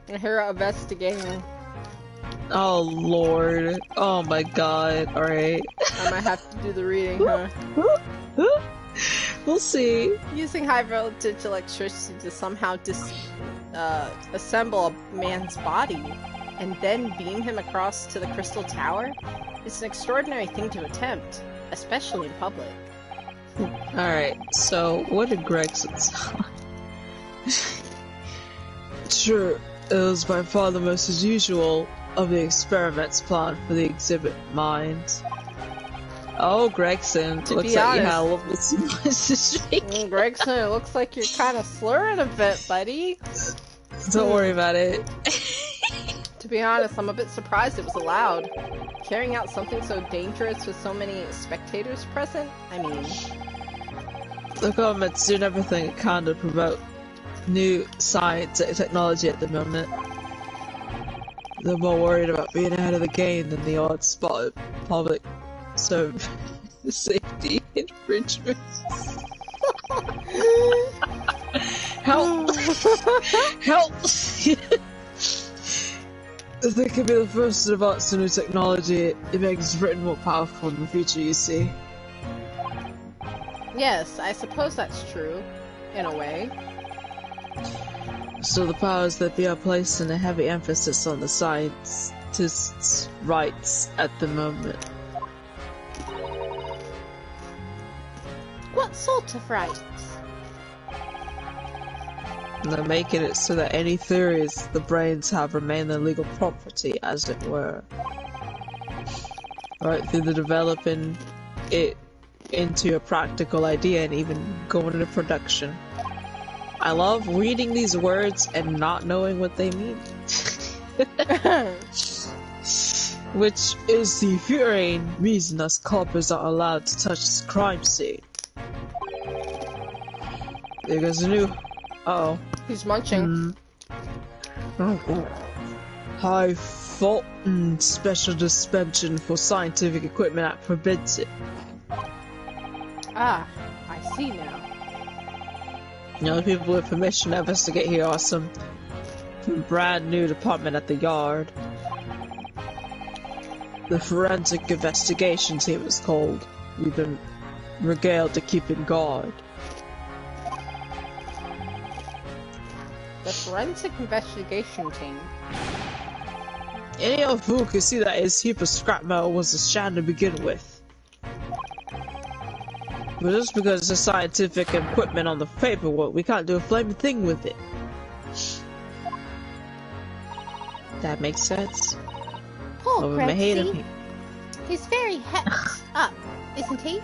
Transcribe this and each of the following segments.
Here investigating. Oh lord. Oh my god. Alright. I might have to do the reading, huh? We'll see. Using high voltage electricity to somehow assemble a man's body and then beam him across to the Crystal Tower is an extraordinary thing to attempt, especially in public. Alright, so what did Gregson say? Sure, it was by far the most usual of the experiments planned for the exhibit mind. Oh, Gregson, looks like you had a little bit too much to shake. Gregson, it looks like you're kind of slurring a bit, buddy. Don't worry about it. To be honest, I'm a bit surprised it was allowed. Carrying out something so dangerous with so many spectators present? I mean... The government's doing everything it can to promote new science and technology at the moment. They're more worried about being ahead of the game than the odd spot of public safety infringements. Help! Help! If they could be the first to advance the new technology, it makes Britain more powerful in the future, you see. Yes, I suppose that's true, in a way. So the powers that be are placing a heavy emphasis on the scientists' rights at the moment. What sort of rights? And they're making it so that any theories the brains have remain their legal property, as it were. Right through the developing it into a practical idea and even going into production. I love reading these words and not knowing what they mean. Which is the infuriating reason us coppers are allowed to touch this crime scene. There goes a new... Uh-oh. He's munching. High Fulton Special Suspension for Scientific Equipment Act forbids it. Ah, I see now. The only people with permission to investigate here are some brand new department at the yard. The Forensic Investigation Team is called. We've been regaled to keep in guard. The Forensic Investigation Team. Any old fool could see that his heap of scrap metal was a sham to begin with. But just because it's a scientific equipment on the paperwork, we can't do a flaming thing with it. That makes sense. Poor Grexy. He's very het up, isn't he?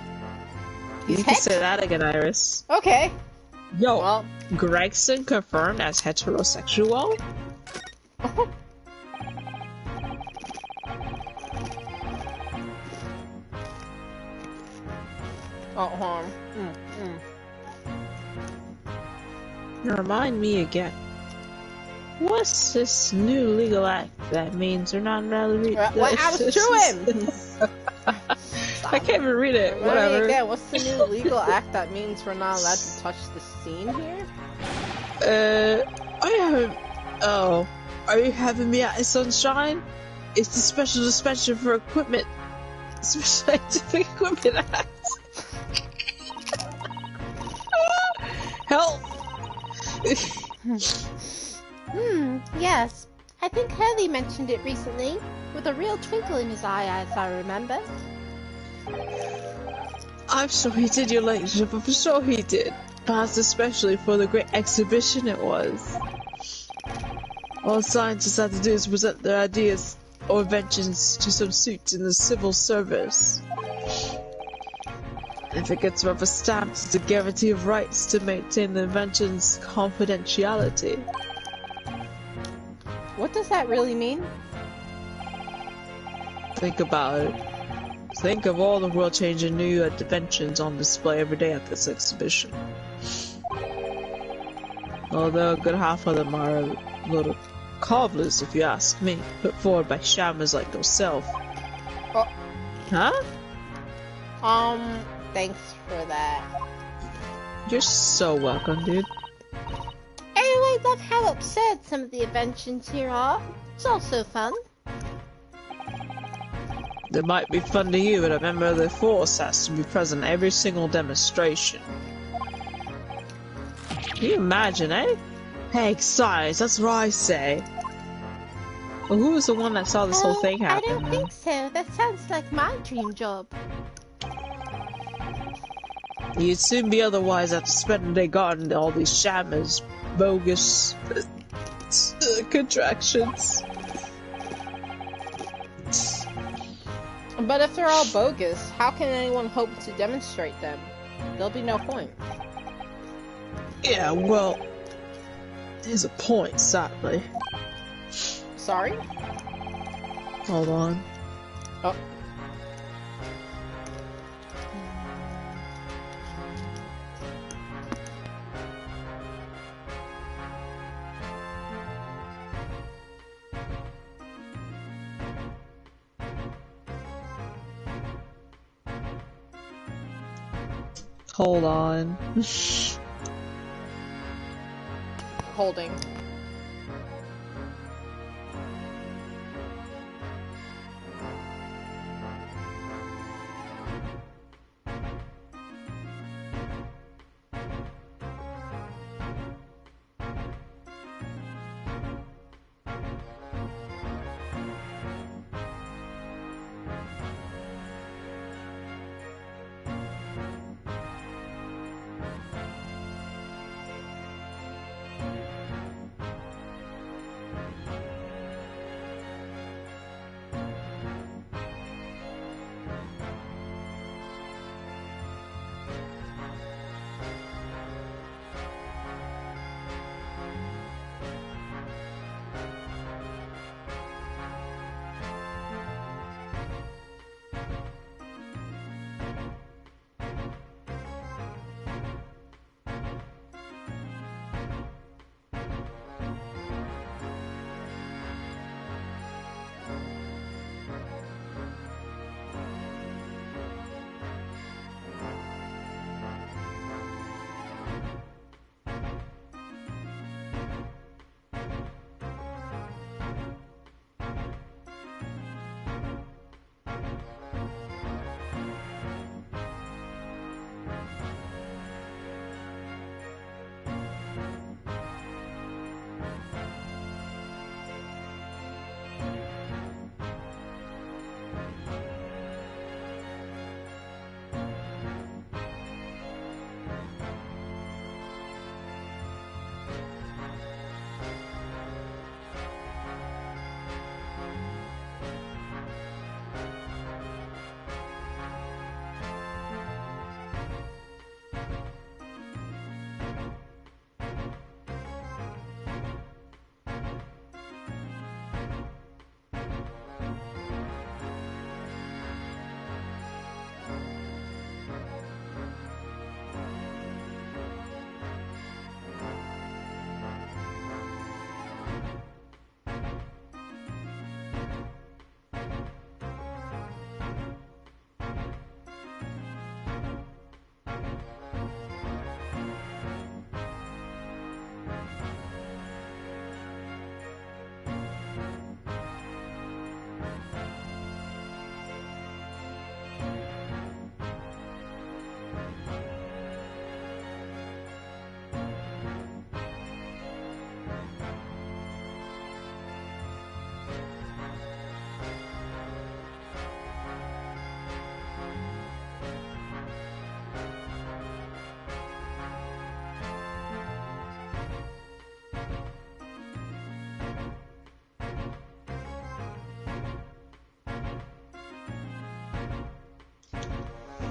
You can say that again, Iris. Okay. Yo, well, Gregson confirmed as heterosexual? Remind me again. What's this new legal act that means they're not allowed to read? What? I was chewing! I can't even read it. Remind Whatever. me again, what's the new legal act that means we're not allowed to touch the scene here? I haven't... Oh. Are you having me at Sunshine? It's the Special Suspension for Equipment... Special Scientific Equipment Act. Help! Yes. I think Hurley mentioned it recently, with a real twinkle in his eye, as I remember. I'm sure he did, your ladyship. I'm sure he did. Perhaps especially for the great exhibition it was. All scientists have to do is present their ideas or inventions to some suits in the civil service. If it gets rubber stamped, it's a guarantee of rights to maintain the invention's confidentiality. What does that really mean? Think about it. Think of all the world-changing new inventions on display every day at this exhibition. Although a good half of them are little cobblers, if you ask me, put forward by shammers like yourself. Oh. Huh? Thanks for that. You're so welcome, dude. Anyway, love how absurd some of the inventions here are. It's also fun. It might be fun to you, but a member of the force has to be present at every single demonstration. Can you imagine, eh? Hey, size, that's what I say. Well, who was the one that saw this whole thing happen? I don't think so. That sounds like my dream job. You'd soon be otherwise after spending a day guarding all these shammers, bogus contractions. But if they're all bogus, how can anyone hope to demonstrate them? There'll be no point. Yeah, well, there's a point, sadly. Sorry? Hold on. Oh. Hold on. Holding.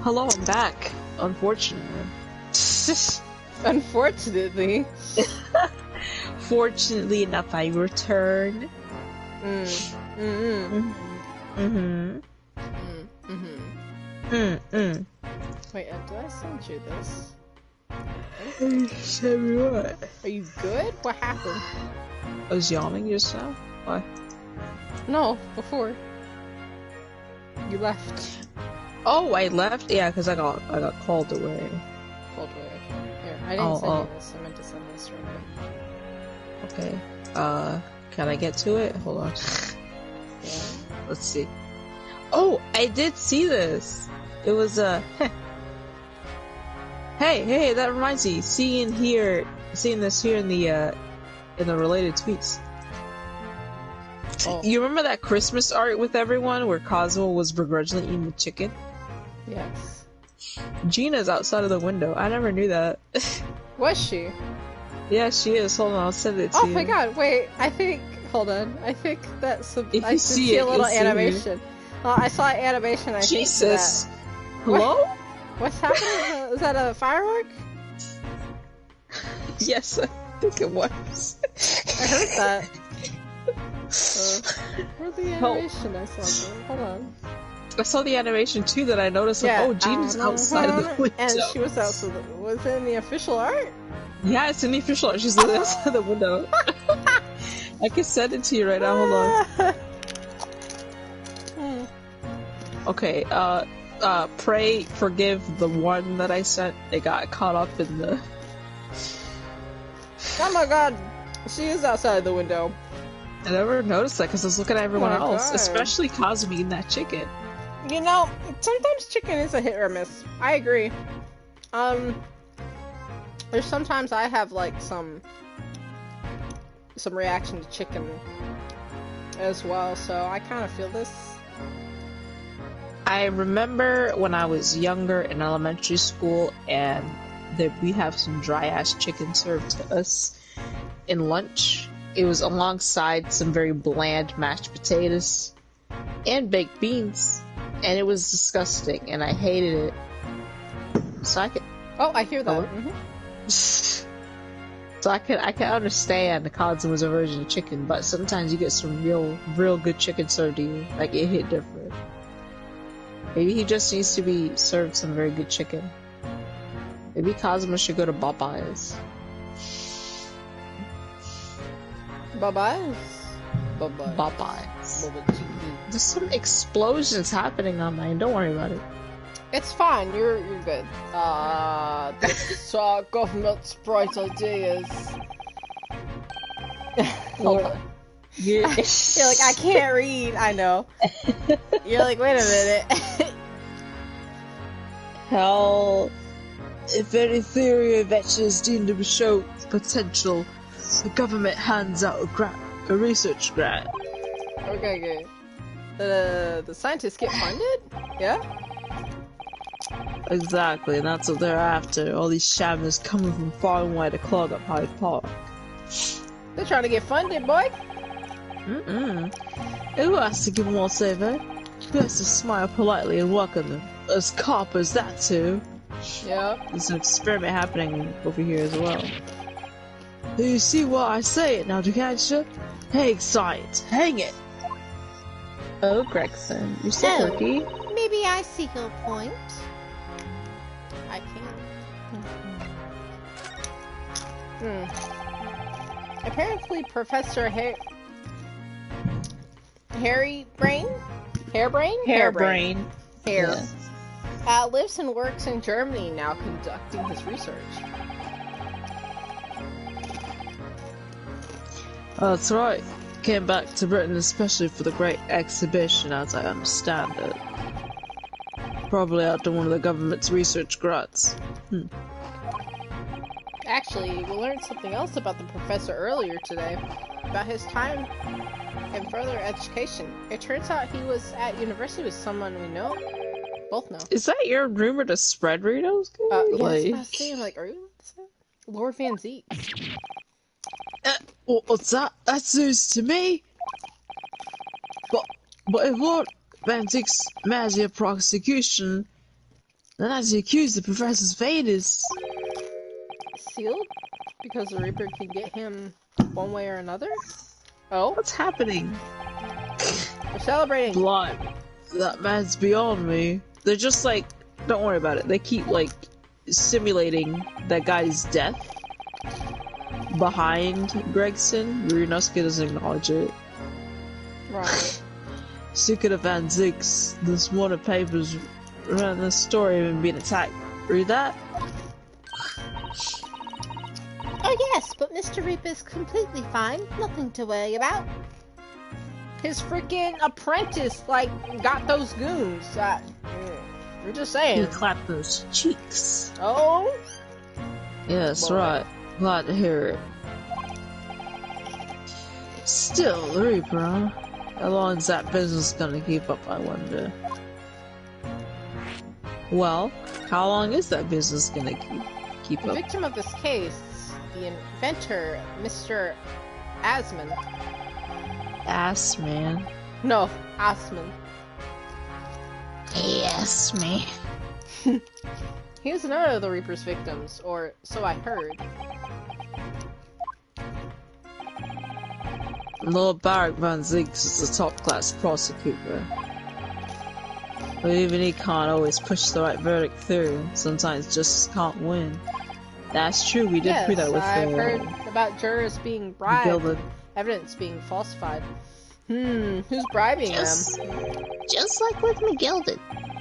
Hello, I'm back. Unfortunately. Unfortunately. Fortunately enough, I returned. Wait, did I send you this? Send me what? Are you good? What happened? I was yawning just now. Why? No, before. You left. Oh, I left? Yeah, because I got called away. Called away. Here, I didn't send you this. I meant to send this real quick. Okay. Can I get to it? Hold on. Let's see. Oh, I did see this. It was Hey, that reminds me. Seeing this here in the related tweets. Oh. You remember that Christmas art with everyone where Cosmo was begrudgingly eating the chicken? Yes. Gina's outside of the window. I never knew that. Was she? Yeah, she is. Hold on, I'll send it to you. Oh my god, wait, hold on. I think that's If I you did see a little you'll see animation. I saw an animation, Jesus. think Hello? what's happening? Is that a firework? Yes, I think it was. I heard that. Where's the animation I saw? Hold on. I saw the animation too that I noticed, like, oh, Gina's outside of the window. And she was outside was it in the official art? Yeah, it's in the official art. She's literally outside the window. I can send it to you right now, hold on. Okay, pray forgive the one that I sent. It got caught up in the... Oh my god! She is outside the window. I never noticed that because I was looking at everyone else, God. especially Cosmo eating that chicken. You know, sometimes chicken is a hit or miss. I agree. There's sometimes I have like some reaction to chicken as well, so I kind of feel this. I remember when I was younger in elementary school and we have some dry ass chicken served to us in lunch. It was alongside some very bland mashed potatoes and baked beans, and it was disgusting, and I hated it. So I could. Oh, I hear that. So I can understand the Cosmo's aversion to chicken, but sometimes you get some real good chicken served to you. Like, it hit different. Maybe he just needs to be served some very good chicken. Maybe Cosmo should go to Popeyes. Bye-bye. Popeyes. There's some explosions happening on mine. Don't worry about it. It's fine. You're good. The government's bright ideas. Hold on. You're like, I can't read. I know. You're like, wait a minute. Hell, if any theory of action is deemed to show potential, the government hands out a research grant. Okay, good. The scientists get funded? Yeah? Exactly, and that's what they're after. All these shaman's coming from far and wide to clog up Hyde Park. They're trying to get funded, boy. Who has to give them all savor? Who has to smile politely and welcome them? Us coppers, that too. Yeah. There's an experiment happening over here as well. Do you see what I say now, Ducancia? Hey, science, hang it! Oh, Gregson, you're so quirky. Maybe I see your point. I can. Apparently, Professor Hairbrain? Yeah. Lives and works in Germany now, conducting his research. That's right. Came back to Britain especially for the Great Exhibition, as I understand it. Probably after one of the government's research grants. Actually, we learned something else about the professor earlier today, about his time in further education. It turns out he was at university with someone we both know. Is that your rumor to spread, Ritos? Yes, I was saying, like, are you Lord Van Zeke? What's that? That's news to me. But if Lord Van Ziek's magic prosecution, then as he accused the professor's fate is sealed? Because the Reaper can get him one way or another? Oh? What's happening? We're celebrating! Blood. That man's beyond me. They're just like, don't worry about it. They keep like simulating that guy's death behind Gregson. Ryunosuke doesn't acknowledge it. Right. Secret of Van Ziek's, this morning papers ran the story of him being attacked. Read that? Oh Oh yes, but Mr. Reaper is completely fine. Nothing to worry about. His freaking apprentice, like, got those goons. I'm just He saying. clapped those cheeks. Oh? Yes, Boy. right. Glad to hear it. Still, the Reaper, huh? How long is that business gonna keep up, I wonder? Well, how long is that business gonna keep The up? victim of this case, the inventor, Mr. Asman. Ass, man. No, Asman. Yes, man. He was another of the Reaper's victims, or so I heard. Lord Barrack Van Zinks is a top-class prosecutor. But even he can't always push the right verdict through. Sometimes justice can't win. That's true, we did Yes, prove that with I've heard about jurors being bribed, Gilded. evidence being falsified. Who's bribing them? Just like with McGilded.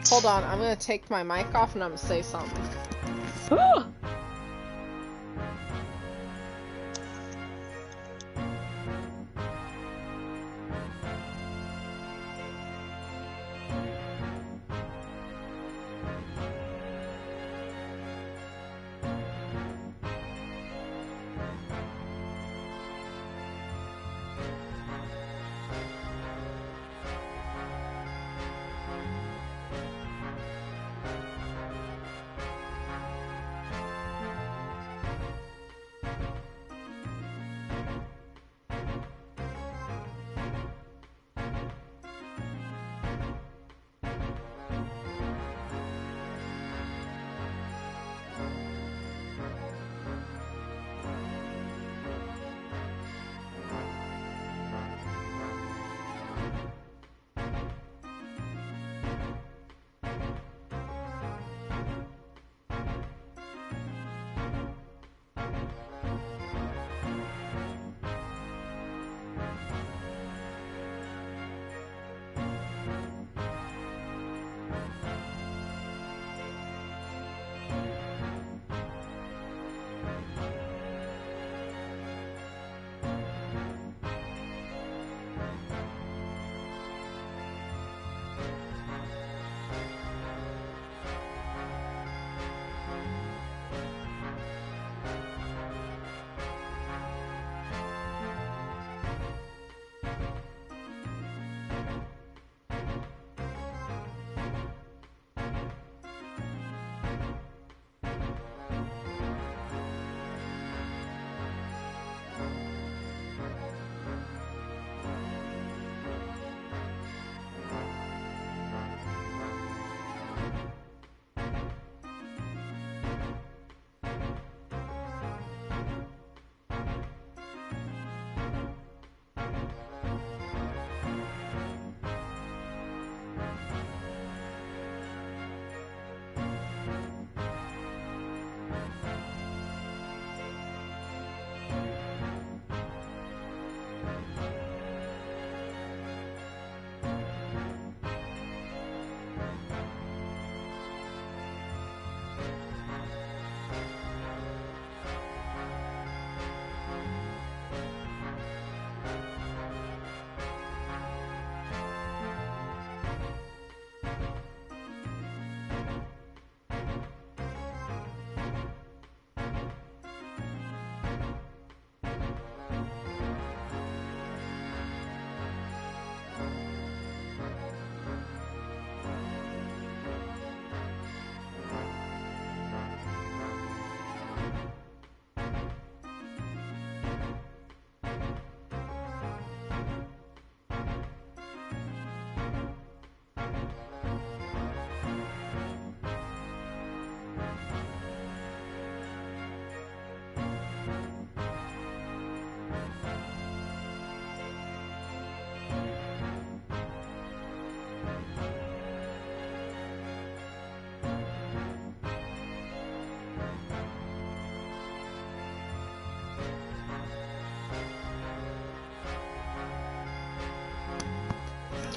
Hold on, I'm gonna take my mic off and I'm gonna say something. Ah!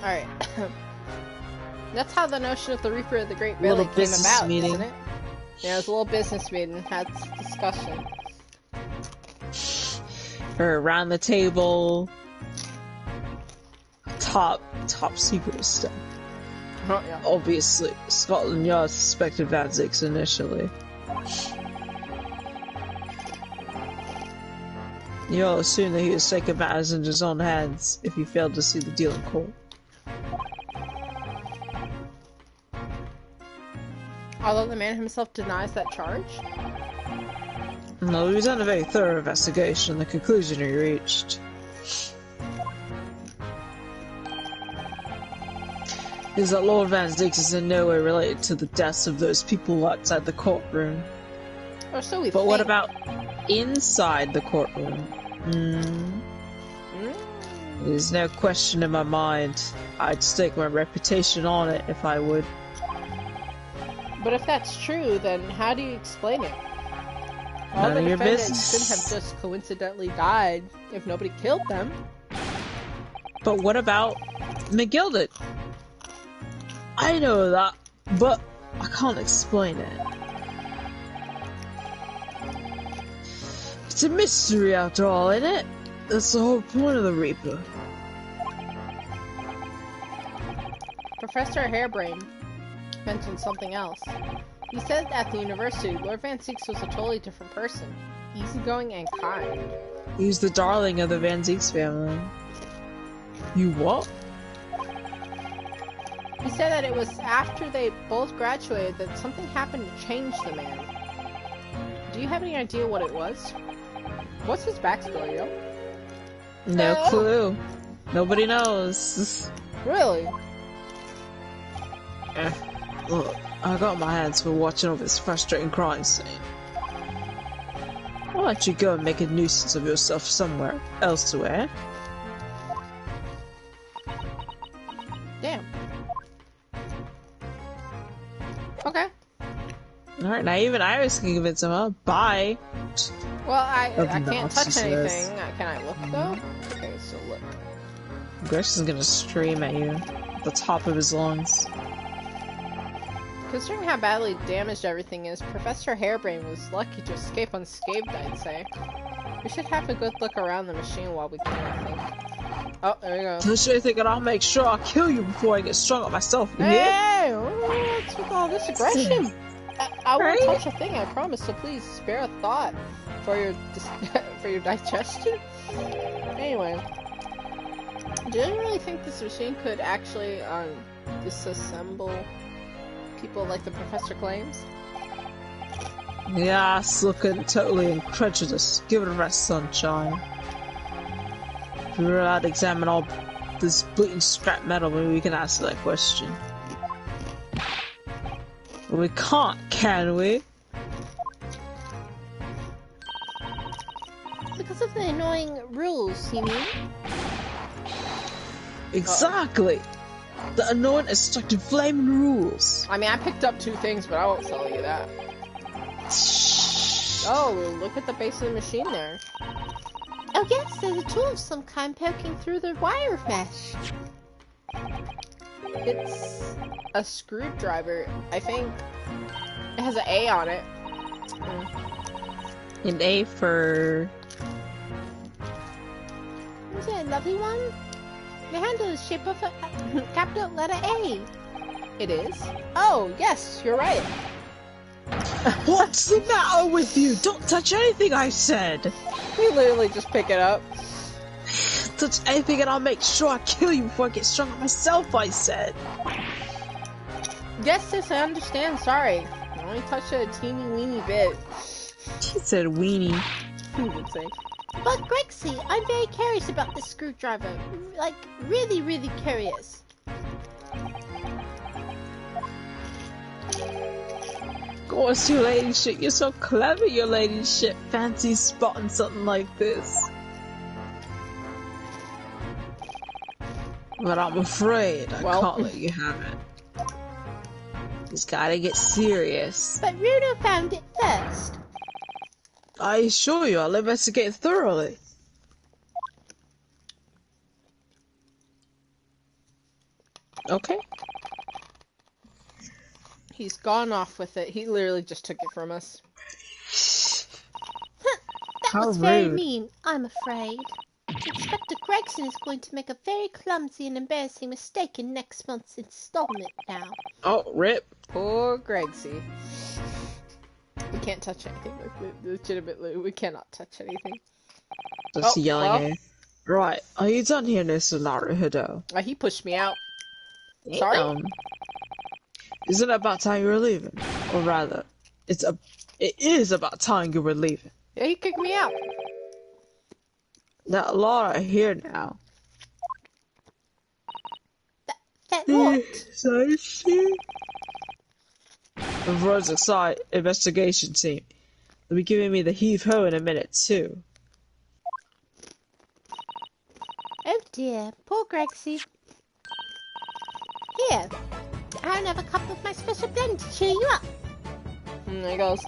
Alright. That's how the notion of the Reaper of the Great Little Valley came business about, meeting. isn't it? Yeah, it was a little business meeting, had discussion. or around the table. Top secret stuff. Oh, yeah. Obviously, Scotland Yard suspected Van Zix initially. You'll assume that he was taking matters into his own hands if he failed to see the deal in court. Although the man himself denies that charge? No, he was done a very thorough investigation. The conclusion he reached is that Lord Van Zix is in no way related to the deaths of those people outside the courtroom. Or so we But think. what about inside the courtroom? There's no question in my mind. I'd stake my reputation on it if I would. But if that's true, then how do you explain it? All None the of your defendants business. couldn't have just coincidentally died if nobody killed them. But what about McGilded? I know that, but I can't explain it. It's a mystery after all, isn't it? That's the whole point of the Reaper. Professor Hairbrain mentioned something else. He said at the university, Lord Van Zix was a totally different person. Easygoing and kind. He's the darling of the Van Zix family. You what? He said that it was after they both graduated that something happened to change the man. Do you have any idea what it was? What's his backstory, yo? No clue. Nobody knows. Really? Look, I got my hands full watching over this frustrating crime scene. Why don't you go and make a nuisance of yourself somewhere elsewhere? Damn. Okay. Alright, now even Iris can convince him, huh? Bye. Well, I can't touch Obnoxious. anything. Can I look though? Okay, so look. Grace is gonna scream at you at the top of his lungs. Considering how badly damaged everything is, Professor Hairbrain was lucky to escape unscathed, I'd say. We should have a good look around the machine while we can, I think. Oh, there we go. Touch anything and I'll make sure I'll kill you before I get strung up myself. You hear? Hey! What's with all this aggression? I won't Right? touch a thing, I promise, so please spare a thought for your for your digestion. Anyway, do you really think this machine could actually disassemble people like the professor claims? Yes, looking totally incredulous. Give it a rest, sunshine. If we were allowed to examine all this bleeding scrap metal, maybe we can answer that question. But we can't, can we? Because of the annoying rules, you mean? Exactly! The annoying and destructive flaming rules! I mean, I picked up 2 things, but I won't tell you that. Oh, look at the base of the machine there. Oh yes, there's a tool of some kind poking through the wire mesh. It's a screwdriver. I think it has an A on it. An A for... Is it a lovely one? The handle is shaped of a capital letter A. It is? Oh, yes, you're right. What's the matter with you? Don't touch anything I said! You literally just pick it up. Touch anything and I'll make sure I kill you before I get strung up myself, I said! Yes, sis, I understand. Sorry. I only touched it a teeny weeny bit. He said weenie. You would say. But Grexy, I'm very curious about this screwdriver. Like, really, really curious. Of course, your ladyship. You're so clever, your ladyship. Fancy spotting something like this. But I'm afraid I Well. can't let you have it. It's gotta get serious. But Runo found it first. I assure you, I'll investigate thoroughly. Okay. He's gone off with it. He literally just took it from us. How was very rude. mean, I'm afraid. Inspector Gregson is going to make a very clumsy and embarrassing mistake in next month's installment now. Oh, rip. Poor Gregsy. We can't touch anything. Legitimately, we cannot touch anything. Just yelling well. at you. Right, are you done here, Mr. Naruhodo? He pushed me out. Sorry? Isn't it about time you were leaving? Or rather, it is about time you were leaving. Yeah, he kicked me out. Now, Laura, here now. That what? So she? The forensic side investigation team. They'll be giving me the heave-ho in a minute, too. Oh dear, poor Gregsy. Here, I'll have a cup of my special blend to cheer you up. And there he goes.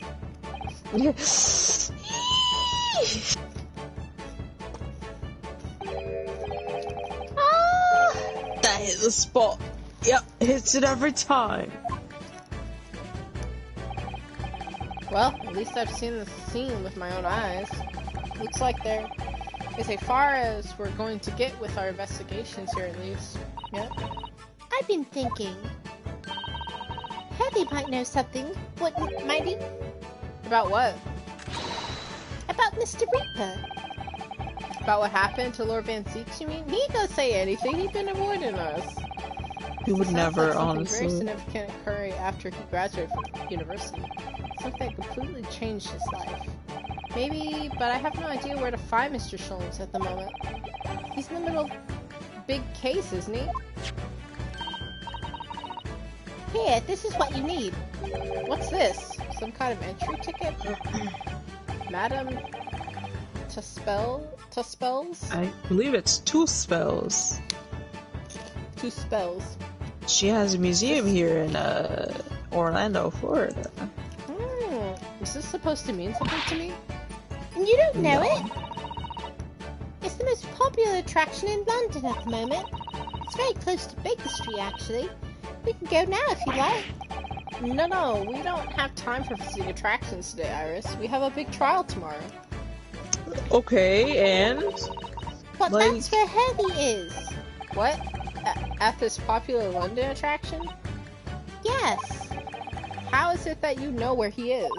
That hit the spot. Yep, hits it every time. Well, at least I've seen the scene with my own eyes. Looks like there is as far as we're going to get with our investigations here, at least. Yep. I've been thinking. Heathy might know something, wouldn't might he? About what? About Mr. Reaper. About what happened to Lord Van Zeeks, you mean? He ain't gonna say anything. He's been avoiding us. He would Sounds never, like something honestly. very significant occurring after he graduated from university. Something that completely changed his life. Maybe, but I have no idea where to find Mr. Sholmes at the moment. He's in the middle of a big case, isn't he? Here, this is what you need. What's this? Some kind of entry ticket? Madam Tuspels? I believe it's 2 spells. 2 spells. She has a museum here in Orlando, Florida. Is this supposed to mean something to me? And you don't know it? It's the most popular attraction in London at the moment. It's very close to Baker Street, actually. We can go now if you like. No, we don't have time for visiting attractions today, Iris. We have a big trial tomorrow. Okay, and? But Like- that's where Heathy is. What? At this popular London attraction? Yes. How is it that you know where he is?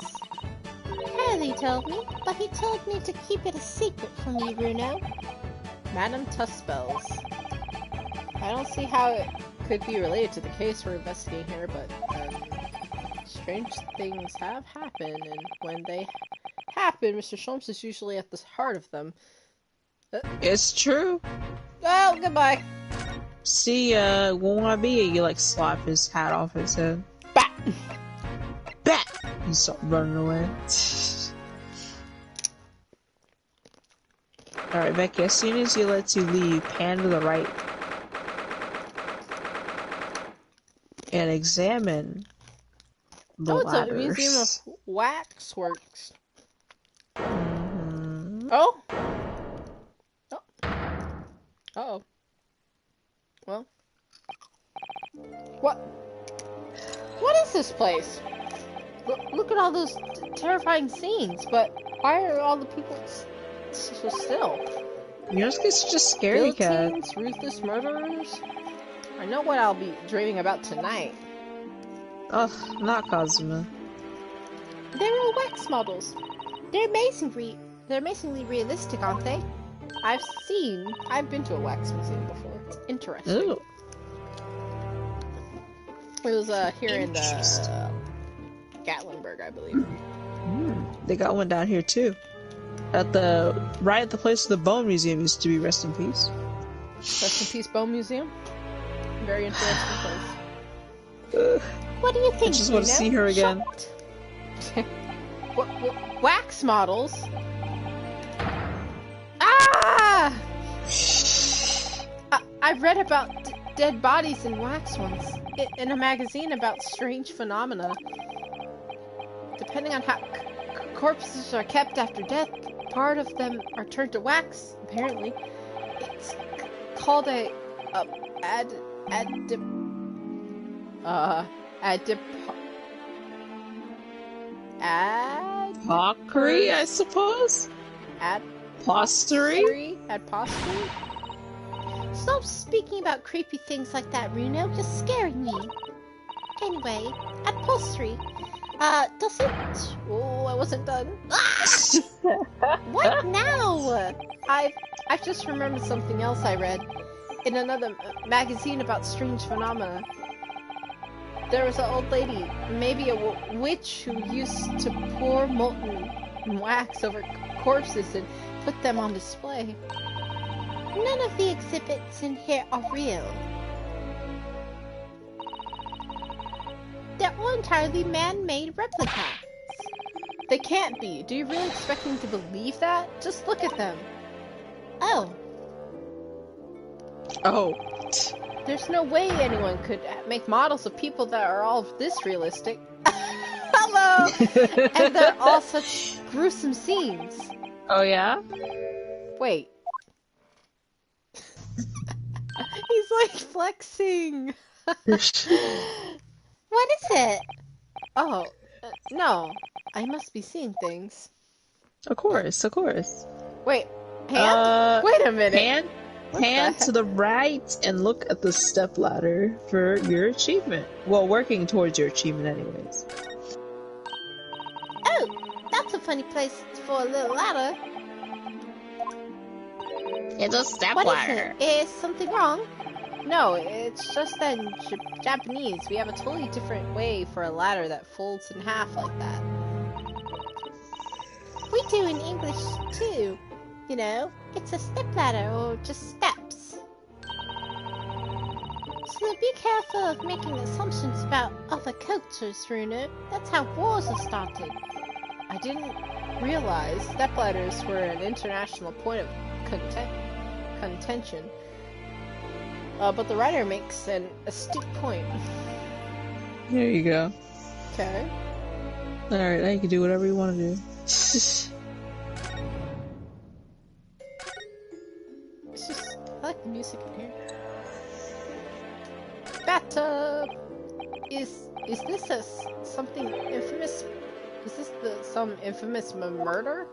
Heathy told me, but he told me to keep it a secret from you, Bruno. Madam Tuspels. I don't see how it could be related to the case we're investigating here, but strange things have happened, and when they happen, Mr. Sholmes is usually at the heart of them. It's true. Oh, goodbye. See, when I be you like slap his hat off his head. Bat! Bat! You start running away. Alright, Becky, as soon as he lets you leave, pan to the right. And examine the Oh, it's a ladders. museum of waxworks. Mhm. Oh! Oh. Uh-oh. Well. What is this place? Look at all those terrifying scenes, but why are all the people so still? Yosuke's just scary cat. Guillotines, ruthless murderers? I know what I'll be dreaming about tonight. Ugh, not Kazuma. They're all wax models. They're amazingly realistic, aren't they? I've been to a wax museum before. It's interesting. Ooh. It was here in Interesting. Gatlinburg, I believe. They got one down here too. Right at the place where the Bone Museum used to be. Rest in peace. Rest in peace, Bone Museum. Very interesting place. What do you think, I just want to Bruno? see her again. What wax models? Ah! I've read about dead bodies in wax once in a magazine about strange phenomena. Depending on how corpses are kept after death, part of them are turned to wax. Apparently, it's called Mockery, I suppose? Postery? Adpostery? Stop speaking about creepy things like that, Runo. You're scaring me. Anyway, upholstery. Doesn't... Oh, I wasn't done. What now? I've just remembered something else I read in another magazine about strange phenomena. There was an old lady, maybe a witch, who used to pour molten wax over corpses and put them on display. None of the exhibits in here are real. They're all entirely man-made replicas. They can't be. Do you really expect me to believe that? Just look at them. Oh, Oh. There's no way anyone could make models of people that are all this realistic. Hello! And they're all such gruesome scenes. Oh, yeah? Wait. He's like flexing. what is it? Oh, no. I must be seeing things. Of course, of course. Wait, hand? Wait a minute. Hand What the to heck? the right and look at the stepladder for your achievement. Well, working towards your achievement anyways. Oh, that's a funny place for a little ladder. It's a What is it? Is something wrong? No, it's just that in Japanese, we have a totally different way for a ladder that folds in half like that. We do in English too. You know, it's a stepladder or just steps. So be careful of making assumptions about other cultures, Runo. That's how wars are started. I didn't realize stepladders were an international point of contention. But the writer makes an astute point. There you go. Okay. Alright, now you can do whatever you want to do. It's just, I like the music in here. Bathtub! Is this something infamous? Is this some infamous murder?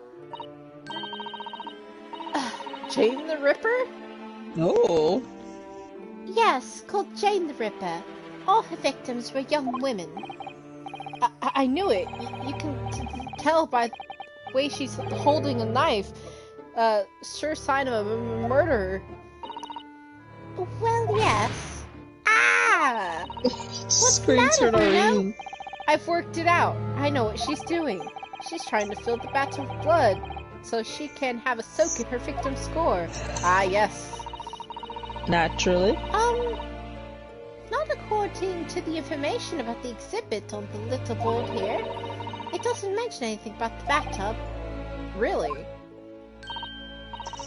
Jane the Ripper? Oh. Yes, called Jane the Ripper. All her victims were young women. I knew it. You can tell by the way she's holding a knife. Sure sign of a murderer. Well, yes. Ah! Screams for no reason. I've worked it out. I know what she's doing. She's trying to fill the bathtub with blood so she can have a soak in her victim's score. Ah, yes. Naturally. Not according to the information about the exhibit on the little board here. It doesn't mention anything about the bathtub. Really?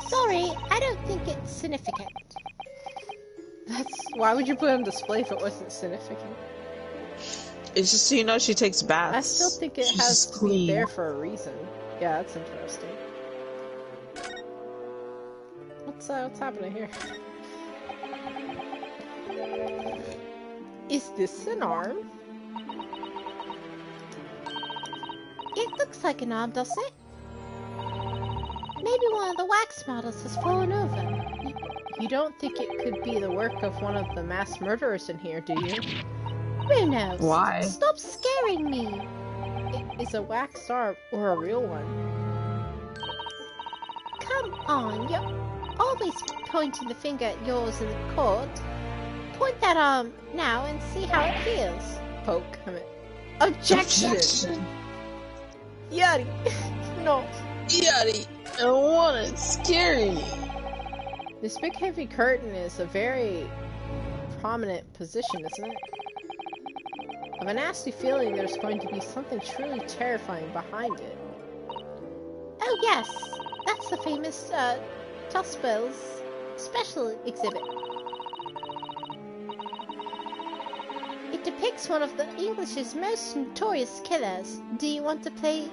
Sorry, I don't think it's significant. Why would you put it on display if it wasn't significant? It's just so you know she takes baths. I still think it She's has just to clean. be there for a reason. Yeah, that's interesting. What's happening here? Is this an arm? It looks like an arm, doesn't it? Maybe one of the wax models has fallen over. You don't think it could be the work of one of the mass murderers in here, do you? Who knows? Why? Stop scaring me! Is a wax arm or a real one? Come on, you're always pointing the finger at yours in the court. Point that arm now and see how it feels. Poke. I mean, objection! Yeti! No. Yeti, I don't want it. Scary. This big heavy curtain is a very prominent position, isn't it? I have a nasty feeling there's going to be something truly terrifying behind it. Oh yes, that's the famous Tuspel's special exhibit. It depicts one of the English's most notorious killers. Do you want to pay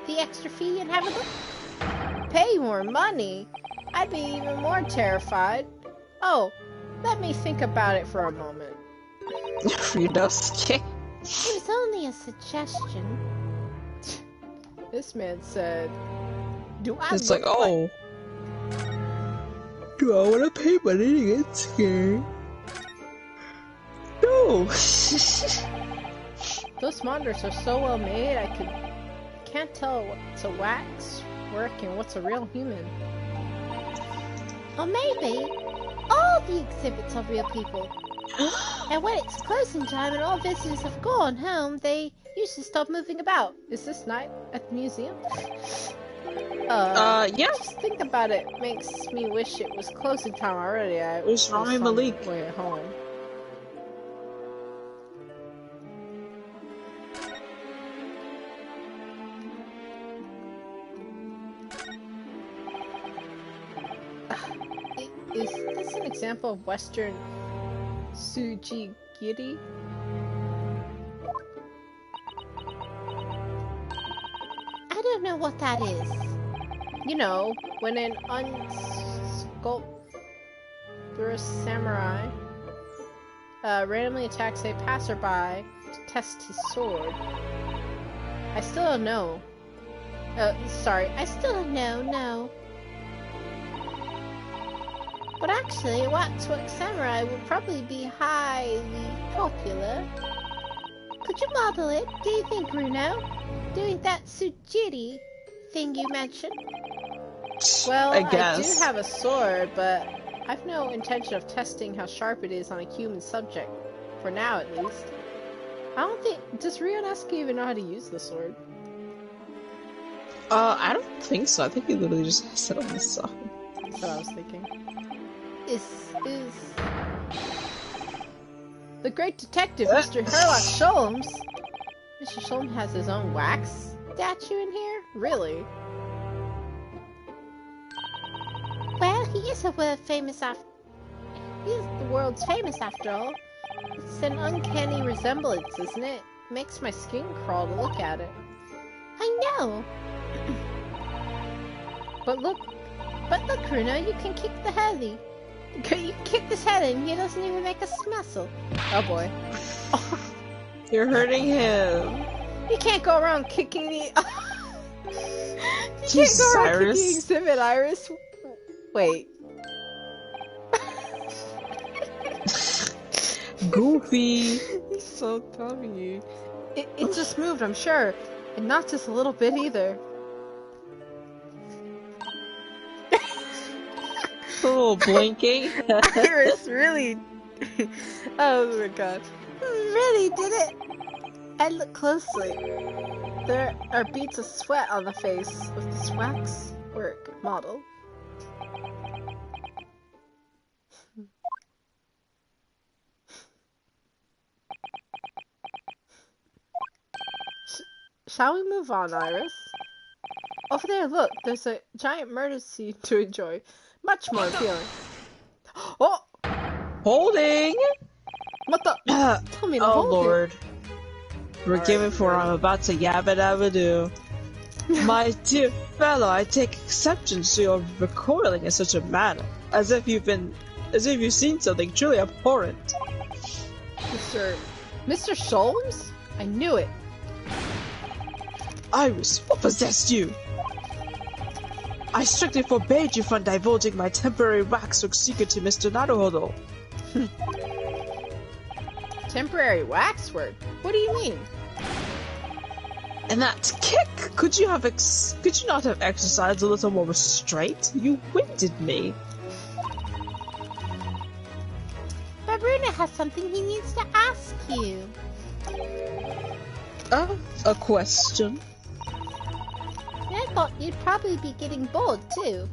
the extra fee and have a look? Pay more money? I'd be even more terrified. Oh, let me think about it for a moment. Ryunosuke. It was only a suggestion. This man said, Do I It's look like, oh. Do I want to pay money to get scared? No! Those monitors are so well made, I can't tell what's a wax work and what's a real human. Or maybe all the exhibits are real people. And when it's closing time and all visitors have gone home, they usually stop moving about. Is this night at the museum? Yeah. Just think about it makes me wish it was closing time already. I Where's Rami on Malik? my way home. Is this an example of Western Sujigiri? I don't know what that is. You know, when an unscrupulous samurai randomly attacks a passerby to test his sword. I still don't know. Sorry, I still don't know, no. But actually, a waxwork samurai would probably be highly popular. Could you model it, do you think, Bruno? Doing that Sujiri thing you mentioned? Well, I guess. I do have a sword, but I've no intention of testing how sharp it is on a human subject. For now, at least. I don't think... Does Ryunosuke even know how to use the sword? I don't think so. I think he literally just has it on the side. That's what I was thinking. Is... The great detective, Mr. Herlock Sholmes! Mr. Sholmes has his own wax statue in here? Really? Well, he is the world's famous after all. It's an uncanny resemblance, isn't it? Makes my skin crawl to look at it. I know. But look, Bruno, you can kick the Hurley. You kick this head and he doesn't even make us muscle. oh boy. You're hurting him. You can't go around kicking the... Jesus, Iris. Kicking exhibit, Iris. Wait. Goofy. He's so dummy. It just moved, I'm sure. And not just a little bit either. Oh, blinking. Iris really... oh my god. Really did it! I look closely. There are beads of sweat on the face of this waxwork model. Shall we move on, Iris? Over there, look, there's a giant murder scene to enjoy. Much more appealing. Oh! Holding! What the? Tell me to Oh hold lord. Forgive me for I'm about to yabba dabba do. My dear fellow, I take exception to your recoiling in such a manner, as if you've seen something truly abhorrent. Mr. Sholmes? I knew it. Iris, what possessed you? I strictly forbade you from divulging my temporary waxwork secret to Mr. Naruhodo. Temporary waxwork? What do you mean? And that kick! Could you not have exercised a little more restraint? You winded me. But Bruno has something he needs to ask you. A question? I thought you'd probably be getting bored too.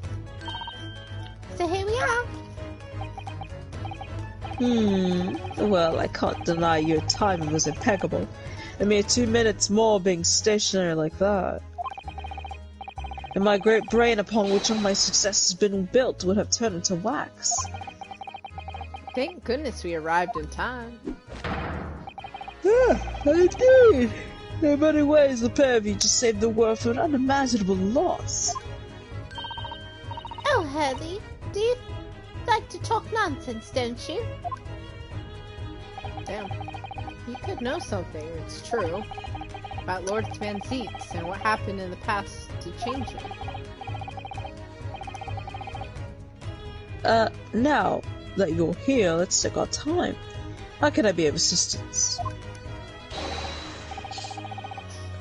So here we are. Well, I can't deny your timing was impeccable. A mere 2 minutes more being stationary like that. And my great brain upon which all my success has been built would have turned into wax. Thank goodness we arrived in time. Ah, indeed! In many ways, the pair of you just saved the world from an unimaginable loss. Oh, Hurley, do you like to talk nonsense, don't you? Damn. You could know something, it's true, about Lord Van Zeetz and what happened in the past to change him. Now that you're here, let's take our time. How can I be of assistance?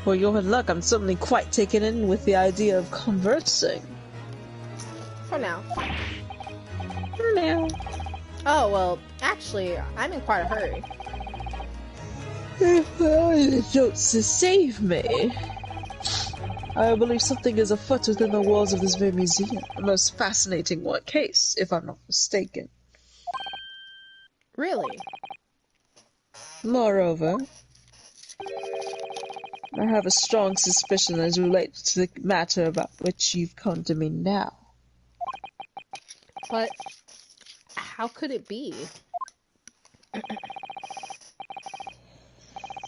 For your luck, I'm suddenly quite taken in with the idea of conversing. For now. For now. Oh, well, actually, I'm in quite a hurry. Don't save me. I believe something is afoot within the walls of this very museum. A most fascinating one case, if I'm not mistaken. Really? Moreover, I have a strong suspicion as relates to the matter about which you've come to me now. But how could it be?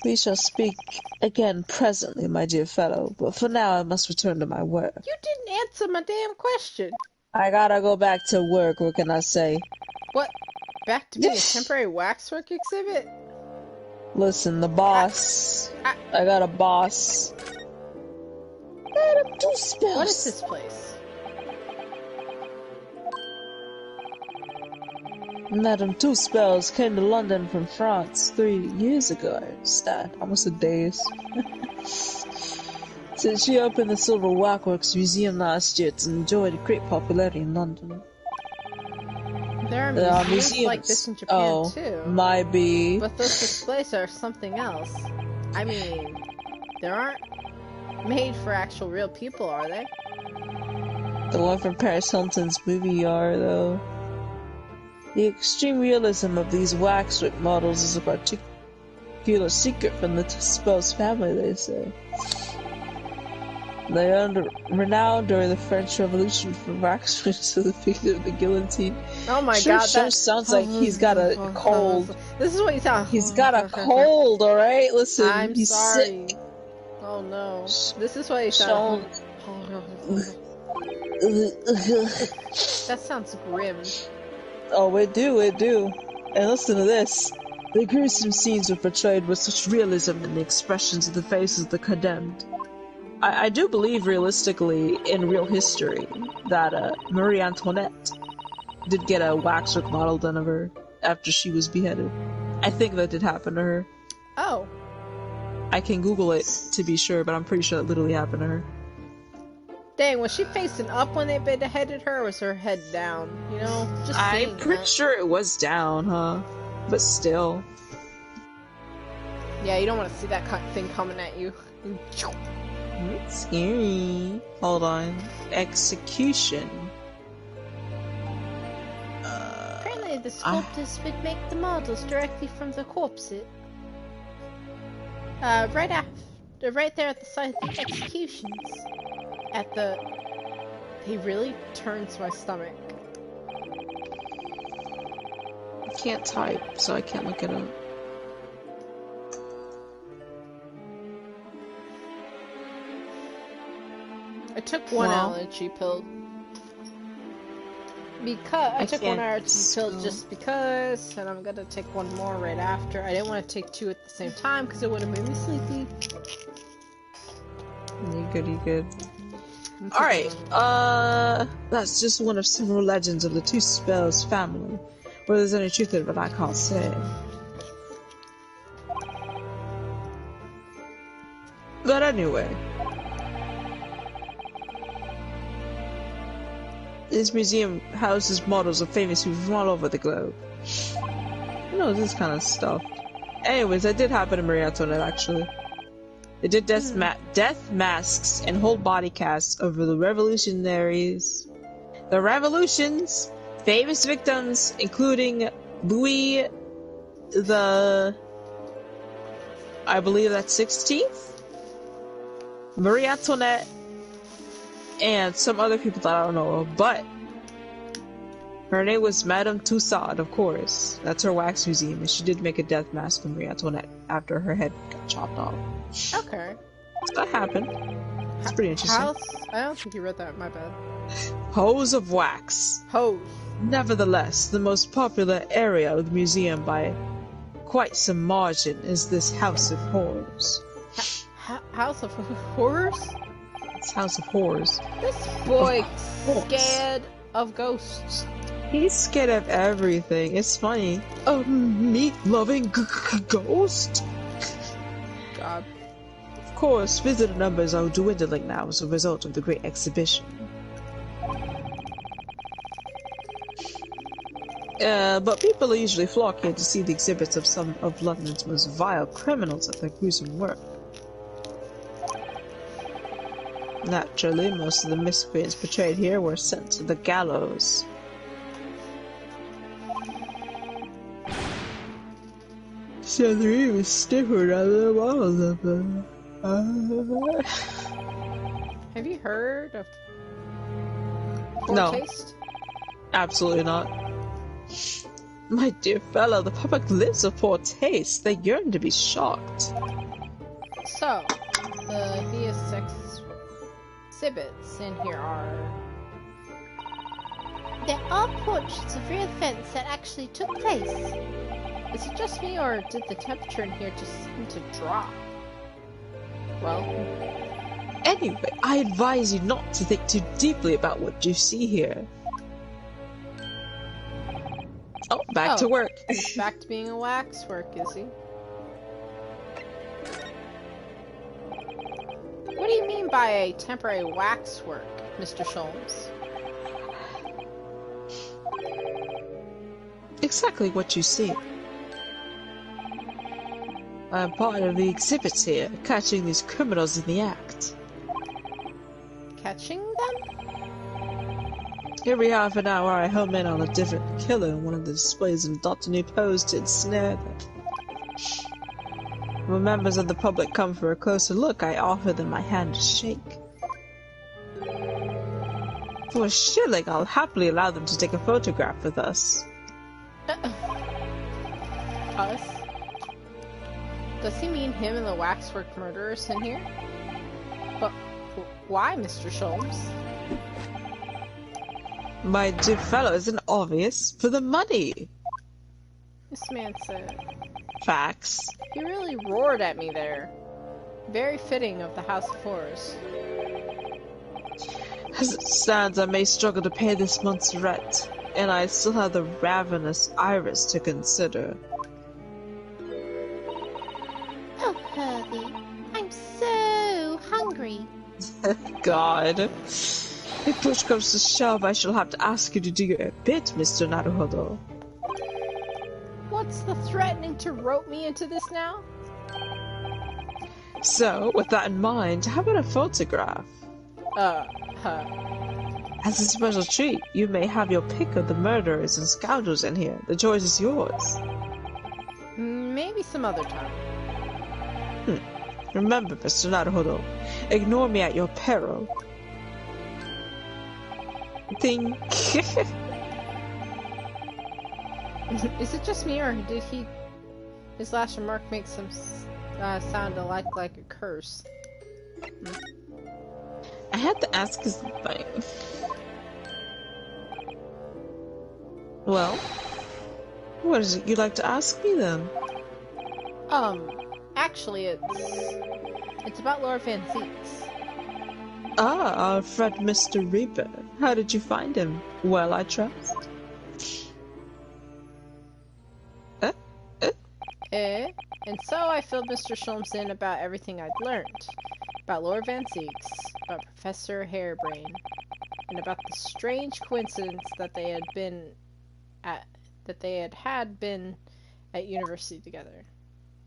We shall speak again presently, my dear fellow, but for now I must return to my work. You didn't answer my damn question. I gotta go back to work, what can I say? What? Back to being a temporary waxwork exhibit? Listen, the boss. I got a boss. Madam Two Spells. What is this place? Madam Two Spells came to London from France 3 years ago, I understand. Almost a days. Since she opened the Silver Waxworks Museum last year, it's enjoyed great popularity in London. There are museums like this in Japan too. Might be. But those displays are something else. I mean, they aren't made for actual real people, are they? The one from Paris Hilton's movie are, though. The extreme realism of these waxwork models is a particular secret from the Spells family, they say. They are renowned during the French Revolution for waxwork to the feet of the guillotine. Oh my god, that sounds like he's got a cold. This is what you sound. He's got a cold, alright? Listen, I'm he's sorry. sick. Oh no. This is what you sound. That sounds grim. Oh, it do. And listen to this. The gruesome scenes were portrayed with such realism in the expressions of the faces of the condemned. I do believe realistically in real history that Marie Antoinette did get a waxwork model done of her after she was beheaded. I think that did happen to her. Oh. I can Google it to be sure, but I'm pretty sure it literally happened to her. Dang, was she facing up when they beheaded her, or was her head down? You know, just I'm pretty sure it was down, huh? But still. Yeah, you don't want to see that thing coming at you. It's scary. Hold on. Execution. Apparently the sculptors would make the models directly from the corpses. Right there at the site of the executions. He really turns my stomach. I can't type, so I can't look it up. I took one allergy pill. I took one allergy pill just because, and I'm gonna take one more right after. I didn't want to take two at the same time because it would have made me sleepy. You good. Alright, that's just one of several legends of the Two Spells family. Whether there's any truth in it, but I can't say. But anyway. This museum houses models of famous people from all over the globe. You know, this kind of stuff. Anyways, that did happen to Marie Antoinette, actually. They did death masks and whole body casts over the revolutionaries. The revolution's famous victims, including Louis I believe that's 16th? Marie Antoinette, and some other people that I don't know of, but her name was Madame Tussaud, of course. That's her wax museum, and she did make a death mask for Marie Antoinette after her head got chopped off. Okay. So that happened. It's pretty interesting. I don't think you read that, my bad. Hose of Wax. Hose. Nevertheless, the most popular area of the museum by quite some margin is this House of Horrors. House of Horrors? It's House of Horrors. This boy scared of ghosts. He's scared of everything. It's funny. A meat-loving ghost? God. Of course, visitor numbers are dwindling now as a result of the Great Exhibition. But people usually flock here to see the exhibits of some of London's most vile criminals at their gruesome work. Naturally, most of the miscreants portrayed here were sent to the gallows. So they're even stiffer out of the walls of them. Have you heard of No. Foretaste? Absolutely not. My dear fellow, the public lives of poor taste. They yearn to be shocked. So, the hideous exhibits in here are... There are portraits of real events that actually took place. Is it just me, or did the temperature in here just seem to drop? Well, Anyway, I advise you not to think too deeply about what you see here. Oh, back to work. he's back to being a waxwork, is he? What do you mean by a temporary waxwork, Mr. Sholmes? Exactly what you see. I'm part of the exhibits here, catching these criminals in the act. Catching them? Every half an hour I home in on a different killer in one of the displays and adopt a new pose to ensnare them. When members of the public come for a closer look, I offer them my hand to shake. For a shilling, I'll happily allow them to take a photograph with us. Us? Does he mean him and the waxwork murderers in here? But why, Mr. Sholmes? My dear fellow, isn't it obvious? For the money! This man said. Facts. He really roared at me there. Very fitting of the House of Horrors. As it stands, I may struggle to pay this month's rent, and I still have the ravenous Iris to consider. Oh, Herbie, I'm so hungry. God. If push comes to shove, I shall have to ask you to do your bit, Mr. Naruhodo. What's the threatening to rope me into this now? So, with that in mind, how about a photograph? As a special treat, you may have your pick of the murderers and scoundrels in here. The choice is yours. Maybe some other time. Remember, Mr. Naruhodo, ignore me at your peril. Ding. Is it just me, or did his last remark make some sound like a curse? I had to ask you something. Well, what is it you'd like to ask me then? Actually, it's about Lord Van Zieks. Ah, our friend Mr. Reaper. How did you find him? Well, I trust. And so I filled Mr. Sholmes in about everything I'd learned. About Lord Van Zieks, about Professor Harebrain, and about the strange coincidence that they had been at university together.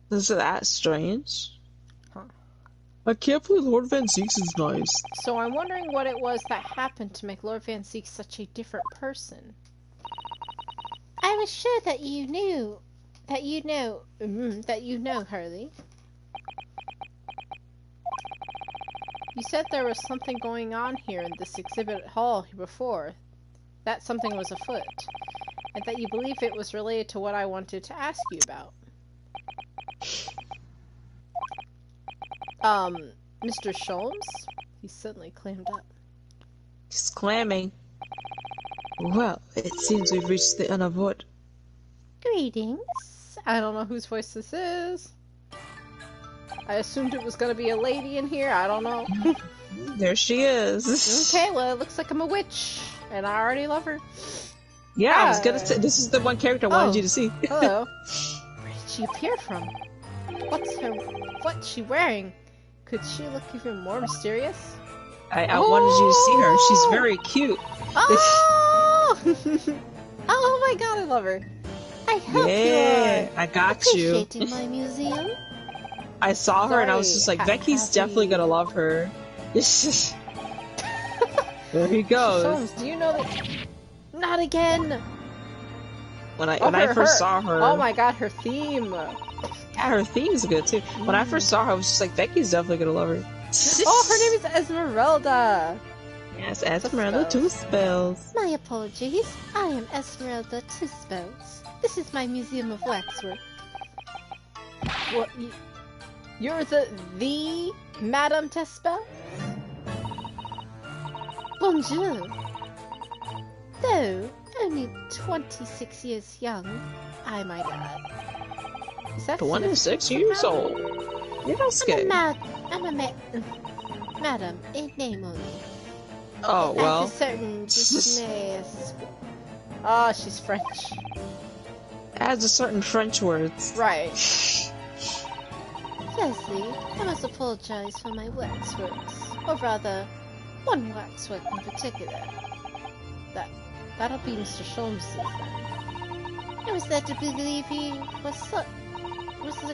Is that strange? Huh. I can't believe Lord Van Zieks is nice. So I'm wondering what it was that happened to make Lord Van Zieks such a different person. I was sure that you know, Hurley. You said there was something going on here in this exhibit hall before. That something was afoot. And that you believe it was related to what I wanted to ask you about. Mr. Sholmes? He suddenly clammed up. He's clamming. Well, it seems we've reached the end of wood. Greetings. I don't know whose voice this is. I assumed it was gonna be a lady in here, I don't know. There she is. Okay, well, it looks like I'm a witch. And I already love her. Yeah, I was gonna say, this is the one character I wanted you to see. Hello. Where did she appear from? What's she wearing? Could she look even more mysterious? I wanted you to see her. She's very cute. Oh! Oh my god, I love her. I hope Yeah, you are I got you. appreciating my museum. I saw her and I was Sorry, just like, Becky's definitely gonna love her. There he goes. Holmes, do you know that? Not again! When I first saw her, Oh my god, her theme! yeah, her theme's good too. When I first saw her, I was just like, Becky's definitely gonna love her. Oh, her name is Esmeralda! Yes, Esmeralda Two Spells. My apologies. I am Esmeralda Two Spells. This is my Museum of Waxwork. What? You're the Madame Tespel? Bonjour. Though only 26 years young, I might add. Is that 26 years old. Yes, Madam, a name only. Oh, At well. a certain dismay. Oh, she's French. Adds a certain French words. Right. Firstly, I must apologize for my waxworks. Or rather, one waxwork in particular. That'll be Mr. Sholmes' then. I was led to believe he was a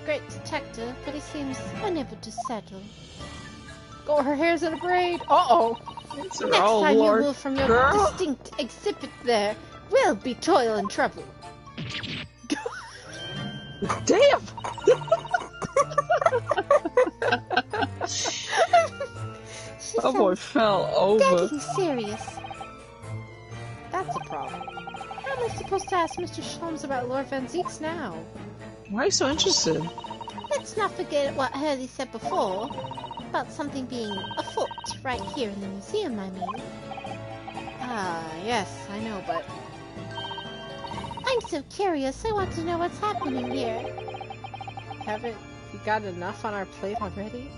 great detective, but he seems unable to settle. Oh, her hair's in a braid! Uh-oh! Next time you move from your distinct exhibit there, we'll be toil and trouble. Damn! She Oh boy, sounds fell over. deadly serious. That's a problem. How am I supposed to ask Mr. Sholmes about Lord Van Zieks now? Why are you so interested? Let's not forget what Hurley said before, about something being afoot right here in the museum, I mean. Ah, yes, I know, but... I'm so curious, I want to know what's happening here. Haven't we got enough on our plate already?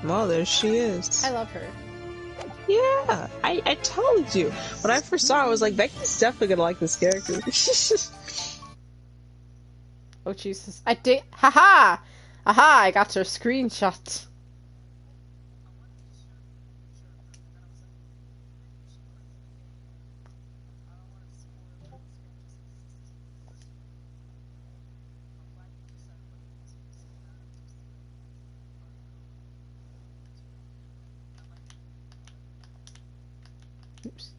Well, there she is. I love her. Yeah, I told you. When I first saw her, I was like, Becky's definitely gonna like this character. Oh, Jesus. I did. Haha! Aha! I got her screenshot. Oops.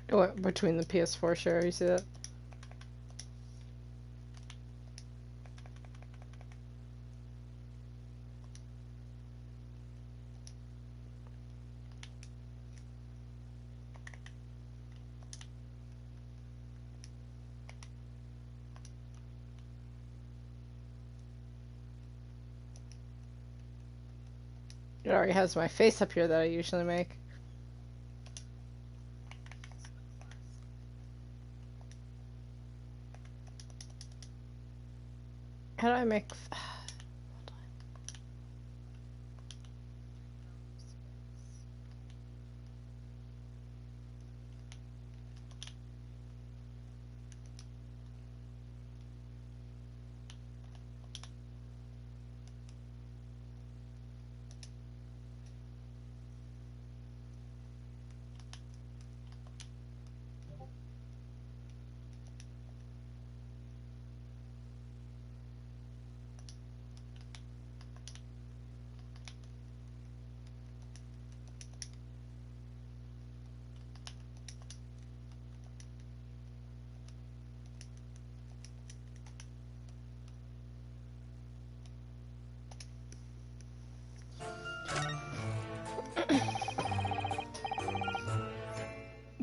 What, between the PS4 share, you see that? It already has my face up here that I usually make. How do I make... Hold on.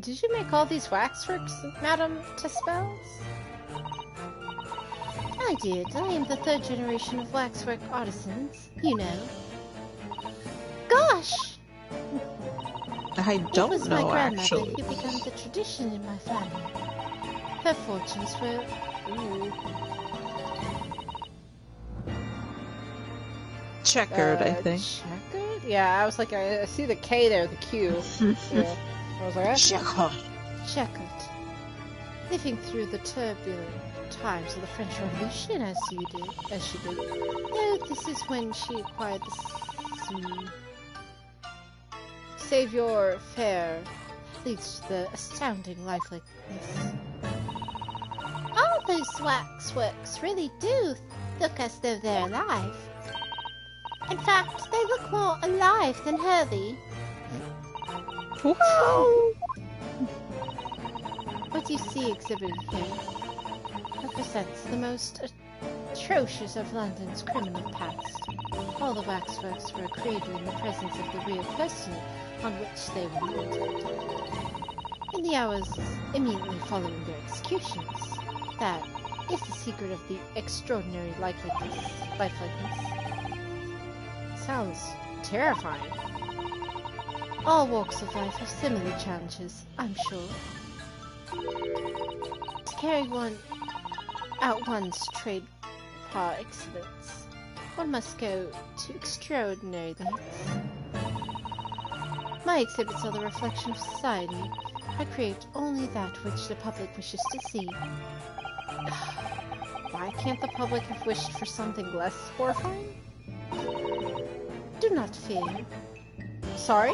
Did you make all these waxworks, Madame Tespels? I did. I am the third generation of waxwork artisans, you know. wish. I It don't was my know, grandmother actually. who began the tradition in my family. Her fortunes were... Ooh. Checkered, I think. Checkered? Yeah, I was like, I see the K there, the Q. Yeah. I was like, that's Checkered. checkered. Living through the turbulent times of the French Revolution as she did. Though this is when she acquired the savior fair leads to the astounding lifelessness. All those waxworks really do look as though they're alive. In fact, they look more alive than healthy. Wow. What you see exhibited here represents the most atrocious of London's criminal past. All the waxworks were created in the presence of the real person on which they were mounted. In the hours immediately following their executions, that is the secret of the extraordinary lifelessness. sounds terrifying. All walks of life have similar challenges, I'm sure. To carry out one's trade par excellence, one must go to extraordinary lengths. My exhibits are the reflection of society. I create only that which the public wishes to see. Why can't the public have wished for something less horrifying? Do not fear. Sorry?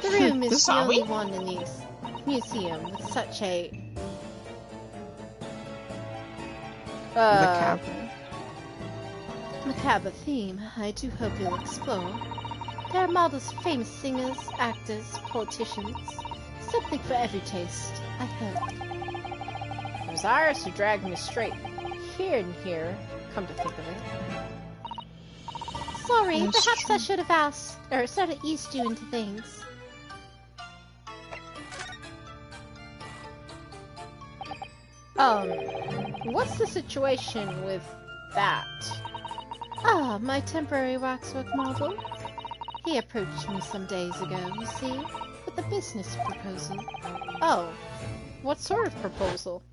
The room is the Sorry? only one in the museum with such a macabre theme. I do hope you'll explore. There are models of famous singers, actors, politicians. Something for every taste, I hope. It was Iris who dragged me straight here and here, come to think of it. Sorry, That's perhaps true. I should have asked, or sort of eased you into things. What's the situation with that? Ah, my temporary waxwork model. He approached me some days ago, you see, with a business proposal. Oh, what sort of proposal?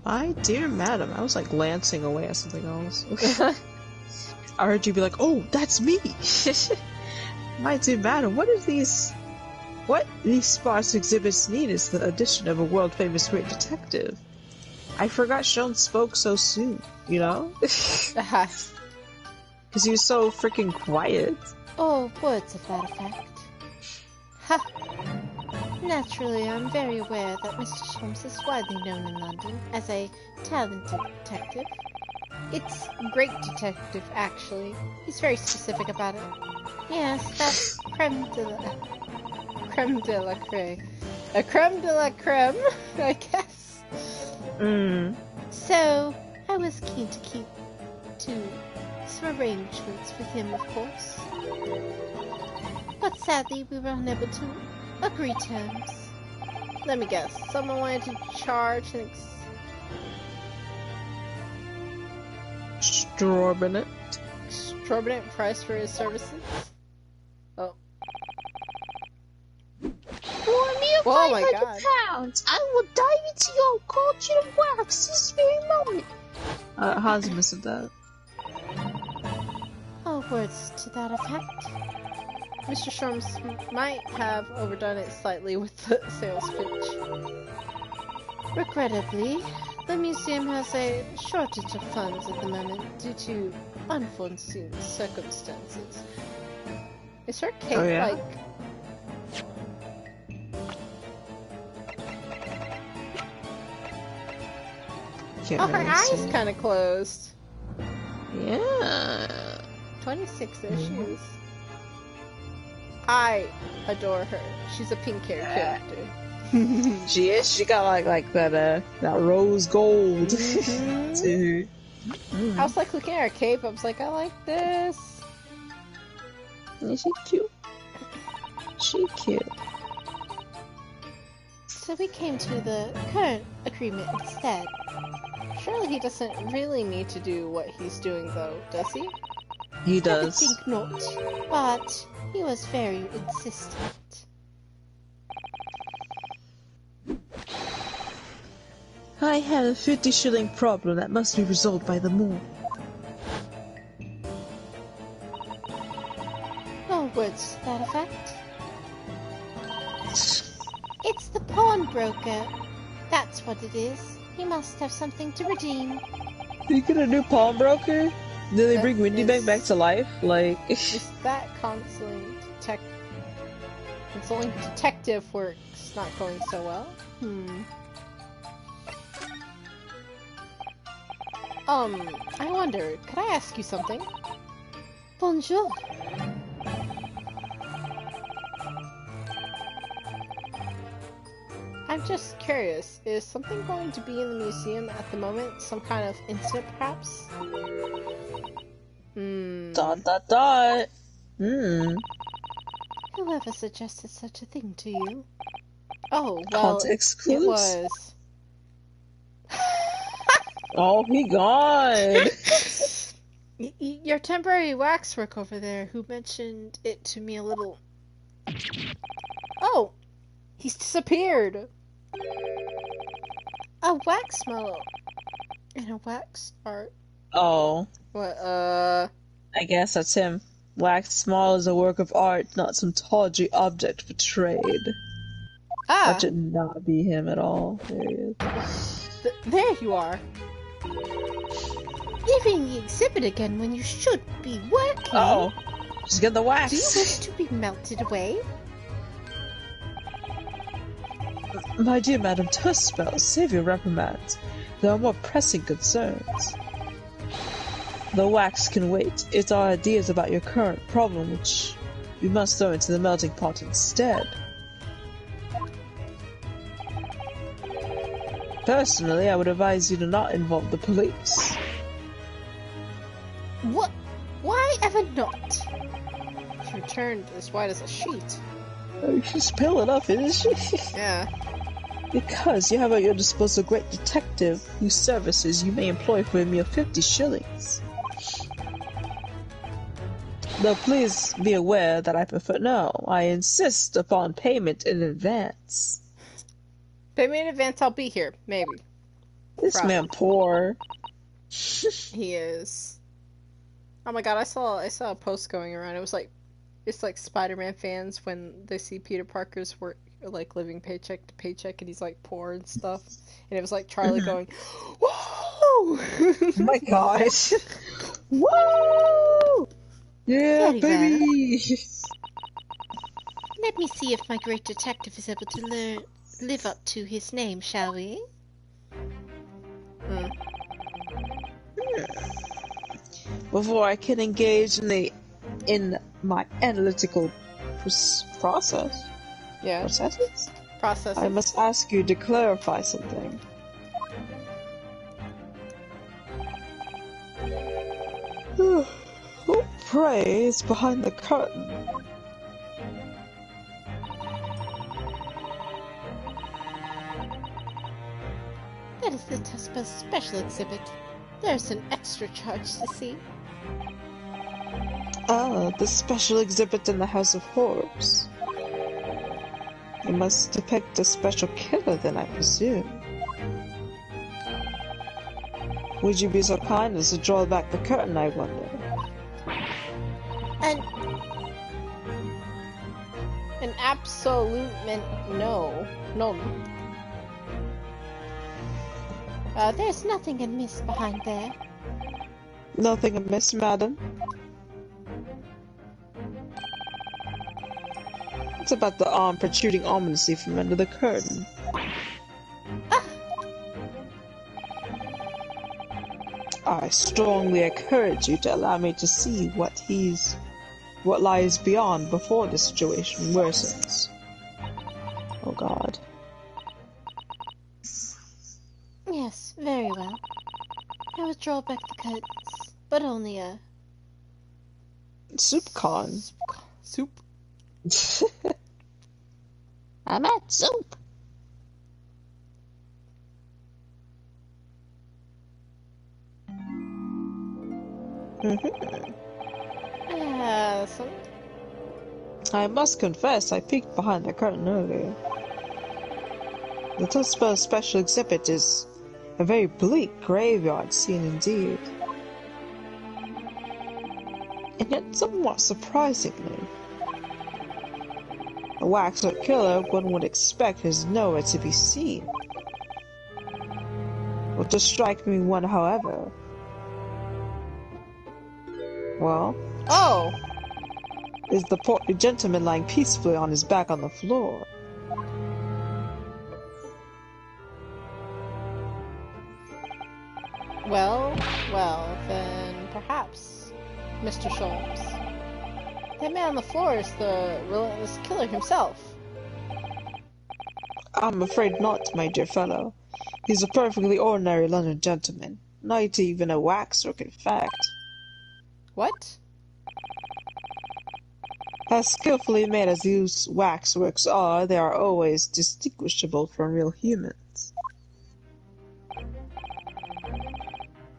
My dear madam, I was like glancing away at something else. I heard you be like, "Oh, that's me." My dear madam, what these sparse exhibits need is the addition of a world-famous great detective. I forgot Sean spoke so soon, you know? Because he was so freaking quiet. Oh, words of that effect. Ha! Naturally, I'm very aware that Mr. Sholmes is widely known in London as a talented detective. It's great detective, actually. He's very specific about it. Yes, that's creme de la creme. A creme de la creme, I guess. So, I was keen to keep to some arrangements with him, of course. But sadly, we were unable to agree terms. Let me guess. Someone wanted to charge an Extraordinary. exorbitant price for his services? Oh. For mere Oh my 500 God. pounds, I will dive into your culture of wax this very moment. Hanzima said that. Oh, words to that effect. Mr. Sholmes might have overdone it slightly with the sales pitch. Regrettably, the museum has a shortage of funds at the moment due to unforeseen circumstances. Is her cape Oh, yeah? like... Can't Oh, her really eyes see. kind of closed. Yeah. 26 issues. I adore her. She's a pink hair character. She is. She got like that rose gold. Mhm. Dude. I was like looking at her cape. I was like, I like this. Is she cute? She cute. So we came to the current agreement instead. Surely he doesn't really need to do what he's doing, though, does he? He I would does. think not, but he was very insistent. I have a 50 shilling problem that must be resolved by the morning. Your words to that effect? It's the pawnbroker. That's what it is. He must have something to redeem. You get a new pawnbroker? Did they bring Windybank back to life? Like... Is that consoling detective work's not going so well? I wonder, could I ask you something? Bonjour. I'm just curious, is something going to be in the museum at the moment? Some kind of incident, perhaps? Dot. Whoever suggested such a thing to you? Oh, well, Context it clues? was... Oh, he gone! Your temporary waxwork over there, who mentioned it to me a little... Oh! He's disappeared! A wax model. In a wax art. Oh, What, I guess that's him. Wax small is a work of art, not some tawdry object for trade. Ah! That should not be him at all. There he is. There you are! Leaving the exhibit again when you should be working. Uh-oh. Just get the wax. Do you wish to be melted away? My dear Madam Tuspel, save your reprimands. There are more pressing concerns. The wax can wait. It's our ideas about your current problem which we must throw into the melting pot instead. Personally, I would advise you to not involve the police. What? Why ever not? She returned as white as a sheet. She's pale enough, isn't she? Yeah. Because you have at your disposal a great detective whose services you may employ for a mere 50 shillings. Though please be aware that I prefer no. I insist upon payment in advance. Pay me in advance, I'll be here. Maybe. This Probably. man poor. He is. Oh my god, I saw a post going around. It was like, it's like Spider-Man fans when they see Peter Parker's work, like living paycheck to paycheck, and he's like poor and stuff. And it was like Charlie going, "Whoa!" Oh my gosh. Woo! Yeah, Very baby! Let me see if my great detective is able to live up to his name, shall we? Before I can engage in my analytical process, Yeah, process. I must ask you to clarify something. Who, pray, is behind the curtain? That is the Tuspel special exhibit. There's an extra charge to see. Ah, the special exhibit in the House of Horrors. You must depict a special killer then, I presume. Would you be so kind as to draw back the curtain, I wonder? An absolute no. There's nothing amiss behind there. Nothing amiss, madam? It's about the arm protruding ominously from under the curtain. I strongly encourage you to allow me to see what lies beyond before the situation worsens. Oh god. Yes, very well. I will draw back the curtains, but only Soup con. Soup. I'm at soup. So I must confess, I peeked behind the curtain earlier. The Tuspel special exhibit is a very bleak graveyard scene indeed. And yet somewhat surprisingly, the waxwork killer one would expect is nowhere to be seen. What does strike me one, however, well, oh, is the portly gentleman lying peacefully on his back on the floor. well, then perhaps, Mr. Sholmes. That man on the floor is the relentless killer himself. I'm afraid not, my dear fellow. He's a perfectly ordinary London gentleman. Not even a waxwork, in fact. What? As skillfully made as these waxworks are, they are always distinguishable from real humans.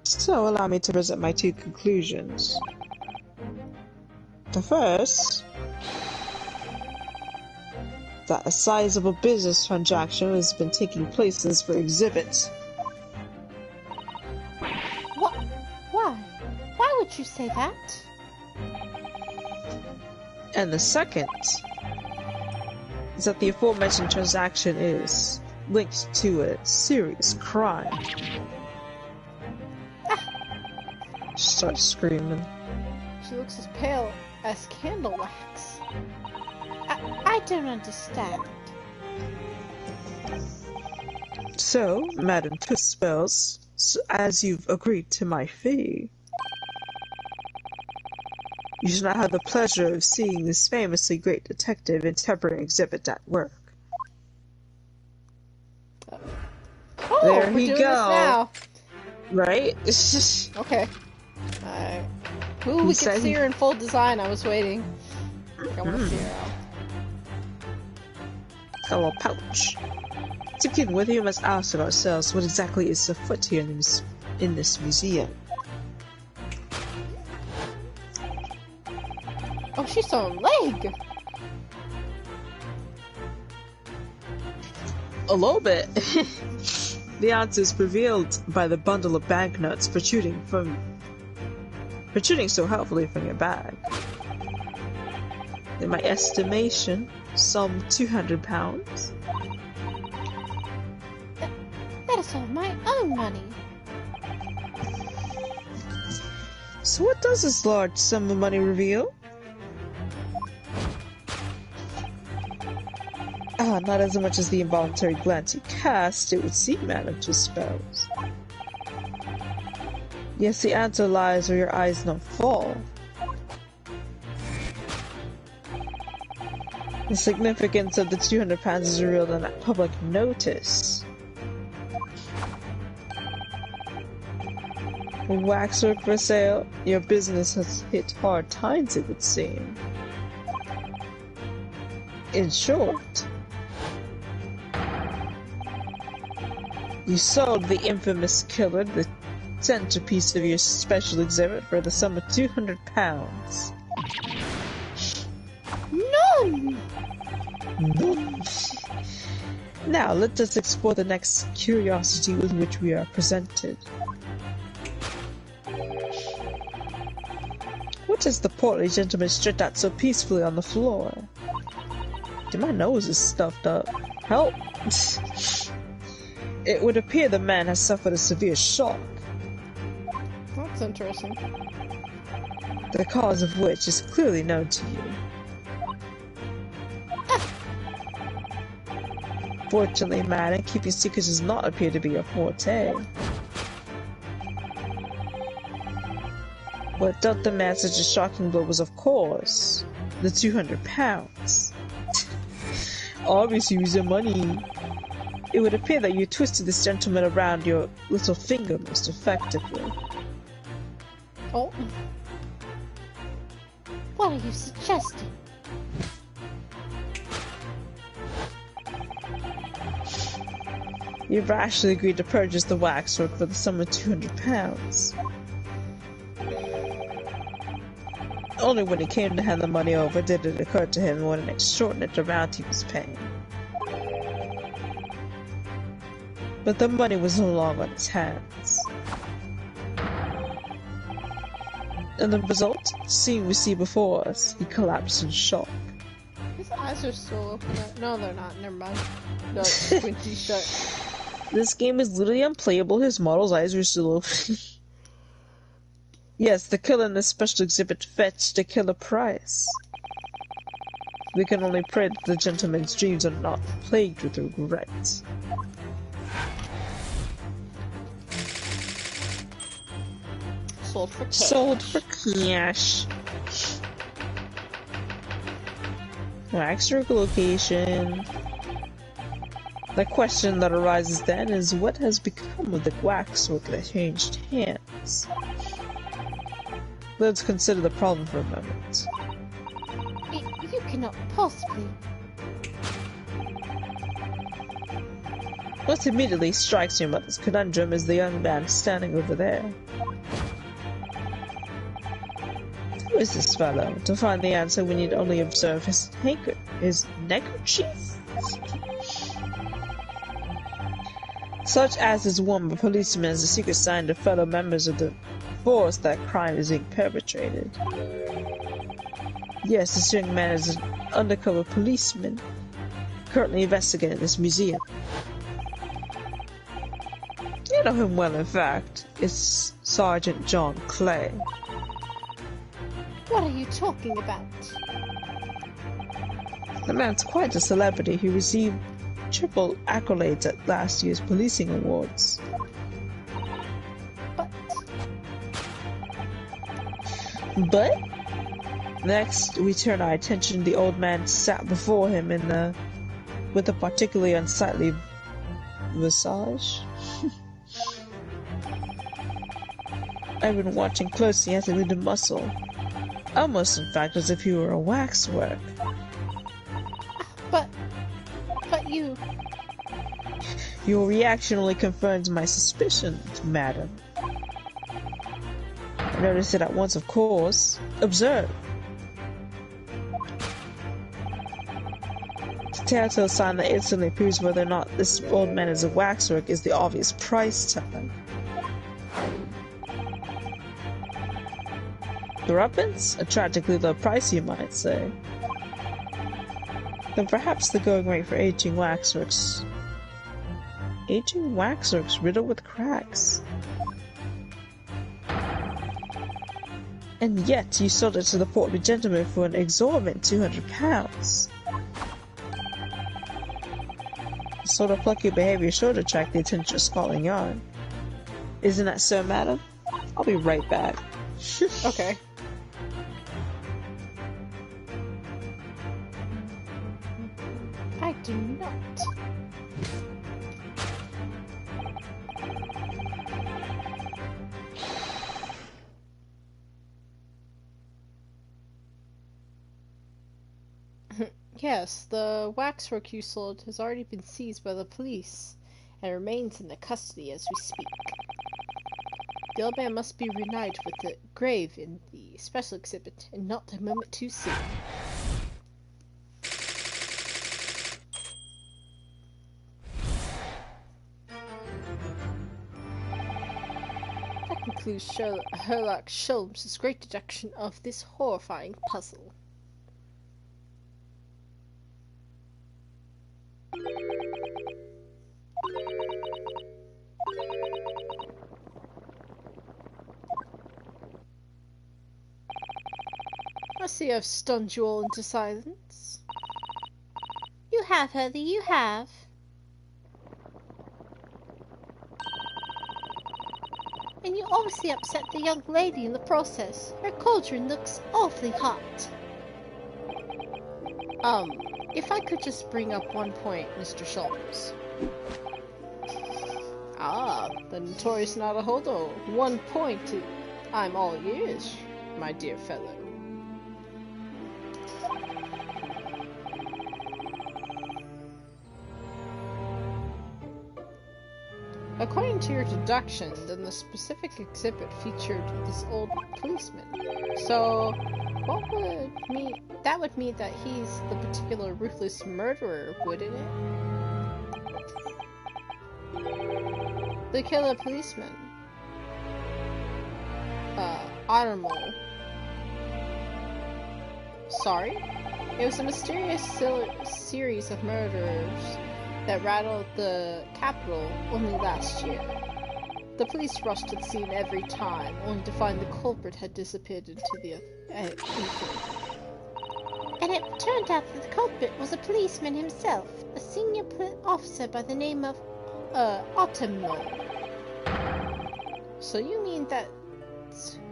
So allow me to present my two conclusions. The first, that a sizable business transaction has been taking place in this very exhibit. What? Why? Why would you say that? And the second is that the aforementioned transaction is linked to a serious crime. She starts screaming. She looks as pale as candle wax. I don't understand. So, Madam Twistspells, as you've agreed to my fee, you shall now have the pleasure of seeing this famously great detective interpreting exhibit at work. Oh, There we're he doing go. this now. Right? Okay. Ooh, we He could said see he- her in full design. I was waiting. I want to see her out. Hello, pouch. To begin with, you must ask ourselves what exactly is afoot here in this museum. Oh, she's on leg. A little bit. The answer is revealed by the bundle of banknotes protruding so helpfully from your bag. In my estimation, some £200. That is all my own money. So what does this large sum of money reveal? Not as much as the involuntary glance you cast, it would seem, Madam Twistspells. Yes, the answer lies where your eyes don't fall. The significance of the £200 is revealed in that public notice. Waxwork for sale? Your business has hit hard times, it would seem. In short, you sold the infamous killer the centerpiece of your special exhibit for the sum of £200. None! None. Now, let us explore the next curiosity with which we are presented. What is the portly gentleman stretched out so peacefully on the floor? My nose is stuffed up. Help! It would appear the man has suffered a severe shock, That's interesting. the cause of which is clearly known to you. Fortunately, madam, keeping secrets does not appear to be your forte. What dealt the man such a shocking blow was, of course, the £200. Obviously, with your money. It would appear that you twisted this gentleman around your little finger most effectively. Oh, What are you suggesting? He rashly agreed to purchase the waxwork for the sum of £200. Only when he came to hand the money over did it occur to him what an extraordinary amount he was paying. But the money was no longer on his hands. And the result, seeing we see before us, he collapsed in shock. His eyes are still open. No, they're not. Never mind. No, squinty shut. This game is literally unplayable. His model's eyes are still open. Yes, the killer in this special exhibit fetched a killer price. We can only pray that the gentleman's dreams are not plagued with regret. Sold for cash. Sold for cash. Waxwork location. The question that arises then is what has become of the waxwork that changed hands? Let's consider the problem for a moment. You cannot possibly. What immediately strikes me about this conundrum is the young man standing over there. Who is this fellow? To find the answer, we need only observe his neckerchief? Such as is worn by policemen as a secret sign to fellow members of the force that crime is being perpetrated. Yes, this young man is an undercover policeman, currently investigating this museum. You know him well, in fact. It's Sergeant John Clay. What are you talking about? The man's quite a celebrity. He received triple accolades at last year's policing awards. But next, we turn our attention to the old man sat before him with a particularly unsightly visage. I've been watching closely as he moved a muscle, almost in fact as if he were a waxwork. But you... Your reaction only confirms my suspicions, madam. I noticed it at once, of course. Observe. The telltale sign that instantly proves whether or not this old man is a waxwork is the obvious price tag. Threepence? A tragically low price, you might say. Then perhaps the going rate for aging waxworks riddled with cracks. And yet you sold it to the portly gentleman for an exorbitant £200. The sort of plucky behavior sure to attract the attention of Scotland Yard. Isn't that so, madam? I'll be right back. Okay. I do not. Yes, the waxwork you sold has already been seized by the police and remains in their custody as we speak. The old man must be reunited with the grave in the special exhibit, and not a moment too soon. That concludes Sherlock Sholmes' great deduction of this horrifying puzzle. I see I've stunned you all into silence. You have, Heather, you have. And you obviously upset the young lady in the process. Her cauldron looks awfully hot. If I could just bring up one point, Mr. Sholmes. Ah, the notorious Naruhodo. 1 point. I'm all ears, my dear fellow. According to your deduction, then the specific exhibit featured this old policeman. So, that would mean that he's the particular ruthless murderer, wouldn't it? The killer policeman. Automole. Sorry? It was a mysterious series of murders that rattled the capital only last year. The police rushed to the scene every time, only to find the culprit had disappeared into the ether. And it turned out that the culprit was a policeman himself, a senior officer by the name of, Automole. So you mean that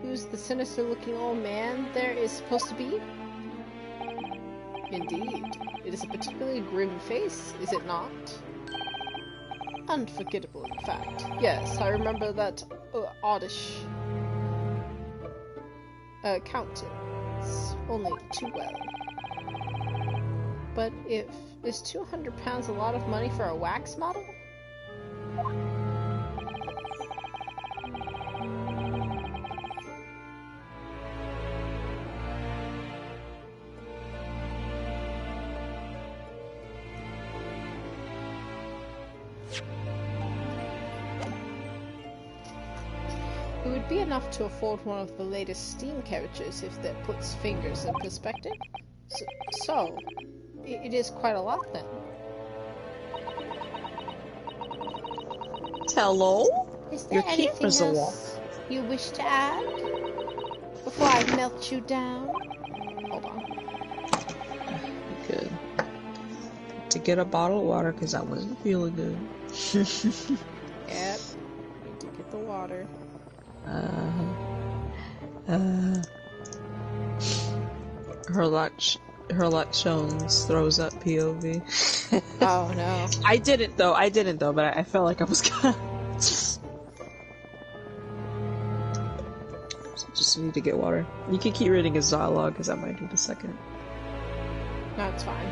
who's the sinister-looking old man there is supposed to be? Indeed. It is a particularly grim face, is it not? Unforgettable, in fact. Yes, I remember that oddish countenance only too well. But is 200 pounds a lot of money for a wax model? It would be enough to afford one of the latest steam carriages if that puts fingers in perspective. So it is quite a lot then. Hello? Is there anything else you wish to add before I melt you down? Hold on. Good. To get a bottle of water because I wasn't feeling good. Yep. Need to get the water. Herlock Jones throws up POV. Oh no. I didn't though, but I felt like I was gonna. Just need to get water. You can keep reading his dialogue because I might need a second. No, it's fine.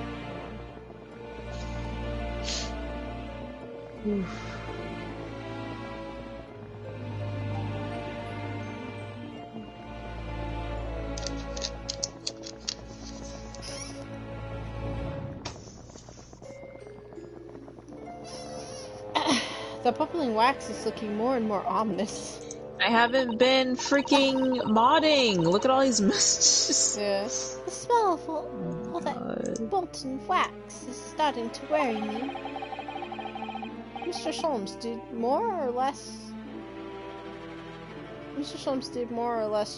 The bubbling wax is looking more and more ominous. I haven't been freaking modding. Look at all these messages. Yes. The smell of all that molten wax is starting to worry me. Mr. Sholmes did more or less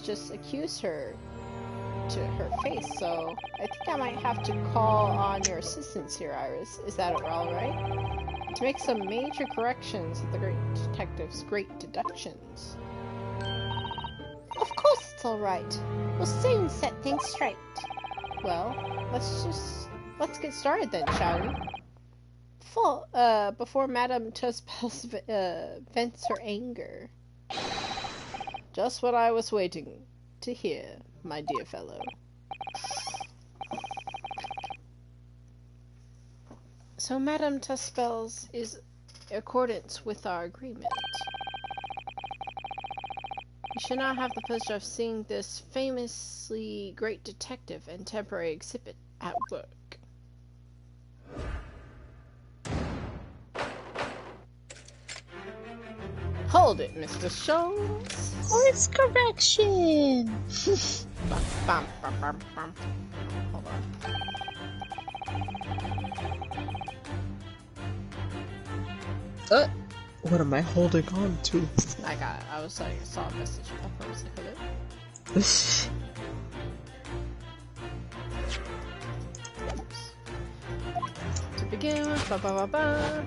just accuse her to her face, so I think I might have to call on your assistance here, Iris. Is that all right? To make some major corrections of the great detective's great deductions. Of course it's alright. We'll soon set things straight. Well, let's get started then, shall we? Before Madame Tuspels vents her anger. Just what I was waiting to hear, my dear fellow. So Madame Tuspels is in accordance with our agreement. You shall now have the pleasure of seeing this famously great detective and temporary exhibit at work. Hold it, Mr. Sholmes. Course correction. Bum, bum, bum, bum. Hold on. What am I holding on to? I saw a message pop up. Hello. To begin with, ba ba ba ba.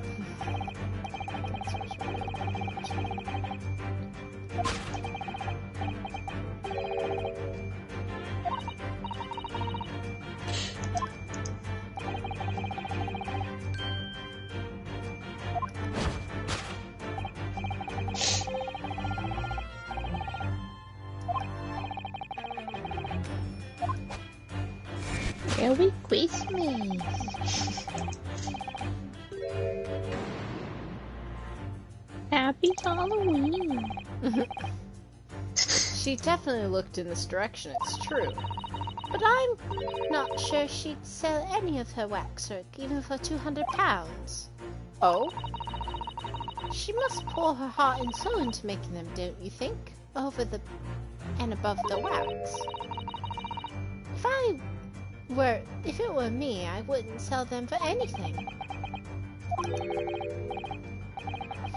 Merry Christmas. Happy Halloween. She definitely looked in this direction, it's true. But I'm not sure she'd sell any of her waxwork, even for £200. Oh? She must pour her heart and soul into making them, don't you think? Over the and above the wax. If it were me, I wouldn't sell them for anything.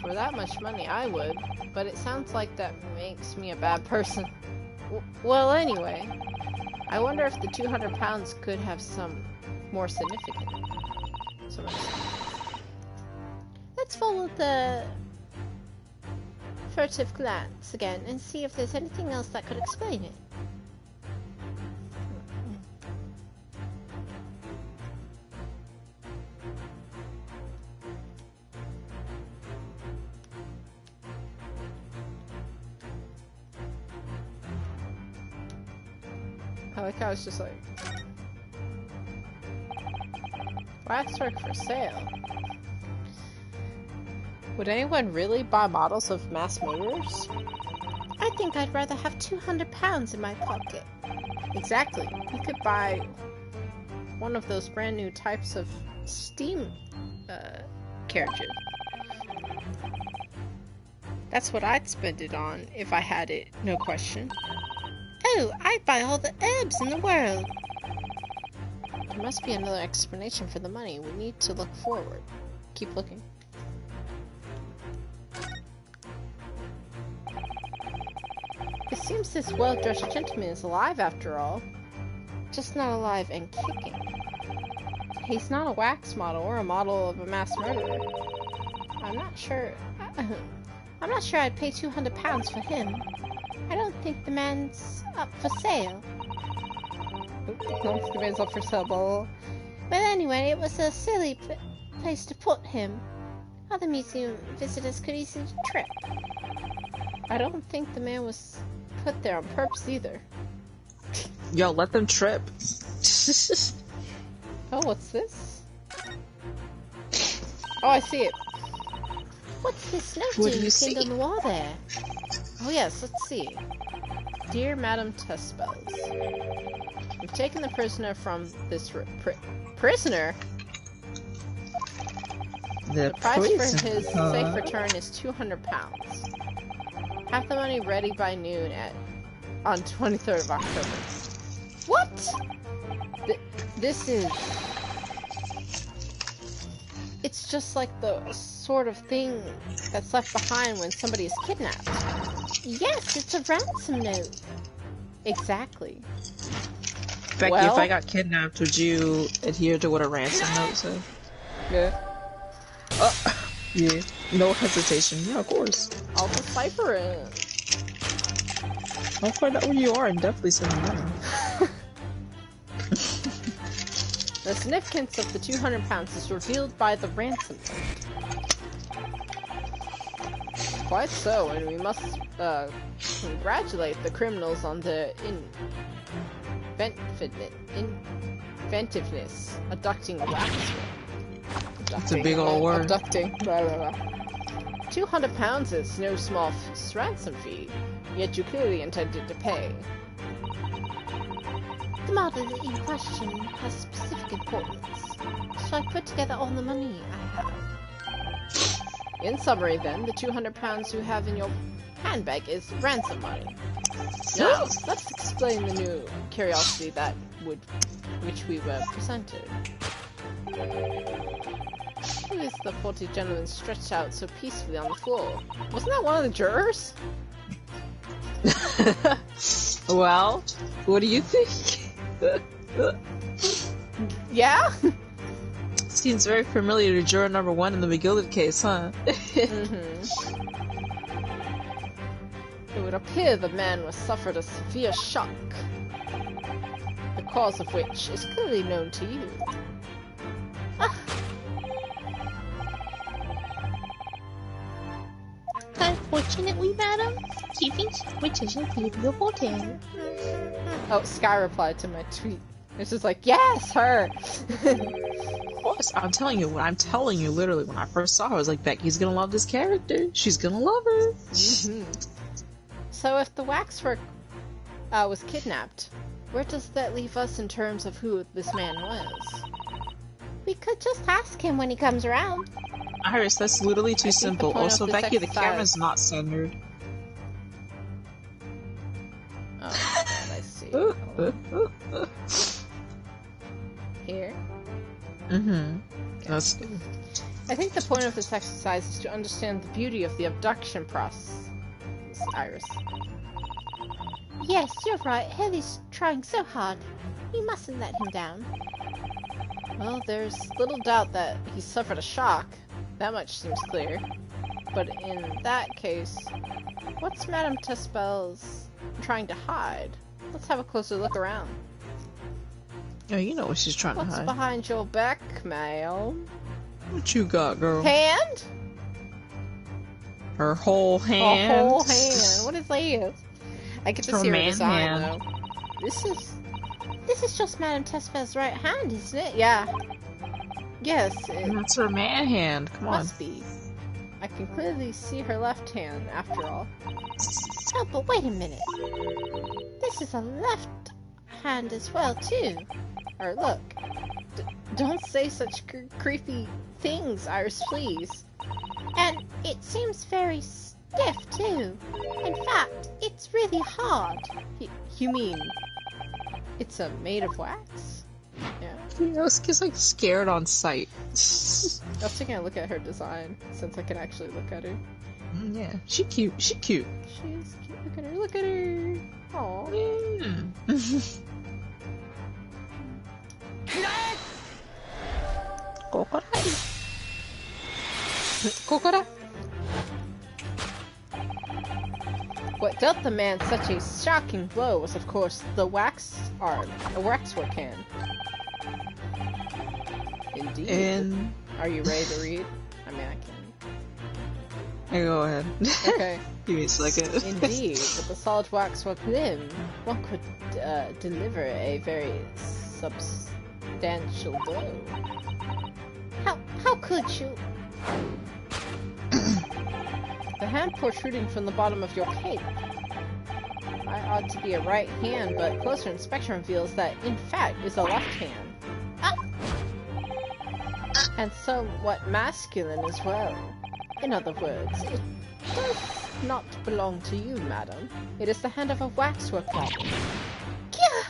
For that much money, I would. But it sounds like that makes me a bad person. Well, anyway. I wonder if the £200 could have some more significance. Let's follow the furtive glance again and see if there's anything else that could explain it. I like how it's just like... Waxwork for sale. Would anyone really buy models of mass murderers? I think I'd rather have £200 in my pocket. Exactly. You could buy one of those brand new types of steam carriages. That's what I'd spend it on if I had it, no question. Oh, I'd buy all the herbs in the world. There must be another explanation for the money. We need to look forward. Keep looking. It seems this well-dressed gentleman is alive after all. Just not alive and kicking. He's not a wax model or a model of a mass murderer. I'm not sure I'd pay £200 for him. I don't think the man's up for sale. The man's up for sale, blah. But anyway, it was a silly place to put him. Other museum visitors could easily trip. I don't think the man was put there on purpose either. Yo, let them trip. Oh, what's this? Oh, I see it. What's this note What do you you pinned see? on the wall there? Oh yes, let's see. Dear Madame Tespels, we've taken the prisoner from this prisoner? The price for prison, his huh? safe return is £200. Have the money ready by noon on 23rd of October. What? This is... It's just like the sort of thing that's left behind when somebody is kidnapped. Yes, it's a ransom note. Exactly. Becky, Well- if I got kidnapped, would you adhere to what a ransom note said? Yeah. Yeah. No hesitation. Yeah, of course. I'll decipher it. I'll find out where you are and definitely send me money. The significance of the £200 is revealed by the ransom note. Quite so, and we must congratulate the criminals on their inventiveness abducting the waxwork. It's a big old word. Abducting. Blah, blah, blah. £200 is no small ransom fee, yet you clearly intended to pay. The model in question has specific importance, so I put together all the money I have. In summary, then, the £200 you have in your handbag is ransom money. Now, let's explain the new curiosity which we were presented. Who is the 40 gentleman stretched out so peacefully on the floor? Wasn't that one of the jurors? Well, what do you think? Yeah? Seems very familiar to juror number 1 in the McGilded case, huh? It would appear the man was suffered a severe shock, the cause of which is clearly known to you. Unfortunately, madam, keeping secrets is a beautiful thing. Oh, Sky replied to my tweet. It's just like, yes, her! Of course, I'm telling you, literally, when I first saw her, I was like, Becky's gonna love this character. She's gonna love her. So if the waxwork was kidnapped, where does that leave us in terms of who this man was? We could just ask him when he comes around. Iris, that's literally too simple. point Also, of this Becky, the exercise- camera's not centered. Oh, I see. Here. That's good. I think the point of this exercise is to understand the beauty of the abduction process, Miss Iris. Yes, you're right. Haley's trying so hard. We mustn't let him down. Well, there's little doubt that he suffered a shock. That much seems clear. But in that case, what's Madame Tespel's trying to hide? Let's have a closer look around. Oh, you know what she's trying What's to hide. behind your back, ma'am? What you got, girl? Hand? Her whole hand. A whole hand. What is that? I get to Her see her man design, hand. though. This is just Madame Tespel's right hand, isn't it? Yeah. Yes, it That's her man hand. Come on. must be. I can clearly see her left hand, after all. Oh, but wait a minute. This is a left hand as well, too. Or look. Don't say such creepy things, Iris, please. And it seems very stiff, too. In fact, it's really hard. You mean it's made of wax? Yeah. You know, it's like scared on sight. I was taking a look at her design, since I can actually look at her. Yeah, she cute. She cute. She's cute. Look at her. Look at her. Aww. Kokora. What dealt the man such a shocking blow was, of course, the waxwork hand. Indeed. And Are you ready to read? I mean, I can. hey, go ahead. Okay. Give me a second. Indeed, with the solid waxwork limb, one could deliver a very substantial blow. How could you? The hand protruding from the bottom of your cape. I ought to be a right hand, but closer inspection reveals that, in fact, is a left hand. And somewhat masculine as well. In other words, it does not belong to you, madam. It is the hand of a waxwork model. Yeah!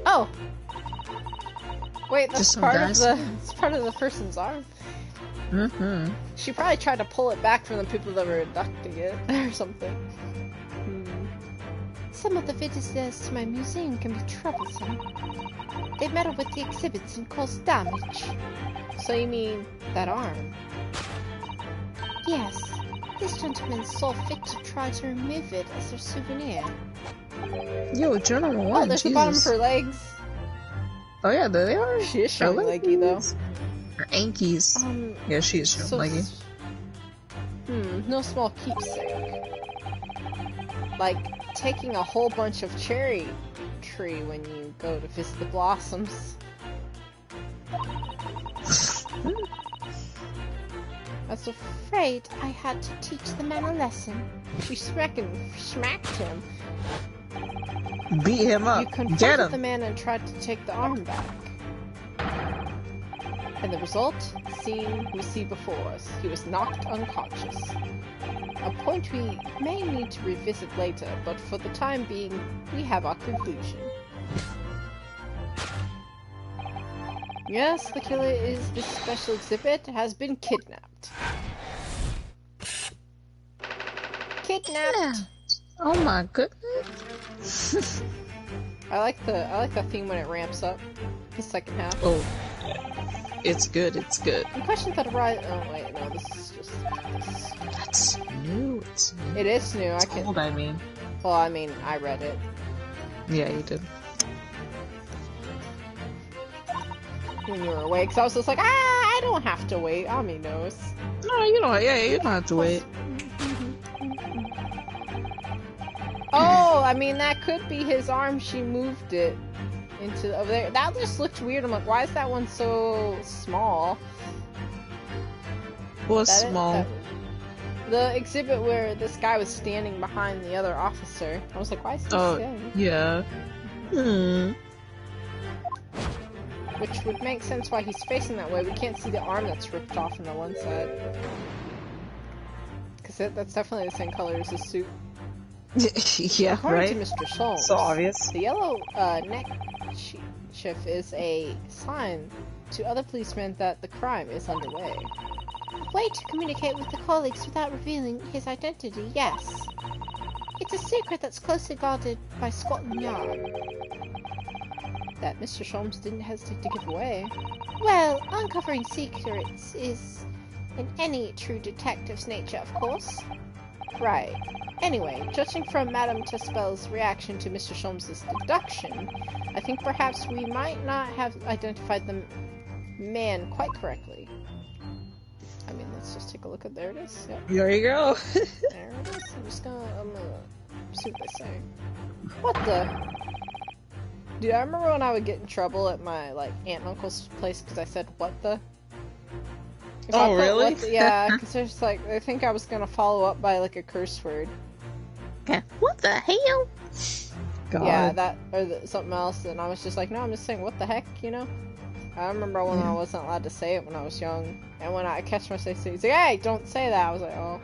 Oh! Wait, that's Just some part of guys. it's part of the person's arm. Mm-hmm. She probably tried to pull it back from the people that were abducting it, or something. Some of the visitors to my museum can be troublesome. They meddle with the exhibits and cause damage. So you mean that arm? Yes, this gentleman saw fit to try to remove it as their souvenir. Yo, Journal 1, Oh, there's the bottom of Jesus. her legs. Oh yeah, there they are. She is showing leggy, though. Her ankies. Yeah, she is showing So leggy. no small keepsake. Like taking a whole bunch of cherry tree when you go to visit the blossoms. I was afraid I had to teach the man a lesson. She smacked him. Beat him up. You Get confronted the him. man and tried to take the arm back. And the result? Scene we see before us. He was knocked unconscious. A point we may need to revisit later, but for the time being, we have our conclusion. Yes, the killer is this special exhibit has been kidnapped. Kidnapped! Oh my goodness. I like the theme when it ramps up. The second half. Oh. It's good, it's good. The questions that arise. Oh wait, no, this is just. That's new. It's new. It is new. It's I can. old, I mean. Well, I mean, I read it. Yeah, you did. When you were away, because I was just like, I don't have to wait. Ami knows. No, you don't. Yeah, you don't have to wait. Oh, I mean, that could be his arm. She moved it into over there. That just looked weird. I'm like, why is that one so small? Was That small. The exhibit where this guy was standing behind the other officer. I was like, why is he standing? Yeah. Which would make sense why he's facing that way. We can't see the arm that's ripped off on the one side. Because that's definitely the same color as his suit. Yeah, According right? to Mr. Solms, So obvious. the yellow neckerchief is a sign to other policemen that the crime is underway. A way to communicate with the colleagues without revealing his identity, yes. It's a secret that's closely guarded by Scotland Yard. That Mr. Solms didn't hesitate to give away. Well, uncovering secrets is in any true detective's nature, of course. Right. Anyway, judging from Madame Tespel's reaction to Mr. Solms's deduction, I think perhaps we might not have identified the man quite correctly. I mean, let's just take a look at there it is. Yep, There you go. there it is. I'm gonna see what they say. What the? Dude, I remember when I would get in trouble at my like aunt and uncle's place because I said "what the." If I Oh, put really? "what the-" yeah, because they're just like they think I was gonna follow up by like a curse word. What the hell? God. Yeah, that or something else, and I was just like, no, I'm just saying, what the heck, you know? I remember when I wasn't allowed to say it when I was young, and when I catch myself saying, he's like, hey, don't say that. I was like, oh,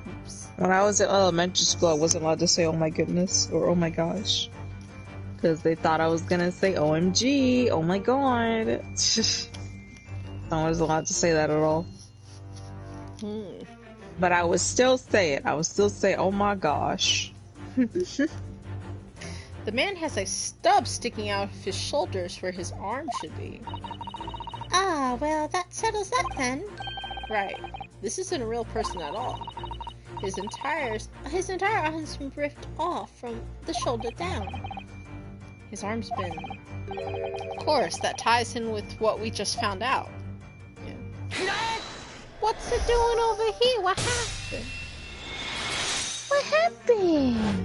oops. When I was in elementary school, I wasn't allowed to say "oh my goodness" or "oh my gosh," because they thought I was gonna say "OMG," "oh my god." I wasn't allowed to say that at all. But I would still say it. I would still say "oh my gosh." The man has a stub sticking out of his shoulders where his arm should be. Ah, well, that settles that then. Right. This isn't a real person at all. His entire arm's been ripped off from the shoulder down. His arm's been... Of course, that ties in with what we just found out. Yeah. What's it doing over here? What happened? What happened?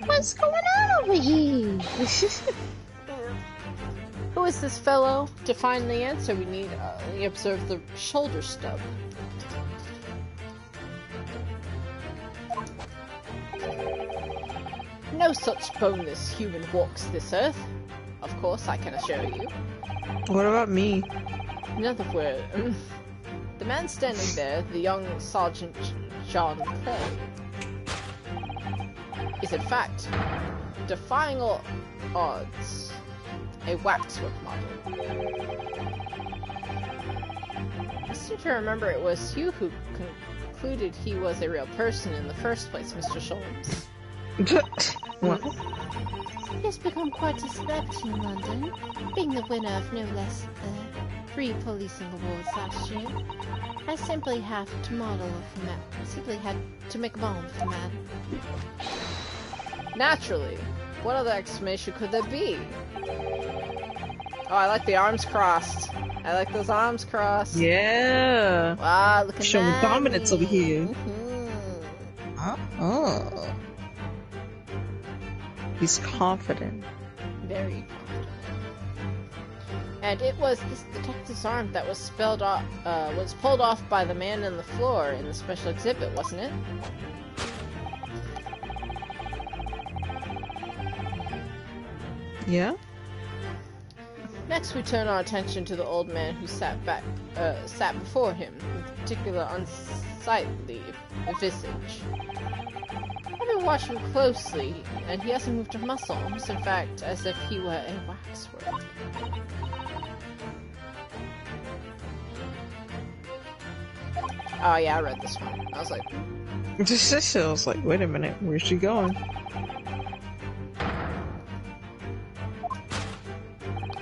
What's going on over here? Who is this fellow? To find the answer, we need we observe the shoulder stub. No such boneless human walks this earth. Of course, I can assure you. What about me? In other words, the man standing there, the young Sergeant John Clay, is in fact, defying all odds, a waxwork model. I seem to remember it was you who concluded he was a real person in the first place, Mr. Solms. What? He has become quite a celebrity in London, being the winner of no less than 3 policing awards last year. I simply have to model for man. Simply had to make a bomb for man. Naturally. What other explanation could there be? Oh, I like the arms crossed. I like those arms crossed. Yeah. Wow, look at Showing that. dominance over here. Mhm. Oh. He's confident. Very confident. And it was this detective's arm that was pulled off by the man on the floor in the special exhibit, wasn't it? Yeah? Next, we turn our attention to the old man who sat before him, with particular unsightly visage. I've been watching him closely, and he hasn't moved a muscle, almost in fact as if he were a waxwork. Oh yeah, I read this one. I was like, I was like, wait a minute, where's she going?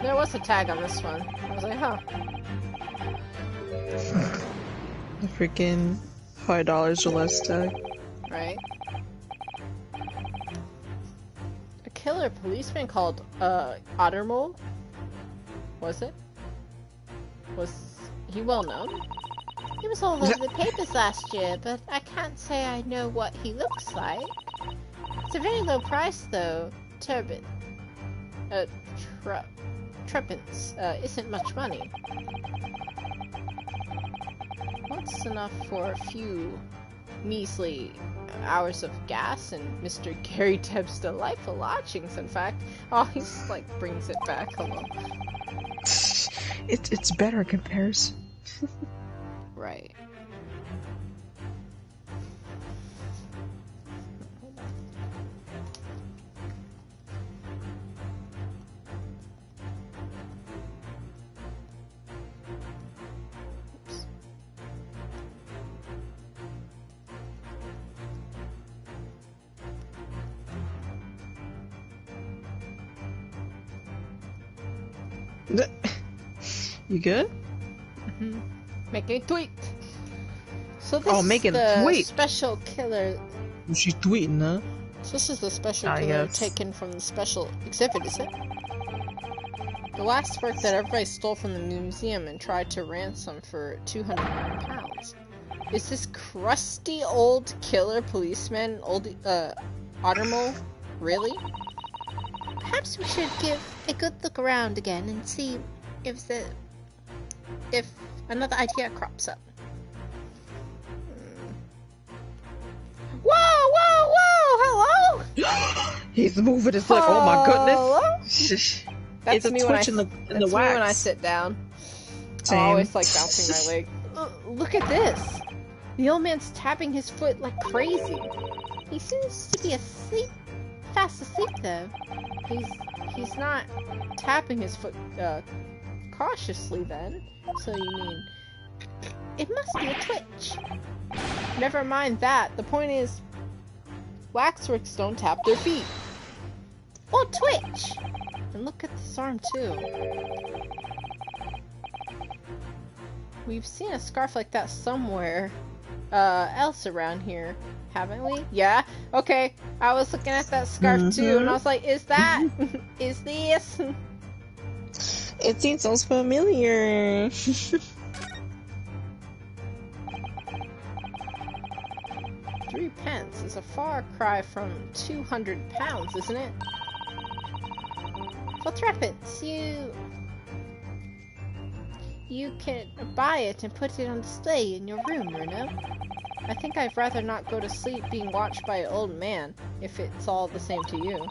there was a tag on this one. I was like, huh. The freaking $5 or less tag. Right? A killer policeman called, Ottermole? Was it? Was he well known? He was all over the papers last year, but I can't say I know what he looks like. It's a very low price, though. Tuppence isn't much money. What's enough for a few measly hours of gas and Mr. Gary Deb's delightful lodgings, in fact. Oh, he's like, brings it back. Hello. It's better in comparison. Right. You good? Mm-hmm. Making a tweet. So this making is a the tweet. special killer. She's tweeting, huh? So this is the special I killer guess. taken from the special exhibit, is it? The waxwork that everybody stole from the museum and tried to ransom for 200 pounds. Is this crusty old killer policeman, old Ottermole, really? Perhaps we should give a good look around again and see if another idea crops up. Whoa, whoa, whoa! Hello? He's moving his leg. Oh my Hello? goodness. That's it's me a when I twitch in the that's wax. me when I sit down. Same. I always like bouncing my leg. Look at this. The old man's tapping his foot like crazy. He seems to be fast asleep though. He's not tapping his foot cautiously then. So you mean It must be a twitch. never mind that. The point is waxworks don't tap their feet. Or twitch. And look at this arm too. We've seen a scarf like that somewhere else around here, haven't we? Yeah? Okay. I was looking at that scarf too and I was like, is that? Is this? It seems so familiar. 3 pence is a far cry from 200 pounds, isn't it? For threepence, you can buy it and put it on display in your room, Bruno. I think I'd rather not go to sleep being watched by an old man, if it's all the same to you.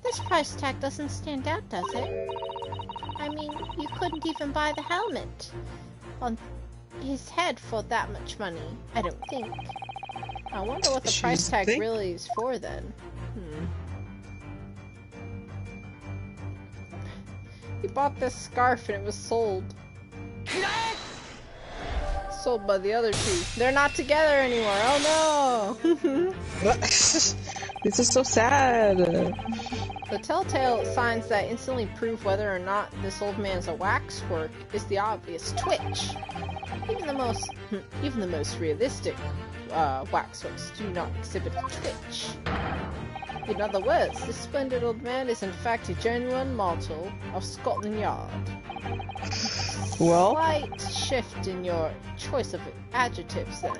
This price tag doesn't stand out, does it? I mean, you couldn't even buy the helmet on his head for that much money, I don't think. I wonder what the She's price tag thick. really is for then. He bought this scarf and it was sold. Sold by the other two. They're not together anymore. Oh no! This is so sad. The telltale signs that instantly prove whether or not this old man's a waxwork is the obvious twitch. Even the most realistic waxworks do not exhibit a twitch. In other words, this splendid old man is in fact a genuine mortal of Scotland Yard. Well, Slight shift in your choice of adjectives then.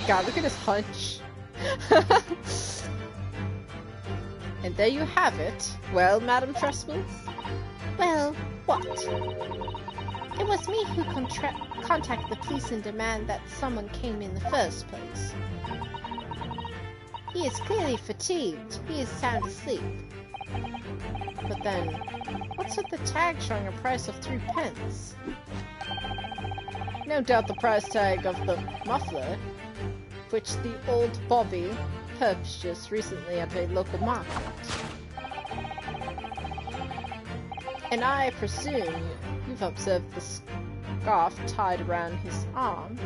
God, look at his hunch. And there you have it. Well, Madam Trustles? Well, what? It was me who contacted the police and demand that someone came in the first place. He is clearly fatigued. He is sound asleep. But then, what's with the tag showing a price of 3 pence? No doubt the price tag of the muffler, which the old Bobby purchased recently at a local market. And I presume you've observed the scarf tied around his arm.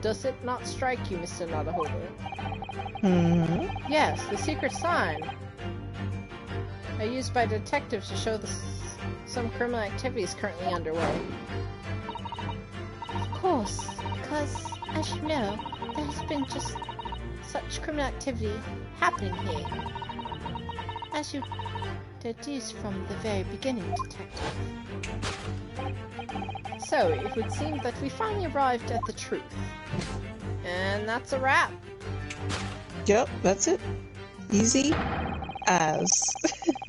Does it not strike you, Mr. Nutterholder? Yes, the secret sign. Used by detectives to show some criminal activity is currently underway. Of course, because, as you know, there has been just such criminal activity happening here? As you deduced from the very beginning, Detective. So, it would seem that we finally arrived at the truth. And that's a wrap. Yep, that's it. Easy as.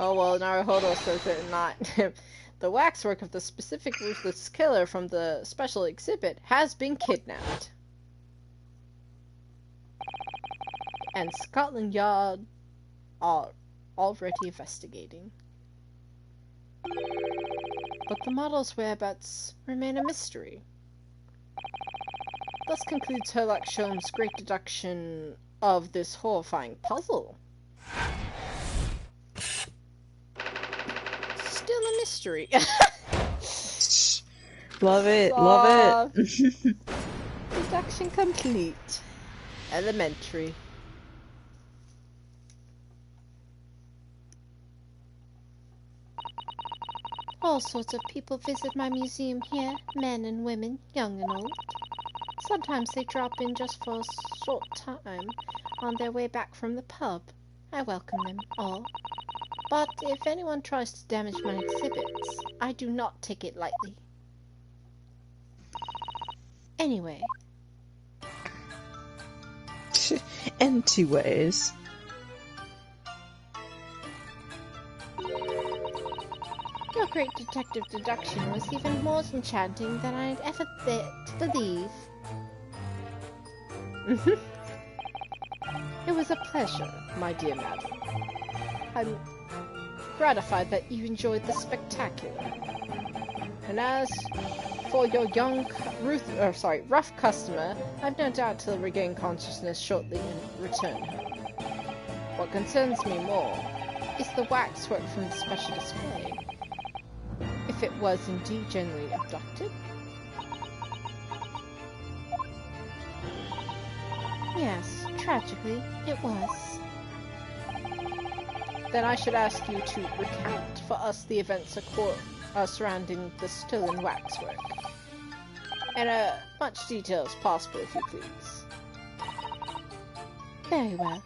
Oh well, Naruhodo says it not. The waxwork of the specific ruthless killer from the special exhibit has been kidnapped. And Scotland Yard are already investigating. But the model's whereabouts remain a mystery. Thus concludes Herlock Sholmes' great deduction of this horrifying puzzle. Still a mystery. Love it, love it. Deduction complete. Elementary. All sorts of people visit my museum here, men and women, young and old. Sometimes they drop in just for a short time on their way back from the pub. I welcome them all. But if anyone tries to damage my exhibits, I do not take it lightly. Anyway. Anyways. Your great detective deduction was even more enchanting than I had ever dared to believe. It was a pleasure, my dear madam. I'm gratified that you enjoyed the spectacular. And as for your rough customer, I've no doubt he'll regain consciousness shortly and return home. What concerns me more is the waxwork from the special display. If it was indeed genuinely abducted? Yes, tragically, it was. Then I should ask you to recount for us the events surrounding the stolen waxwork. In as much detail as possible, if you please. Very well.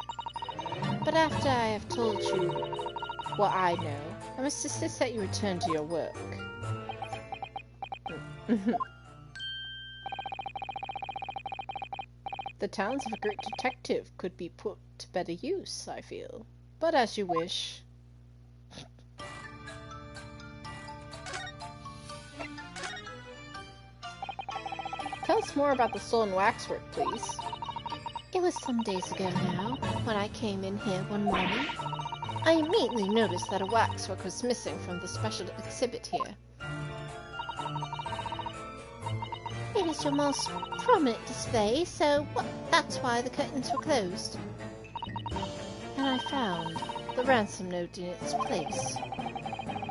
But after I have told you what I know, I must insist that you return to your work. The talents of a great detective could be put to better use, I feel. But as you wish. Tell us more about the stolen waxwork, please. It was some days ago now, when I came in here one morning. I immediately noticed that a waxwork was missing from the special exhibit here. It is your most prominent display, so that's why the curtains were closed. And I found the ransom note in its place.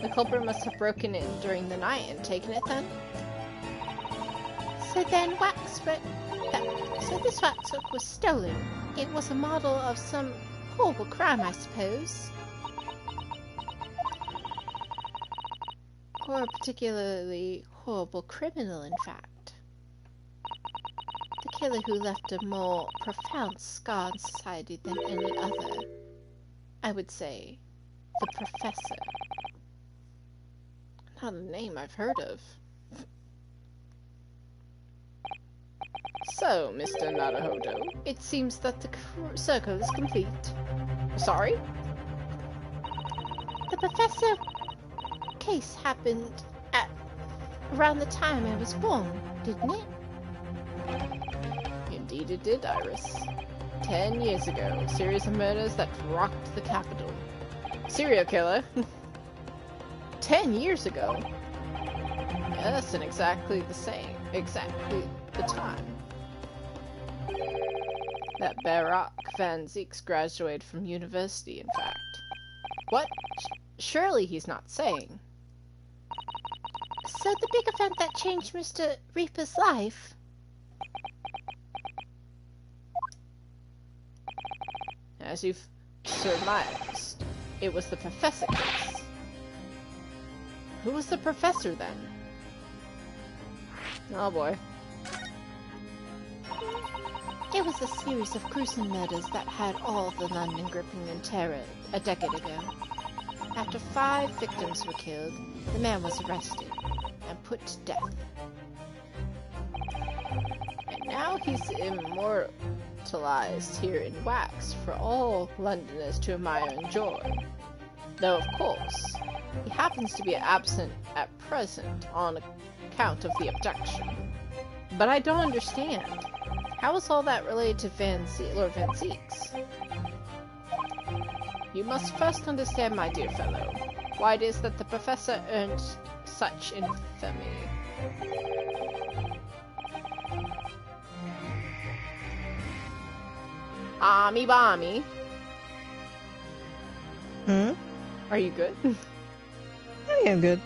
The culprit must have broken in during the night and taken it then? So then so this waxwork was stolen. It was a model of some horrible crime, I suppose. Or a particularly horrible criminal, in fact. The killer who left a more profound scar in society than any other. I would say, the Professor. Not a name I've heard of. So, Mr. Naruhodo, it seems that the circle is complete. Sorry? The Professor case happened at around the time I was born, didn't it? Indeed it did, Iris. 10 years ago, a series of murders that rocked the capital. Serial killer? 10 years ago? Yes, and exactly the time. That Barak Van Zieks graduated from university, in fact. What? Surely he's not saying. So the big event that changed Mr. Reaper's life? As you've surmised, it was the Professor case. Who was the Professor then? Oh boy. It It was a series of gruesome murders that had all of the London gripping in terror a decade ago. After 5 victims were killed, the man was arrested and put to death. And now he's immortalized here in wax for all Londoners to admire and enjoy. Though, of course, he happens to be absent at present on account of the abduction. But I don't understand. How is all that related to Lord Van Zieks? You must first understand, my dear fellow, why it is that the professor earned such infamy. Ami Bami. Are you good? I am good.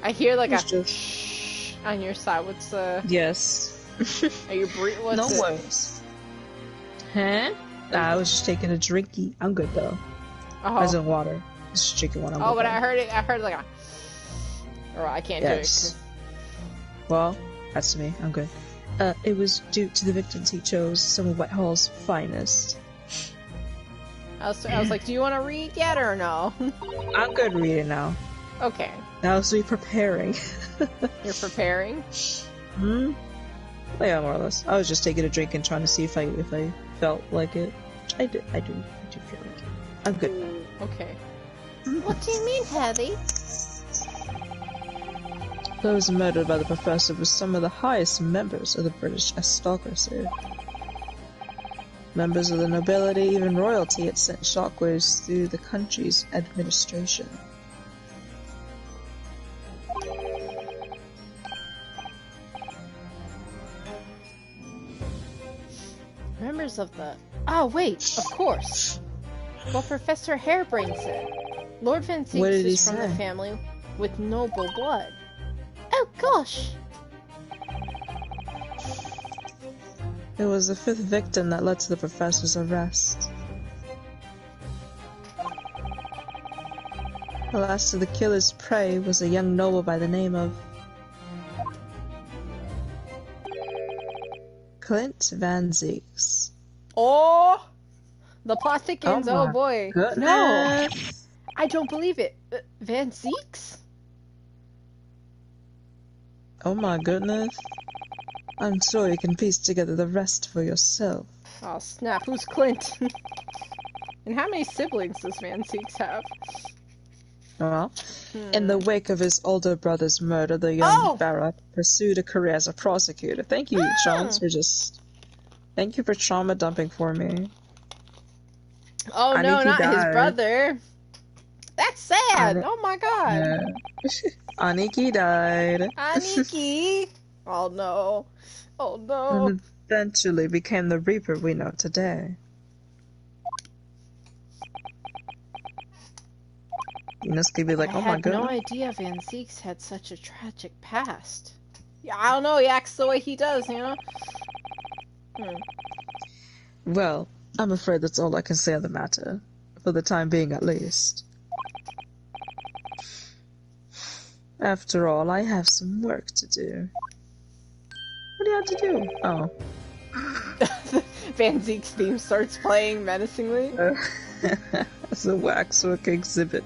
I hear like It's a just- shh on your side. What's Yes. are you breathing? What's No it? worries. Huh? Nah, I was just taking a drinky. I'm good though. As Oh, in water. Just drinking one. I'm oh, good but though. I heard it. I heard like a. Or I can't do it. Yes. Well, that's me. I'm good. It was due to the victims he chose, some of Whitehall's finest. I was like, do you want to read yet or no? I'm good reading now. Okay, Now was me preparing. you're preparing. Yeah, more or less. I was just taking a drink and trying to see if I felt like it. I do feel like it. I'm good. Okay. What do you mean, Harry? Those murdered by the professor were some of the highest members of the British aristocracy. Members of the nobility, even royalty, had sent shockwaves through the country's administration. Members of the. Oh wait, of course. What Professor Harebrain said. Lord Van What Zieks did he is from the say? family with noble blood. Oh gosh! It was the 5th victim that led to the professor's arrest. The last of the killer's prey was a young noble by the name of Clint Van Zieks. Oh, the plot thickens. Oh Oh, my boy. Goodness. No, I don't believe it. Van Zieks? Oh my goodness. I'm sure you can piece together the rest for yourself. Oh snap! Who's Clint? And how many siblings does Van Zieks have? Well, in the wake of his older brother's murder, the young Oh! Barrett pursued a career as a prosecutor. Thank you, Jones, for just... Thank you for trauma dumping for me. Oh no, Aniki not his died. brother. That's sad. Ani- Oh my god. Yeah. Aniki died. Aniki. Oh no. Oh no. And eventually became the Reaper we know today. Enos could be like, I oh my had no goodness. idea Van Zieks had such a tragic past. Yeah, I don't know. He acts the way he does, you know. Well, I'm afraid that's all I can say on the matter. For the time being, at least. After all, I have some work to do. What do you have to do? Oh. Van Zieks' theme starts playing menacingly. It's a waxwork exhibit.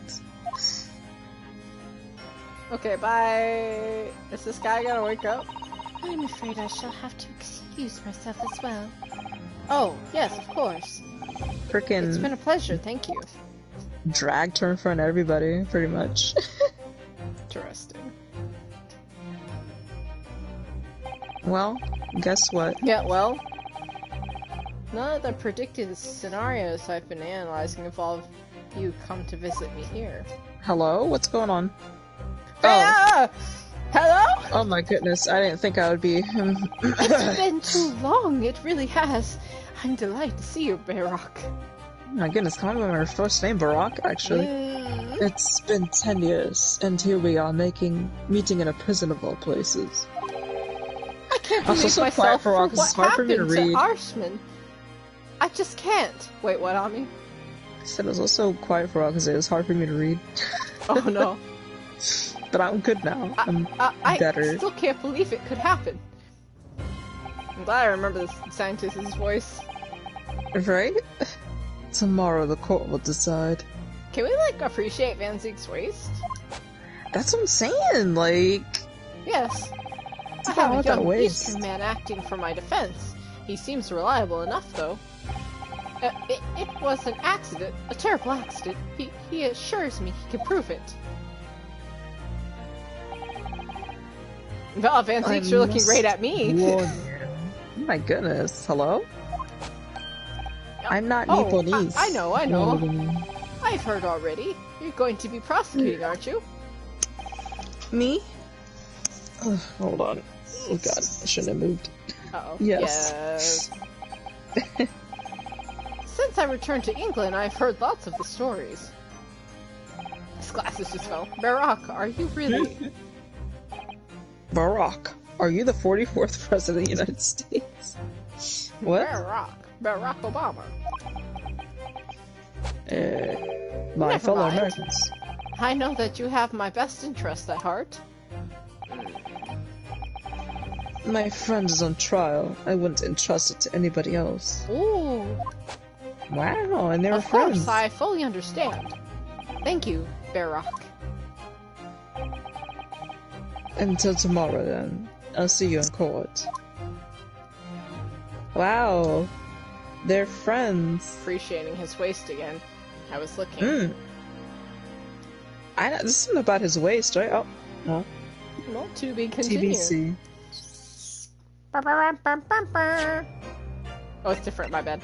Okay, bye. Is this guy gonna wake up? I'm afraid I shall have to excuse myself as well. Oh, yes, of course. It's Frickin' been a pleasure, thank you. dragged her in front of everybody, pretty much. Interesting. Well, guess what? Yeah, well, none of the predicted scenarios I've been analyzing involve you come to visit me here. Hello? What's going on? Ah! Hello? Oh my goodness, I didn't think I would be... It's been too long, it really has. I'm delighted to see you, Baroque. my goodness, can I remember her first name? Barack, actually. It's been 10 years, and here we are meeting in a prison of all places. I can't Also, believe so quiet myself for a for while 'cause what it's hard for me to happened to read. Arshman. I just can't. Wait, what, Ami? I said it was also quiet for a while because it was hard for me to read. Oh no. But I'm good now. I'm I better. still can't believe it could happen. I'm glad I remember the scientist's voice. Right? Tomorrow the court will decide. Can we, like, appreciate Van Zeek's waist? That's what I'm saying, like... Yes. I What's have wrong a with that young waist? Eastern man acting for my defense. He seems reliable enough, though. It was an accident, a terrible accident. He assures me he can prove it. Well, Van Zeeks, you're looking right at me. warn you. Oh my goodness, hello? I'm not Oh, Nipponese. I know. I've heard already. You're going to be prosecuting, aren't you? Me? Hold on. Oh god, I shouldn't have moved. Uh-oh. Yes. Yes. Since I returned to England, I've heard lots of the stories. His glasses just fell. Barack, are you really... Barack, are you the 44th President of the United States? What? Barack Obama. My Never fellow mind. Americans. I know that you have my best interest at heart. My friend is on trial. I wouldn't entrust it to anybody else. Ooh. Wow, and they were Of friends. course, I fully understand. Thank you, Barack. Until tomorrow, then. I'll see you in court. Wow. They're friends. Appreciating his waist again. I was looking. I know, this isn't about his waist, right? Oh, no. Well, to be continued. TBC. Oh, it's different, my bad.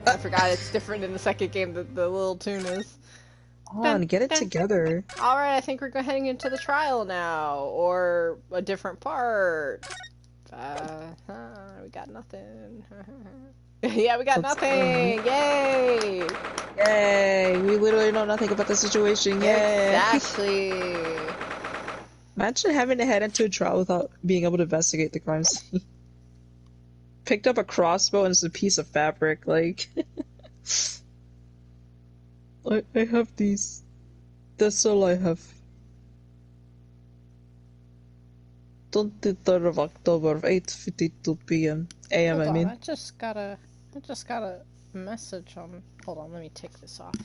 I forgot it's different in the second game, the little tune is. Come on, get it together. Alright, I think we're heading into the trial now. Or a different part. We got nothing. Yeah, we got nothing! Yay! Yay! We literally know nothing about the situation. Yay! Exactly! Imagine having to head into a trial without being able to investigate the crime scene. Picked up a crossbow and it's a piece of fabric, like... I have these. That's all I have. 23rd of October, 8:52 p.m. a.m. Hold I on, mean. I just got a message on... Hold on, let me take this off.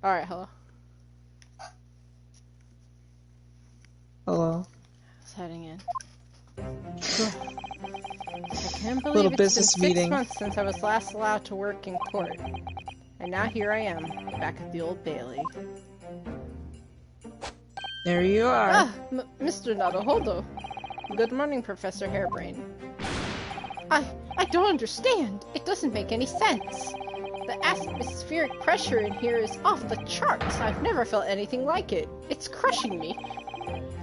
Alright, hello. Hello. I was heading in. I can't believe Little it's business been 6 meeting. months since I was last allowed to work in court. And now here I am, back at the Old Bailey. There you are. Ah, Mr. Naruhodo. Good morning, Professor Hairbrain. I don't understand. It doesn't make any sense. The atmospheric pressure in here is off the charts. I've never felt anything like it. It's crushing me.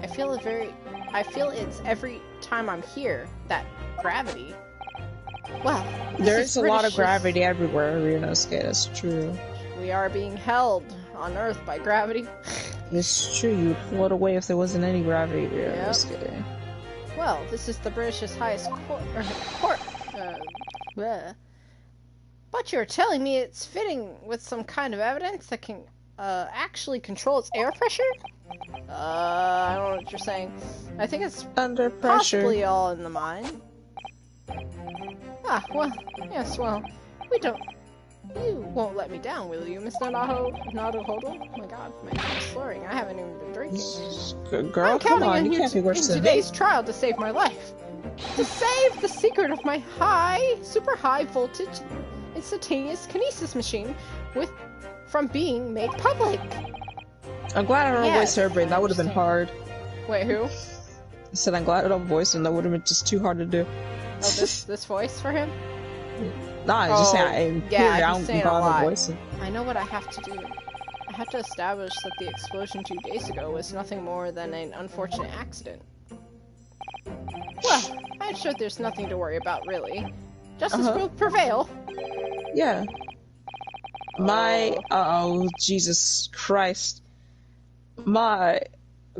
I feel it's every time I'm here. That gravity. Well, There's a lot of gravity everywhere, Ryunosuke, that's true. We are being held on Earth by gravity. It's true, you'd float away if there wasn't any gravity, Ryunosuke. Well, this is the British's highest court. Bleh. But you're telling me it's fitting with some kind of evidence that can actually control its air pressure? I don't know what you're saying. I think it's Under pressure. possibly all in the mind. Ah, well, yes, well, you won't let me down, will you, Mr. Naruhodo? Oh my god, I'm slurring. I haven't even been drinking. Girl, I'm come counting on, on you can't be in worse than today's trial to save my life. To save the secret of my super high voltage instantaneous kinesis machine from being made public. I'm glad I don't voice Hairbrain, that would have been hard. Wait, who? I said I'm glad I don't voice him, that would have been just too hard to do. Oh, this voice for him? Nah, I just saying I don't bother voicing. I know what I have to do. I have to establish that the explosion 2 days ago was nothing more than an unfortunate accident. Well, I'm sure there's nothing to worry about, really. Justice will prevail. Yeah. Oh, Jesus Christ. My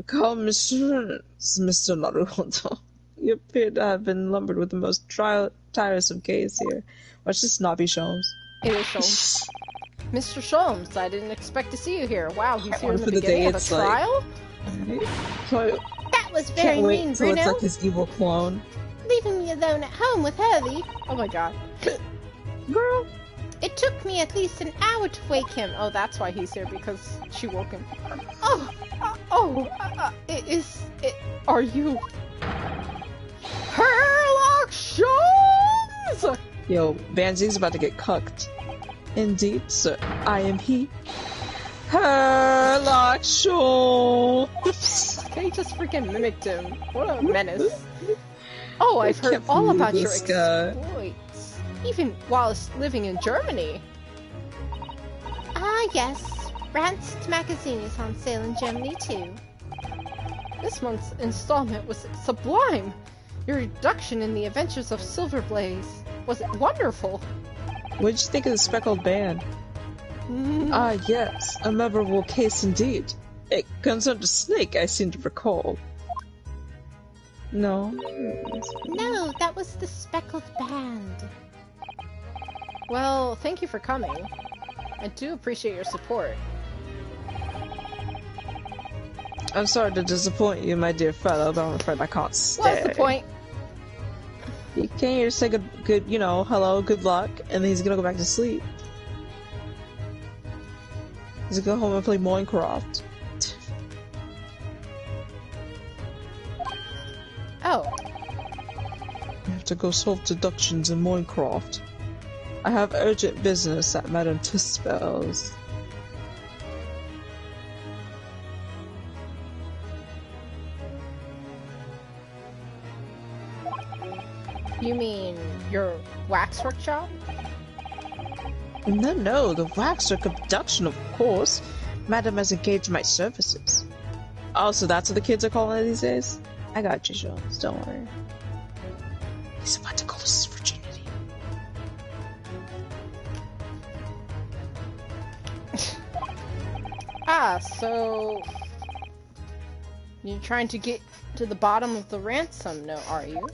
commissioners, Mr. Naruhodo. You appear to have been lumbered with the most tiresome case here. Let's just not be Sholmes. It is Sholmes. Mr. Sholmes, I didn't expect to see you here. Wow, he's here in the for beginning of a trial? That was very Can't wait mean, until Bruno. it's like his evil clone. Leaving me alone at home with Herbie. Oh my god. Girl. It took me at least an hour to wake him. Oh, that's why he's here, because she woke him. Are you... Herlock Sholmes? Yo, Banzing's about to get cucked. Indeed, sir. I am he. Herlock Sholmes. They just freaking mimicked him. What a menace. Oh, I've heard all about your exploits. Even while living in Germany. Ah, yes. Rancid magazine is on sale in Germany, too. This month's installment was sublime. Your reduction in the adventures of Silverblaze was wonderful. What did you think of the speckled band? Ah, yes. A memorable case indeed. It concerned a snake, I seem to recall. No. No, that was the speckled band. Well, thank you for coming. I do appreciate your support. I'm sorry to disappoint you, my dear fellow, but I'm afraid I can't stay. What's the point? You came here to say good, you know, hello, good luck, and then he's gonna go back to sleep. He's gonna go home and play Minecraft. Oh. I have to go solve deductions in Minecraft. I have urgent business at Madame Tispel's. You mean your wax workshop? No, the waxwork of production, of course. Madam has engaged my services. Oh, so that's what the kids are calling it these days? I got you, Jones, don't worry. He's about to call us his virginity. So... You're trying to get to the bottom of the ransom note, are you?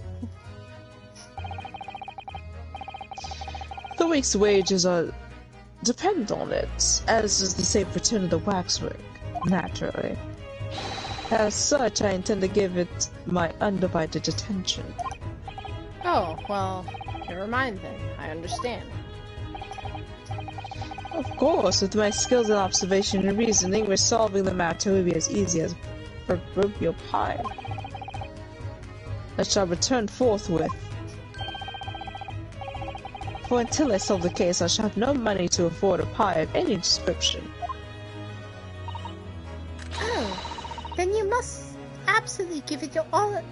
The week's wages are depend on it, as is the safe return of the waxwork, naturally. As such, I intend to give it my undivided attention. Oh, well, never mind then. I understand. Of course, with my skills in observation and reasoning, resolving the matter will be as easy as proverbial pie. I shall return forthwith. For until I solve the case, I shall have no money to afford a pie of any description. Oh, then you must absolutely give it your all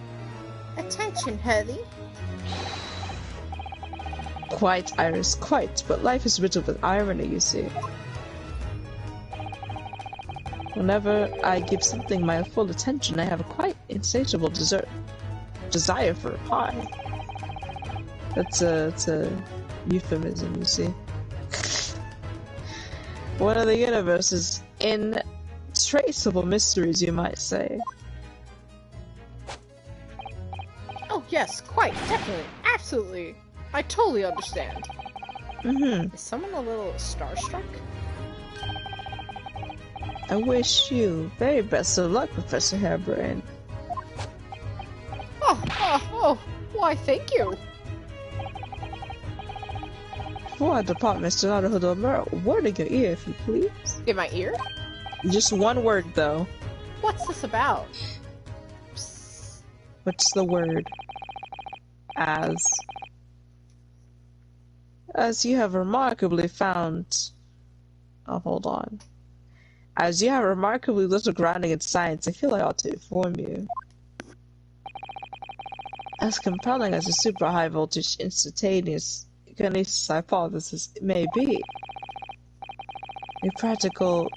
attention, Hurley. Quite, Iris, quite, but life is riddled with irony, you see. Whenever I give something my full attention, I have a quite insatiable desire for a pie. It's a euphemism, you see. One of the universe's intraceable mysteries, you might say. Oh yes, quite, definitely, absolutely. I totally understand. Mm-hmm. Is someone a little starstruck? I wish you very best of luck, Professor Harebrained. Oh, why thank you. Before I depart, Mr. Naruhodo, a word in your ear, if you please. In my ear? Just one word, though. What's this about? What's the word? As you have remarkably found... Oh, hold on. As you have remarkably little grounding in science, I feel I ought to inform you. As compelling as a super high voltage instantaneous kinesis hypothesis may be, a practical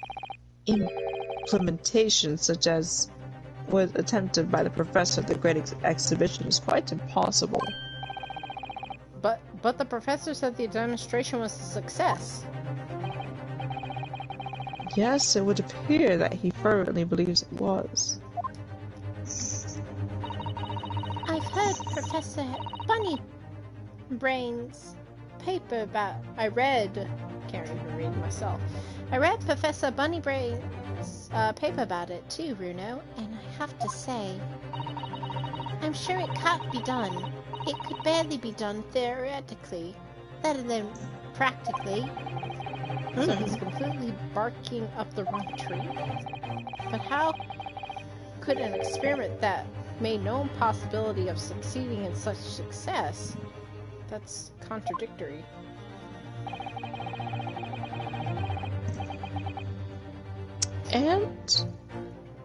implementation such as was attempted by the professor at the Great Exhibition is quite impossible. But the professor said the demonstration was a success. Yes, it would appear that he fervently believes it was. I've heard Professor Bunnybrain's paper about... Can't even read myself. I read Professor Bunnybrain's paper about it too, Runo, and I have to say, I'm sure it can't be done. It could barely be done theoretically, let alone practically. So he's completely barking up the wrong tree. But how could an experiment that made no possibility of succeeding in such success? That's contradictory. And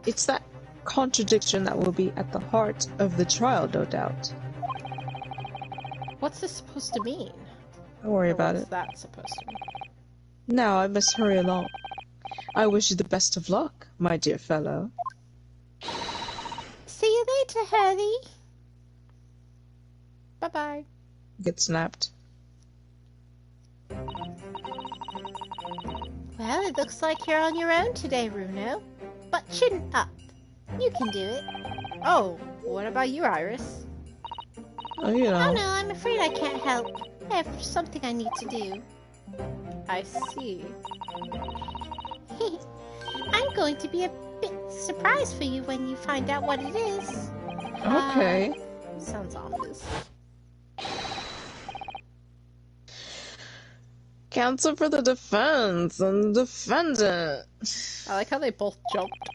it's that contradiction that will be at the heart of the trial, no doubt. What's this supposed to mean? Don't worry Or about what's it. that supposed to mean? Now I must hurry along. I wish you the best of luck, my dear fellow. See you later, Hurley. Bye-bye. Get snapped. Well, it looks like you're on your own today, Runo. But chin up. You can do it. Oh, what about you, Iris? Oh, you Oh know. no, I'm afraid I can't help. I have something I need to do. I see. I'm going to be a bit surprised for you when you find out what it is. Okay. Sounds obvious. Counsel for the defense and the defendant. I like how they both jumped.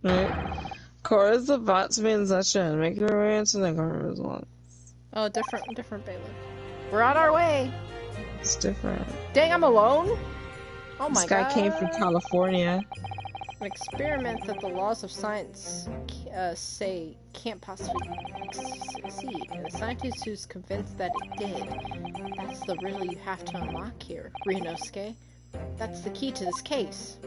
Right. Court is about to be in session. Make your way into the courtroom once. Oh, different bailiff. We're on our way. It's different. Dang, I'm alone? Oh my This guy god. came from California. An experiment that the laws of science say can't possibly succeed, and a scientist who's convinced that it did. That's the riddle you have to unlock here, Ryunosuke. That's the key to this case.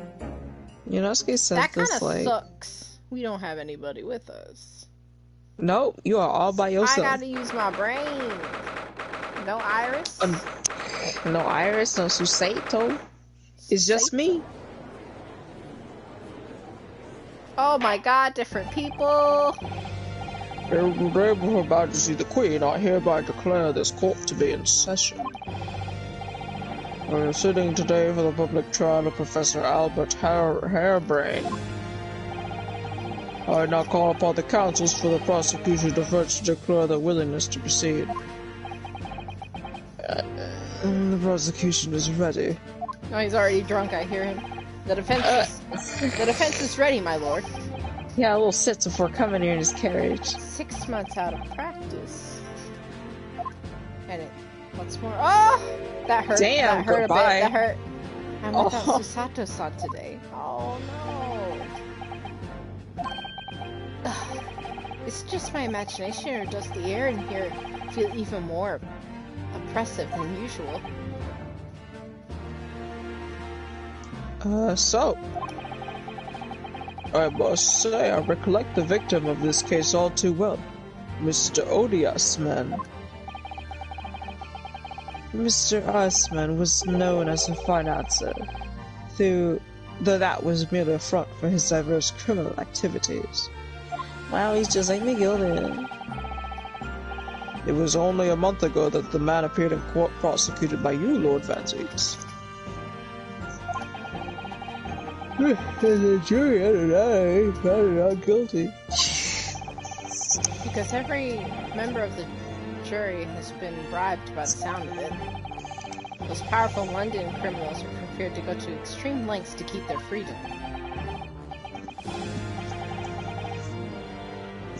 Yunosuke says That this kinda like... sucks. We don't have anybody with us. Nope, you are all by yourself. I gotta use my brain. No Iris? No Iris, no Susato. It's just me. Oh my god, different people. Her Majesty the Queen, I hereby declare this court to be in session. We are sitting today for the public trial of Professor Albert Harebrained. I now call upon the counsels for the prosecution to declare their willingness to proceed. The prosecution is ready. Oh, he's already drunk, I hear him. The defense is ready, my lord. Yeah, a little sits before coming here in his carriage. 6 months out of practice. And what's more? Oh! That hurt. Damn, that hurt goodbye. a bit. That hurt. I'm without Oh. Susato-san today. Oh no. Ugh. Is it just my imagination, or does the air in here feel even more oppressive than usual? So, I must say I recollect the victim of this case all too well. Mr. Odiasman. Mr. Iceman was known as a financier, though that was merely a front for his diverse criminal activities. Wow, he's just like McGilden. It was only a month ago that the man appeared in court prosecuted by you, Lord Vanzies. The jury and I found it not guilty. Because every member of the jury has been bribed by the sound of it. Those powerful London criminals are prepared to go to extreme lengths to keep their freedom.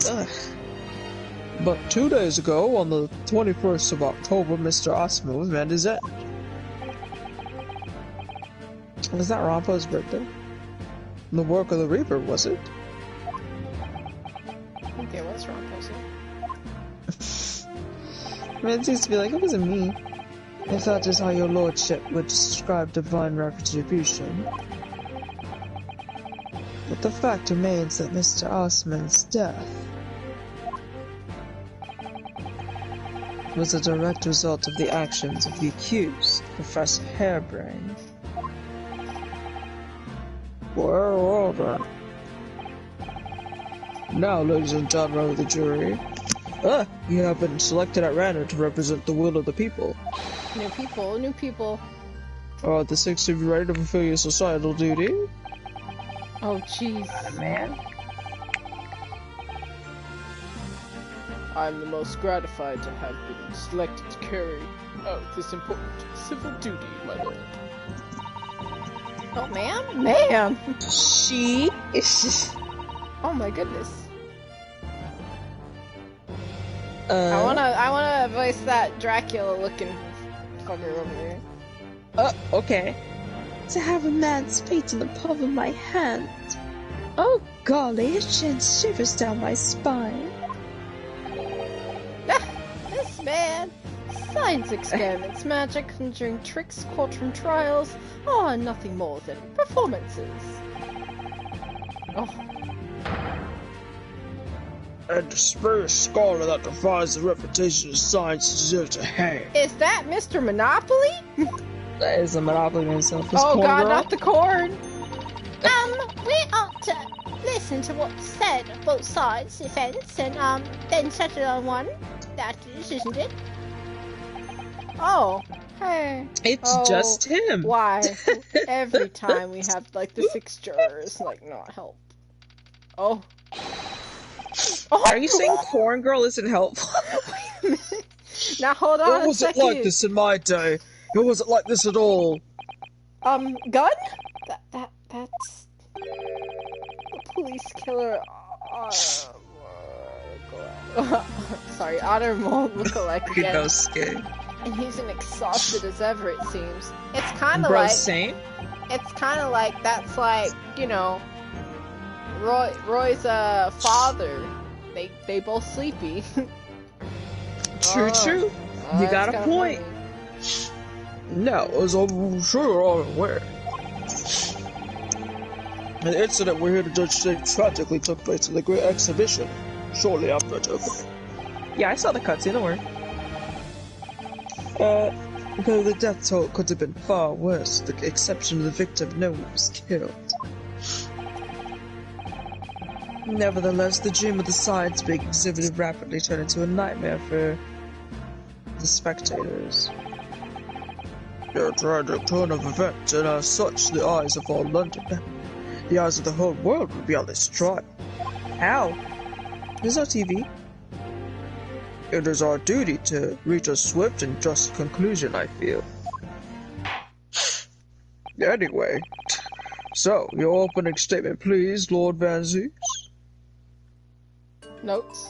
Ugh. But 2 days ago, on the 21st of October, Mr. Osmo was met his end. Was that Rampo's birthday? The work of the Reaper, was it? Okay, what's wrong, Posey? Man, it seems to be like, it wasn't me. If that is how your lordship would describe divine retribution. But the fact remains that Mr. Osman's death was a direct result of the actions of the accused, Professor Harebrain. Well then. Now, ladies and gentlemen of the jury, you have been selected at random to represent the will of the people. New people, new people. Are the 6 of you ready to fulfill your societal duty? Oh, jeez. Man. I'm the most gratified to have been selected to carry out this important civil duty, my lord. Oh, ma'am? Ma'am! She is. Oh my goodness. I wanna voice that Dracula-looking fucker over there. Okay. To have a man's fate in the palm of my hand. Oh golly, it sends shivers down my spine. This man! Science experiments, magic, conjuring tricks, courtroom trials, are nothing more than performances. Oh. And to spare a scholar that defies the reputation of science deserves a hang. Is that Mr. Monopoly? That is a monopoly in himself. Oh god, not the corn! We ought to listen to what's said on both sides, defense, and, then settle on one. That is, isn't it? Oh, hey. It's Oh, just him. Why? Every time we have, like, the 6 jurors, like, not help. Oh. Oh. Are you saying Corn Girl isn't helpful? Wait a minute. Now hold on It wasn't like this in my day. It wasn't like this at all. Gun? That's... the police killer... sorry, Otter Mole lookalike again. Inosuke. And he's as exhausted as ever, it seems. It's kind of Bro, like... same? It's kind of like, that's like, you know... Roy's, father. They both sleepy. True. You got a point. Funny. No, as I'm sure you're all aware. The incident we're here to judge today tragically took place in the Great Exhibition, shortly after it opened. Yeah, I saw the cutscene, don't worry. Though the death toll could have been far worse, with the exception of the victim, no one was killed. Nevertheless, the dream of the science being exhibited rapidly turned into a nightmare for the spectators. A tragic turn of events, and as such, the eyes of all London, the eyes of the whole world would be on this trial. How? There's no TV. It is our duty to reach a swift and just conclusion, I feel. Anyway, so, your opening statement, please, Lord Van Zeeks. Notes.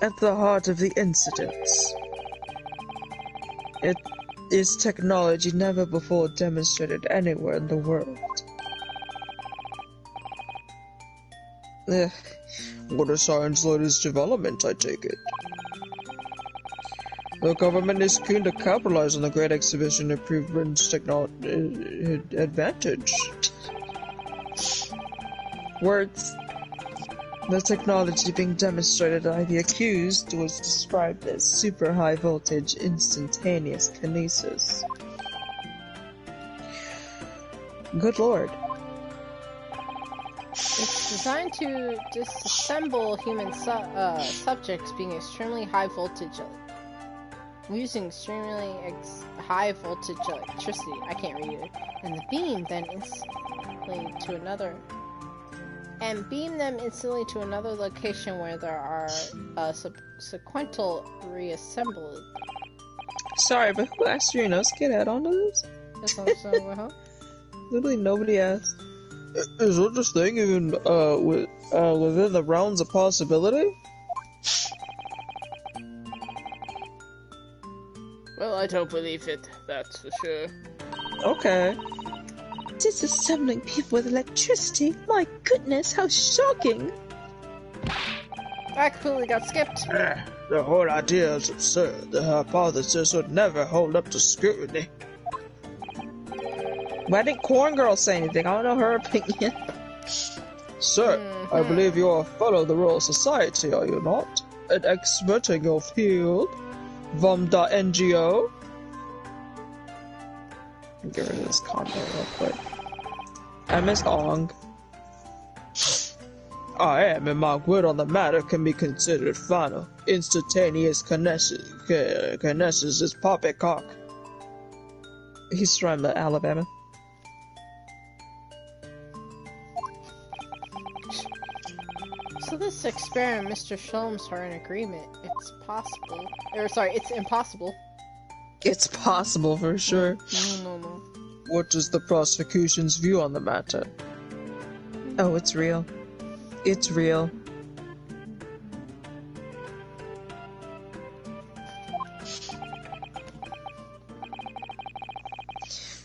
At the heart of the incidents, it is technology never before demonstrated anywhere in the world. What is science's latest development, I take it? The government is keen to capitalize on the Great Exhibition and prove Britain's technology advantage. Words. The technology being demonstrated by the accused was described as super high voltage instantaneous kinesis. Good lord. It's designed to disassemble human subjects being extremely high voltage, using extremely high voltage electricity. I can't read it. And the beam then instantly to another. And beam them instantly to another location where there are sequential reassembled. Sorry, but who asked you to get add on to this? That's what I'm saying, huh? Literally nobody asked. Is such a thing even within the realms of possibility? Well, I don't believe it, that's for sure. Okay. Disassembling people with electricity? My goodness, how shocking! I completely got skipped. The whole idea is absurd. The hypothesis would never hold up to scrutiny. Why didn't Corn Girl say anything? I don't know her opinion. Sir, I believe you are a fellow of the Royal Society, are you not? An expert in your field? VUM.NGO? Get rid of this comment real quick. I miss Ong. I am, and my word on the matter can be considered final. Instantaneous kinesis is poppycock. He's from Alabama. So this experiment, Mr. Sholmes are in agreement. It's possible. It's impossible. It's possible for sure. No. What is the prosecution's view on the matter? Oh, it's real. It's real.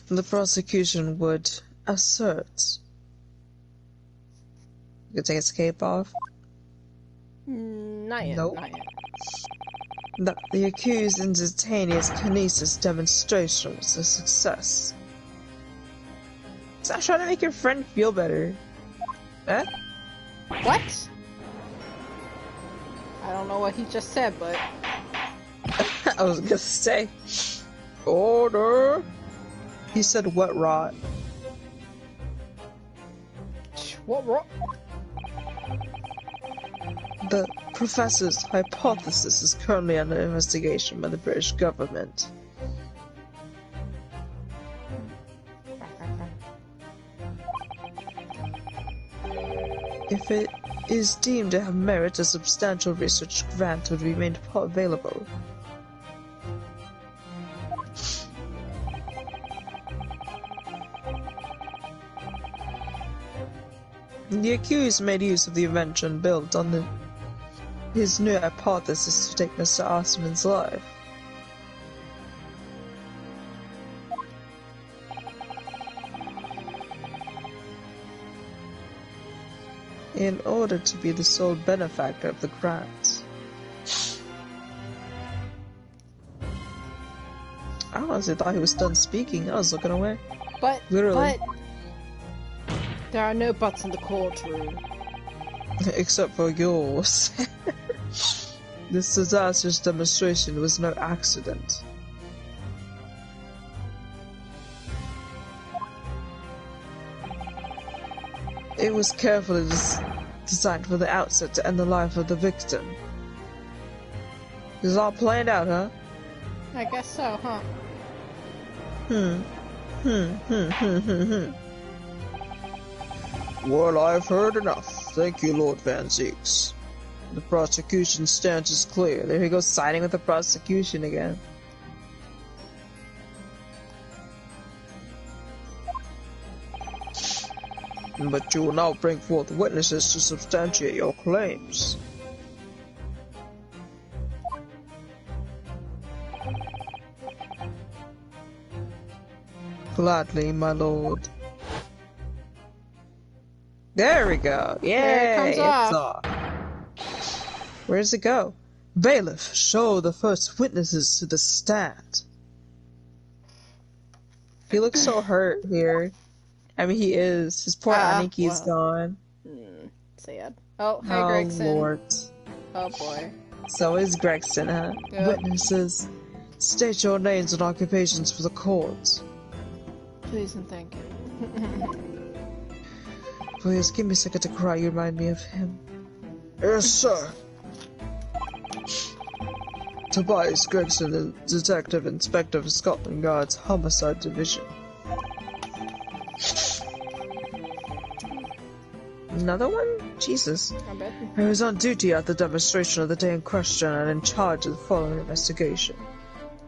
The prosecution would assert. You can take its cape off. Not yet. Nope. Not yet. That the accused's instantaneous kinesis demonstration was a success. Stop trying to make your friend feel better. Eh? What? I don't know what he just said, but I was gonna say. Order! He said what rot? what? The professor's hypothesis is currently under investigation by the British government. If it is deemed to have merit, a substantial research grant would be made available. The accused made use of the invention built on his new hypothesis to take Mr. Osman's life. In order to be the sole benefactor of the grant. I honestly thought he was done speaking. I was looking away. But Literally. But there are no buts in the courtroom. Except for yours. This disastrous demonstration was no accident. It was carefully designed from the outset to end the life of the victim. It was all planned out, huh? I guess so, huh? Well, I've heard enough. Thank you, Lord Van Zeeks. The prosecution's stance is clear. There he goes, siding with the prosecution again. but you will now bring forth witnesses to substantiate your claims. Gladly, my lord. There we go. Yay! There it comes it's off. Where does it go? Bailiff, show the first witnesses to the stand. He looks so hurt here. I mean, he is. His poor Aniki's gone. Sad. Oh, hey, Oh, Gregson. Lord. Oh, boy. So is Gregson, huh? Yep. Witnesses, state your names and occupations for the court. Please and thank you. Please, give me a second to cry. You remind me of him. Yes, sir. Tobias Gregson, the Detective Inspector of Scotland Yard's Homicide Division. Another one? Jesus. I bet. I was on duty at the demonstration of the day in question and in charge of the following investigation.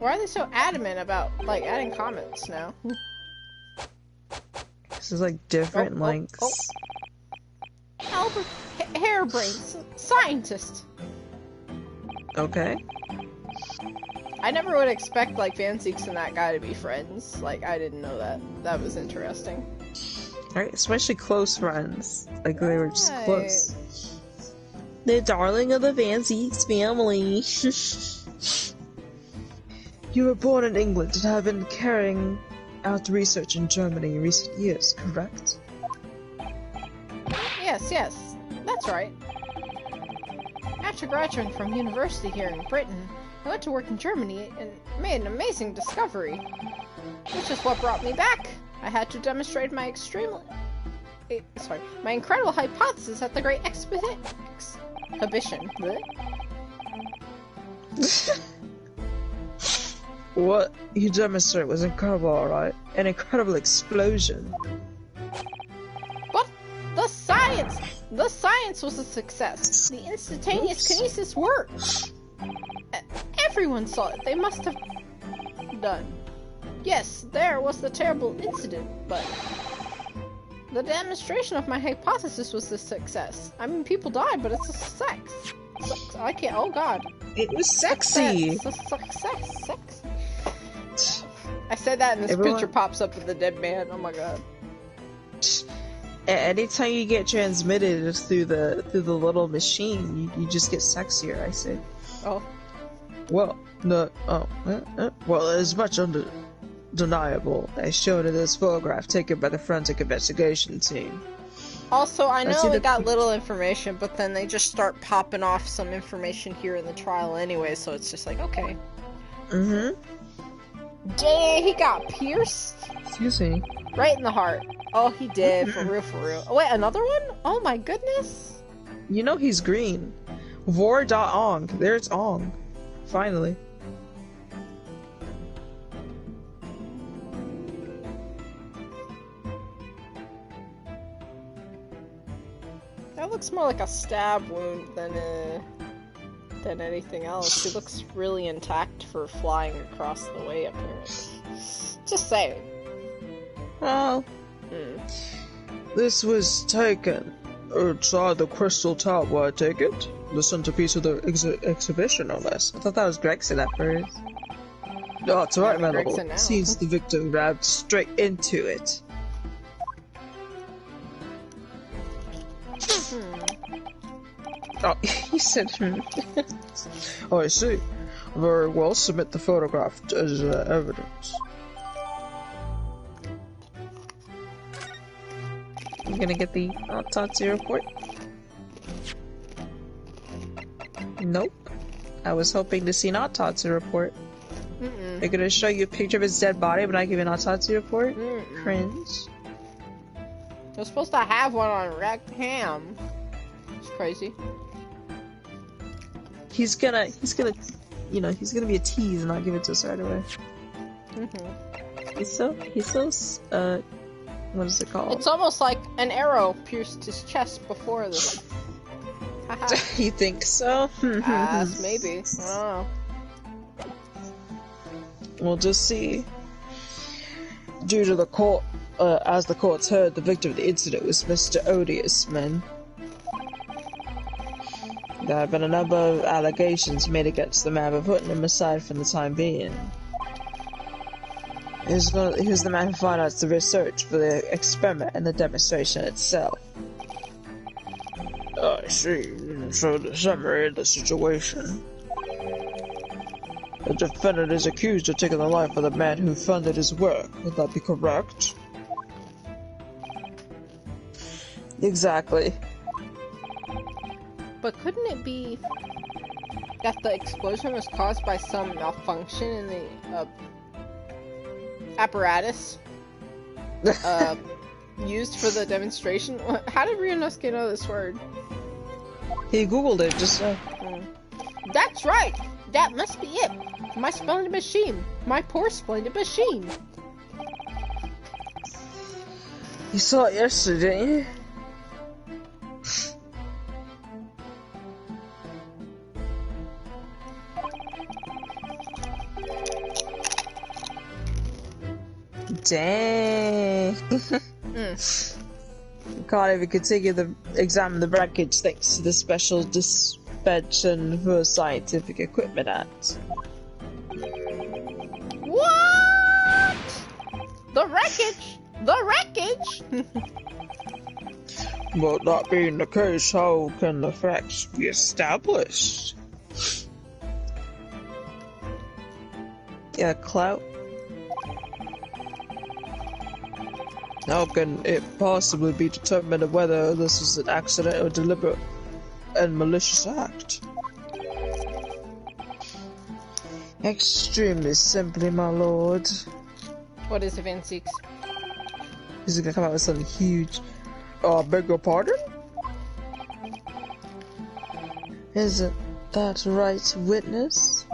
Why are they so adamant about, like, adding comments now? This is like different Oh, links. oh. Albert Harebrained scientist. Okay. I never would expect, like, Fanseeks and that guy to be friends. Like, I didn't know that. That was interesting. Right, especially close friends. Like, they were just Right. close. The darling of the Van Zeeks family. You were born in England and have been carrying out research in Germany in recent years, correct? Yes, that's right. After graduating from university here in Britain, I went to work in Germany and made an amazing discovery, which is what brought me back. I had to demonstrate my my incredible hypothesis at the Great Exhibition. Blech. What you demonstrated was incredible, alright? An incredible explosion. But the science was a success. The instantaneous kinesis worked. Everyone saw it. They must have done. Yes, there was the terrible incident, but the demonstration of my hypothesis was a success. I mean, people died, but it's a success. I can't. Oh God. It was sexy. It's a success. Sex. I said that, and this Everyone- picture pops up of the dead man. Oh my God. Anytime you get transmitted through the little machine, you just get sexier. I say. Oh. Well, well, it is much undeniable, as shown in this photograph taken by the forensic investigation team. Also, I Let's know see we the- got little information, but then they just start popping off some information here in the trial anyway, so it's just like, okay. Mm-hmm. Dang, he got pierced Excuse me. right in the heart. Oh, he did, for real, for real. Oh, wait, another one? Oh my goodness. You know he's green. Vor.ong. There's Ong. Finally. That looks more like a stab wound than anything else. He looks really intact for flying across the way, apparently. Just saying. Well, this was taken outside the Crystal Tower, I take it? The centerpiece of the exhibition, no less. I thought that was Gregson at first. Oh, it's alright, my Gregson lord. now. Seems the victim grabbed straight into it. Oh, he said, Oh, I see. Very well, submit the photograph as evidence. I'm gonna get the autopsy report. Nope. I was hoping to see an autopsy report. They're gonna show you a picture of his dead body, but not give you an autopsy report? Cringe. They're supposed to have one on Wrecked Ham. It's crazy. He's gonna, you know, he's gonna be a tease and not give it to us right away. He's so, what is it called? It's almost like an arrow pierced his chest before this. Haha. You think so? Maybe. I don't know. We'll just see. Due to the court as the courts heard, the victim of the incident was Mr. Odious Man. There have been a number of allegations made against the man, but putting him aside for the time being. He was the man who financed the research for the experiment and the demonstration itself. I see. So the summary of the situation. The defendant is accused of taking the life of the man who funded his work. Would that be correct? Exactly. But couldn't it be that the explosion was caused by some malfunction in the apparatus used for the demonstration? How did Ryunosuke know this word? He googled it just now. That's right! That must be it! My splendid machine! My poor splendid machine! You saw it yesterday, didn't you? Dang. Can't even continue to examine the wreckage thanks to the Special Suspension for Scientific Equipment Act. What? The wreckage! The wreckage! But that being the case, how can the facts be established? Yeah, clout. How can it possibly be determined whether this was an accident or deliberate and malicious act? Extremely simply, my lord. What is it, Van Seeks? He's gonna come out with something huge. Beg your pardon? Isn't that right, witness?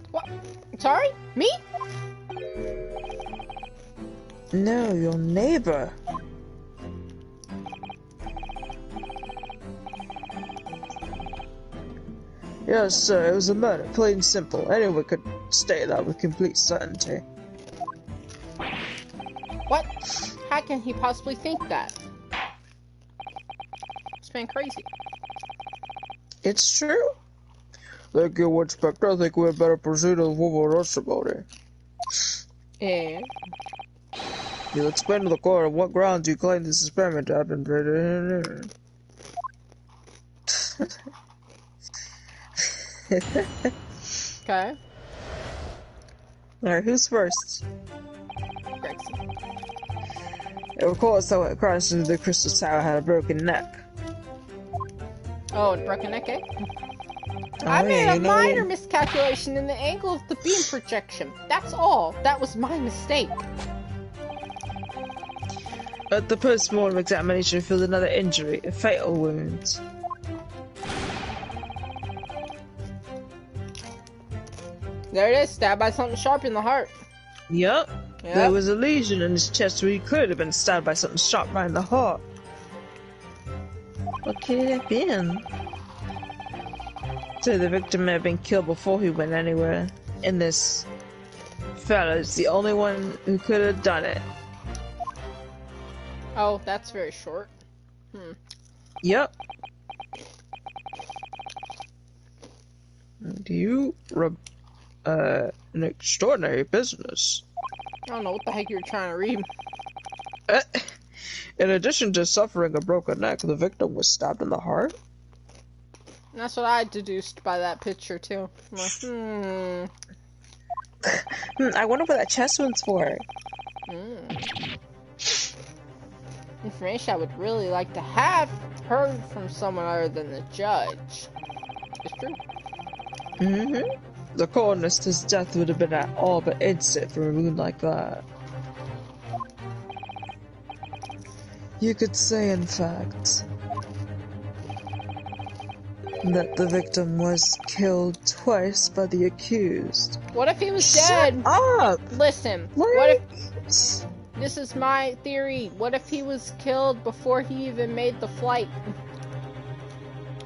What? Sorry? Me? No, your neighbor. Yes, sir, it was a murder, plain and simple. Anyone could state that with complete certainty. What? How can he possibly think that? It's been crazy. It's true. Thank you, Inspector. I think we had better proceed with what we're asked about it. And You'll explain to the court on what grounds you claim this experiment to have been created. okay. Alright, who's first? Gregson. Of course, how it crashed into the crystal tower had a broken neck. Oh, and broken neck, eh? I made a minor miscalculation in the angle of the beam projection. That's all. That was my mistake. At the post-mortem examination revealed another injury, a fatal wound. There it is, stabbed by something sharp in the heart. Yup. Yep. There was a lesion in his chest where he could have been stabbed by something sharp right in the heart. What could it have been? So the victim may have been killed before he went anywhere. And this fella's the only one who could have done it. Oh, that's very short. Yup. You an extraordinary business. I don't know what the heck you're trying to read. In addition to suffering a broken neck, the victim was stabbed in the heart? And that's what I deduced by that picture, too. I'm like, I wonder what that chest wound's for. Information I would really like to have heard from someone other than the judge. It's true. Mm-hmm. The coroner's his death would have been at all but instant for a wound like that. You could say, in fact, that the victim was killed twice by the accused. What if he was dead? Up! Listen, what if... This is my theory. What if he was killed before he even made the flight?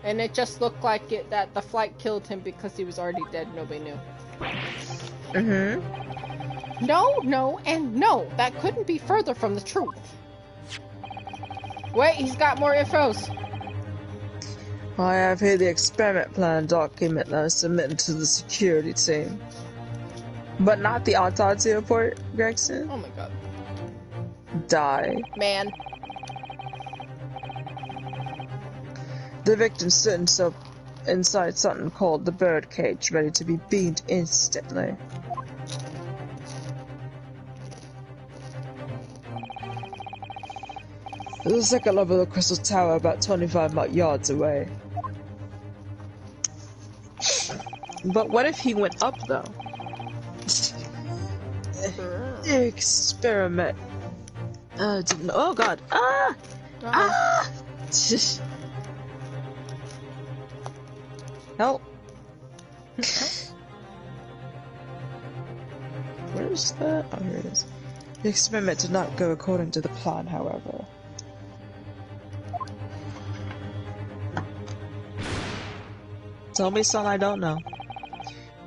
And it just looked like that the flight killed him because he was already dead. Nobody knew. Mm-hmm. No, no, and no. That couldn't be further from the truth. Wait, he's got more infos. I have here the experiment plan document that I submitted to the security team. But not the autopsy report, Gregson. Oh my god. Die. Man. The victim stood inside something called the bird cage, ready to be beamed instantly. The second level of the Crystal Tower, about 25 yards away. But what if he went up, though? Experiment. Oh god. Ah! Ah! Help. Where's that? Oh, here it is. The experiment did not go according to the plan, however. Tell me something I don't know.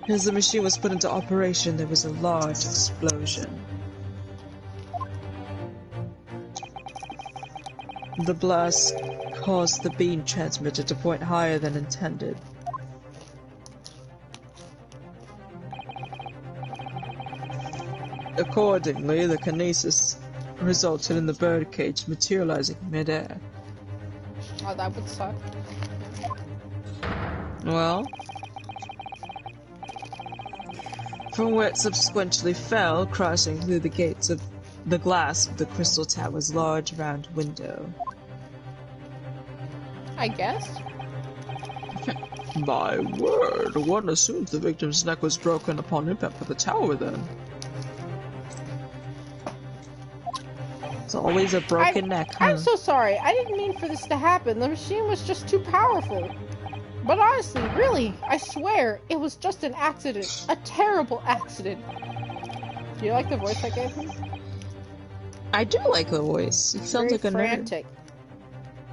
As the machine was put into operation, there was a large explosion. The blast caused the beam transmitter to point higher than intended. Accordingly, the kinesis resulted in the birdcage materializing midair. Oh, that would suck. Well, from where it subsequently fell, crashing through the gates of the glass of the Crystal Tower's large round window. I guess. My word, one assumes the victim's neck was broken upon impact with the tower then. It's always a broken neck, huh? I'm so sorry. I didn't mean for this to happen. The machine was just too powerful. But honestly, really, I swear, it was just an accident. A terrible accident. Do you like the voice I gave him? I do like the voice. He sounds like a frantic. nerd.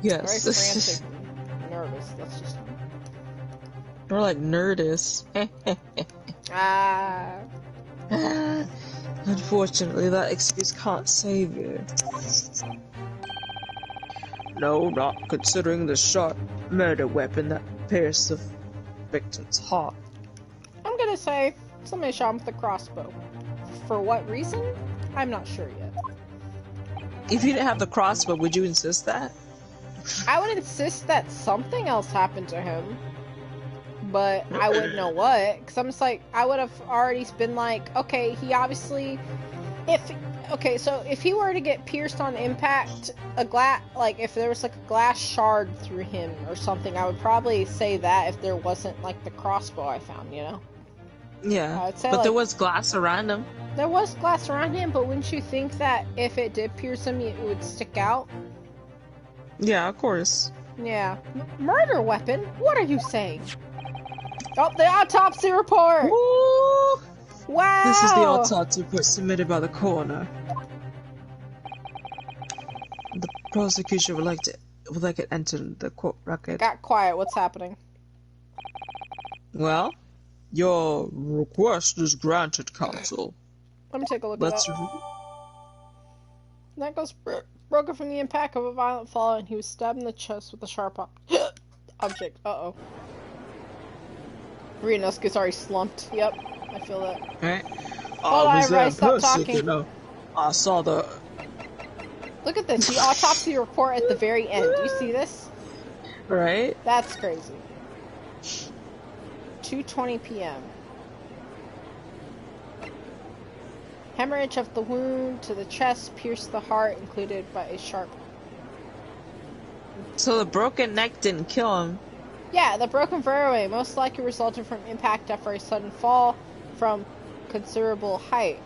Yes. Very frantic. Nervous. That's just. More like nerdus. Ah. Unfortunately, that excuse can't save you. No, not considering the sharp murder weapon that pierced the victim's heart. I'm gonna say somebody shot him with a crossbow. For what reason? I'm not sure yet. If you didn't have the crossbow, would you insist that? I would insist that something else happened to him. But I wouldn't know what. Because I'm just like, I would have already been like, okay, he obviously... Okay, so if he were to get pierced on impact, like, if there was, like, a glass shard through him or something, I would probably say that if there wasn't, like, the crossbow I found, you know? Yeah, I would say, but like, there was glass around him. There was glass around him, but wouldn't you think that if it did pierce him, it would stick out? Yeah, of course. Yeah. Murder weapon? What are you saying? Oh, the autopsy report! Ooh. Wow! This is the autopsy report submitted by the coroner. The prosecution would like it entered the court record. Got quiet. What's happening? Well, your request is granted, counsel. Let me take a look at that. Neck was broken from the impact of a violent fall, and he was stabbed in the chest with a sharp object. Uh-oh. Ryunosuke's already slumped. Yep, I feel that. right? Hold on, was everybody, that stop person, talking. you know? I saw the... Look at this, the autopsy report at the very end. Do you see this? Right? That's crazy. 2:20 p.m. Hemorrhage of the wound to the chest pierced the heart, included by a sharp... So the broken neck didn't kill him. Yeah, the broken vertebrae most likely resulted from impact after a sudden fall from considerable height.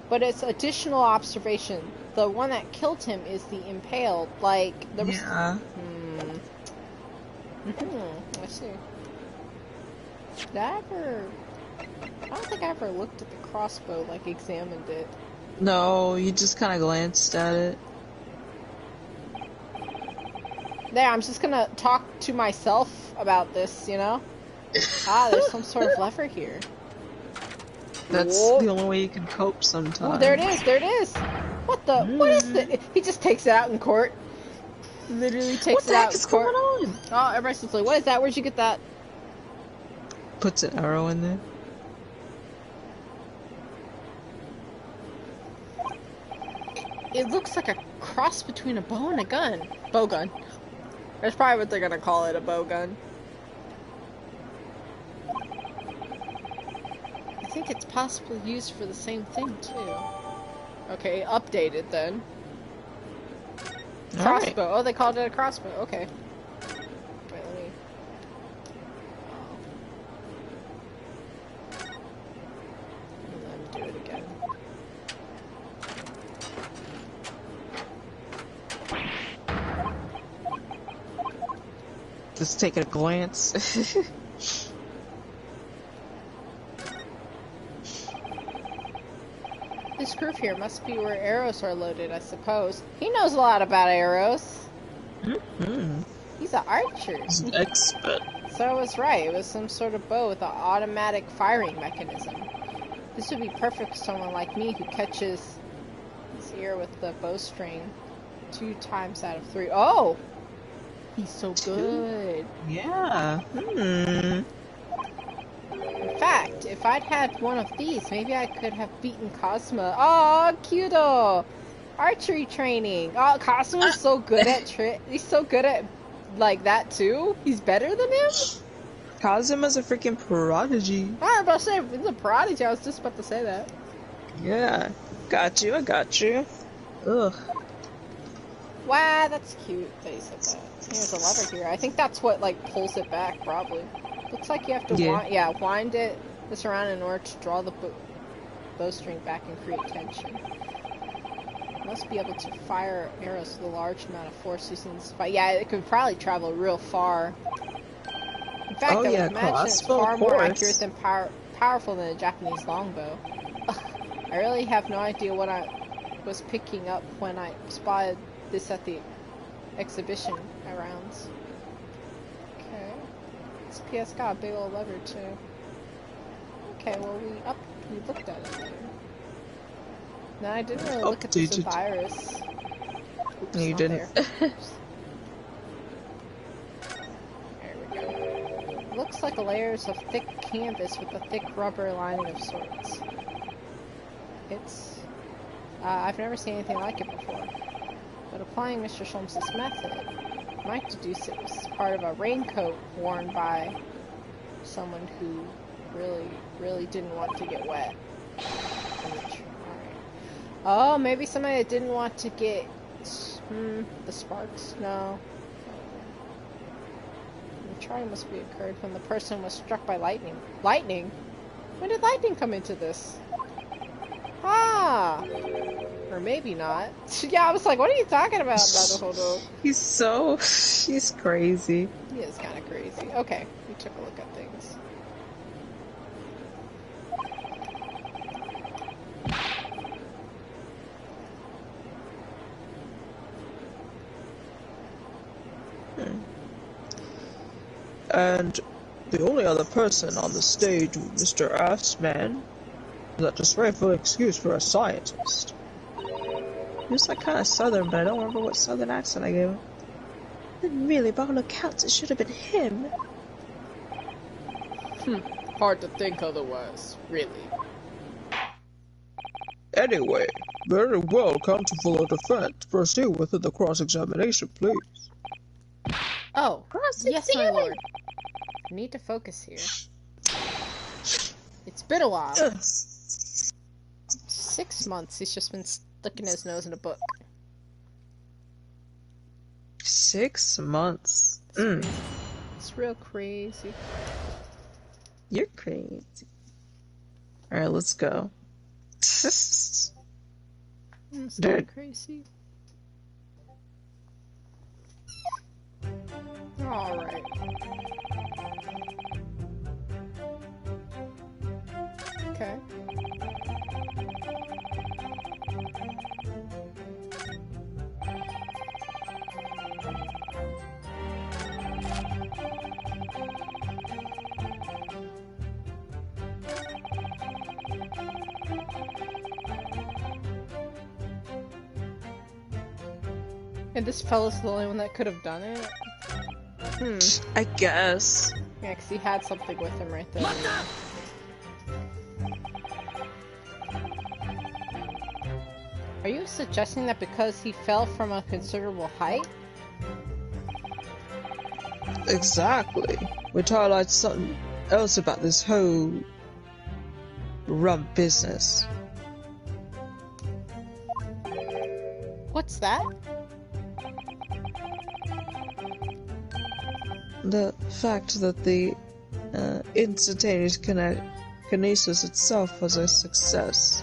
But it's additional observation. The one that killed him is the impaled. Like, there was... Yeah. I see. Did I ever... I don't think I ever looked at the crossbow, like, examined it. No, you just kind of glanced at it. There, I'm just gonna talk to myself about this, you know? Ah, there's some sort of lever here. That's Whoa. the only way you can cope sometimes. Oh, there it is, there it is! What the? What is this? He just takes it out in court. Literally takes it out in court. What the heck is going on? Oh, everybody's just like, what is that? Where'd you get that? Puts an arrow in there. It looks like a cross between a bow and a gun. Bow gun. That's probably what they're gonna call it, a bow gun. I think it's possibly used for the same thing, too. Okay, updated then. Crossbow. Right. Oh, they called it a crossbow. Okay. Wait, let me... Let me do it again. Just take a glance. This groove here must be where arrows are loaded, I suppose. He knows a lot about arrows. He's an archer. He's an expert. So I was right. It was some sort of bow with an automatic firing mechanism. This would be perfect for someone like me who catches his ear with the bowstring 2 times out of 3. Oh! He's so good. Yeah. In fact, if I'd had one of these, maybe I could have beaten Cosmo. Oh, Cudo! Archery training. Oh, Cosmo's so good at he's so good at, like, that too. He's better than him? Kazuma's a freaking prodigy. I was about to say, he's a prodigy. I was just about to say that. Yeah. Got you, I got you. Ugh. Wow, that's cute that you said that. There's a lever here. I think that's what, like, pulls it back, probably. Looks like you have to wind this around in order to draw the bowstring back and create tension. You must be able to fire arrows with a large amount of force using this fight. Yeah, it could probably travel real far. In fact, I would imagine it's far more accurate than powerful than a Japanese longbow. I really have no idea what I was picking up when I spotted this at the exhibition rounds. Okay. This PS got a big old lever too. Okay, well we looked at it later. No, I didn't really look at this virus. Oops, No, you didn't. There we go. It looks like layers of thick canvas with a thick rubber lining of sorts. It's... I've never seen anything like it before. But applying Mr. Sholmes' method, I might deduce it was part of a raincoat worn by someone who really didn't want to get wet. Alright. Oh, maybe somebody that didn't want to get... the sparks? No. The charring must be occurred when the person was struck by lightning. Lightning? When did lightning come into this? Ah! Or maybe not. Yeah, I was like, what are you talking about, Naruhodo? He's crazy. He is kind of crazy. Okay, we took a look at things. And the only other person on the stage with Mr. Assman is that disgraceful excuse for a scientist. He was like kind of southern, but I don't remember what southern accent I gave him. Then really, by all accounts, it should have been him. Hard to think otherwise, really. Anyway, very well, Counsel for the defense. Proceed with the cross-examination, please. Oh, yes, my lord. I need to focus here. It's been a while. 6 months he's just been sticking his nose in a book. 6 months. It's real crazy. You're crazy. Alright, let's go. It's kind of crazy. Alright. Okay. And this fella's the only one that could have done it? I guess. Yeah, 'cause he had something with him right there. Are you suggesting that because he fell from a considerable height? Exactly. Which highlights something else about this whole rump business. What's that? The fact that the instantaneous kinesis itself was a success.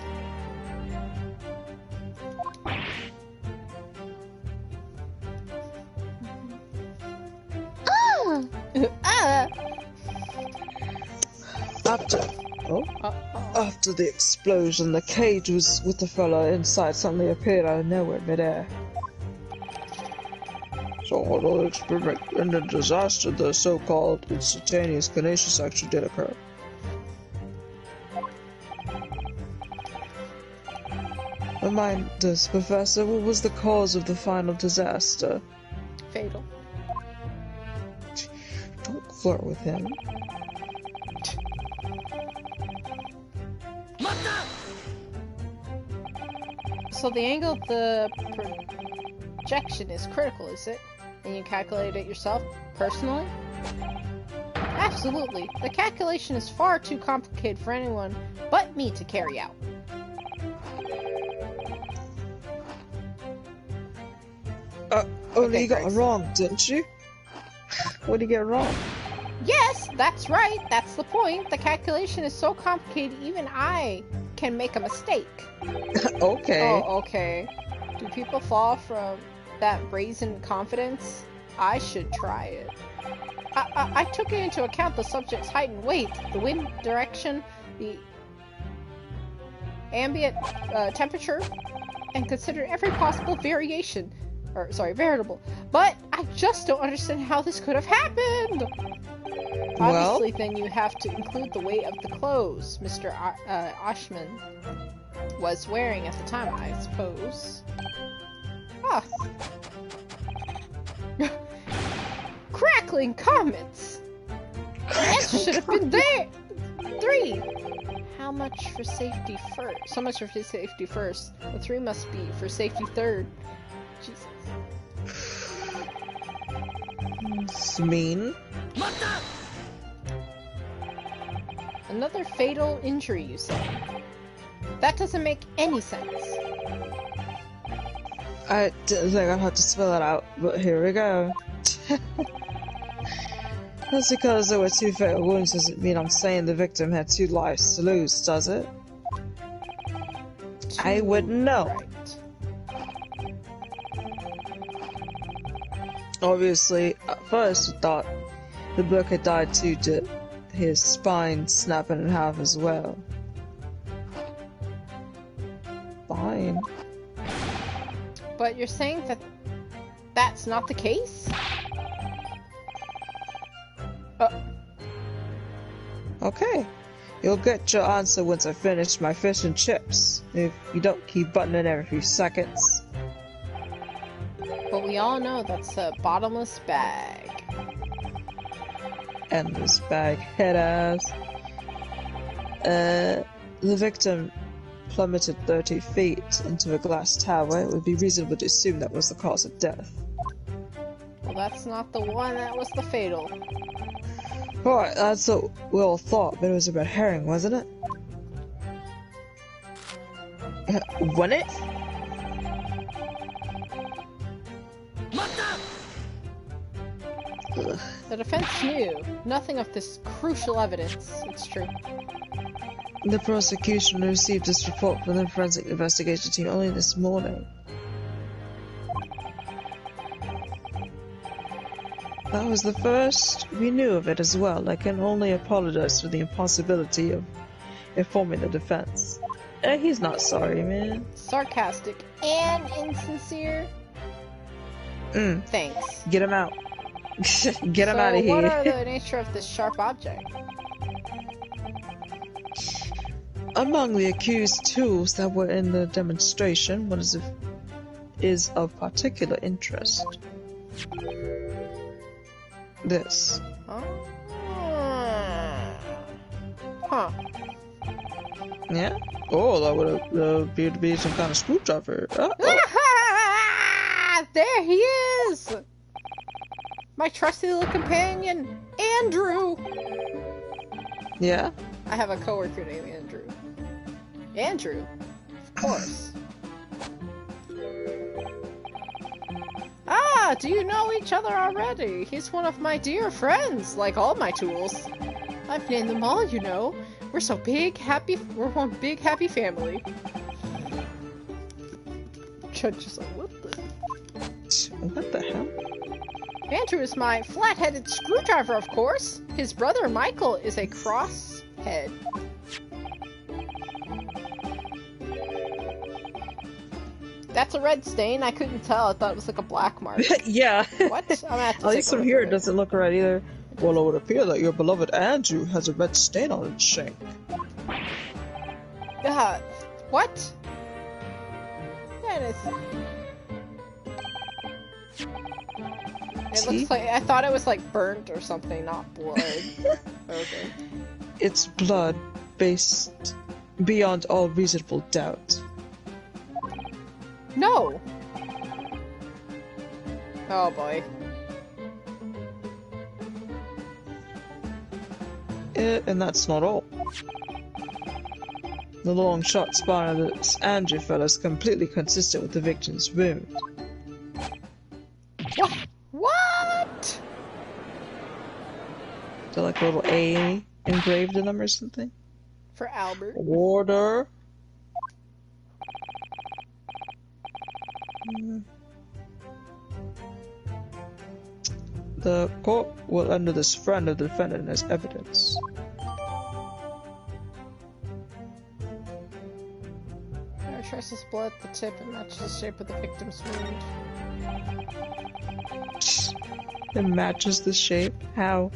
After the explosion, the cage was with the fella inside suddenly appeared out of nowhere midair. So although the experiment ended in disaster, the so-called instantaneous kinesis actually did occur. Remind us, Professor, what was the cause of the final disaster? Fatal. Don't flirt with him. So the angle of the projection is critical, is it? And you calculate it yourself, personally? Absolutely. The calculation is far too complicated for anyone but me to carry out. You got it wrong, didn't you? What did you get wrong? Yes, that's right. That's the point. The calculation is so complicated, even I can make a mistake. Okay. Oh, okay. Do people fall from that brazen confidence? I should try it. I took into account the subject's height and weight, the wind direction, the ambient temperature, and considered every possible variation. Variable. But I just don't understand how this could have happened! Obviously, then you have to include the weight of the clothes Mr. Ashman was wearing at the time, I suppose. Ah. Crackling comets! The answer should have been there! 3! How much for safety first? So much for safety first. The 3 must be for safety third. Jesus. It's mean. Another fatal injury, you say? That doesn't make any sense. I didn't think I'd have to spell it out, but here we go. Just because there were 2 fatal wounds doesn't mean I'm saying the victim had 2 lives to lose, does it? I wouldn't know. Right. Obviously, at first I thought the bloke had died due to his spine snapping in half as well. Fine. But you're saying that that's not the case? Okay. You'll get your answer once I finish my fish and chips, if you don't keep buttoning every few seconds. But we all know that's a bottomless bag. Endless bag, head ass. The victim plummeted 30 feet into a glass tower. It would be reasonable to assume that was the cause of death. Well, that's not the one that was the fatal. Alright, that's what we all thought, but it was a red herring, wasn't it? Wasn't it? The defense knew nothing of this crucial evidence. It's true. The prosecution received this report from the forensic investigation team only this morning. That was the first we knew of it as well. I can only apologize for the impossibility of informing the defense. He's not sorry, man. Sarcastic and insincere. Thanks. Get him out. Get him out of here. What are the nature of this sharp object? Among the accused tools that were in the demonstration, one is is of particular interest. This. Huh. Yeah? Oh, that would appear to be some kind of screwdriver. Uh-oh. There he is! My trusty little companion, Andrew! Yeah? I have a coworker named Andrew. Andrew? Of course. Ah, do you know each other already? He's one of my dear friends, like all my tools. I've named them all, you know. We're so big, happy. We're one big, happy family. Judge is like, what the? What the hell? Andrew is my flat-headed screwdriver, of course. His brother Michael is a crosshead. That's a red stain. I couldn't tell. I thought it was like a black mark. Yeah. What? I'm gonna have to At take least a from look here at it doesn't look right either. Well, it would appear that your beloved Andrew has a red stain on his shank. What? That is. It looks like I thought it was like burnt or something, not blood. Okay. It's blood based beyond all reasonable doubt. No. Oh boy. And that's not all. The long shot spine of this Andrew fellow is completely consistent with the victim's wound. What? What? Is there like a little A engraved in them or something? For Albert. Order. The court will enter this friend of the defendant as evidence. There traces blood at the tip and matches the shape of the victim's wound. It matches the shape? How?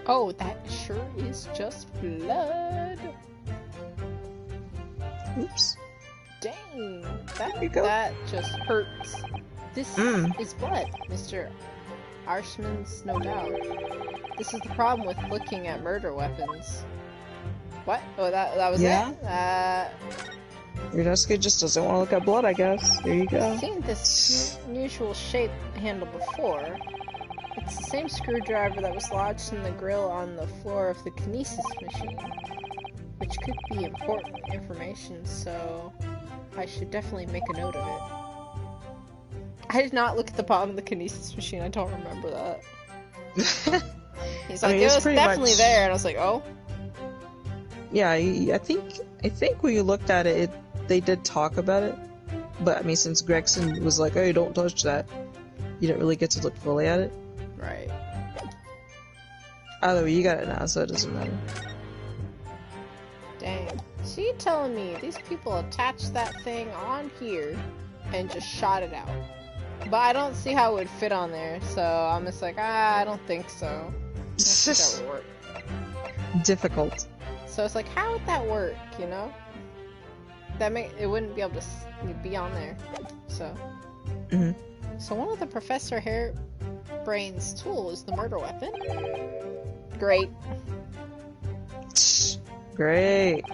Oh, that sure is just blood. Oops. Dang, you go. that just hurts. This Mm. is blood, Mr. Arshman's no doubt. This is the problem with looking at murder weapons. What? Oh, that was Yeah? it? Ryunosuke just doesn't want to look at blood, I guess. There you go. I've seen this unusual shape handle before. It's the same screwdriver that was lodged in the grill on the floor of the kinesis machine, which could be important information, so I should definitely make a note of it. I did not look at the bottom of the kinesis machine, I don't remember that. He's like, I mean, it it's was pretty definitely much- there, and I was like, oh. Yeah, I think when you looked at it, they did talk about it. But I mean, since Gregson was like, "Hey, don't touch that," you didn't really get to look fully at it. Right. Either way, you got it now, so it doesn't matter. Dang. So you telling me these people attached that thing on here and just shot it out? But I don't see how it would fit on there, so I'm just like, I don't think so. I don't think that would work. Difficult. So it's like, how would that work, you know? It wouldn't be able to be on there. So. Mhm. So one of the Professor Hairbrain's tools is the murder weapon. Great. Great.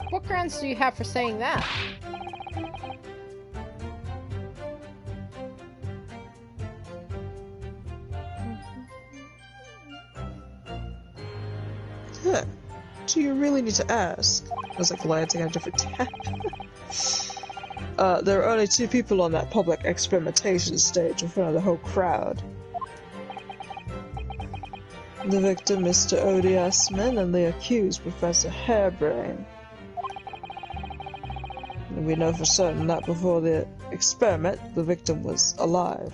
What grounds do you have for saying that? Huh. Do you really need to ask? I was like glancing at a different tab. There are only two people on that public experimentation stage in front of the whole crowd. The victim, Mr. Odiasman, and the accused, Professor Hairbrain. And we know for certain that before the experiment, the victim was alive.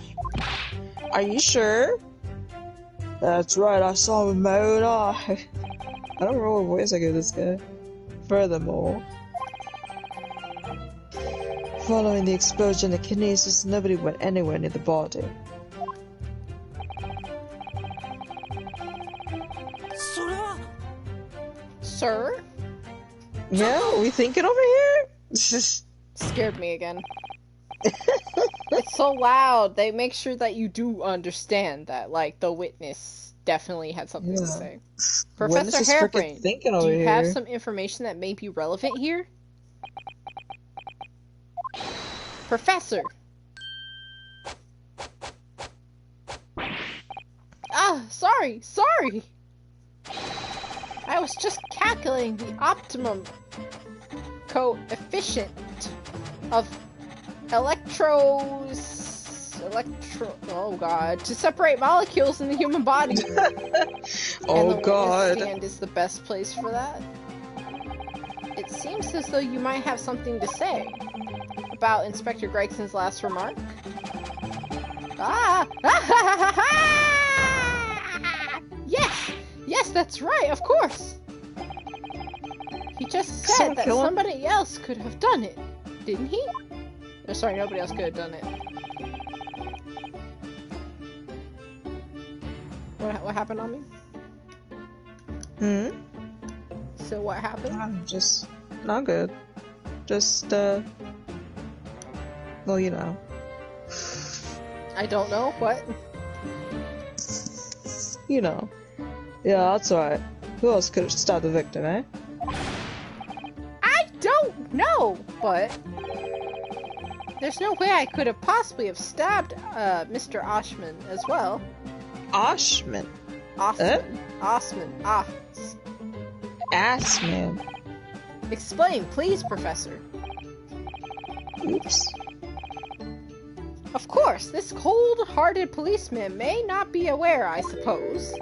Are you sure? That's right, I saw him with my own eye. I don't remember what voice I gave this guy. Furthermore, following the explosion of kinesis, nobody went anywhere near the body. Sir? Yeah, we thinking over here? Scared me again. It's so loud. They make sure that you do understand that, like, the witness definitely had something to Yeah. say. When is Professor this frickin' Hairbrain, thinking do over you have here? some information that may be relevant here? Professor! Ah, sorry! I was just calculating the optimum coefficient of oh god, to separate molecules in the human body. Oh and the god. witness stand is the best place for that. It seems as though you might have something to say about Inspector Gregson's last remark. Ah! Yes, that's right, of course! He just said that somebody else could have done it, didn't he? Oh, sorry, nobody else could have done it. What happened on me? So what happened? I'm just not good. Just well, you know. I don't know. What? You know. Yeah, that's alright. Who else could have stabbed the victim, eh? I don't know, but there's no way I could have possibly have stabbed Mr. Oshman as well. Oshman? Osman. Osman. Assman. Explain, please, Professor. Oops. Of course, this cold-hearted policeman may not be aware, I suppose.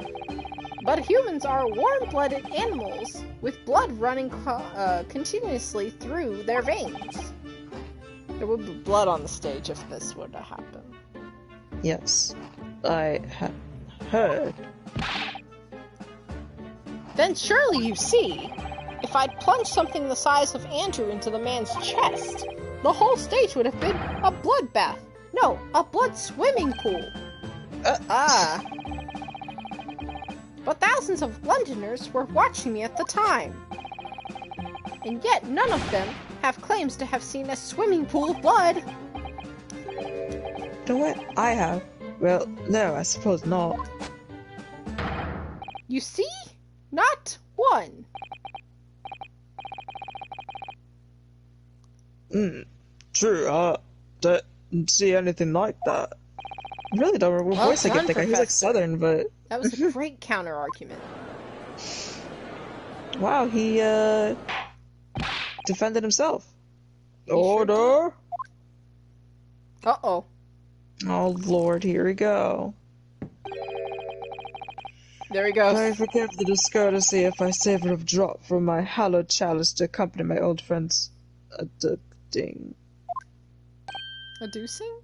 But humans are warm-blooded animals with blood running continuously through their veins. There would be blood on the stage if this were to happen. Yes. I have heard. Then surely you see, if I'd plunged something the size of Andrew into the man's chest, the whole stage would have been a bloodbath. No, a blood swimming pool. But thousands of Londoners were watching me at the time. And yet none of them have claims to have seen a swimming pool of blood. You know what? I have. Well, no, I suppose not. You see? Not one. True, didn't see anything like that. I really don't remember what voice I kept thinking. He was like southern, but... That was a great counter-argument. Wow, he, defended himself. Order! Uh-oh. Oh, Lord, here we go. There he goes. I forgive the discourtesy if I savor of drop from my hallowed chalice to accompany my old friends adducting. Adducing?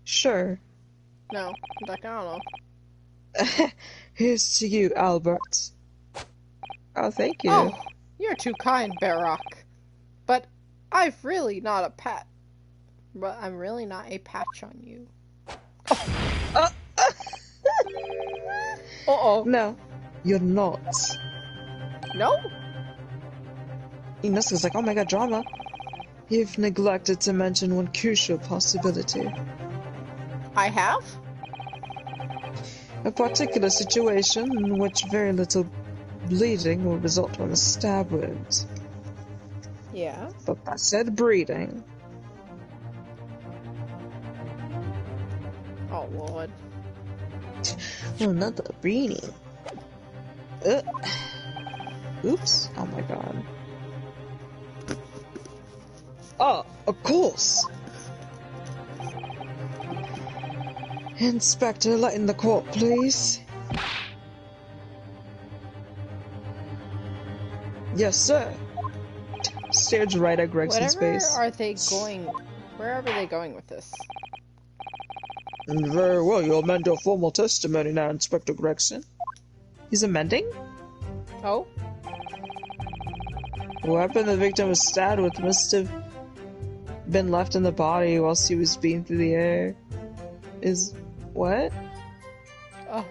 Sure. No, like, I don't know. Here's to you, Albert. Oh, thank you. Oh, you're too kind, Barock. But I'm really not a patch on you. Uh-oh. No, you're not. No? Ines was like, oh my god, drama. You've neglected to mention one crucial possibility. I have? A particular situation in which very little bleeding will result from a stab wound. Yeah. But I said breeding. Oh, Lord. Oh, not the breeding. Oops. Oh my god. Oh, of course! Inspector, let in the court, please. Yes, sir. Stares right at Gregson's face. Wherever are they going with this? Very well, you'll amend your formal testimony now, Inspector Gregson. He's amending? Oh? The weapon the victim was stabbed with must have been left in the body whilst he was beaten through the air. Is... what?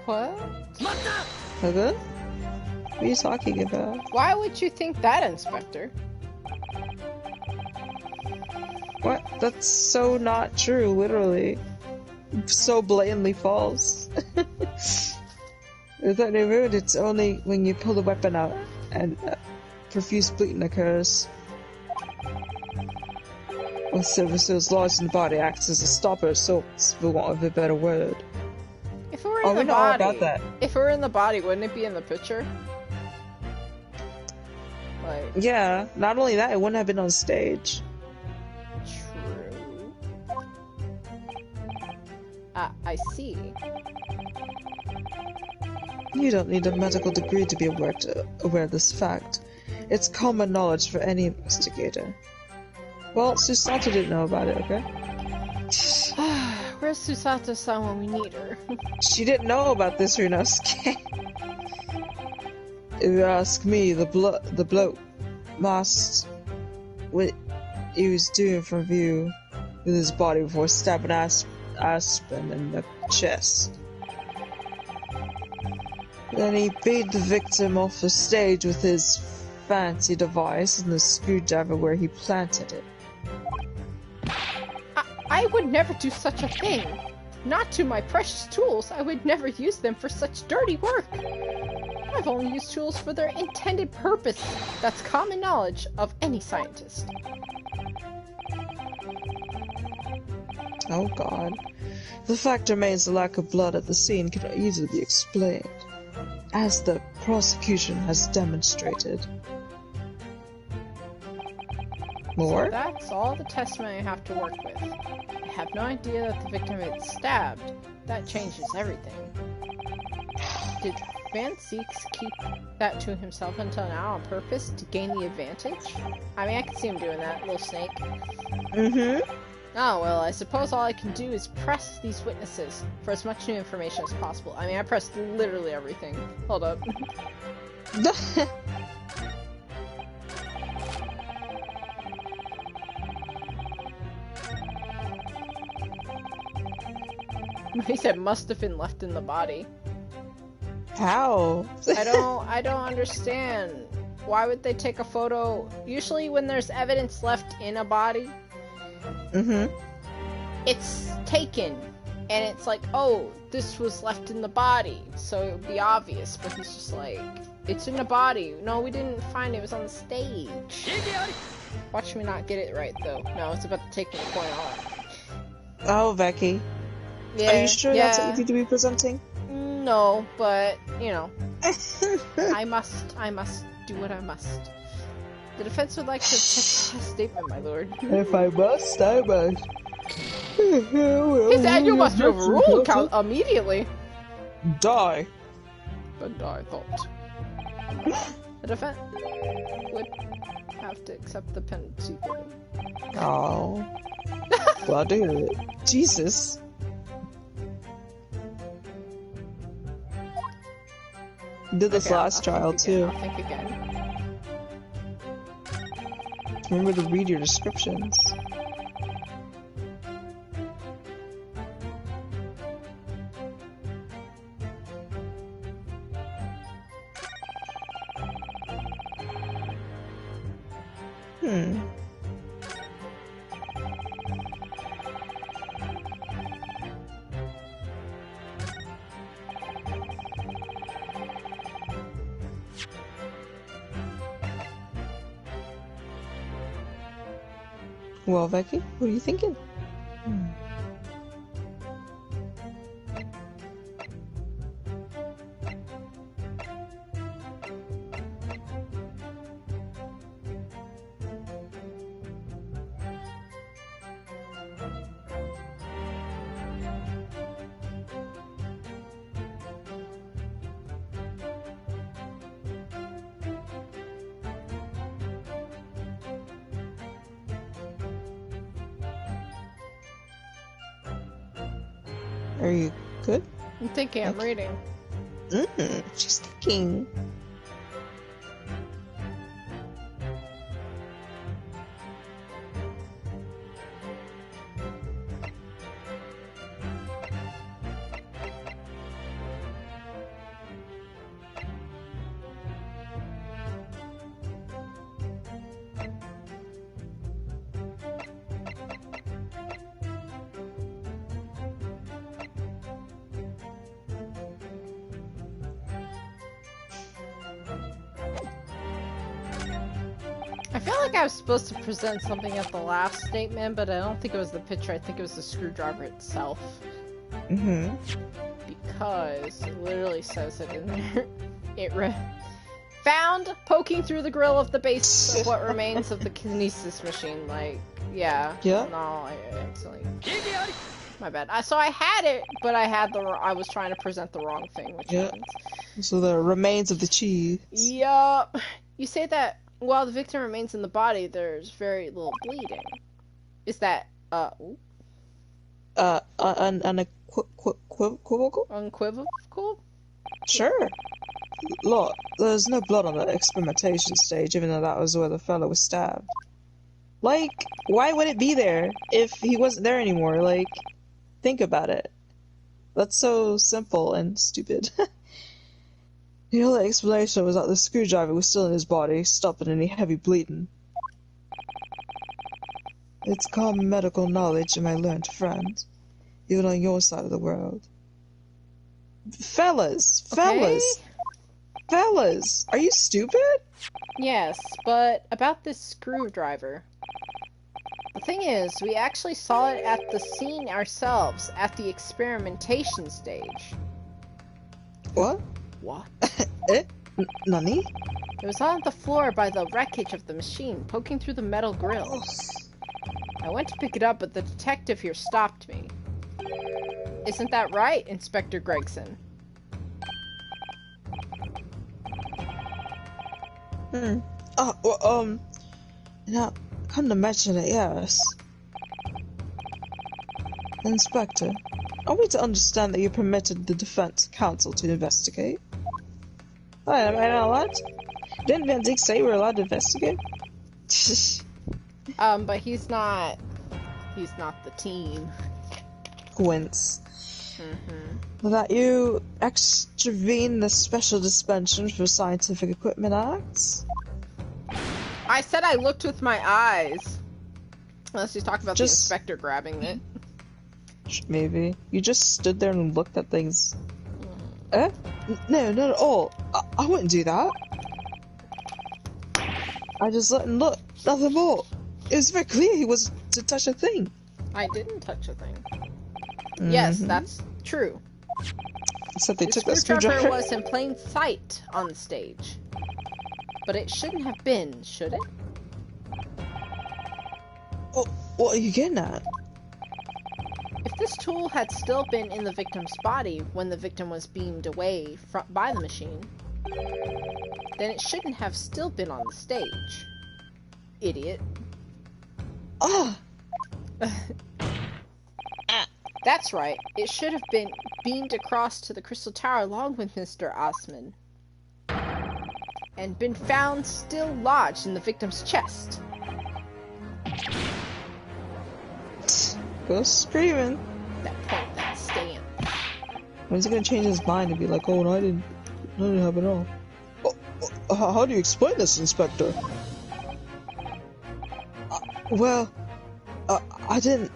What? Hello? are you talking about? Why would you think that, Inspector? What? That's so not true, literally. So blatantly false. In that neighborhood, it's only when you pull the weapon out and profuse bleeding occurs. With silver cells lodged in the body acts as a stopper, so for want of a better word. If it were in the we know all body, about that. if it were in the body, wouldn't it be in the picture? Like, Yeah, not only that, it wouldn't have been on stage. true. I see. You don't need a medical degree to be aware of this fact. It's common knowledge for any investigator. Well, Susato didn't know about it, okay? Where's Susato-san when we need her? She didn't know about this, Ryunosuke. If you ask me, the bloke masked what he was doing from view with his body before stabbing Aspen in the chest. Then he beat the victim off the stage with his fancy device and the screwdriver where he planted it. I would never do such a thing. Not to my precious tools. I would never use them for such dirty work. I've only used tools for their intended purpose. That's common knowledge of any scientist. Oh god. The fact remains the lack of blood at the scene can easily be explained, as the prosecution has demonstrated. More? So that's all the testimony I have to work with. I have no idea that the victim had stabbed. That changes everything. Did Van Seeks keep that to himself until now on purpose to gain the advantage? I mean, I can see him doing that, little snake. Mm-hmm. Oh, well, I suppose all I can do is press these witnesses for as much new information as possible. I mean, I pressed literally everything. Hold up. He said must have been left in the body. How? I don't understand. Why would they take a photo? Usually when there's evidence left in a body, it's taken. And it's like, oh, this was left in the body, so it would be obvious. But he's just like, it's in the body. No, we didn't find it. It was on the stage. Watch me not get it right, though. No, it's about to take me to point out. Oh, Becky. Yeah, Are you sure that's what you need to be presenting? No, but, you know. I must do what I must. The defense would like to check the statement, my lord. If I must, I must. He said you must overrule count immediately. Die. But I thought. The defense would have to accept the penalty given. Oh. Glad to hear it. Jesus. Did this Okay, last I'll trial think too. again. I'll think again. Remember to read your descriptions. Well, Becky, what are you thinking? Are you good? I'm thinking, I'm reading. She's thinking. feel like I was supposed to present something at the last statement, but I don't think it was the picture. I think it was the screwdriver itself. Mm-hmm. Because it literally says it in there. Found poking through the grill of the base of what remains of the kinesis machine. Like, yeah. Yeah. No, I accidentally. My bad. So I had it, but I was trying to present the wrong thing, which Yeah. happens. So the remains of the cheese. Yup. You say that while the victim remains in the body, there's very little bleeding. Is that Unequivocal? unequivocal? Sure. Look, there's no blood on the experimentation stage, even though that was where the fellow was stabbed. Like, why would it be there if he wasn't there anymore? Like, think about it. That's so simple and stupid. The only explanation was that the screwdriver was still in his body, stopping any heavy bleeding. It's common medical knowledge, my learned friend, even on your side of the world. Fellas! Are you stupid? Yes, but about this screwdriver. The thing is, we actually saw it at the scene ourselves, at the experimentation stage. What? What? Nani? It was on the floor by the wreckage of the machine, poking through the metal grill. I went to pick it up, but the detective here stopped me. Isn't that right, Inspector Gregson? Now, come to mention it, yes. Inspector, are we to understand that you permitted the defense counsel to investigate? Am I not allowed? Didn't Van Dijk say we were allowed to investigate? But he's not the team. Quince. That you extravene the Special Dispensation for Scientific Equipment Acts? I said I looked with my eyes. Unless he's talking about the Just- inspector grabbing it. Maybe. You just stood there and looked at things. No, not at all. I wouldn't do that. I just let him look. Nothing more. It was very clear he was to touch a thing. I didn't touch a thing. Yes, that's true. Except they The took that screwdriver screwdriver. was in plain sight on the stage. But it shouldn't have been, should it? What are you getting at? If this tool had still been in the victim's body when the victim was beamed away by the machine, then it shouldn't have still been on the stage. Idiot. Ah! That's right. It should have been beamed across to the Crystal Tower along with Mr. Osman. And been found still lodged in the victim's chest. Go screaming. That point, that stamp. When's he gonna change his mind and be like, oh, no, I didn't have it all? How do you explain this, Inspector? I didn't...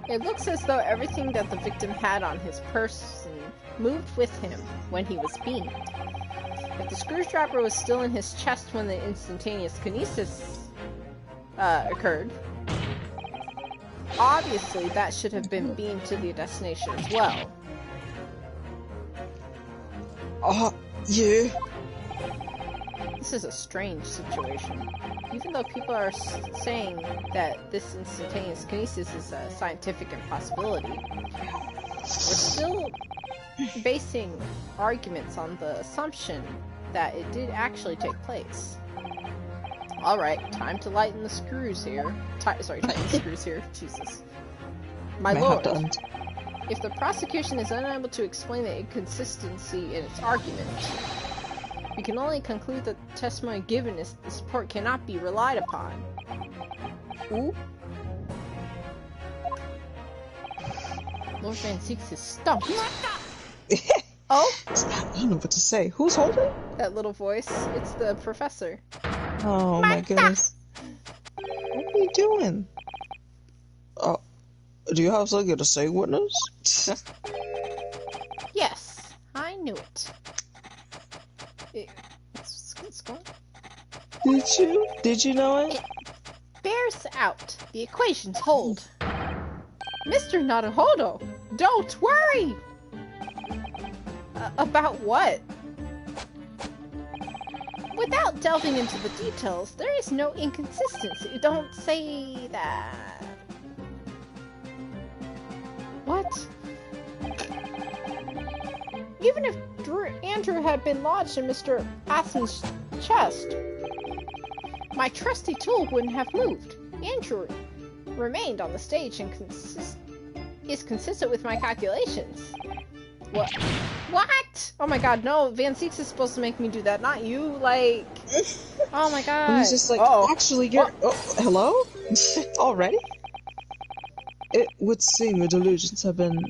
It looks as though everything that the victim had on his person moved with him when he was beamed. If the screwdriver was still in his chest when the instantaneous kinesis occurred, obviously that should have been beamed to the destination as well. Yeah. This is a strange situation. Even though people are saying that this instantaneous kinesis is a scientific impossibility, we're still basing arguments on the assumption that it did actually take place. Alright, time to lighten the screws here. Tighten the screws here. Jesus. My lord, if the prosecution is unable to explain the inconsistency in its argument, we can only conclude that the testimony given is the support cannot be relied upon. Ooh. Lord Van Zieks is stumped. Oh? I don't know what to say. Who's holding? That little voice. It's the professor. Oh my goodness. What are you doing? Do you have something to say, witness? Yes, I knew it. What's going on? Did you know it? Bears out. The equations hold. Mr. Naruhodo, don't worry! About what? Without delving into the details, there is no inconsistency. Don't say that. What? Even if Andrew had been lodged in Mr. Asmon's chest, my trusty tool wouldn't have moved. Andrew remained on the stage and is consistent with my calculations. What? What? Oh my god, no, Van Seeks is supposed to make me do that, not you, like... Oh my god. And he's just like, actually, you're... Oh, hello? Already? It would seem your delusions have been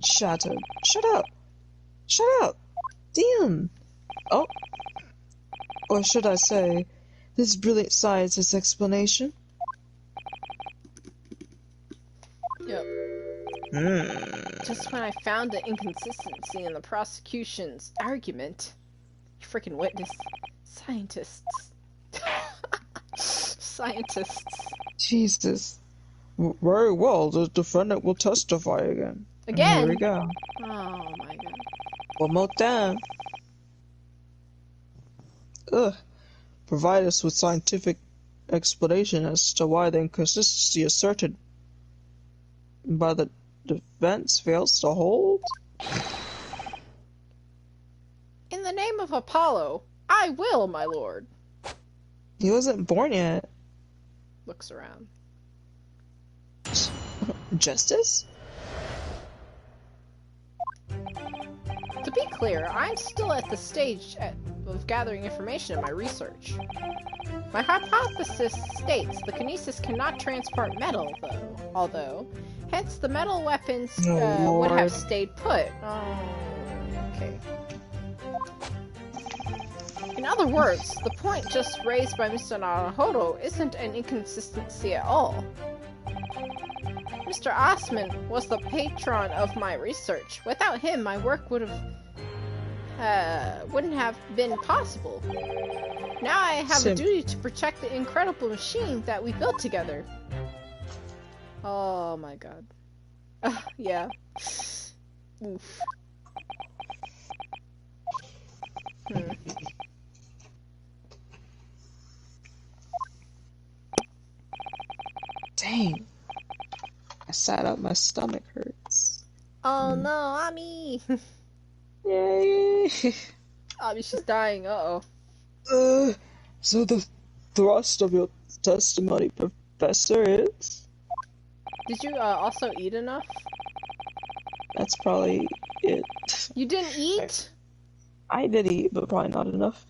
shattered. Shut up! Shut up! Damn! Oh. Or should I say, this brilliant scientist's explanation? Yep. Just when I found the inconsistency in the prosecution's argument, you freaking witness, scientists. Scientists. Jesus. Very well, the defendant will testify again. Again? Here we go. Oh my god. One more time. Ugh. Provide us with scientific explanation as to why the inconsistency asserted by the defense fails to hold? In the name of Apollo, I will, my lord. He wasn't born yet. Looks around. Justice? To be clear, I'm still at the stage of gathering information in my research. My hypothesis states the Kinesis cannot transport metal, although, hence the metal weapons would have stayed put. Oh, okay. In other words, the point just raised by Mr. Naruhodo isn't an inconsistency at all. Mr. Asmon was the patron of my research. Without him, my work wouldn't have been possible. Now I have a duty to protect the incredible machine that we built together. Oh my god. Yeah. Oof. Dang. I sat up, my stomach hurts. Oh no, Ami! Yay! Ami, she's dying, uh-oh. So the thrust of your testimony, Professor, is? Did you also eat enough? That's probably it. You didn't eat? I did eat, but probably not enough.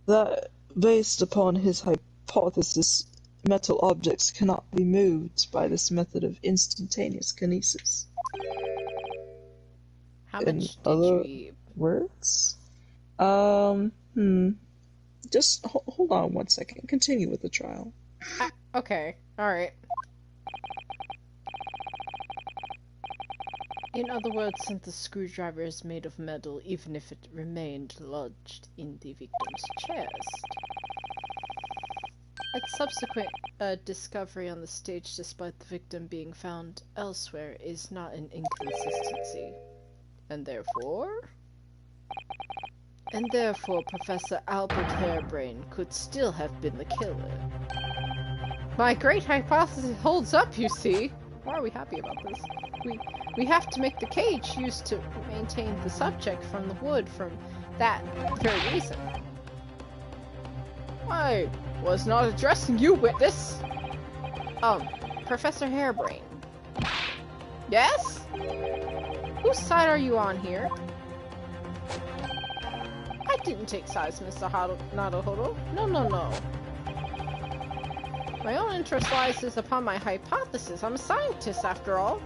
That, based upon his hypothesis, metal objects cannot be moved by this method of instantaneous kinesis. How much did you eat? Words? Just hold on one second. Continue with the trial. Okay, alright. In other words, since the screwdriver is made of metal, even if it remained lodged in the victim's chest. Its subsequent discovery on the stage, despite the victim being found elsewhere, is not an inconsistency. And therefore, Professor Albert Harebrain could still have been the killer. My great hypothesis holds up, you see. Why are we happy about this? We have to make the cage used to maintain the subject from the wood from that very reason. I was not addressing you, witness. Professor Harebrain. Yes? Whose side are you on here? I didn't take sides, Mr. Naruhodo. No. My own interest lies upon my hypothesis. I'm a scientist, after all.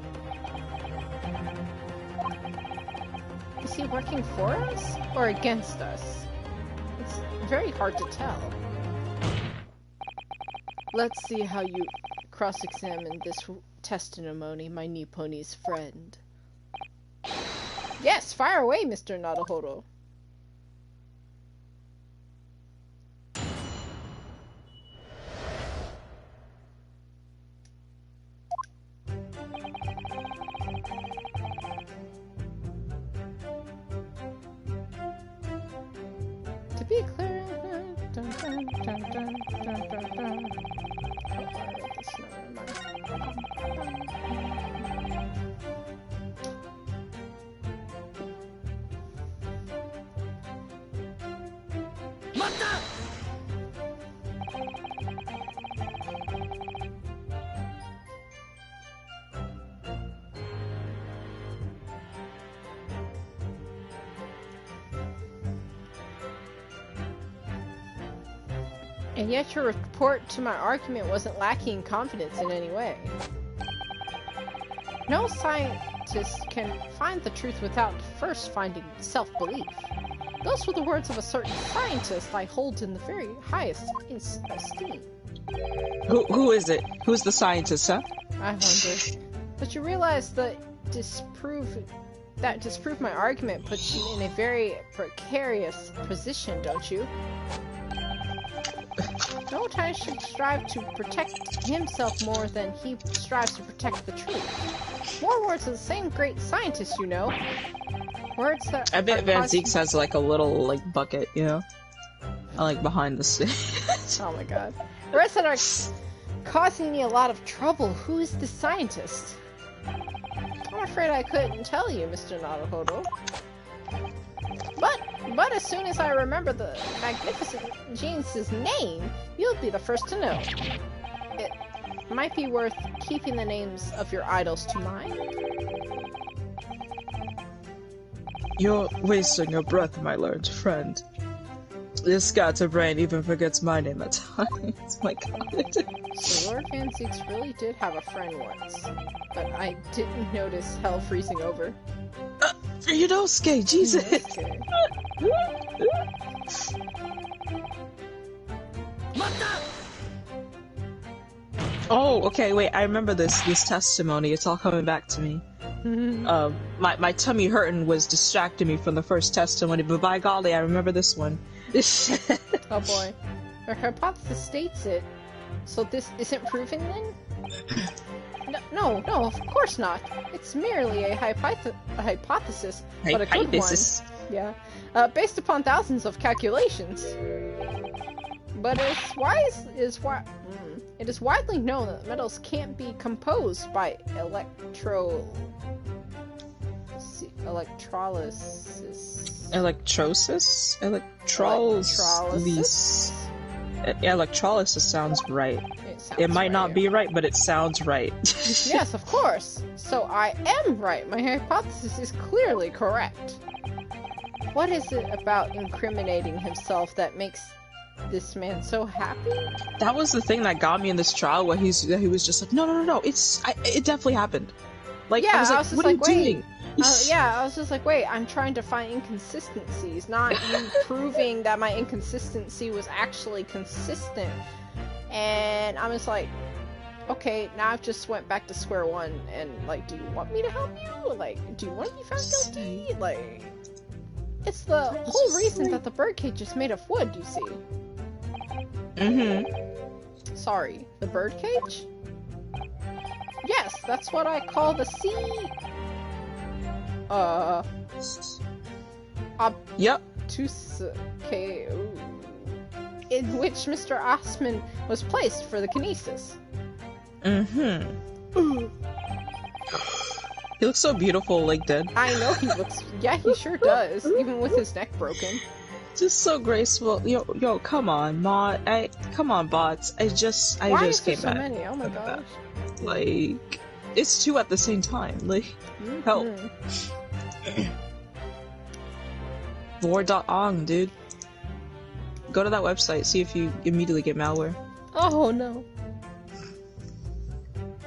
Is he working for us? Or against us? It's very hard to tell. Let's see how you cross-examine this testimony, my Nipponi's friend. Yes, fire away, Mr. Naruhodo. To be clear... Dun, dun, dun, dun, dun, dun, dun. And yet your report to my argument wasn't lacking in confidence in any way. No scientist can find the truth without first finding self-belief. Those were the words of a certain scientist I hold in the very highest esteem. Who is it? Who's the scientist, huh? I wonder. But you realize that disprove my argument puts you in a very precarious position, don't you? No one should strive to protect himself more than he strives to protect the truth. More words of the same great scientist, you know. Words that I bet Van Zieks has like a little like bucket, you know? Like behind the stage. Oh my god. Words that are causing me a lot of trouble. Who is the scientist? I'm afraid I couldn't tell you, Mr. Naruhodo. But as soon as I remember the magnificent genius's name, you'll be the first to know. It might be worth keeping the names of your idols to mind. You're wasting your breath, my learned friend. This scatterbrain even forgets my name at times. My god. So Lord Van Zieks really did have a friend once, but I didn't notice hell freezing over. Ryunosuke, Jesus! Okay. Oh, okay, wait, I remember this testimony. It's all coming back to me. My tummy hurting was distracting me from the first testimony, but by golly, I remember this one. Oh boy. Our hypothesis states it. So this isn't proven then? No, of course not. It's merely a hypothesis, but a good one. Yeah. Based upon thousands of calculations. But it is widely known that metals can't be composed by electrolysis. Electrolysis? Electrolysis sounds right. It might not be right, but it sounds right. Yes, of course. So I am right. My hypothesis is clearly correct. What is it about incriminating himself that makes this man so happy? That was the thing that got me in this trial, where he was just like, no, it definitely happened. Like, yeah, I was like, what are you doing? I was just like, wait, I'm trying to find inconsistencies, not you proving that my inconsistency was actually consistent. And I'm just like, okay, now I've just went back to square one, and like, do you want me to help you? Like, do you want to be found guilty? Like, it's the whole reason that the birdcage is made of wood, you see. Sorry, the birdcage? Yes, that's what I call the sea... Yep. In which Mr. Osman was placed for the kinesis. He looks so beautiful, like dead. I know he looks... Yeah, he sure does, even with his neck broken. Just so graceful. Yo, come on, come on, bots. I just came back. Why is there so many? Oh my gosh. Like, it's two at the same time. Like, help. Vor.ong, dude. Go to that website, see if you immediately get malware. Oh no.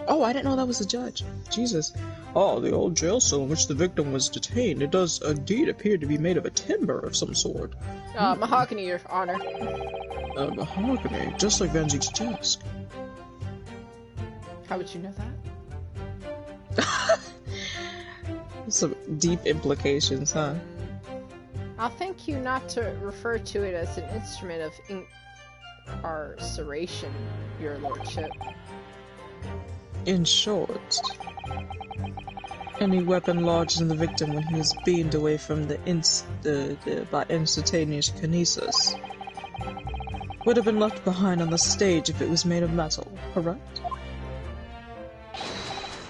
Oh, I didn't know that was the judge. Jesus. Oh, the old jail cell in which the victim was detained. It does indeed appear to be made of a timber of some sort. Mahogany, Your Honor. Mahogany, just like Van Zieks' desk. How would you know that? Some deep implications, huh? I'll thank you not to refer to it as an instrument of incarceration, Your Lordship. In short, Any weapon lodged in the victim when he was beamed away from by instantaneous kinesis would have been left behind on the stage if it was made of metal, correct?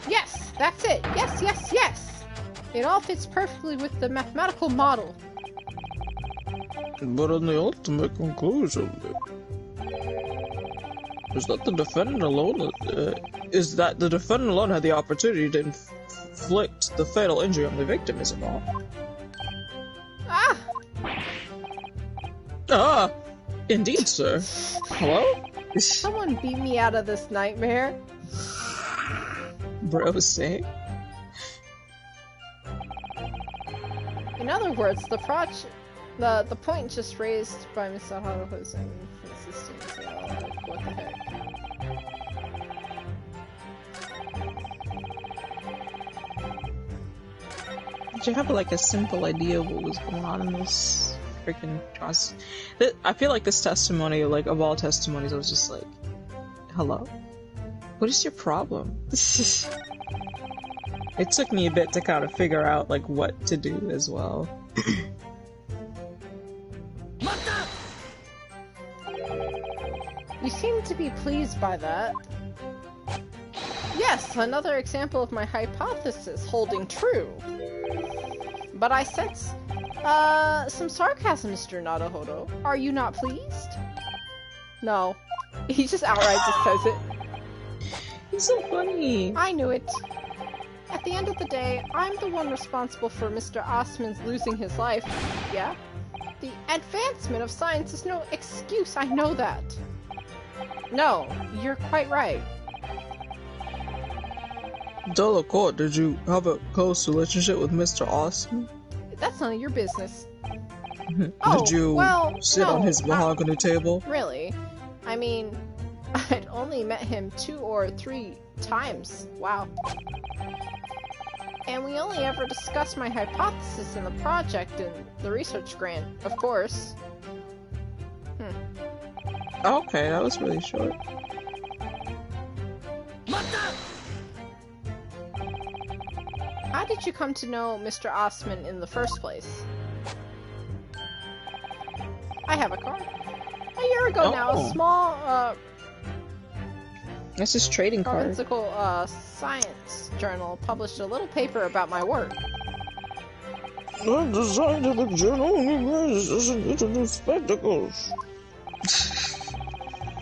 Yes, that's it. Yes, yes, yes. It all fits perfectly with the mathematical model. But in the ultimate conclusion, is that the defendant alone had the opportunity to inflict the fatal injury on the victim, is it not? Ah! Ah! Indeed, sir. Hello? Someone beat me out of this nightmare. Bro, say. In other words, the point just raised by Mr. Haruho's inconsistency. What the heck? Did you have like a simple idea of what was going on in this freaking process? I feel like this testimony, like of all testimonies, I was just like, hello? What is your problem? It took me a bit to kind of figure out like what to do as well. You seem to be pleased by that. Yes, another example of my hypothesis holding true. But I sense, some sarcasm, Mr. Naruhodo. Are you not pleased? No. He just outright just says it. He's so funny! I knew it. At the end of the day, I'm the one responsible for Mr. Osman's losing his life. Yeah? The advancement of science is no excuse, I know that. No, you're quite right. Delacourt, did you have a close relationship with Mr. Austin? That's none of your business. Did you sit on his mahogany table? Really? I mean, I'd only met him 2 or 3 times. Wow. And we only ever discussed my hypothesis in the project and the research grant, of course. Okay, that was really short. How did you come to know Mr. Osman in the first place? I have a card. A year ago now, a small, That's his trading card. forensical, science journal published a little paper about my work. The scientific journal doesn't introduce spectacles.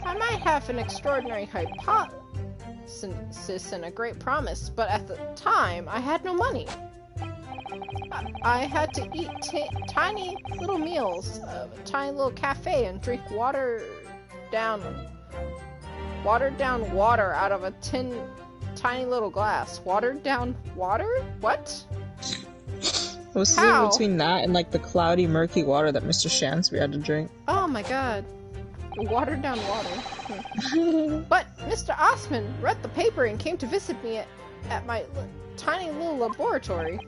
I might have an extraordinary hypothesis and a great promise, but at the time, I had no money. I had to eat tiny little meals, a tiny little cafe, and drink watered down water out of a tiny little glass. Watered down water? What? It was something between that and like the cloudy, murky water that Mr. Shansby had to drink. Oh my god. Watered down water. But Mr. Osman read the paper and came to visit me at my tiny little laboratory.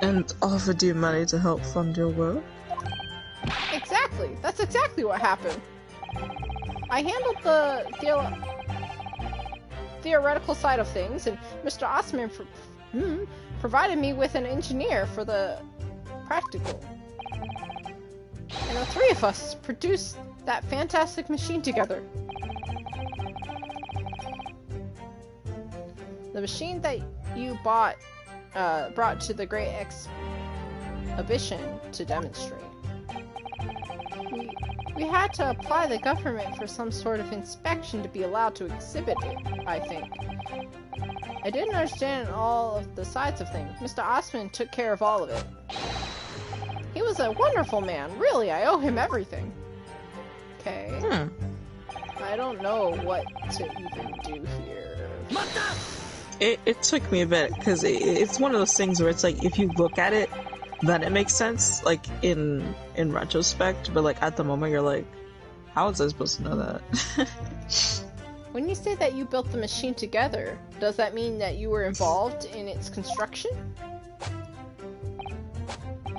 And offered you money to help fund your work? Exactly. That's exactly what happened. I handled the theoretical side of things, and Mr. Osman provided me with an engineer for the practical. And the 3 of us produced that fantastic machine together. The machine that you brought to the Great Exhibition to demonstrate. We had to apply the government for some sort of inspection to be allowed to exhibit it, I think. I didn't understand all of the sides of things. Mr. Osman took care of all of it. He was a wonderful man. Really, I owe him everything. Okay. I don't know what to even do here. It took me a bit, because it's one of those things where it's like, if you look at it, then it makes sense, like, in retrospect, but like, at the moment you're like, how was I supposed to know that? When you say that you built the machine together, does that mean that you were involved in its construction?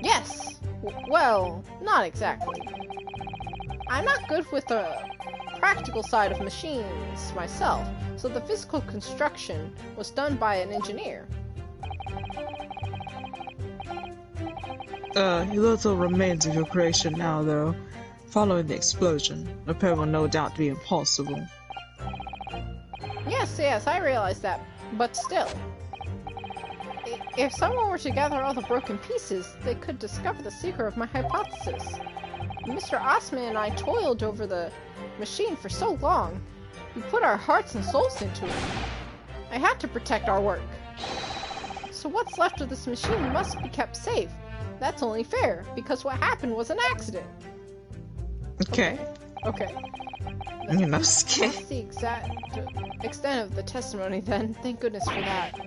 Yes! Well, not exactly. I'm not good with the practical side of machines myself, so the physical construction was done by an engineer. Little remains of your creation now, though. Following the explosion, repair will no doubt be impossible. Yes, I realize that, but still. If someone were to gather all the broken pieces, they could discover the secret of my hypothesis. Mr. Osman and I toiled over the machine for so long. We put our hearts and souls into it. I had to protect our work. So what's left of this machine must be kept safe. That's only fair, because what happened was an accident. Okay. Okay. You know, That's the exact extent of the testimony then. Thank goodness for that.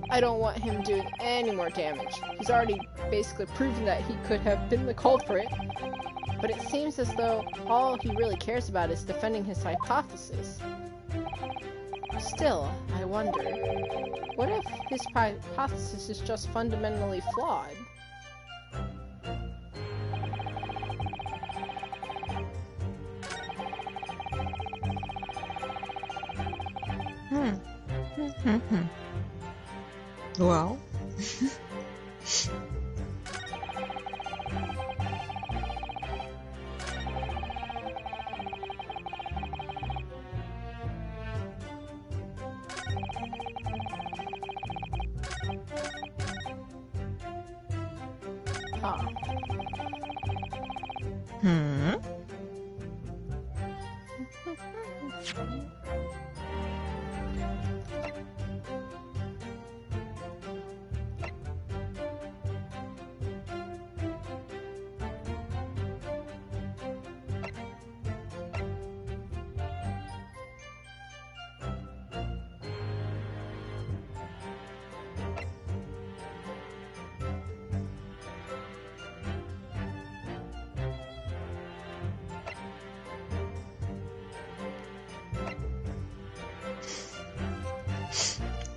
I don't want him doing any more damage. He's already basically proven that he could have been the culprit. But it seems as though all he really cares about is defending his hypothesis. Still, I wonder, what if his hypothesis is just fundamentally flawed? Well.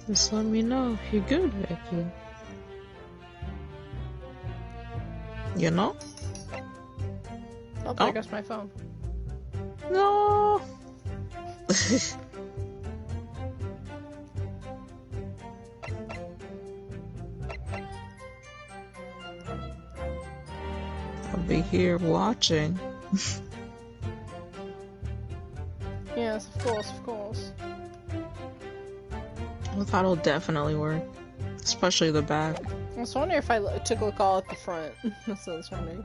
Just let me know if you're good, Vicky. You know? Oh, there goes my phone. No. I'll be here watching. Yes, of course. Well, that'll definitely work. Especially the back. I was wondering if I took a look all at the front. That's what I was wondering.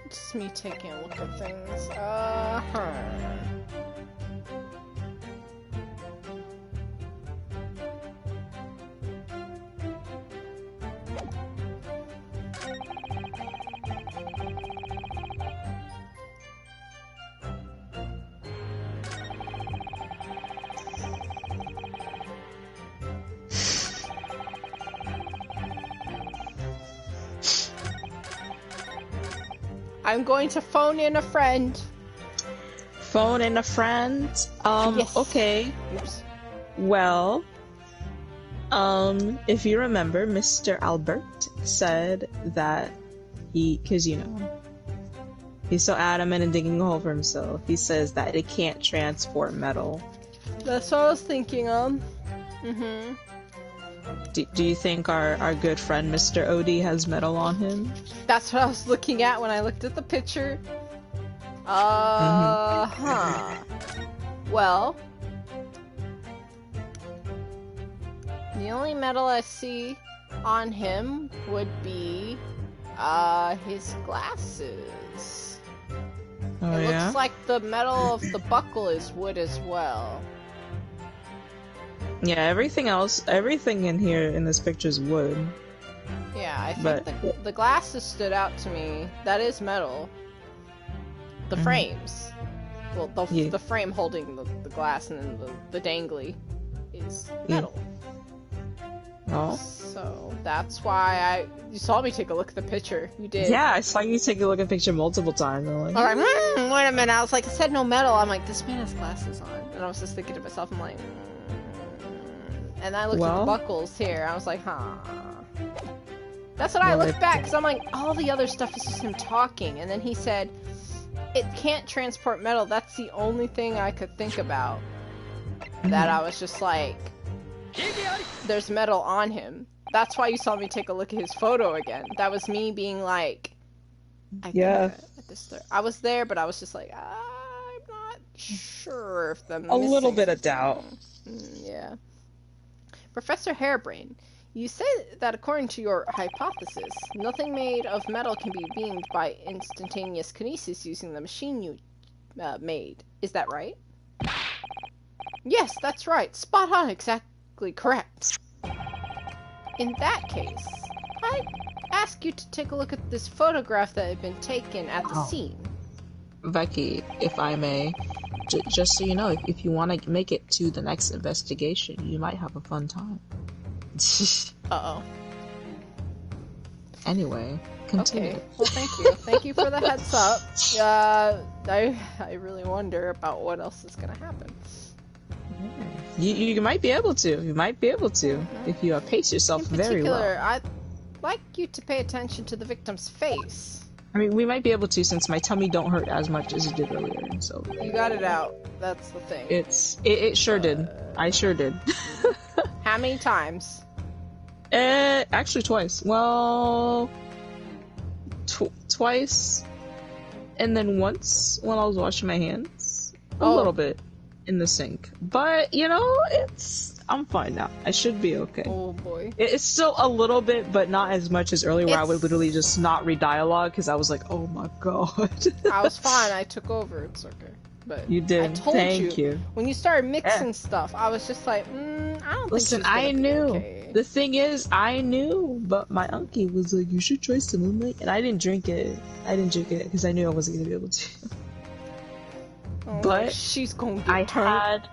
Just me taking a look at things. I'm going to phone in a friend. Phone in a friend? Yes. Okay. Oops. Well, if you remember, Mr. Albert said that cause you know, he's so adamant in digging a hole for himself, he says that it can't transport metal. That's what I was thinking of. Do you think our good friend Mr. Odie has metal on him? That's what I was looking at when I looked at the picture. Well, the only metal I see on him would be his glasses. Oh, It yeah? looks like the metal of the buckle is wood as well. Yeah, everything in here in this picture is wood. Yeah, I think the glasses stood out to me. That is metal. The frames. Well, the frame holding the glass and then the dangly is metal. Oh. So that's why you saw me take a look at the picture. You did. Yeah, I saw you take a look at the picture multiple times. I'm like, I was like, wait a minute. I was like, it said no metal. I'm like, this man has glasses on. And I was just thinking to myself, I'm like, and I looked at the buckles here. I was like, huh. That's what I looked back, because I'm like, all the other stuff is just him talking. And then he said, it can't transport metal. That's the only thing I could think about. That I was just like, there's metal on him. That's why you saw me take a look at his photo again. That was me being like, I was there, but I was just like, I'm not sure if the a little bit of doubt. Yeah. Professor Harebrain, you say that according to your hypothesis, nothing made of metal can be beamed by instantaneous kinesis using the machine you made. Is that right? Yes, that's right. Spot on, exactly correct. In that case, I ask you to take a look at this photograph that had been taken at the scene. Becky, if I may, just so you know, if you want to make it to the next investigation, you might have a fun time. Uh-oh. Anyway, continue. Okay, well thank you. Thank you for the heads up. I really wonder about what else is gonna happen. You might be able to. You might be able to if you pace yourself very well. In particular, I'd like you to pay attention to the victim's face. I mean, we might be able to since my tummy don't hurt as much as it did earlier. So you got it out. That's the thing. It sure did. I sure did. How many times? Actually twice. Well, twice, and then once when I was washing my hands. A little bit in the sink, but you know, I'm fine now. I should be okay. Oh boy. It's still a little bit, but not as much as earlier where I would literally just not read dialogue because I was like, oh my god. I was fine. I took over. It's okay. But you did. I told Thank you. When you started mixing stuff, I was just like, I don't Listen, think I knew. Okay. The thing is, I knew, but my uncle was like, you should try some of it. And I didn't drink it. I didn't drink it because I knew I wasn't going to be able to. But she's going to get turned.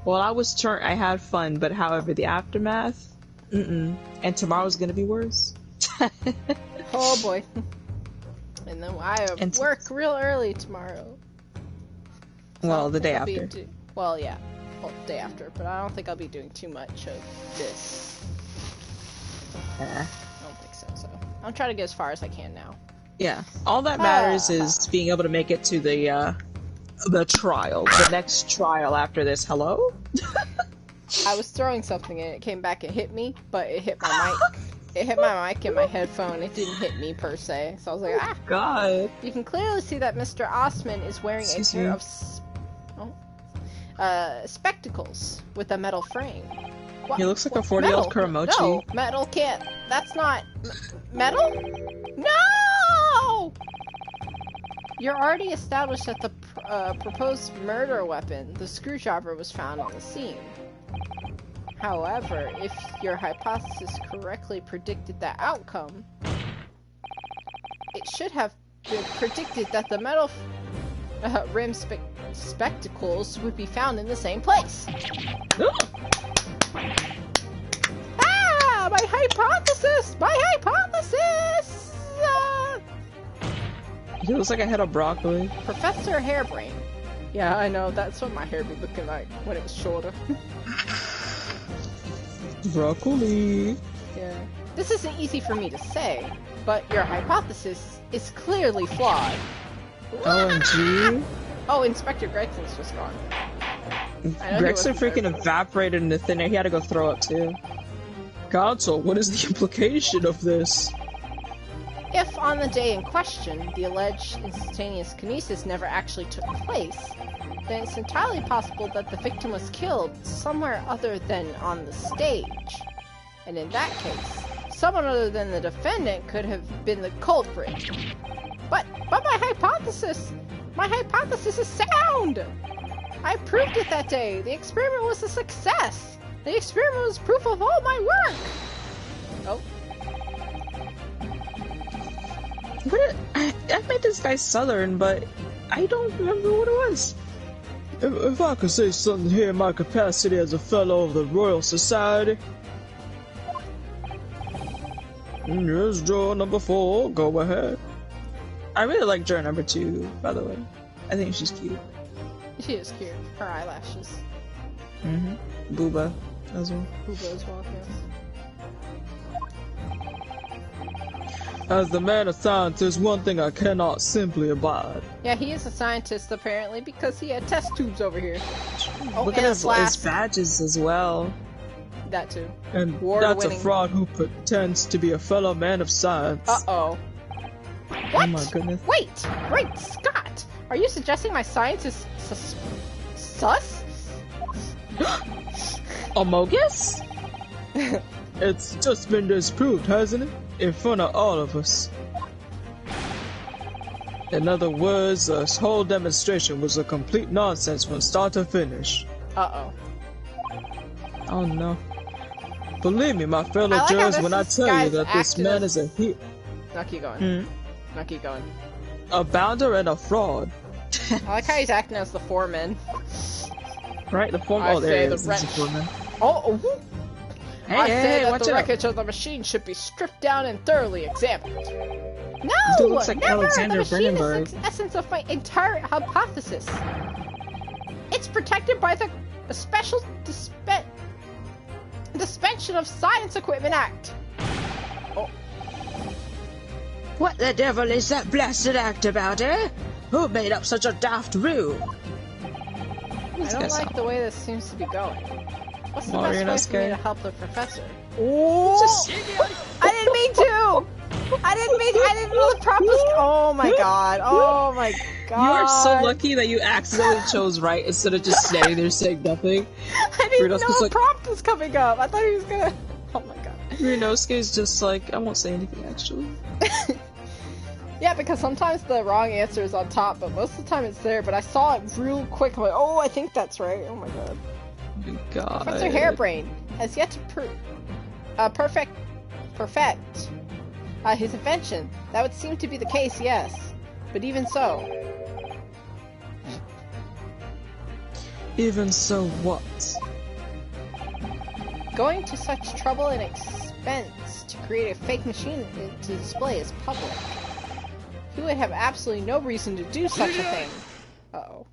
I was turned. I had fun, but however, the aftermath, and tomorrow's gonna be worse. Oh boy! And then I work real early tomorrow. Well, the day after. Day after. But I don't think I'll be doing too much of this. I don't think so. So I'm trying to get as far as I can now. Yeah. All that matters is being able to make it to the trial, the next trial after this. Hello? I was throwing something and it came back and hit me, but it hit my mic. It hit my mic and my headphone. It didn't hit me per se. So I was like, God. You can clearly see that Mr. Osman is wearing a pair of spectacles with a metal frame. What? He looks like a 40-year-old Kuramochi. No, metal can't. That's not metal. No. You're already established that the proposed murder weapon, the screwdriver, was found on the scene. However, if your hypothesis correctly predicted that outcome, it should have been predicted that the metal rim spectacles would be found in the same place. My hypothesis! My hypothesis! He looks like a head of broccoli. Professor Harebrain. Yeah, I know. That's what my hair be looking like when it was shorter. Broccoli. Yeah. This isn't easy for me to say, but your hypothesis is clearly flawed. OMG. Oh, Inspector Gregson's just gone. Gregson freaking evaporated into thin air. He had to go throw up too. Counsel, what is the implication of this? If, on the day in question, the alleged instantaneous kinesis never actually took place, then it's entirely possible that the victim was killed somewhere other than on the stage. And in that case, someone other than the defendant could have been the culprit. But my hypothesis is sound! I proved it that day. The experiment was a success. The experiment was proof of all my work. Oh. I made this guy Southern, but I don't remember what it was. If I could say something here in my capacity as a fellow of the Royal Society, Here's drawer number 4. Go ahead. I really like drawer number 2, by the way. I think she's cute. She is cute. Her eyelashes. Booba as well. Booba as well, yes. As the man of science, there's one thing I cannot simply abide. Yeah, he is a scientist apparently because he had test tubes over here. Oh, Look and at a his flask. badges as well. That too. And Award-winning. that's a fraud who pretends to be a fellow man of science. Uh-oh. Oh What? my goodness. Wait! Great Scott! Are you suggesting my science is sus? Amogus? It's just been disproved, hasn't it? In front of all of us. In other words, this whole demonstration was a complete nonsense from start to finish. Uh-oh. Oh no. Believe me, my fellow I like how jurors, this when I is tell you guys that this acting man as- is a Now keep going. Now keep going. a bounder and a fraud. I like how he's acting as the foreman. Right, the form. I Oh, there say he the is. wrench. This is Foreman. Oh, Hey, I hey, say hey, that watch the out. wreckage of the machine should be stripped down and thoroughly examined. No! Dude looks like Never! Alexander The machine Brandenburg. is the essence of my entire hypothesis. It's protected by the Special Suspension of Science Equipment Act. What the devil is that blasted act about, eh? Who made up such a daft rule? I don't like the way this seems to be going. What's the Well, you're not best way for me to scared. help the professor? Oh! I didn't mean to! I didn't know the prop was. Oh my god! Oh my god! You are so lucky that you accidentally chose right instead of just standing there saying nothing. I didn't know Ryunosuke's a like- prompt was coming up. I thought he was gonna. Oh my god. Ryunosuke is just like, I won't say anything actually. Yeah, because sometimes the wrong answer is on top, but most of the time it's there. But I saw it real quick. I'm like, oh, I think that's right. Oh my god. Oh my god. Professor Hairbrain has yet to perfect his invention. That would seem to be the case, yes. But even so, Even so, what? going to such trouble and expense to create a fake machine to display is public. He would have absolutely no reason to do such a thing. Uh-oh.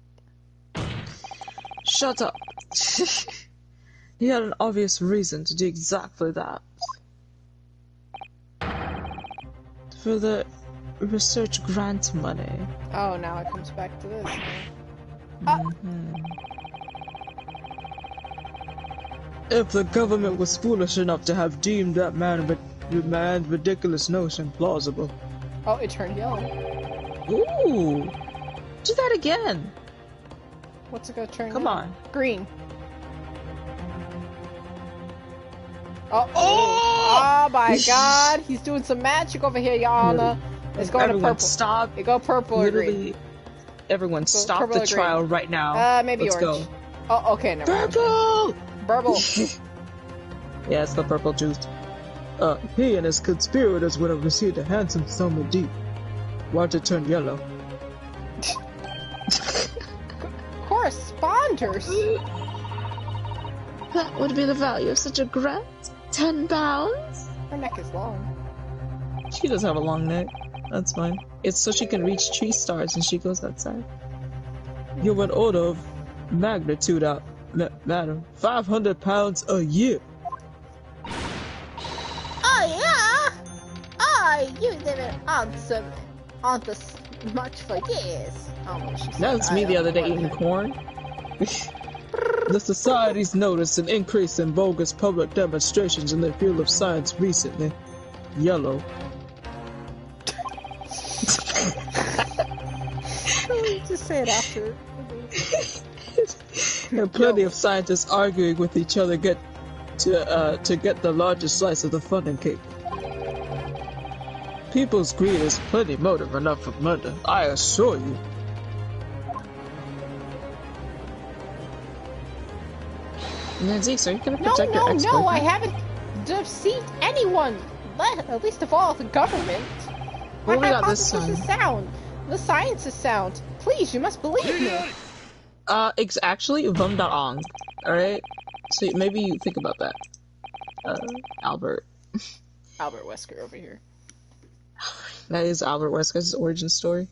Shut up. He had an obvious reason to do exactly that. For the research grant money. Oh, now it comes back to this. If the government was foolish enough to have deemed that man's ridiculous notion plausible, Oh, it turned yellow. Ooh! Do that again! What's it gonna turn Come yellow? on. Green. Oh my god! He's doing some magic over here, Yana. It's going to Everyone purple. stop. It go purple or green. Literally, everyone stop purple the or green? trial right now. Maybe Let's orange. go. Oh, okay, never mind. Purple! Purple. Yeah, it's the purple juice. he and his conspirators would have received a handsome sum of deep. Watch it turn yellow. Corresponders. That would be the value of such a grant? 10 pounds? Her neck is long. She does have a long neck. That's fine. It's so she can reach tree stars and she goes outside. You're an order of magnitude out, madam. 500 pounds a year. Oh yeah! Oh, you didn't answer this much for years. Oh, she said, That's I me the don't other day know. eating corn. The society's noticed an increase in bogus public demonstrations in the field of science recently. Yellow. Just say it after. And plenty of scientists arguing with each other to get the largest slice of the funding cake. People's greed is plenty motive enough for murder, I assure you. Nancy, so you gonna No, protect your no, ex no! I haven't deceived anyone. At least of all, the government. My What we got this hypothesis is sound. The science is sound. Please, you must believe me. It's actually Vum.ong. Alright? So maybe you think about that. Albert. Albert Wesker over here. That is Albert Wesker's origin story.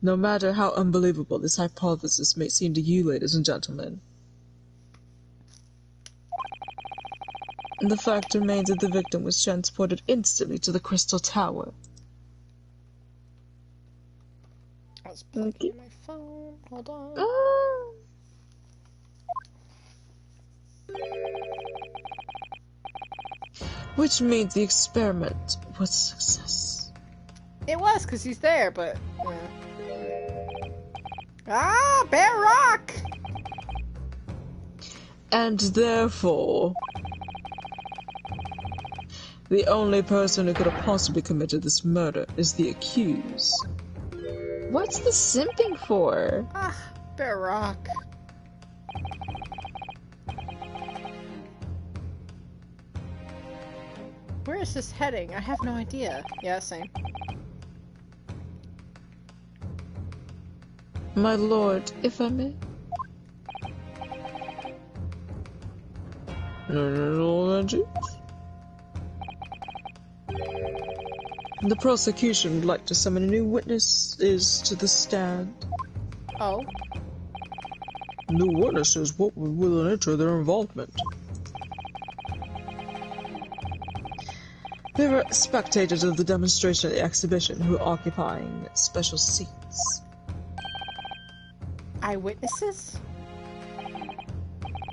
No matter how unbelievable this hypothesis may seem to you, ladies and gentlemen, the fact remains that the victim was transported instantly to the Crystal Tower. I was plugging in my phone. Hold on. Which means the experiment was a success. It was, because he's there, but... Ah, Bear Rock! And therefore, the only person who could have possibly committed this murder is the accused. What's the simping for? Ah, Bear Rock. Where is this heading? I have no idea. Yeah, same. My lord, if I may. The prosecution would like to summon new witnesses to the stand. Oh. New witnesses? What will enter their involvement? They were spectators of the demonstration at the exhibition who are occupying special seats. Eyewitnesses?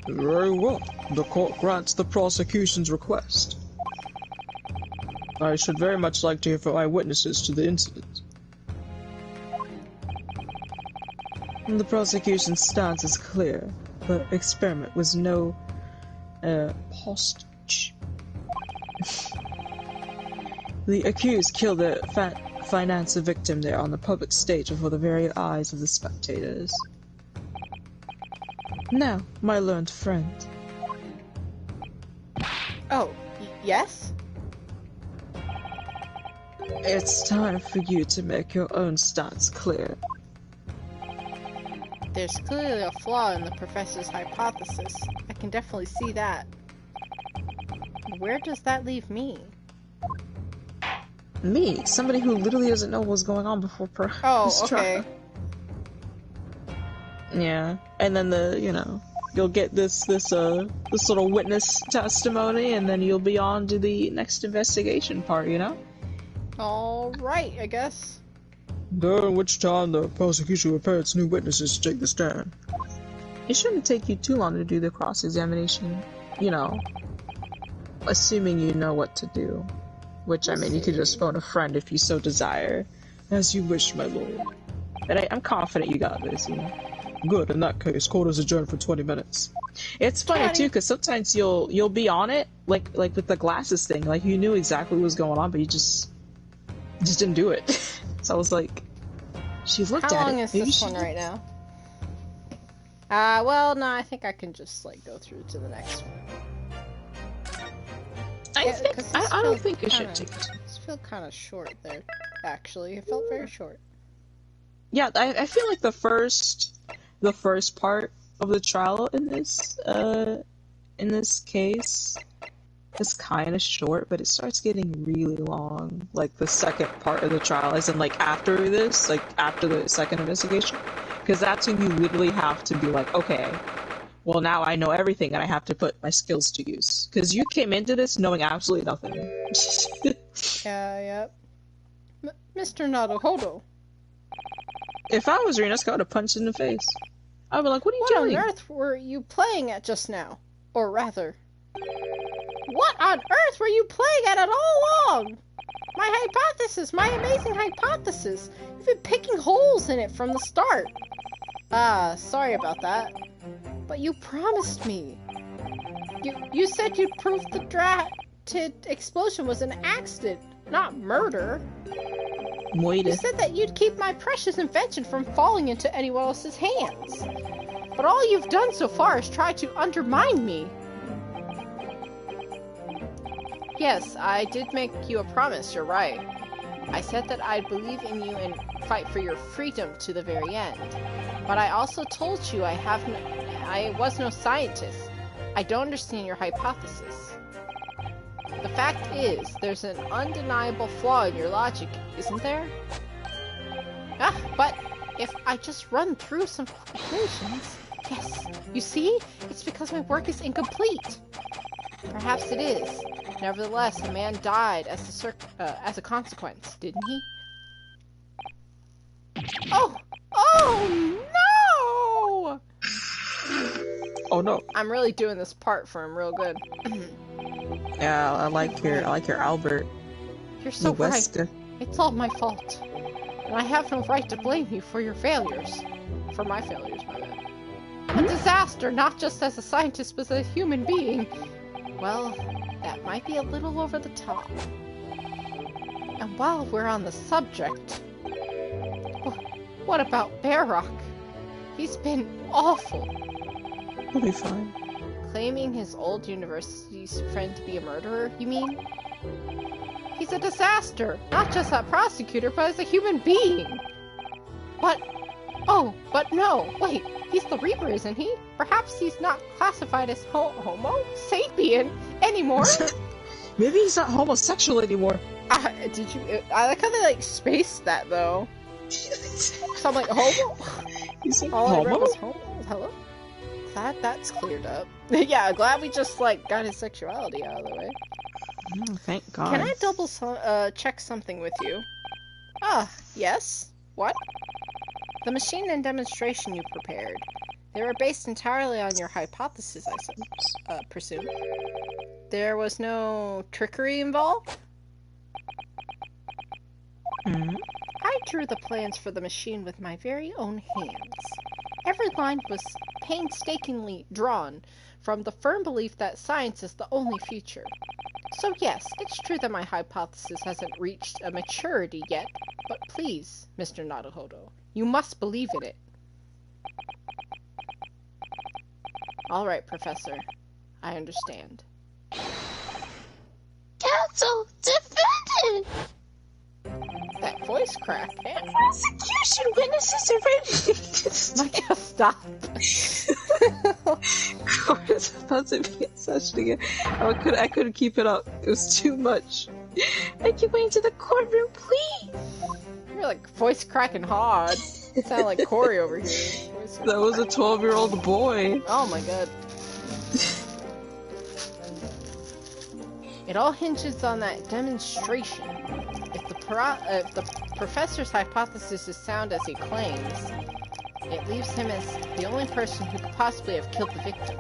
Very well. The court grants the prosecution's request. I should very much like to hear from eyewitnesses to the incident. The prosecution's stance is clear. The experiment was no hostage. The accused killed the finance victim there on the public stage before the very eyes of the spectators. Now, my learned friend. Oh, yes? It's time for you to make your own stance clear. There's clearly a flaw in the professor's hypothesis. I can definitely see that. Where does that leave me? Me? Somebody who literally doesn't know what's going on before Oh, okay. Yeah, and then you'll get this little witness testimony, and then you'll be on to the next investigation part, Alright, I guess. During which time the prosecution will prepare its new witnesses to take the stand. It shouldn't take you too long to do the cross-examination, assuming you know what to do. Which, I mean, you could just phone a friend if you so desire. As you wish, my lord. But I'm confident you got this, Good, in that case, court is adjourned for 20 minutes. It's funny, too, because sometimes you'll be on it, like with the glasses thing, like you knew exactly what was going on, but you just didn't do it. So I was like, she looked at it. How long is this one right now? Well, no, I think I can just, go through to the next one. I don't think it should take it. This feels kind of short there, actually. It felt very short. Yeah, I feel like the first part of the trial in this case is kind of short, but it starts getting really long. Like the second part of the trial, as in after this, after the second investigation, because that's when you literally have to be like, okay, well now I know everything and I have to put my skills to use. Because you came into this knowing absolutely nothing. Yep. Mr. Naruhodo. If I was Rena, I would have punched in the face. I'd be like, what are you doing? What on earth were you playing at just now? Or rather, what on earth were you playing at all along? My hypothesis, my amazing hypothesis. You've been picking holes in it from the start. Sorry about that. But you promised me. You said you'd prove the drafted explosion was an accident, not murder. You said that you'd keep my precious invention from falling into anyone else's hands. But all you've done so far is try to undermine me. Yes, I did make you a promise, you're right. I said that I'd believe in you and fight for your freedom to the very end. But I also told you I was no scientist. I don't understand your hypothesis. The fact is, there's an undeniable flaw in your logic, isn't there? Ah, but if I just run through some calculations... Yes, you see? It's because my work is incomplete. Perhaps it is. Nevertheless, a man died as a consequence, didn't he? Oh! Oh, no! Oh no. I'm really doing this part for him real good. Yeah, I like your Albert. You're so right. Wesker. It's all my fault. And I have no right to blame you for your failures. For my failures, my bad. A disaster, not just as a scientist, but as a human being. Well, that might be a little over the top. And while we're on the subject... What about Barrock? He's been awful. He'll be fine. Claiming his old university's friend to be a murderer, you mean? He's a disaster, not just a prosecutor, but as a human being. But... Oh, but no, wait, he's the Reaper, isn't he? Perhaps he's not classified as homo sapien anymore? Maybe he's not homosexual anymore. Did you... I like how they, like, spaced that, though. So I'm like, homo? You said All I read homo? was homo? Hello? Glad that's cleared up. Yeah, glad we just, like, got his sexuality out of the way. Oh, thank God. Can I double check something with you? Ah, yes? What? The machine and demonstration you prepared. They were based entirely on your hypothesis, I presume. There was no trickery involved? Hmm? I drew the plans for the machine with my very own hands. Every line was painstakingly drawn from the firm belief that science is the only future. So yes, it's true that my hypothesis hasn't reached a maturity yet, but please, Mr. Naruhodo, you must believe in it. Alright, Professor. I understand. Counsel, defendant! That voice crack, man. Prosecution witnesses are ready. Like, stop. I was about to be in session again. I couldn't keep it up. It was too much. Make your way into the courtroom, please. You're like voice cracking hard. You sound like Corey over here. That was a 12-year-old boy. Oh my god. It all hinges on that demonstration. If the professor's hypothesis is sound as he claims, it leaves him as the only person who could possibly have killed the victim.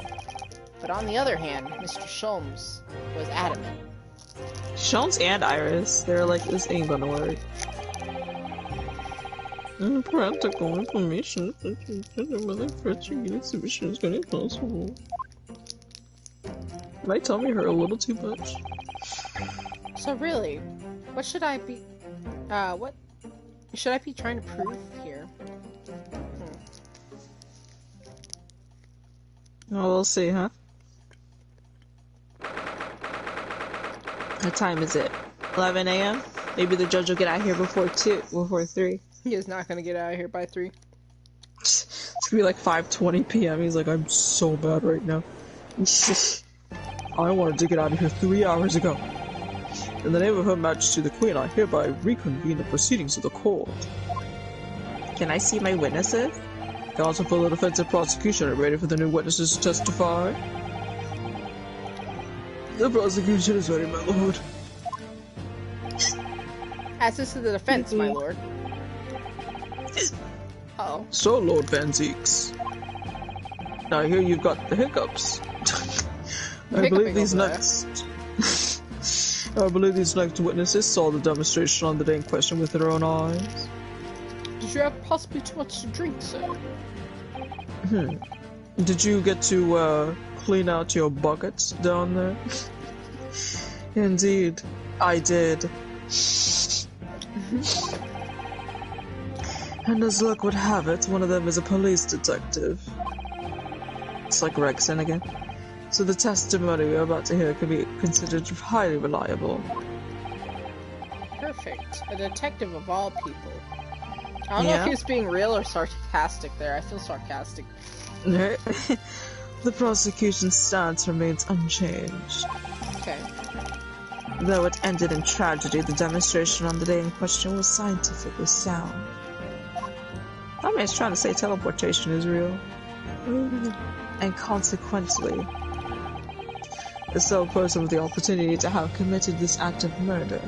But on the other hand, Mr. Sholmes was adamant. Sholmes and Iris, they're like, this ain't gonna work. Practical information exhibition is gonna be possible. Am I telling her a little too much? So really, what should I be... what should I be trying to prove here? Oh, we'll see, huh? What time is it? 11 a.m.? Maybe the judge will get out here before 3. He is not gonna get out of here by 3. It's gonna be like 5:20 p.m. He's like, I'm so bad right now. I wanted to get out of here 3 hours ago. In the name of Her Majesty the Queen, I hereby reconvene the proceedings of the court. Can I see my witnesses? Counsel for the defense and prosecution are ready for the new witnesses to testify. The prosecution is ready, my lord. As this is the defense, my lord. Uh-oh. So, Lord Van Zeeks. Now I hear you've got the hiccups. I believe these next witnesses saw the demonstration on the day in question with their own eyes. Did you have possibly too much to drink, sir? Did you get to clean out your buckets down there? Indeed, I did. And as luck would have it, one of them is a police detective. It's like Rexon again. So the testimony we're about to hear can be considered highly reliable. Perfect. A detective of all people. I don't know if he was being real or sarcastic there. I feel sarcastic. The prosecution's stance remains unchanged. Okay. Though it ended in tragedy, the demonstration on the day in question was scientifically sound. That man's trying to say teleportation is real. And consequently, the sole person with the opportunity to have committed this act of murder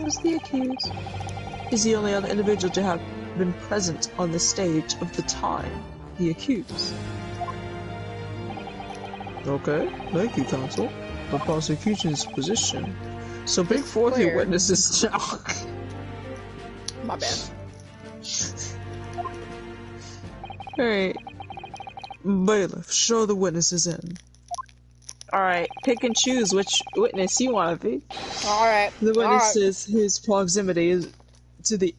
was the accused. He's the only other individual to have been present on the stage of the time, the accused. Okay, thank you, counsel. The prosecution's position. So bring It's forth your clear. witnesses now. My bad. Alright. Bailiff, show the witnesses in. Alright, pick and choose which witness you want to be. Alright. The witnesses whose proximity is to the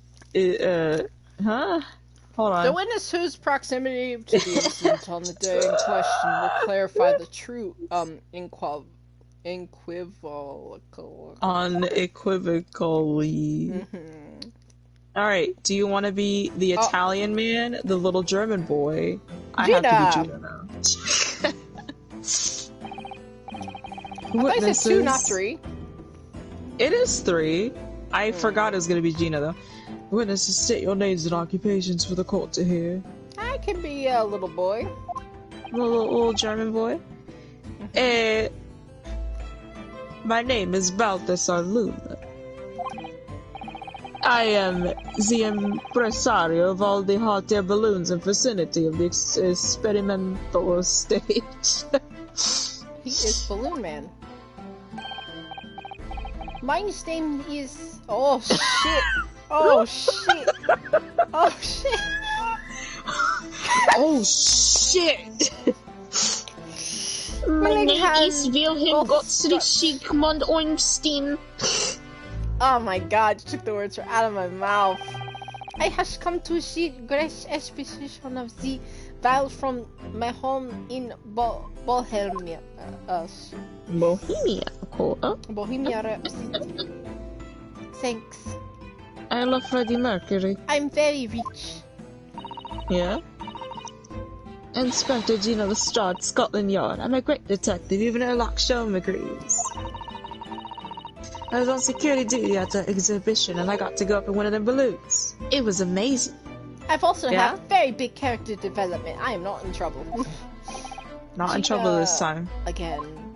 Hold on. The witness whose proximity to the incident on the day in question will clarify the true equivocal. Unequivocally. Alright, do you want to be the Italian man, the little German boy? I have to be Gina now. I thought you said 2, not 3. It is 3. I forgot it was going to be Gina though. Witnesses, state your names and occupations for the court to hear. I can be a little boy. Little German boy. My name is Balthasar Luna. I am the impresario of all the hot air balloons in vicinity of the experimental stage. He is Balloon Man. My name is... Oh, shit. Oh, shit. Oh, shit. Oh shit! My name has is Wilhelm both Gottfried Sigmund Ornstein. Oh my god, you took the words right out of my mouth. I have come to see great exposition of the battle from my home in Bohemia. Bohemia, cool. Bohemia City. Thanks. I love Freddie Mercury. I'm very rich. Yeah? Inspector Gina Lestrade, Scotland Yard. I'm a great detective, even Erlock Sholm agrees. I was on security duty at the exhibition and I got to go up in one of them balloons. It was amazing. I've also Yeah? had very big character development. I am not in trouble. Not in trouble this time. Again.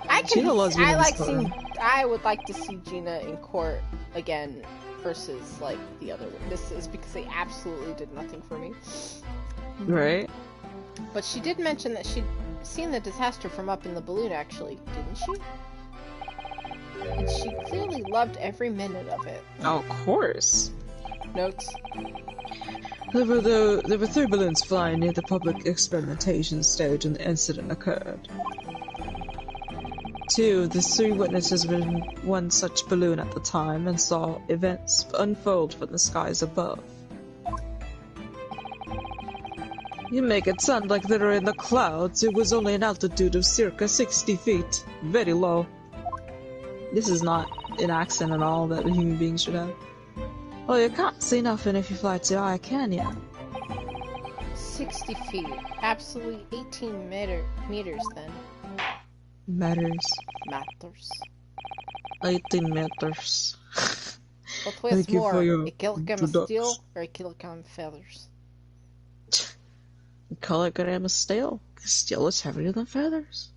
I Gina loves being in this courtroom. I would like to see Gina in court again versus like the other witnesses because they absolutely did nothing for me. Right? But she did mention that she'd seen the disaster from up in the balloon actually, didn't she? And she clearly loved every minute of it. Oh, of course. Notes. There were 3 balloons flying near the public experimentation stage when the incident occurred. 2, the 3 witnesses were in one such balloon at the time and saw events unfold from the skies above. You make it sound like they were in the clouds. It was only an altitude of circa 60 feet. Very low. This is not an accent at all that a human being should have. Oh, you can't see nothing if you fly too high, can ya? 60 feet. Absolutely 18 meters then. Matters. Matters. 18 meters. What weighs Thank you more, for your a kilogram of introduction. steel or a kilogram of feathers? Kilogram of steel. Steel is heavier than feathers.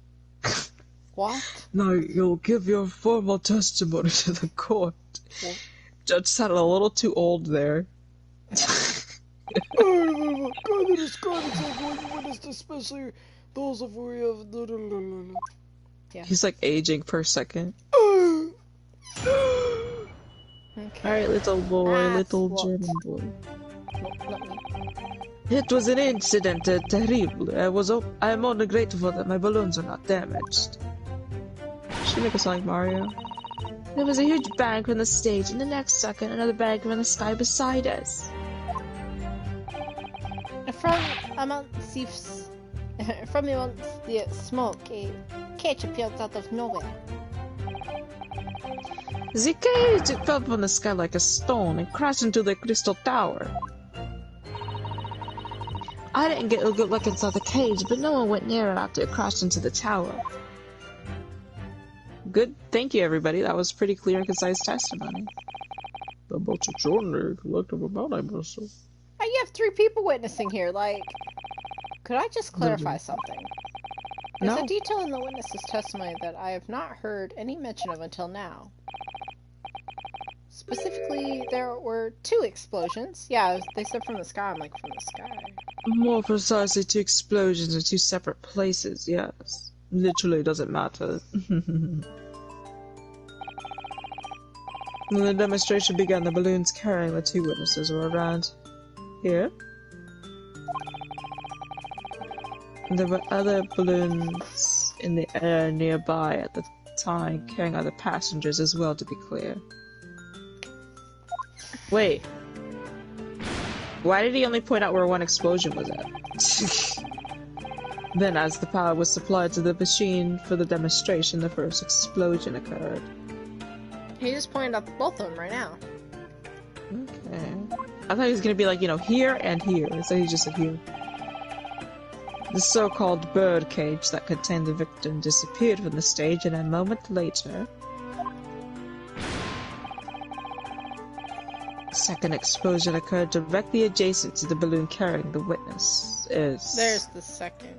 What? Now you'll give your formal testimony to the court. Well- Judge sounded a little too old there. Especially those of we have. He's like aging per second. Okay. Alright, little boy, That's little what- German boy. Nope, not me. It was an incident, terrible. I am only grateful that my balloons are not damaged. Should make a song like Mario. There was a huge bang from the stage, and the next second, another bang from the sky beside us. From amongst the smoke, a cage appeared out of nowhere. The cage it fell from the sky like a stone and crashed into the crystal tower. I didn't get a good look inside the cage, but no one went near it after it crashed into the tower. Good. Thank you, everybody. That was pretty clear and concise testimony. The most extraordinary collective amount, I must say. Hey, you have 3 people witnessing here. Like, could I just clarify something? There's No. a detail in the witness's testimony that I have not heard any mention of until now. Specifically, there were 2 explosions. Yeah, they said from the sky. I'm like, from the sky. More precisely, 2 explosions in 2 separate places, yes. Literally doesn't matter. When the demonstration began, the balloons carrying the 2 witnesses were around here. There were other balloons in the air nearby at the time, carrying other passengers as well, to be clear. Wait. Why did he only point out where 1 explosion was at? Then, as the power was supplied to the machine for the demonstration, the first explosion occurred. He just pointed out both of them right now. Okay. I thought he was gonna be like, you know, here and here. So he just said here. The so-called bird cage that contained the victim disappeared from the stage, and a moment later, a second explosion occurred directly adjacent to the balloon carrying the witness. There's the second.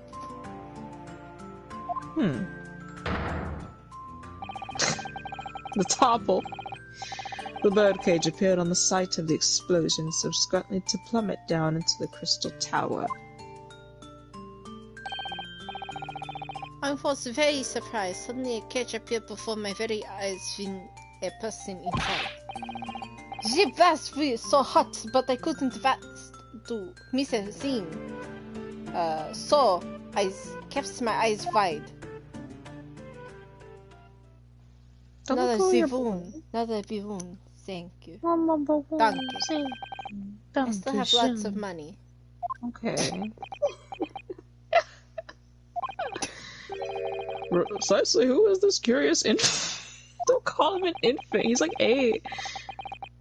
The topple. The birdcage appeared on the site of the explosion, subsequently to plummet down into the crystal tower. I was very surprised. Suddenly a cage appeared before my very eyes, with a person inside. The blast was so hot, but I couldn't to miss a thing. So I kept my eyes wide. Another balloon. Thank you. Thank you. I still have lots of money. Okay. Precisely, who is this curious infant? Don't call him an infant. He's like 8.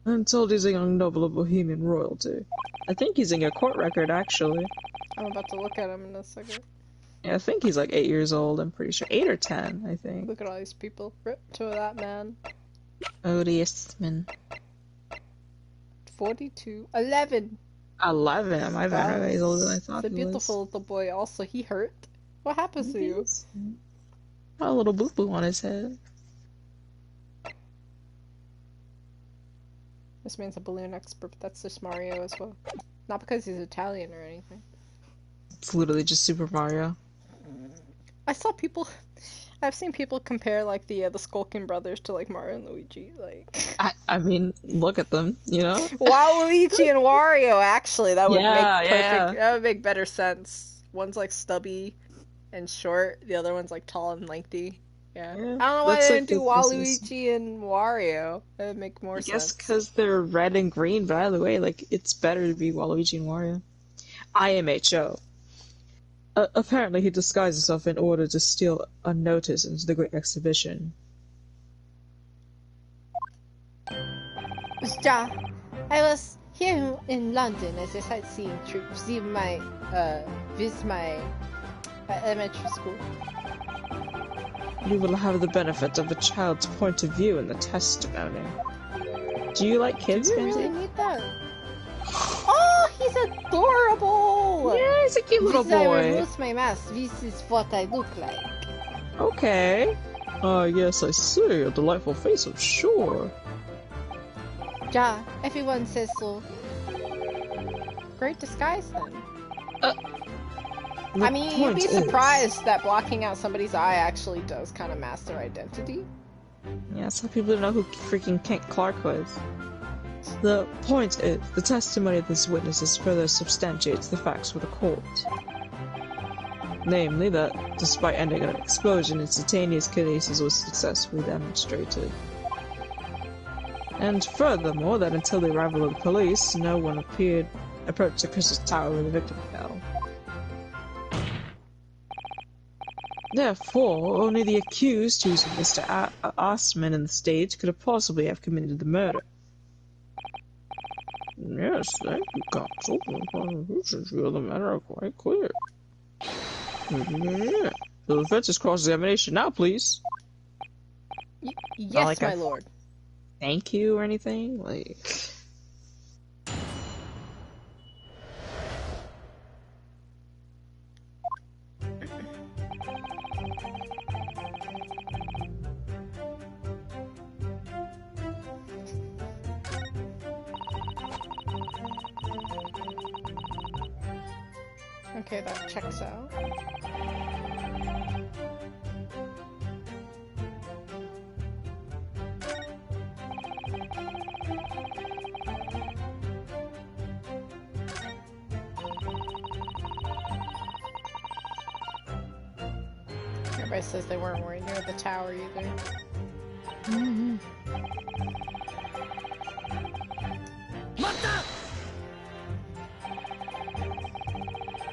I'm told he's a young noble of Bohemian royalty. I think he's in your court record, actually. I'm about to look at him in a second. Yeah, I think he's like 8 years old, I'm pretty sure. 8 or 10, I think. Look at all these people. Rip to that man. Odious-man. 42. 11. 11? My bad. He's older than I thought The he beautiful little boy. Also, he hurt. What happens to you? was. Got a little boo-boo on his head. This man's a balloon expert, but that's just Mario as well. Not because he's Italian or anything. It's literally just Super Mario. I've seen people compare like the Skulkin brothers to like Mario and Luigi. Like, I mean, look at them, you know? Waluigi and Wario. Actually, that would make perfect. Yeah. That would make better sense. One's like stubby and short. The other one's like tall and lengthy. Yeah. I don't know why That's they like didn't do the closest. Waluigi and Wario. That would make more I sense. guess because they're red and green, but either way, like, it's better to be Waluigi and Wario. IMHO. Apparently he disguised himself in order to steal unnoticed into the Great Exhibition. Ja, I was here in London as a sightseeing trip with my elementary school. You will have the benefit of a child's point of view in the testimony. Do you like kids, Do you Benzie? really need that? Oh, he's adorable! Yeah, he's a cute little Since I boy. removed my mask, this is what I look like. Okay. Yes, I see. A delightful face, I'm sure. Ja, everyone says so. Great disguise then. The I mean, you'd be point is- surprised that blocking out somebody's eye actually does kind of mask their identity. Yeah, some people don't know who freaking Kent Clark was. The point is, the testimony of this witnesses further substantiates the facts for the court. Namely, that despite ending in an explosion, instantaneous kinesis was successfully demonstrated. And furthermore, that until the arrival of the police, no one approached the Crystal Tower where the victim fell. Therefore, only the accused, who's Mr. Ostman in the stage, could have possibly have committed the murder. Yes, thank you, counsel. The matter are quite clear. The defense's cross-examination now, please. Yes, like my a- lord. Thank you or anything? Like, Okay, that checks out. Everybody says they weren't worried near the tower either.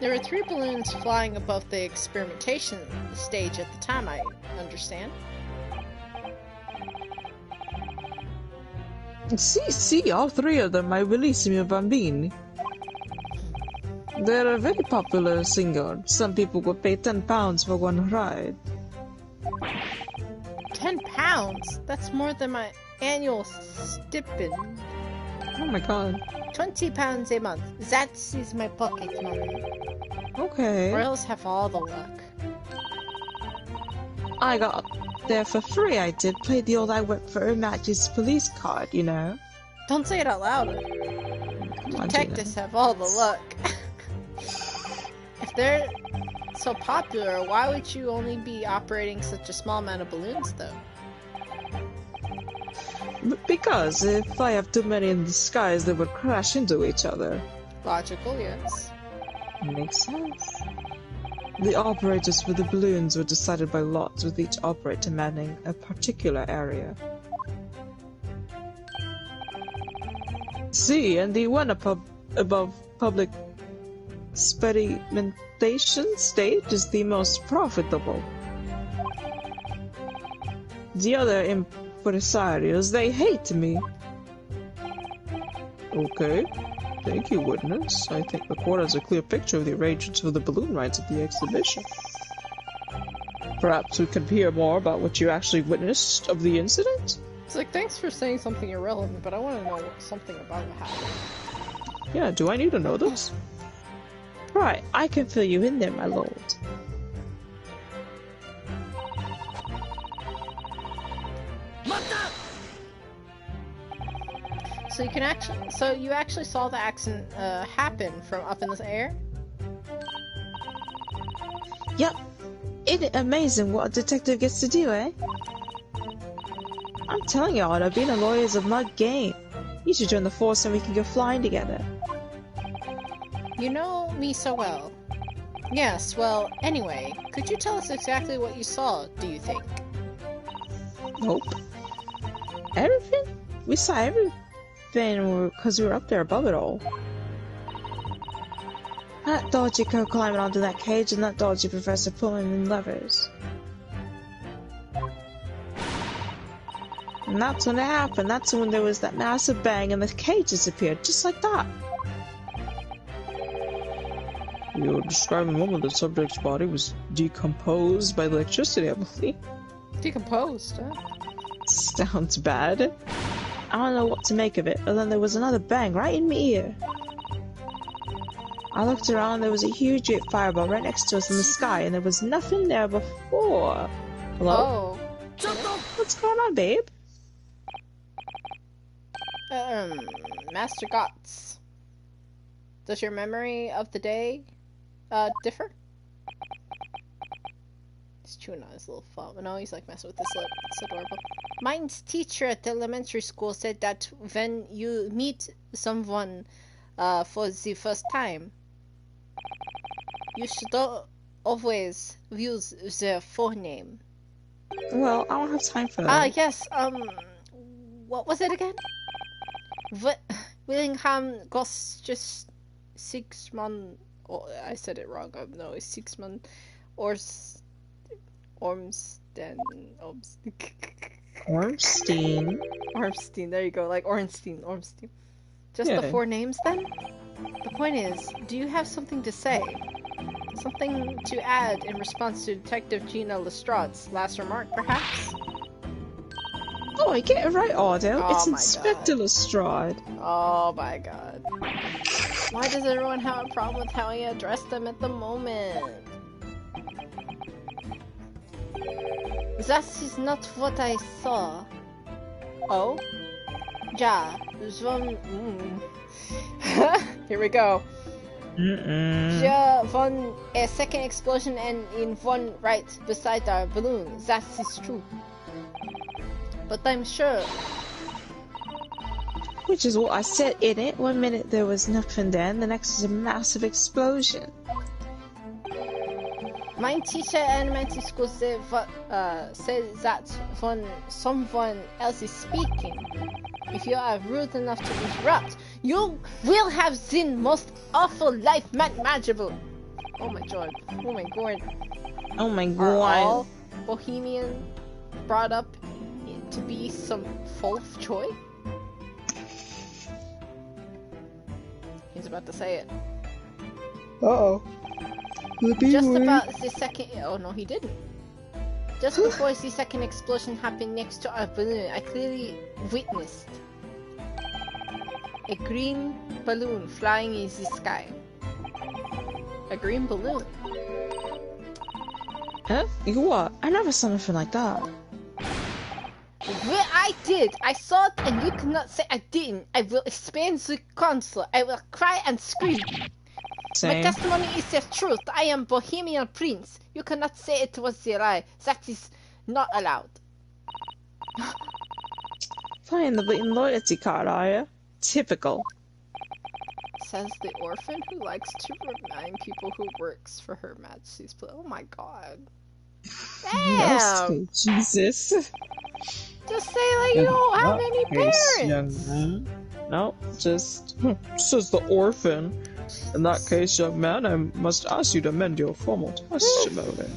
There were 3 balloons flying above the experimentation stage at the time, I understand. see, all 3 of them are Bellissimo Bambini. They're a very popular singer. Some people would pay £10 for one ride. 10 pounds? That's more than my annual stipend. Oh my god. 20 pounds a month. That is my pocket money. Okay. Royals have all the luck. I got there for free, I did. Played the old I work for Her Majesty's police card, you know. Don't say it out loud. Come on, Detectives have all the luck. If they're so popular, why would you only be operating such a small amount of balloons, though? Because if I have too many in the skies, they would crash into each other. Logical, yes. Makes sense. The operators for the balloons were decided by lots, with each operator manning a particular area. See, and the one above public experimentation stage is the most profitable. The other impresarios, they hate me. Okay. Thank you, witness. I think the court has a clear picture of the arrangements for the balloon rides at the exhibition. Perhaps we could hear more about what you actually witnessed of the incident? It's like, thanks for saying something irrelevant, but I want to know something about what happened. Yeah, do I need to know this? Right, I can fill you in there, my lord. So you actually saw the accident happen from up in the air? Yep. Isn't it amazing what a detective gets to do, eh? I'm telling y'all, being a lawyer is a mug game. You should join the force and we can go flying together. You know me so well. Yes, well, anyway, could you tell us exactly what you saw, do you think? Nope. Everything? We saw everything because we were up there above it all. That dodgy girl climbing onto that cage and that dodgy professor pulling in levers. And that's when it happened. That's when there was that massive bang and the cage disappeared, just like that. You're describing one where the subject's body was decomposed by electricity, I believe. Decomposed, huh? Sounds bad. I don't know what to make of it, but then there was another bang right in my ear. I looked around, there was a huge great fireball right next to us in the sky, and there was nothing there before. Hello? Oh. What's going on, babe? Master Gotts. Does your memory of the day, differ? He's chewing on his little phone. No, he's like messing with his lip. It's adorable. Mine's teacher at the elementary school said that when you meet someone, for the first time, you should always use their full name. Well, I don't have time for that. Yes, what was it again? Willingham Gostus Sigmund. Oh, I said it wrong. No, it's Sigmund Ormstein. Ormstein, there you go, like Ornstein. Just Yeah. the 4 names then? The point is, do you have something to say? Something to add in response to Detective Gina Lestrade's last remark, perhaps? on, get it right, Ardo. Oh It's my Inspector God. Lestrade. Oh my god. Why does everyone have a problem with how he addressed them at the moment? That is not what I saw. Oh? Ja, Here we go. ja, one a second explosion and in one right beside our balloon. That is true. But I'm sure. Which is what I said in it. 1 minute there was nothing there, and the next is a massive explosion. My teacher at elementary school said that when someone else is speaking, if you are rude enough to interrupt, you will have the most awful life imaginable. Oh my god. Oh my god. Oh my Are all god. Bohemian brought up to be some false choice? He's about to say it. Uh-oh. The B Just word. about the second. Oh no, he didn't. Just before the second explosion happened next to our balloon, I clearly witnessed a green balloon flying in the sky. A green balloon. Huh? You what? I never saw anything like that. Well, I did. I saw it, and you cannot say I didn't. I will expand the console. I will cry and scream. My Same. testimony is the truth. I am Bohemian Prince. You cannot say it was a lie. That is not allowed. Playing the blatant loyalty card, are you? Typical. Says the orphan who likes to remind people who works for Her Majesty's Palace. Oh my god. Damn! Jesus. Just say like you don't have any parents! No, just... Says the orphan. In that case, young man, I must ask you to mend your formal testimony.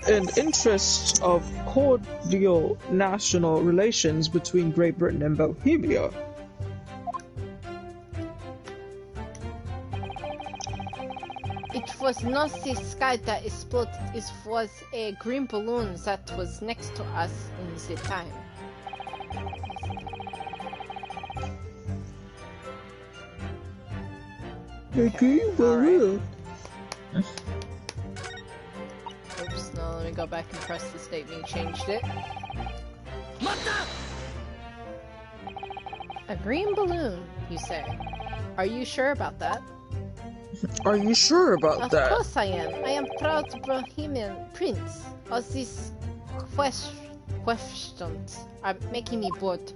In interest of cordial national relations between Great Britain and Bohemia, It was not the sky that exploded. It was a green balloon that was next to us in the time. Oops, no, let me go back and press the statement. You changed it. A green balloon, you say? Are you sure about that? are you sure about Of that? course I am. I am proud Bohemian Prince. All these questions are making me bored.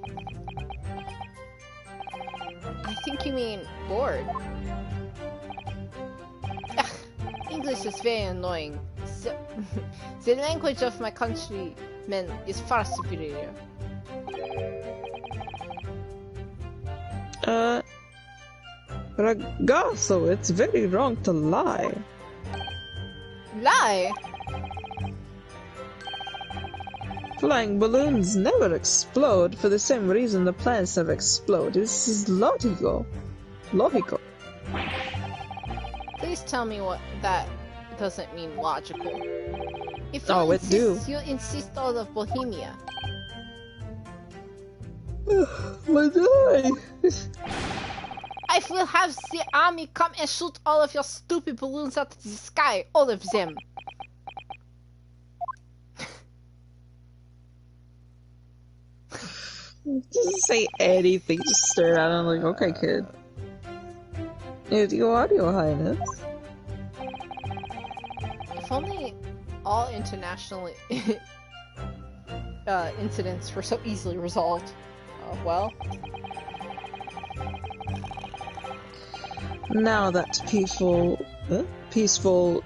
I think you mean bored. Ugh, English is very annoying. The language of my countrymen is far superior. Ragazzo, it's very wrong to lie. Lie! Flying balloons never explode for the same reason the planets have exploded. This is logical. Logical. Please tell me what that doesn't mean logical. If you Oh, it do. insist, you insist all of Bohemia. My die. I will have the army come and shoot all of your stupid balloons out of the sky. All of them. Just say anything. Just stare at him like, okay, kid. Your audio highness. If only all international incidents were so easily resolved. Well, Now that peaceful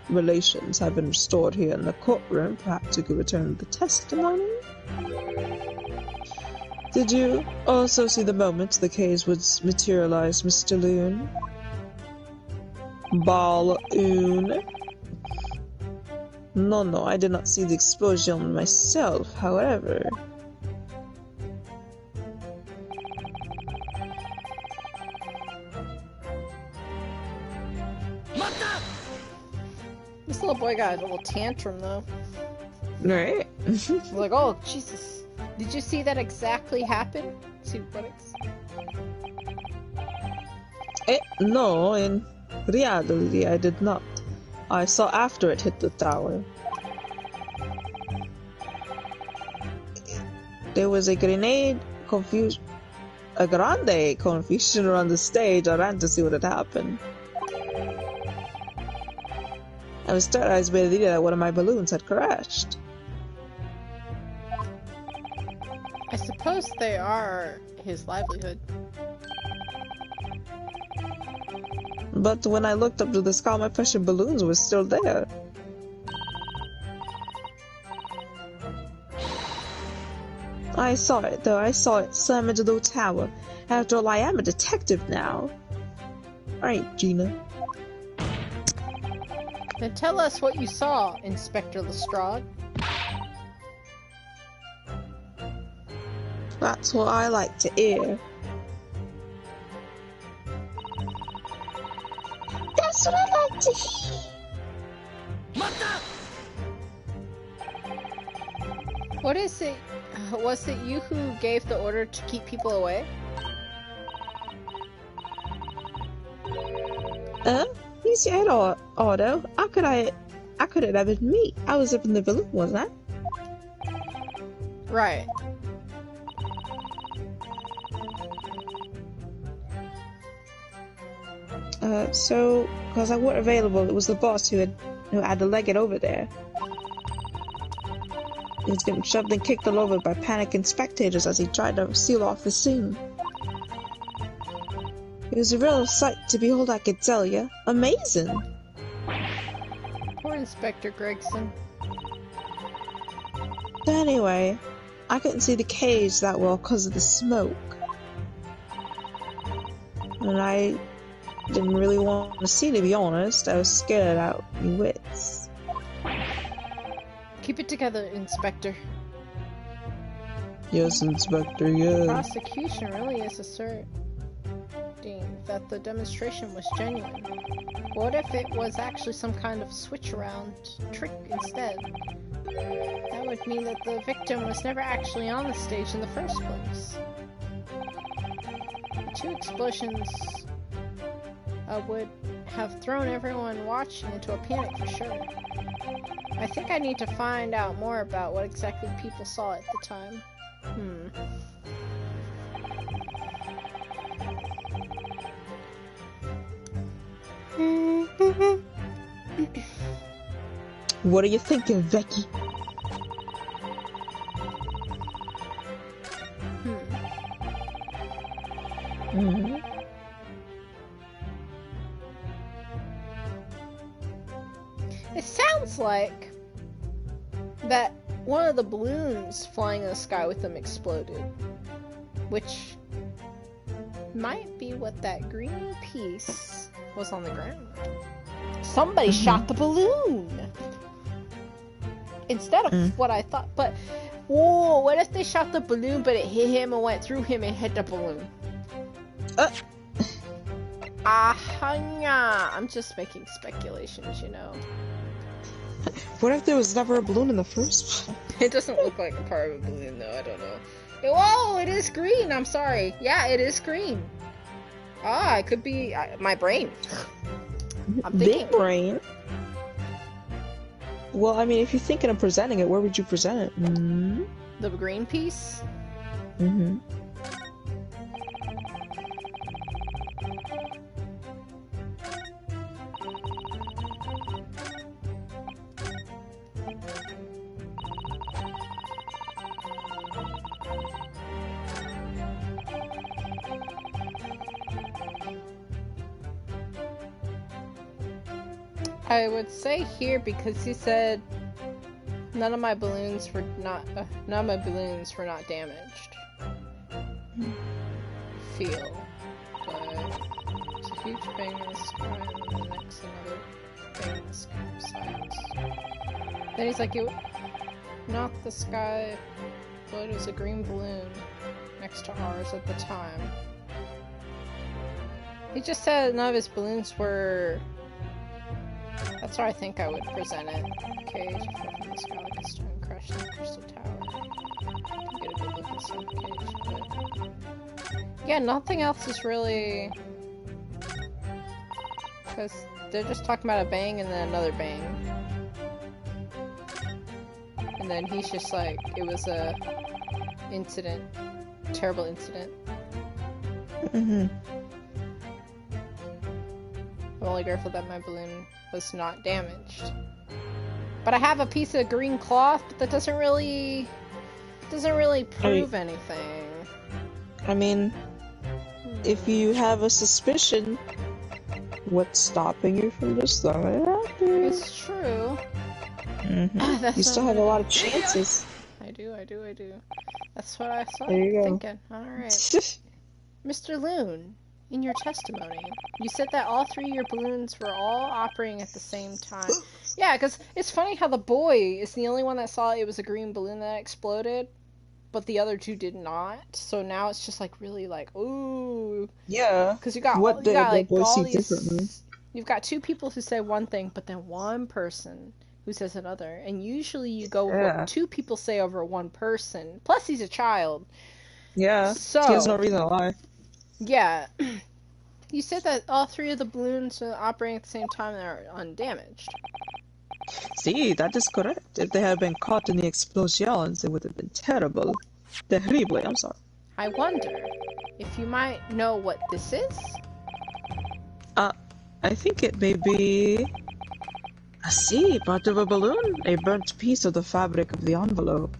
relations have been restored here in the courtroom, perhaps you could return the testimony? Did you also see the moment the case would materialize, Mr. Loon? Balloon? No, I did not see the explosion myself, however. this little boy got a little tantrum though. Right? Like, oh, Jesus. Did you see that exactly happen? See what No, in reality, I did not. I saw after it hit the tower. There was a grande confusion around the stage. I ran to see what had happened. I was terrorized by the idea that one of my balloons had crashed. I suppose they are his livelihood. But when I looked up to the sky, my precious balloons were still there. I saw it, though. I saw it slam into the tower. After all, I am a detective now. Alright, Gina. Then tell us what you saw, Inspector Lestrade. That's what I like to hear. That's what I like to hear. What is it? Was it you who gave the order to keep people away? You said Otto. How could it have been me? I was up in the balloon, wasn't I? Right. So, because I weren't available, it was the boss who had to leg it over there. He was getting shoved and kicked all over by panicking spectators as he tried to seal off the scene. It was a real sight to behold, I could tell you. Amazing! Poor Inspector Gregson. But anyway, I couldn't see the cage that well because of the smoke. And I didn't really want to see, to be honest. I was scared out of my wits. Keep it together, Inspector. Yes, Inspector, The yes. prosecution really is asserting that the demonstration was genuine. What if it was actually some kind of switch-around trick instead? That would mean that the victim was never actually on the stage in the first place. The two explosions would have thrown everyone watching into a panic for sure. I think I need to find out more about what exactly people saw at the time. What are you thinking, Becky? It sounds like that one of the balloons flying in the sky with them exploded, which might be what that green piece was on the ground. Somebody shot the balloon instead of what I thought. But whoa, what if they shot the balloon but it hit him and went through him and hit the balloon? I'm just making speculations, you know. What if there was never a balloon in the first place? It doesn't look like a part of a balloon, though. I don't know. Whoa, it is green. I'm sorry. Yeah, it is green. It could be my brain. I'm thinking. Big brain. Well, I mean, if you're thinking of presenting it, where would you present it? The green piece? I would say here because he said none of my balloons were not damaged. Feel, but it's a huge bang in the sky and then the next another bang in the silence. Then he's like, it not the sky, but it was a green balloon next to ours at the time. He just said none of his balloons were. That's how I think I would present it. Okay, fell from the sky like a stone crush crash the Crystal Tower. Get a good look inside the cage, but... Yeah, nothing else is really... Because they're just talking about a bang and then another bang. And then he's just like, it was a incident. Terrible incident. Mm-hmm. I'm only grateful that my balloon was not damaged. But I have a piece of green cloth, but that doesn't really prove anything. I mean, if you have a suspicion, what's stopping you from just throwing it out there? It's true. Mm-hmm. You still have a lot of chances. I do. That's what I saw There you go. thinking. Alright. Mr. Loon, in your testimony, you said that all 3 of your balloons were all operating at the same time. Yeah, because it's funny how the boy is the only one that saw it was a green balloon that exploded, but the other 2 did not. So now it's just like really like, ooh. Yeah. Because you got like all these. You've got 2 people who say one thing, but then 1 person who says another. And usually you go with what 2 people say over 1 person. Plus he's a child. Yeah. So he has no reason to lie. Yeah. You said that all 3 of the balloons are operating at the same time and are undamaged. See, that is correct. If they had been caught in the explosions, it would have been terrible. Terrible, I'm sorry. I wonder if you might know what this is? I think it may be... See, part of a balloon. A burnt piece of the fabric of the envelope.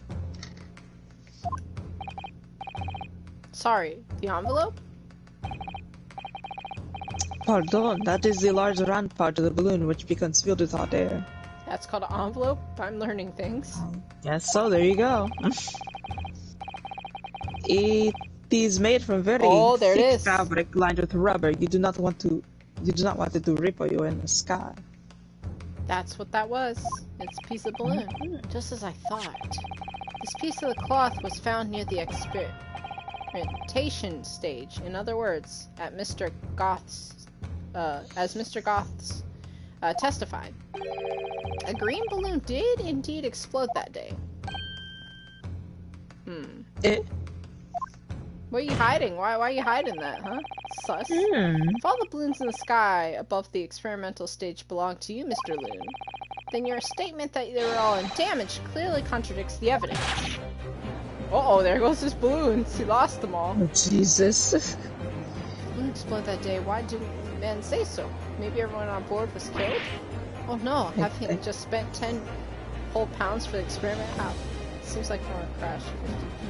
Sorry, the envelope? Pardon, that is the large round part of the balloon which becomes filled with hot air. That's called an envelope? I'm learning things. Yes, so there you go. It is made from very thick fabric lined with rubber. You do not want it to rip you in the sky. That's what that was. It's a piece of balloon. Just as I thought. This piece of the cloth was found near the experimentation stage. In other words, at Mr. Goth's, as Mr. Goth's testified. A green balloon did indeed explode that day. What are you hiding? Why are you hiding that, huh? Sus. If all the balloons in the sky above the experimental stage belong to you, Mr. Loon, then your statement that they were all undamaged clearly contradicts the evidence. Uh-oh, there goes his balloons. He lost them all. Oh, Jesus. Balloon exploded that day. Why didn't the man say so? Maybe everyone on board was killed? Oh no, having just spent 10 whole pounds for the experiment? How? Seems like we're gonna crash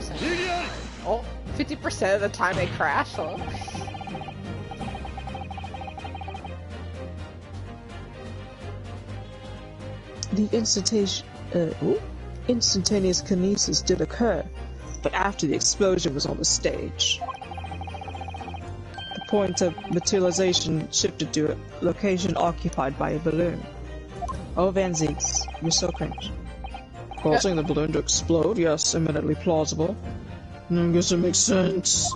50%. Oh, 50% of the time they crash, huh? The instantaneous kinesis did occur, but after the explosion was on the stage. The point of materialization shifted to a location occupied by a balloon. Oh, Van Zieks, you're so cringe. Causing the balloon to explode, yes, eminently plausible. I guess it makes sense.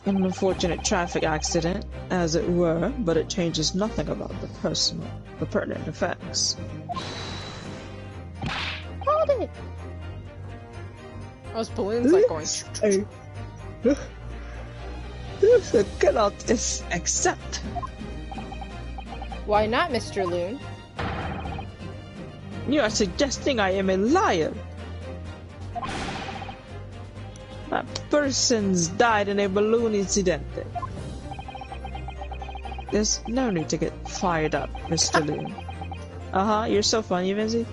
An unfortunate traffic accident, as it were, but it changes nothing about the pertinent effects. Hold it! Those balloons like going... This I cannot accept. Why not, Mr. Loon? You are suggesting I am a liar. That person's died in a balloon incident. There's no need to get fired up, Mr. Loon. You're so funny, Vinzi.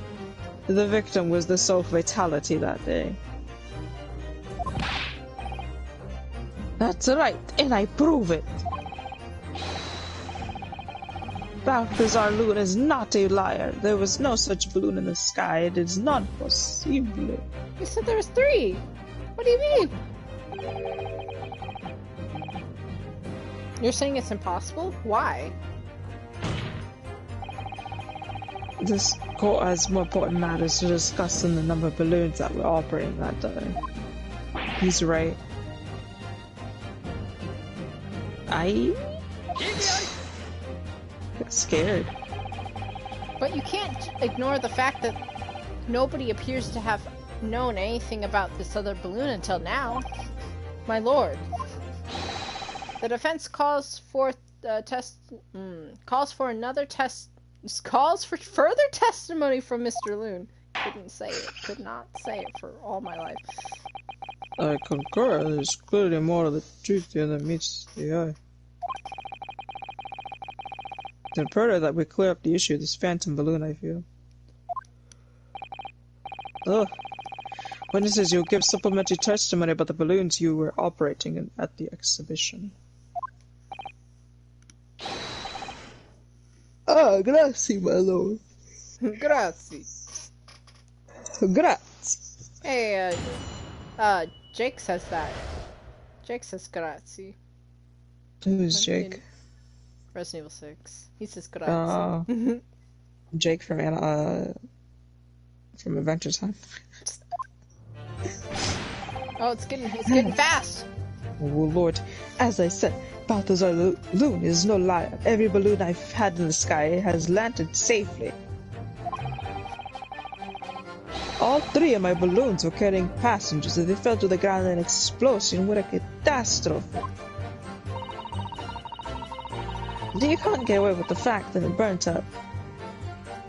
The victim was the sole fatality that day. That's right, and I prove it. Balthazar Loon is not a liar. There was no such balloon in the sky. It is not possible. You said there was 3. What do you mean? You're saying it's impossible? Why? This court has more important matters to discuss than the number of balloons that were operating that day. He's right. I got scared. But you can't ignore the fact that nobody appears to have known anything about this other balloon until now. My lord. The defense calls for calls for further testimony from Mr. Loon. Couldn't say it. Could not say it for all my life. I concur. There's clearly more of the truth here than meets the eye. It's imperative that we clear up the issue of this phantom balloon, I feel. Ugh. Witnesses, you'll give supplementary testimony about the balloons you were operating in at the exhibition. Ah, grazie, my lord. Grazie. Grazie. Hey, Jake says that. Jake says grazie. Who's Jake? Resident Evil 6. He says grazie. Jake from Adventure Time. Oh, it's getting fast. Oh, Lord. As I said, Balthazar Loon is no liar. Every balloon I've had in the sky has landed safely. All 3 of my balloons were carrying passengers and they fell to the ground in an explosion. What a catastrophe. You can't get away with the fact that it burnt up.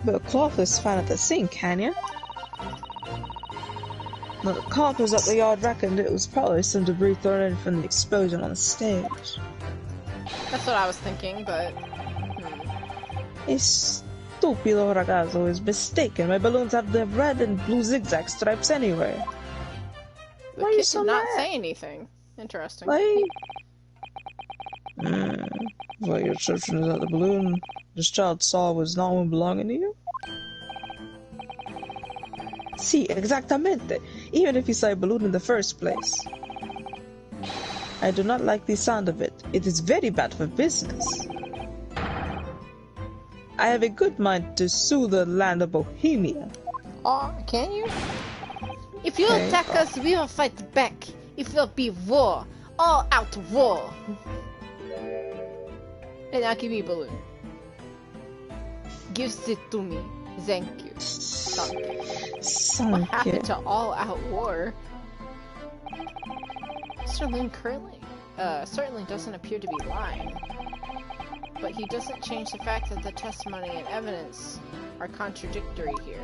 But a cloth was found at the scene, can you? When the coppers at the yard reckoned it was probably some debris thrown in from the explosion on the stage. That's what I was thinking, but... Stupido ragazzo is mistaken. My balloons have the red and blue zigzag stripes anyway. The Why are kid you so did not mad? say anything. Interesting. Why? What your assertion is that the balloon this child saw was not one belonging to you? Si, exactamente. Even if he saw a balloon in the first place. I do not like the sound of it. It is very bad for business. I have a good mind to sue the land of Bohemia. Oh, can you? If you Okay. attack us, we will fight back. It will be war. All out war. And I'll give you a balloon. Gives it to me. Thank you. Donkey. What Thank you. happened to all-out war? Mr. Loon currently, certainly doesn't appear to be lying. But he doesn't change the fact that the testimony and evidence are contradictory here.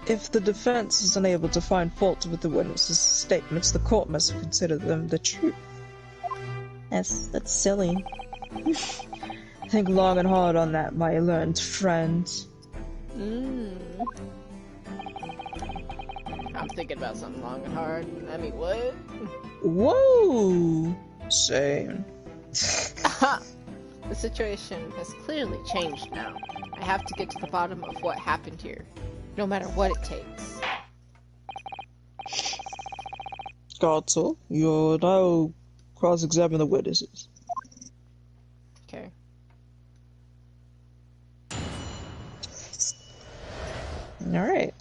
If the defense is unable to find fault with the witnesses' statements, the court must consider them the truth. That's silly. Think long and hard on that, my learned friend. I'm thinking about something long and hard. I mean, what? Whoa! Same. The situation has clearly changed now. I have to get to the bottom of what happened here, no matter what it takes. Counsel, you'll now cross-examine the witnesses. Okay. Alright.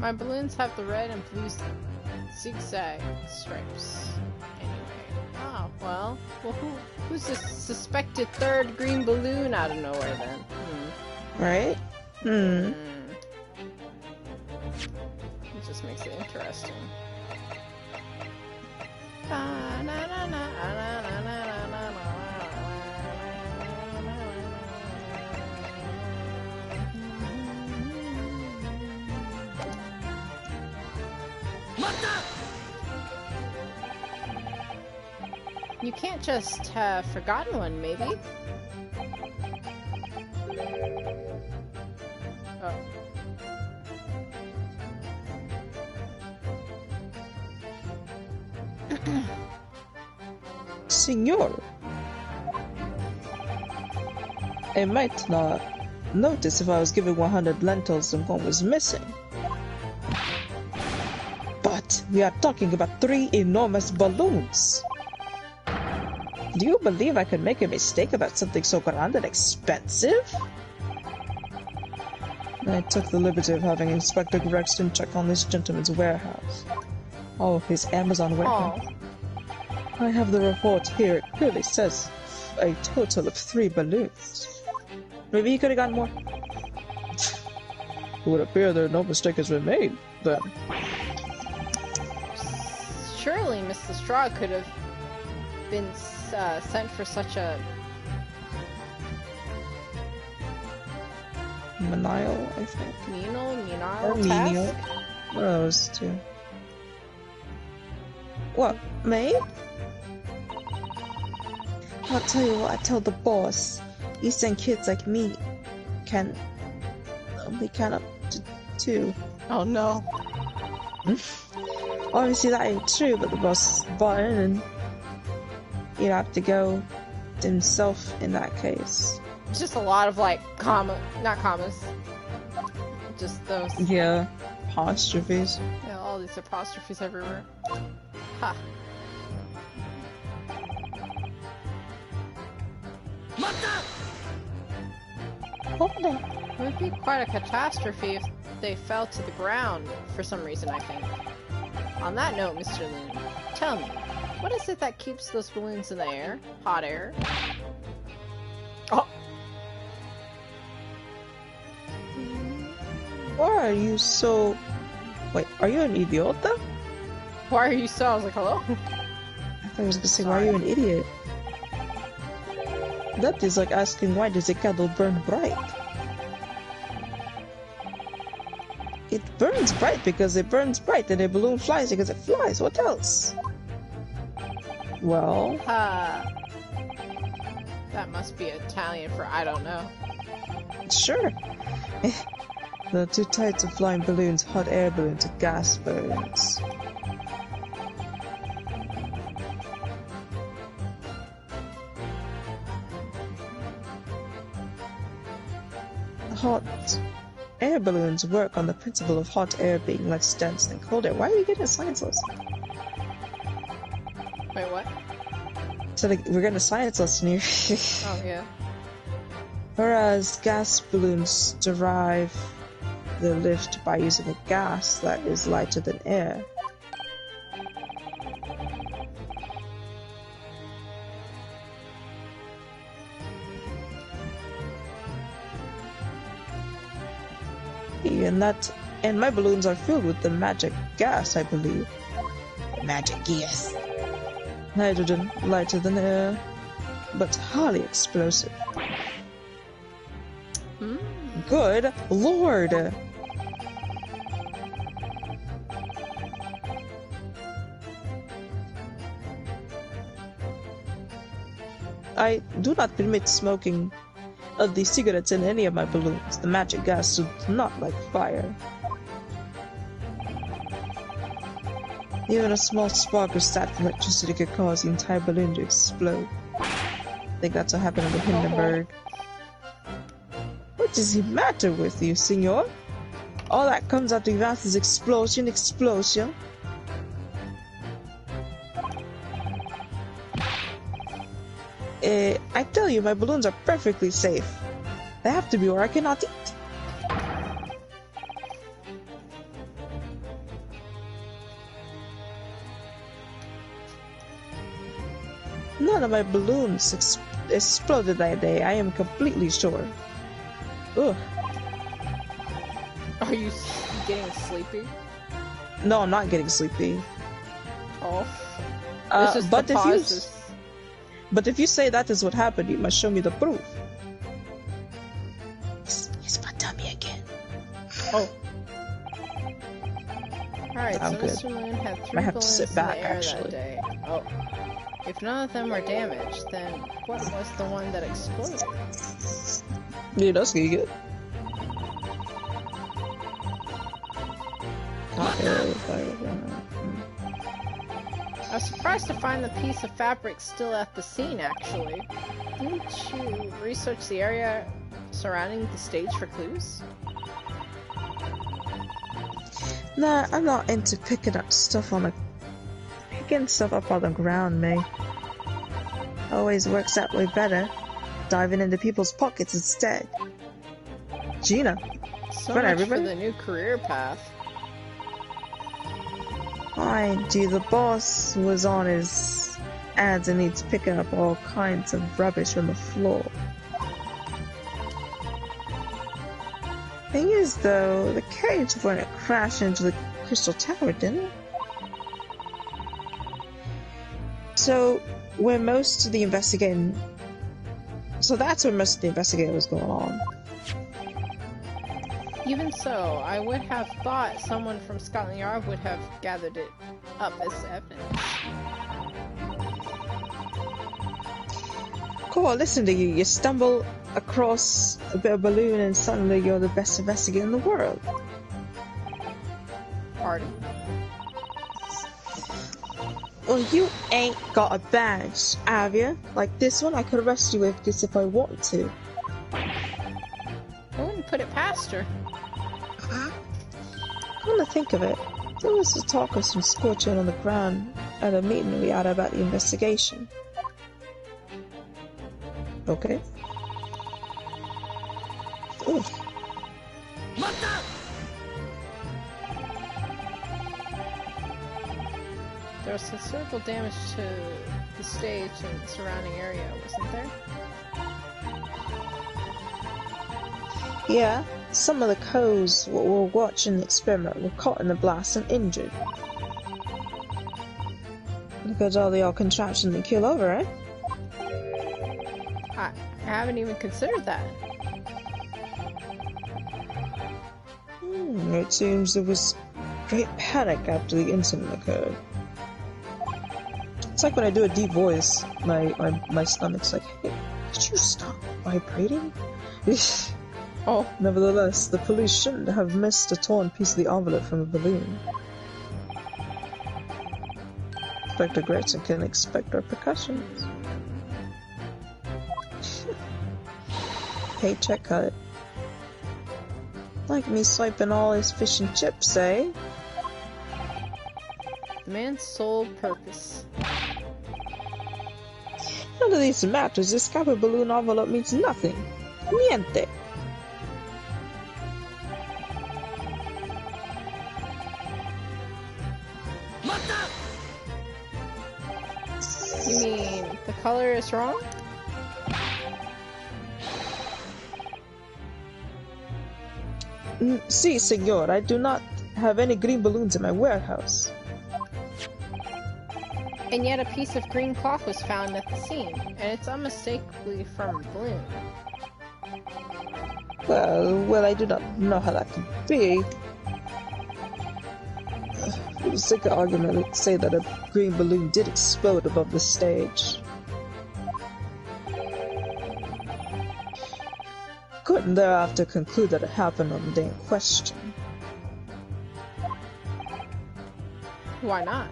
My balloons have the red and blue zigzag stripes. Anyway. Oh, well, who's this suspected third green balloon out of nowhere then? Right? It just makes it interesting. You can't just have forgotten one, maybe? Oh. Signor. I might not notice if I was given 100 lentils and one was missing. But we are talking about 3 enormous balloons. Do you believe I could make a mistake about something so grand and expensive? I took the liberty of having Inspector Gregson check on this gentleman's warehouse. Oh, his Amazon warehouse. I have the report here. It clearly says a total of 3 balloons. Maybe he could have gotten more. It would appear that no mistake has been made, then. Surely Mr. Straw could have been sent for such a... Menial, I think. Menial menial. task? One of those two. What, me? I'll tell you what I told the boss. He sent kids like me can only count up to 2. Oh no. Obviously that ain't true, but the boss bought in and he'd have to go himself in that case. It's just a lot of like not commas. Just those. Yeah, apostrophes. Yeah, all these apostrophes everywhere. Ha. It would be quite a catastrophe if they fell to the ground for some reason, I think. On that note, Mr. Loon, tell me, what is it that keeps those balloons in the air? Hot air? Oh! Why are you so... Wait, are you an idiota? Why are you so? I was like, hello? I thought I was gonna say, why are you an idiot? That is like asking, why does a candle burn bright? It burns bright because it burns bright, and a balloon flies because it flies. What else? Well... that must be Italian for I don't know. Sure. There are 2 types of flying balloons, hot air balloons and gas balloons. Hot air balloons work on the principle of hot air being less dense than cold air. Why are we getting a science lesson? Wait, what? So we're getting a science lesson here. Oh, yeah. Whereas gas balloons derive the lift by using a gas that is lighter than air. And my balloons are filled with the magic gas, I believe. Magic gas. Hydrogen, lighter than air, but highly explosive. Good lord! I do not permit smoking of the cigarettes in any of my balloons. The magic gas does not like fire. Even a small spark of static electricity could cause the entire balloon to explode. I think that's what happened to the Hindenburg. What does the matter with you, senor? All that comes out of your mouth is explosion, explosion. I tell you, my balloons are perfectly safe. They have to be or I cannot eat. None of my balloons exploded that day, I am completely sure. Ugh. Are you getting sleepy? No, I'm not getting sleepy. Oh. But if you say that is what happened, you must show me the proof. He's my dummy again. Oh. Alright, so I'm good. Mr. Moon had 3 I have to balloons sit in back, the air actually. that day. Oh. If none of them were damaged, then what was the one that exploded? Yeah, that's good. I was surprised to find the piece of fabric still at the scene, actually. Didn't you research the area surrounding the stage for clues? Nah, I'm not into picking stuff up on the ground, May. Always works out way better. Diving into people's pockets instead. Gina, So But much everybody- for the new career path. mind you, the boss was on his ads and he's picking up all kinds of rubbish from the floor. Thing is, though, the carriage wouldn't crash into the Crystal Tower, didn't it? So, where most of the investigating... So that's where most of the investigating was going on. Even so, I would have thought someone from Scotland Yard would have gathered it up as evidence. Cool, listen to you. You stumble across a bit of balloon and suddenly you're the best investigator in the world. Pardon? Well, you ain't got a badge, have you? Like this one, I could arrest you with this if I wanted to. I wouldn't put it past her. Come to think of it, there was a talk of some scorching on the ground at a meeting we had about the investigation. Okay. Ooh. There was considerable damage to the stage and the surrounding area, wasn't there? Yeah, some of the cows who were watching the experiment were caught in the blast and injured. Look at all the old contraption they kill over, eh? I haven't even considered that. It seems there was great panic after the incident occurred. It's like when I do a deep voice, my stomach's like, hey, could you stop vibrating? Oh, Nevertheless, the police shouldn't have missed a torn piece of the envelope from the balloon. Inspector Gregson can expect repercussions. Paycheck cut. Like me swiping all his fish and chips, eh? the man's sole purpose. None of these matters. This copper balloon envelope means nothing. Niente. You mean the color is wrong? Si, senor. I do not have any green balloons in my warehouse. And yet a piece of green cloth was found at the scene, and it's unmistakably from a balloon. Well, I do not know how that could be. For the sake of argument, let's say that a green balloon did explode above the stage. Couldn't thereafter conclude that it happened on the day in question. Why not?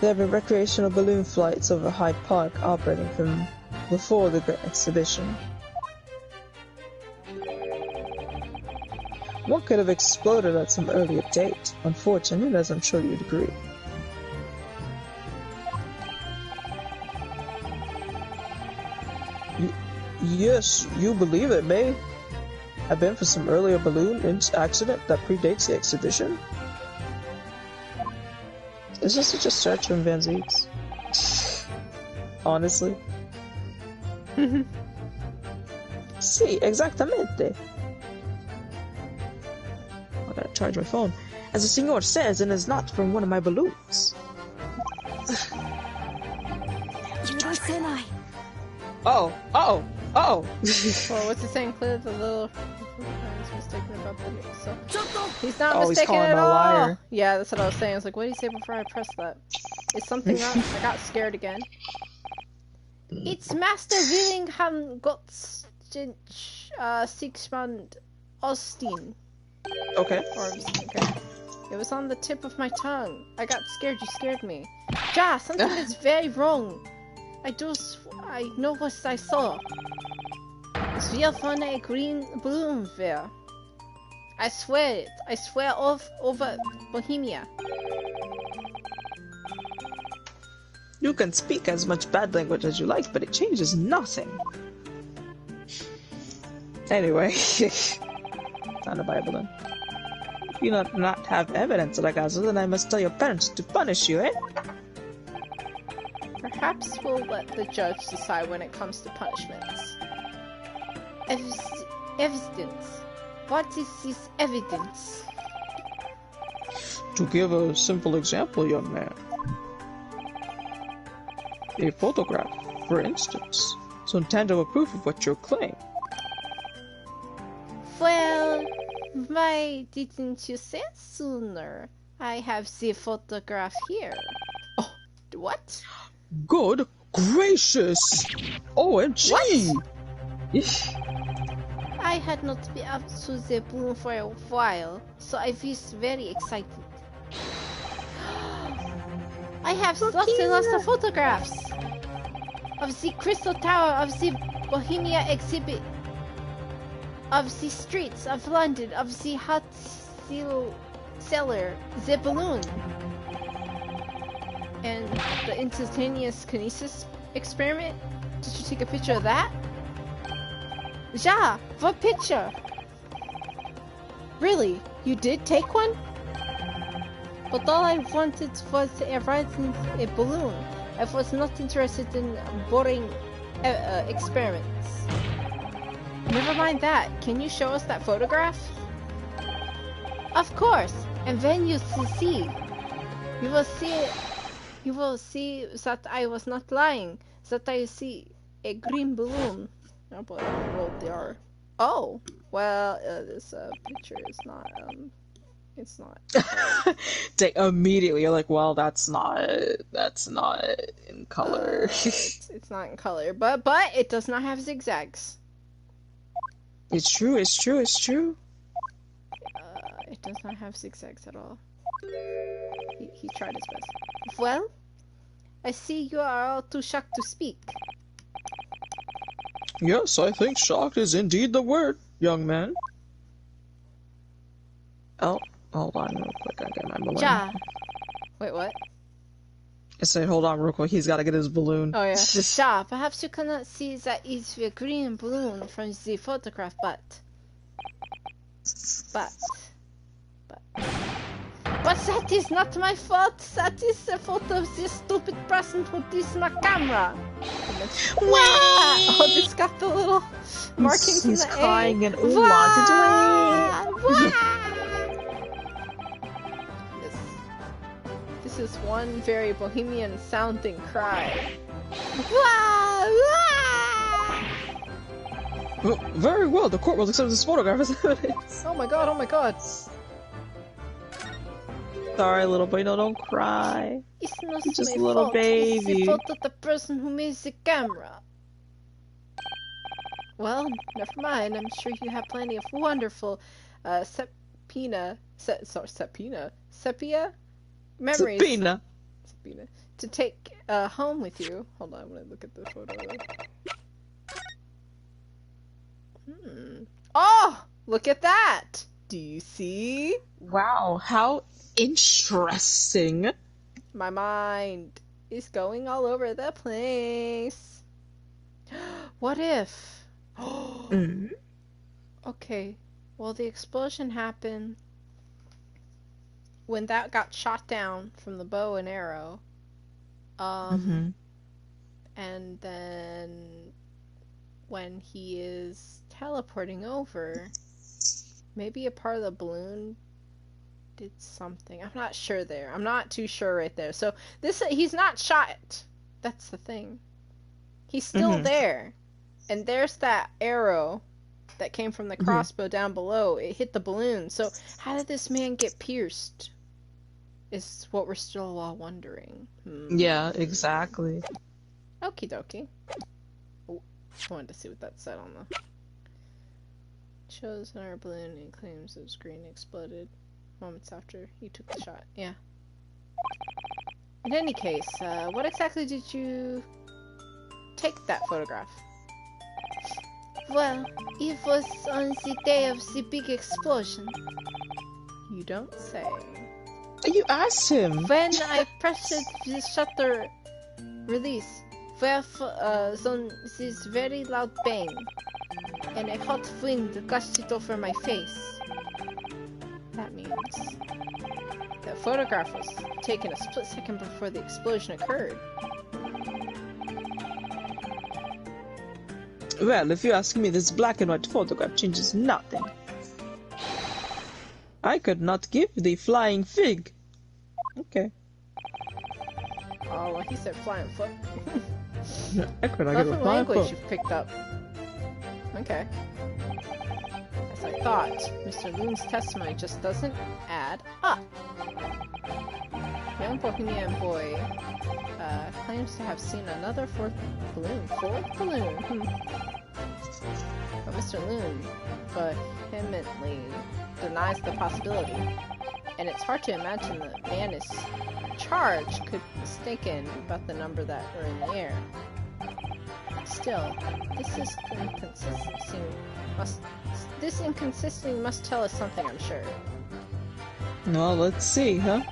There have been recreational balloon flights over Hyde Park operating from before the Great Exhibition. One could have exploded at some earlier date, unfortunate, as I'm sure you'd agree. Yes, you believe it, May. I've been for some earlier balloon accident that predates the exhibition. Is this such a stretch from Van Zeeks? Honestly. Si, exactamente. I gotta charge my phone. As the senor says, and is not from one of my balloons. Oh, oh, oh! Well, what's he saying? Clear the little... He's mistaken about the... So... He's not Oh, he's mistaken calling at him a all! liar. Yeah, that's what I was saying. I was like, what did he say before I pressed that? Is something up? I got scared again. It's Master Willingham Gottsich, Sigismund Austin. Okay. Okay. It was on the tip of my tongue. I got scared. You scared me. Ja, something is very wrong. I know what I saw. Wir found a green balloon there. I swear it. I swear over Bohemia. You can speak as much bad language as you like, but it changes nothing. Anyway, not a Bible then. If you not have evidence, Ragazzo, then I must tell your parents to punish you, eh? Perhaps we'll let the judge decide when it comes to punishments. Evidence. What is this evidence? To give a simple example, young man. A photograph, for instance. Some tangible proof of what you claim. Well, why didn't you say sooner? I have the photograph here. Oh, what? Good gracious! OMG! I had not been up to the balloon for a while, so I was very excited. I have lots of photographs of the Crystal Tower, of the Bohemia exhibit, of the streets of London, of the hot steel cellar, the balloon, And the instantaneous kinesis experiment? Did you take a picture of that? Ja, what picture? Really? You did take one? But all I wanted was a balloon. I was not interested in boring experiments. Never mind that. Can you show us that photograph? Of course, and when you see, you will see that I was not lying. That I see a green balloon. Oh boy, I rolled the R. Oh, well, this picture is not, it's not. Immediately, you're like, well, that's not in color. It's not in color, but it does not have zigzags. It's true, it's true, it's true. It does not have zigzags at all. He tried his best. Well, I see you are all too shocked to speak. Yes, I think shocked is indeed the word, young man. Oh, hold on real quick, I get my balloon. Ja, Wait, what? I said, hold on real quick, he's gotta get his balloon. Oh, yeah. Ja, perhaps you cannot see that it's a green balloon from the photograph, but that is not my fault. That is the fault of this stupid person who is my camera. Oh, this got the little markings in He's the crying A. and ooh-la. This is one very bohemian sounding cry. Well, very well, the court will accept this photograph as evidence. Oh my god, oh my god. Sorry, little boy, no, don't cry. It's not You're just my a little fault. It's the baby. fault of the person who made the camera. Well, never mind. I'm sure you have plenty of wonderful sepia memories Sabina. to take home with you. Hold on, I'm gonna look at the photo. Oh, look at that! Do you see? Wow, how interesting. My mind is going all over the place. What if? Mm. Okay, well, the explosion happened when that got shot down from the bow and arrow. And then when he is teleporting over, maybe a part of the balloon did something. I'm not sure there. I'm not too sure right there. So he's not shot. That's the thing. He's still there. And there's that arrow that came from the crossbow down below. It hit the balloon. So how did this man get pierced? Is what we're still all wondering. Yeah, exactly. Okie dokie. Oh, I wanted to see what that said on the... Shows in our balloon and claims it was green exploded. moments after you took the shot. Yeah. In any case, what exactly did you take that photograph? Well, it was on the day of the big explosion. You don't say. You asked him. When I pressed the shutter release, there was this very loud bang, and a hot wind gushed over my face. That means the photograph was taken a split second before the explosion occurred. Well, if you ask me, this black and white photograph changes nothing. I could not give the flying fig. Okay. Oh, well, he said flying foot. I could not give a Lovely flying language foot. you've picked up. Okay. As I thought, Mr. Loon's testimony just doesn't add up. Young Bohemian boy claims to have seen another fourth balloon. But Mr. Loon vehemently denies the possibility, and it's hard to imagine the man is charged could be mistaken about the number that were in the air. Still, this inconsistency must tell us something, I'm sure. Well, let's see, huh?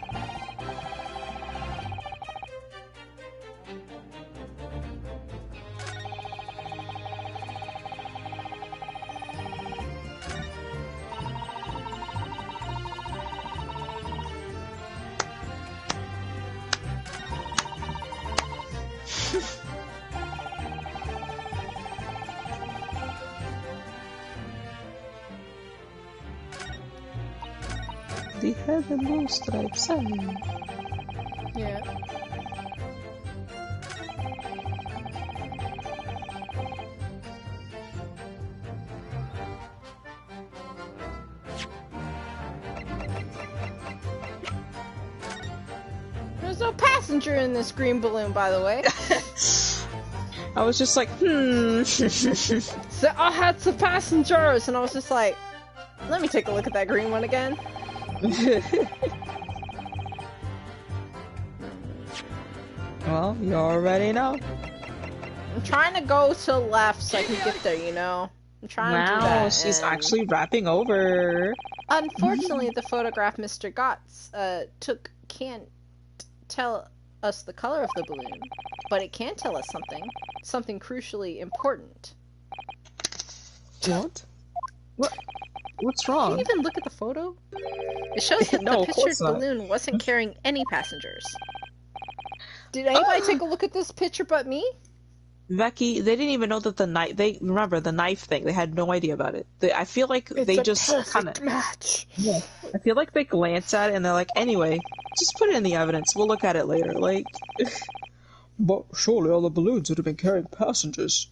The head and blue stripe sign. Yeah. There's no passenger in this green balloon, by the way. I was just like, So I had some passengers, and I was just like, let me take a look at that green one again. Well, you already know. I'm trying to go to the left so I can get there, you know? I'm trying to do Wow, that. she's and actually wrapping over. Unfortunately, the photograph Mr. Gotts took can't tell us the color of the balloon, but it can tell us something crucially important. What? What's Can wrong? you even look at the photo? It shows that No, the of pictured course not. balloon wasn't carrying any passengers. Did anybody take a look at this picture but me? Becky, they didn't even know that the knife. They remember the knife thing. They had no idea about it. I feel like they just kind of. match. Yeah. I feel like they glance at it and they're like, anyway, just put it in the evidence. We'll look at it later. Like, But surely all the balloons would have been carrying passengers.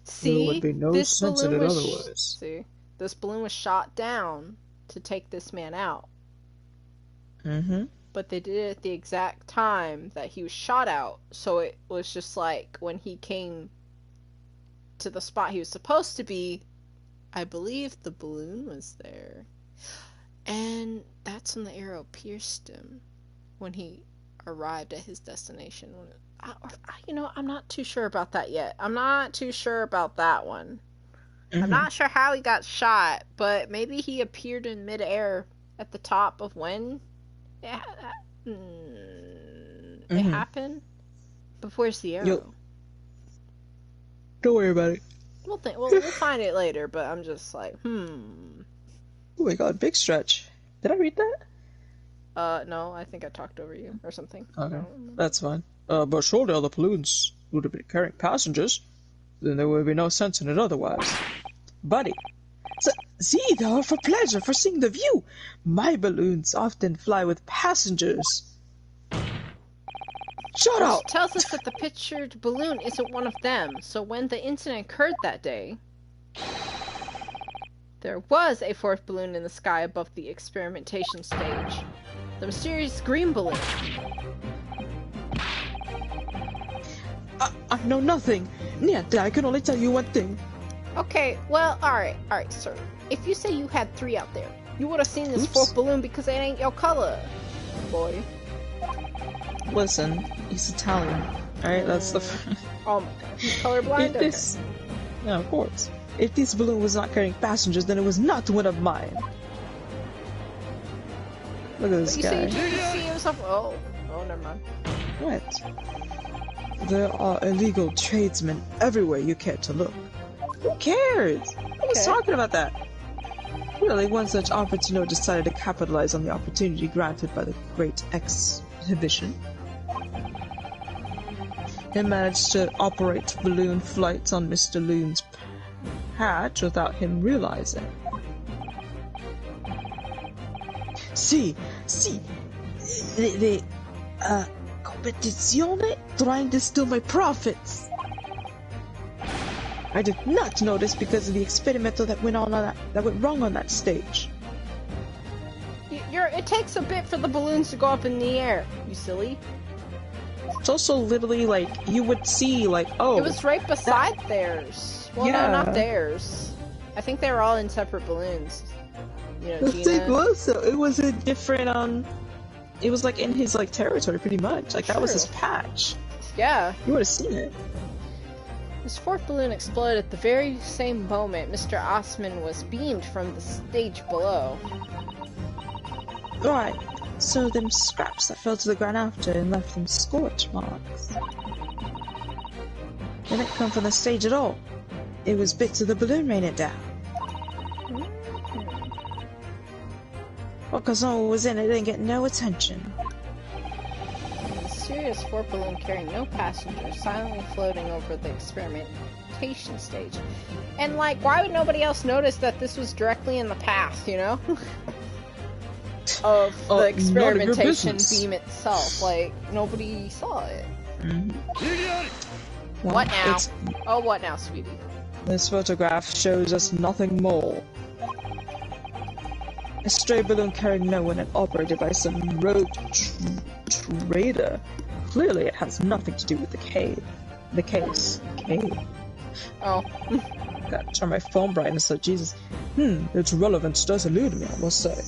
See, There would be no this sense in balloon it was otherwise. see, this balloon was shot down to take this man out, mm-hmm. but they did it at the exact time that he was shot out. So it was just like when he came to the spot he was supposed to be, I believe the balloon was there, and that's when the arrow pierced him when he arrived at his destination. I'm not too sure about that yet. I'm not too sure about that one. Mm-hmm. I'm not sure how he got shot, but maybe he appeared in midair at the top of when it happened. But where's the arrow? Don't worry about it. We'll find it later, but I'm just like, Oh my god, big stretch. Did I read that? no, I think I talked over you or something. Okay, that's fine. But surely all the balloons would have been carrying passengers. Then there would be no sense in it otherwise. Buddy. See, they are for pleasure, for seeing the view. My balloons often fly with passengers. Shut up! Which tells us that the pictured balloon isn't one of them. So when the incident occurred that day, there was a fourth balloon in the sky above the experimentation stage. The mysterious green balloon. I know nothing. Niente, I can only tell you one thing. Okay, well, alright, sir. If you say you had 3 out there, You would have seen this fourth balloon because it ain't your color, boy. Listen, he's Italian. Alright, that's the. Oh my god, he's colorblind? If this. Yeah, of course. If this balloon was not carrying passengers, then it was not one of mine. Look at this You guy. see himself. Oh, never mind. What? There are illegal tradesmen everywhere you care to look. Who cares? Who's talking about that? Really, one such entrepreneur decided to capitalize on the opportunity granted by the Great Exhibition. He managed to operate balloon flights on Mr. Loon's patch without him realizing. See, the competizione trying to steal my profits. I did not notice because of the experimental that went wrong on that stage. It takes a bit for the balloons to go up in the air, you silly. It's also literally like you would see like, oh, it was right beside theirs. Well, Yeah. no, not theirs. I think they were all in separate balloons. You know, the Gina. thing was though, it was a different it was like in his like territory pretty much. Like that was his True. patch. Yeah. You would have seen it. This fourth balloon exploded at the very same moment Mr. Osman was beamed from the stage below. Right. So them scraps that fell to the ground after and left them scorch marks. They didn't come from the stage at all. It was bits of the balloon raining down. Well, cause someone was in it didn't get no attention. The mysterious fourth balloon carrying no passengers, silently floating over the experimentation stage. And like, why would nobody else notice that this was directly in the path, you know? Of the none of your experimentation business. beam itself. Like, nobody saw it. Well, What now? it's- Oh, what now, sweetie? This photograph shows us nothing more. A stray balloon carrying no one and operated by some rogue trader. Clearly it has nothing to do with the case. Oh. Gotta turn my phone brightness up, Jesus. Its relevance does elude me, I must say.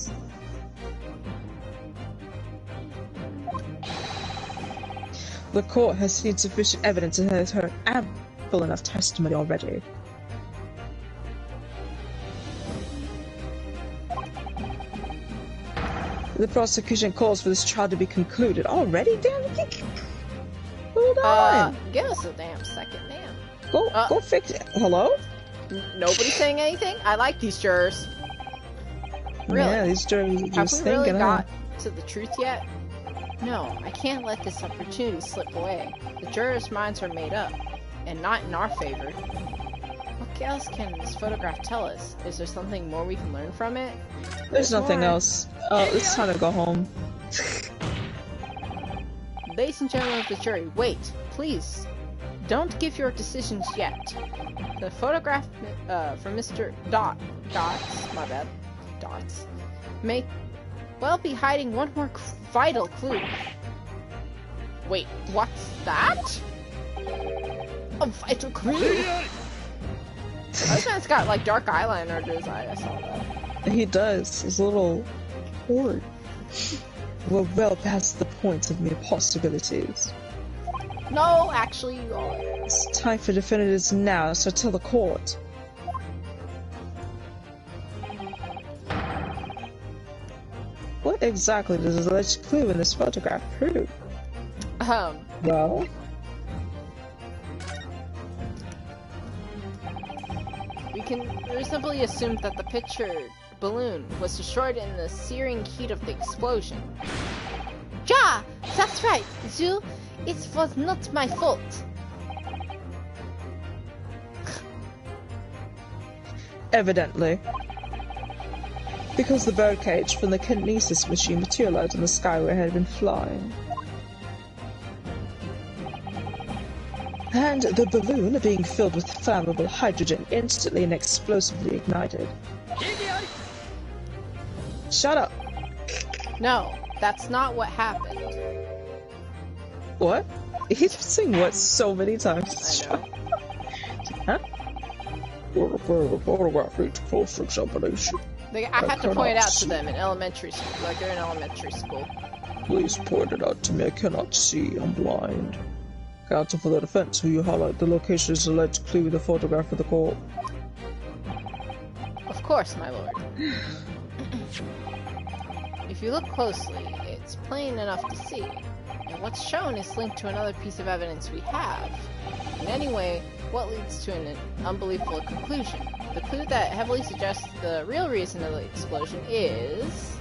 The court has seen sufficient evidence and has heard ample enough testimony already. The prosecution calls for this trial to be concluded already. Damn, hold on. Give us a damn second, man. Go fix it. Hello? Nobody saying anything? I like these jurors. Really? Yeah, these jurors are Have just we really thinking. got to the truth yet? No, I can't let this opportunity slip away. The jurors' minds are made up, and not in our favor. What else can this photograph tell us? Is there something more we can learn from it? There's nothing more. else. Oh, it's time to go home. Ladies and gentlemen of the jury, wait, please. Don't give your decisions yet. The photograph from Mr. Dots, may well be hiding one more vital clue. Wait, what's that? A vital clue? This man's got like dark eyeliner under his eye, I saw that. He does. His little horde. We're well past the point of mere possibilities. No, actually, you are. It's time for definitives now, so tell the court. What exactly does the alleged clue in this photograph prove? Well, We can reasonably assume that the pictured balloon was destroyed in the searing heat of the explosion. Ja! That's right, Zhu. It was not my fault. evidently. Because the birdcage from the kinesis machine materialized in the sky where it had been flying. And the balloon, being filled with flammable hydrogen, instantly and explosively ignited. Shut up! No, that's not what happened. What? He's saying what so many times. I know. Huh? We'll repair the photograph to close examination. I have to cannot point it out to see. them in elementary school, like they're in elementary school. Please point it out to me. I cannot see. I'm blind. Counsel for the defense, will you highlight the location is alleged clue with a photograph of the court? Of course, my lord. If you look closely, it's plain enough to see. And what's shown is linked to another piece of evidence we have. In any way, what leads to an unbelievable conclusion? The clue that heavily suggests the real reason of the explosion is...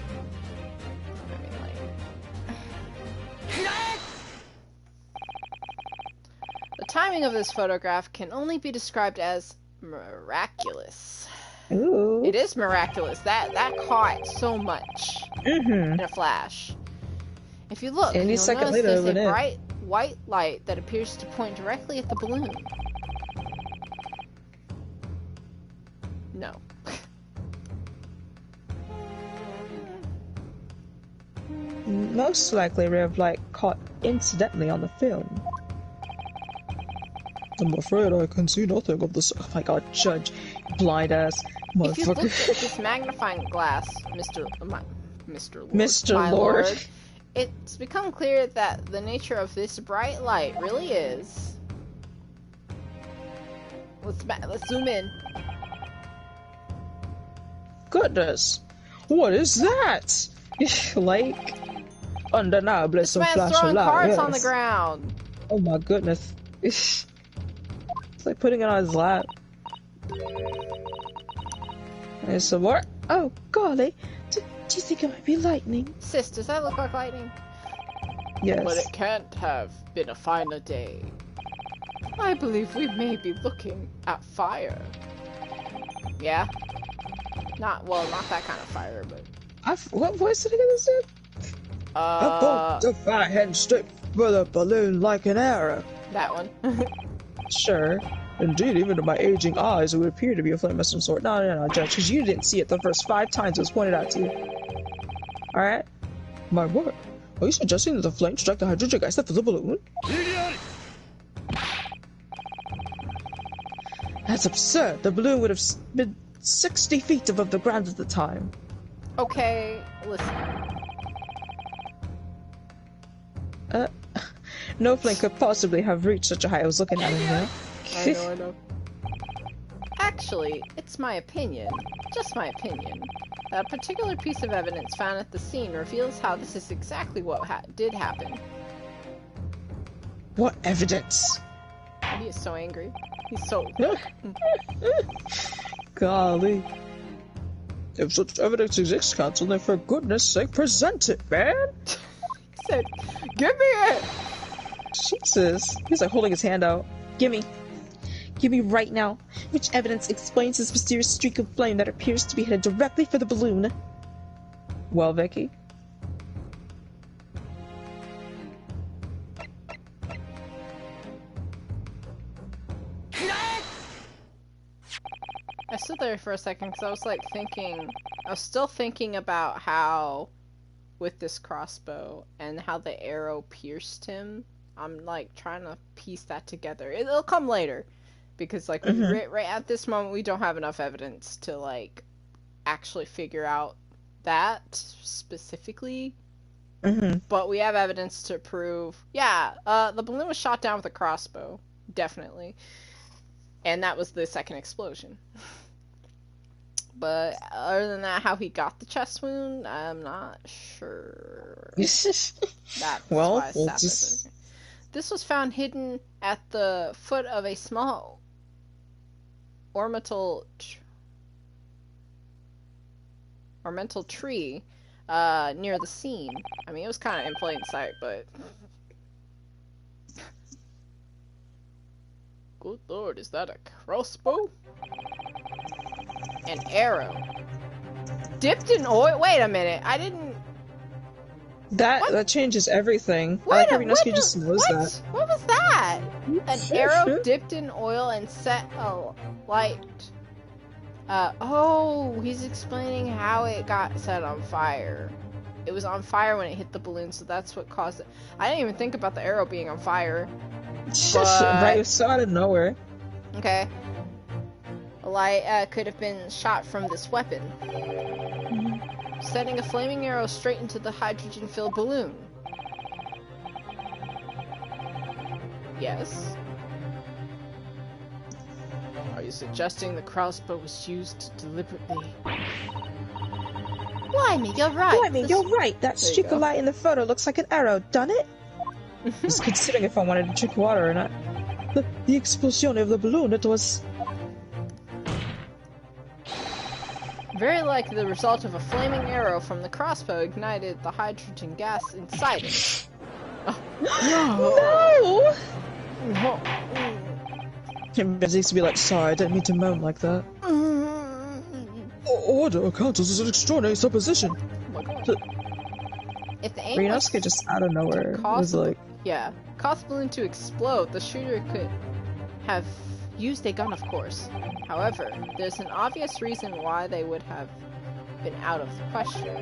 The timing of this photograph can only be described as miraculous. Ooh. It is miraculous. That caught so much in a flash. If you look, Any you'll second notice later, there's over a there. bright white light that appears to point directly at the balloon. No. Most likely ray of light caught incidentally on the film. I'm afraid I can see nothing of this. Oh my god, Judge, blind ass If you look at motherfucker. this magnifying glass, Mr. Lord, Mr. my Lord. it's become clear that the nature of this bright light really is... Let's zoom in. Goodness, what is that? Like, undeniably This some man's flash of throwing light. cards on the Yes. ground. Oh my goodness. It's like putting it on his lap. There's some more. Oh, golly. Do you think it might be lightning? Sis, does that look like lightning? Yes. But it can't have been a finer day. I believe we may be looking at fire. Yeah? Not that kind of fire, but... What voice did I get this in? About the fire head straight for the balloon like an arrow. That one. Sure. Indeed, even to my aging eyes, it would appear to be a flame of some sort. No, Judge, because you didn't see it the first 5 times it was pointed out to you. Alright. My word. Are you suggesting that the flame struck the hydrogen gas that filled the balloon? That's absurd. The balloon would have been 60 feet above the ground at the time. Okay, listen. No flame could possibly have reached such a height. I was looking at him now. I know. Actually, it's my opinion, just my opinion, that a particular piece of evidence found at the scene reveals how this is exactly what did happen. What evidence? He is so angry. He's so... Golly. If such evidence exists, Counsel, then for goodness sake, present it, man! He said, give me it! Jesus. He's like holding his hand out. Gimme. Gimme right now. Which evidence explains this mysterious streak of flame that appears to be headed directly for the balloon? Well, Vicky? I stood there for a second because I was like thinking, I was still thinking about how, with this crossbow, and how the arrow pierced him. I'm like trying to piece that together. It'll come later. Because like right at this moment we don't have enough evidence to like actually figure out that specifically. But we have evidence to prove, the balloon was shot down with a crossbow, definitely. And that was the second explosion. But other than that, how he got the chest wound, I'm not sure. That's Well, why I we'll stopped just- it. This was found hidden at the foot of a small ornamental tree near the scene. I mean, it was kind of in plain sight, but... Good lord, is that a crossbow? An arrow. Dipped in oil? Wait a minute, I didn't... That changes everything. What? Karinoski just knows that. What was that? An Sure, arrow sure. dipped in oil and set a light. Oh, he's explaining how it got set on fire. It was on fire when it hit the balloon, so that's what caused it. I didn't even think about the arrow being on fire. Right, it was so out of nowhere. Okay. A could have been shot from this weapon, sending a flaming arrow straight into the hydrogen-filled balloon. Yes. Are you suggesting the crossbow was used deliberately? Blimey, you're right. Blimey, you're right. That There you streak go. of light in the photo looks like an arrow, done it? Just considering if I wanted to drink water or not. The explosion of the balloon, it was... Very likely the result of a flaming arrow from the crossbow ignited the hydrogen gas inside it. No! No! It needs to be like, sorry, I didn't mean to moan like that. Order counters as an extraordinary supposition. Oh my god. If the aim was Ryunosuke just out of nowhere cause was like, yeah, cause the balloon to explode, the shooter could have used a gun, of course. However, there's an obvious reason why they would have been out of the question.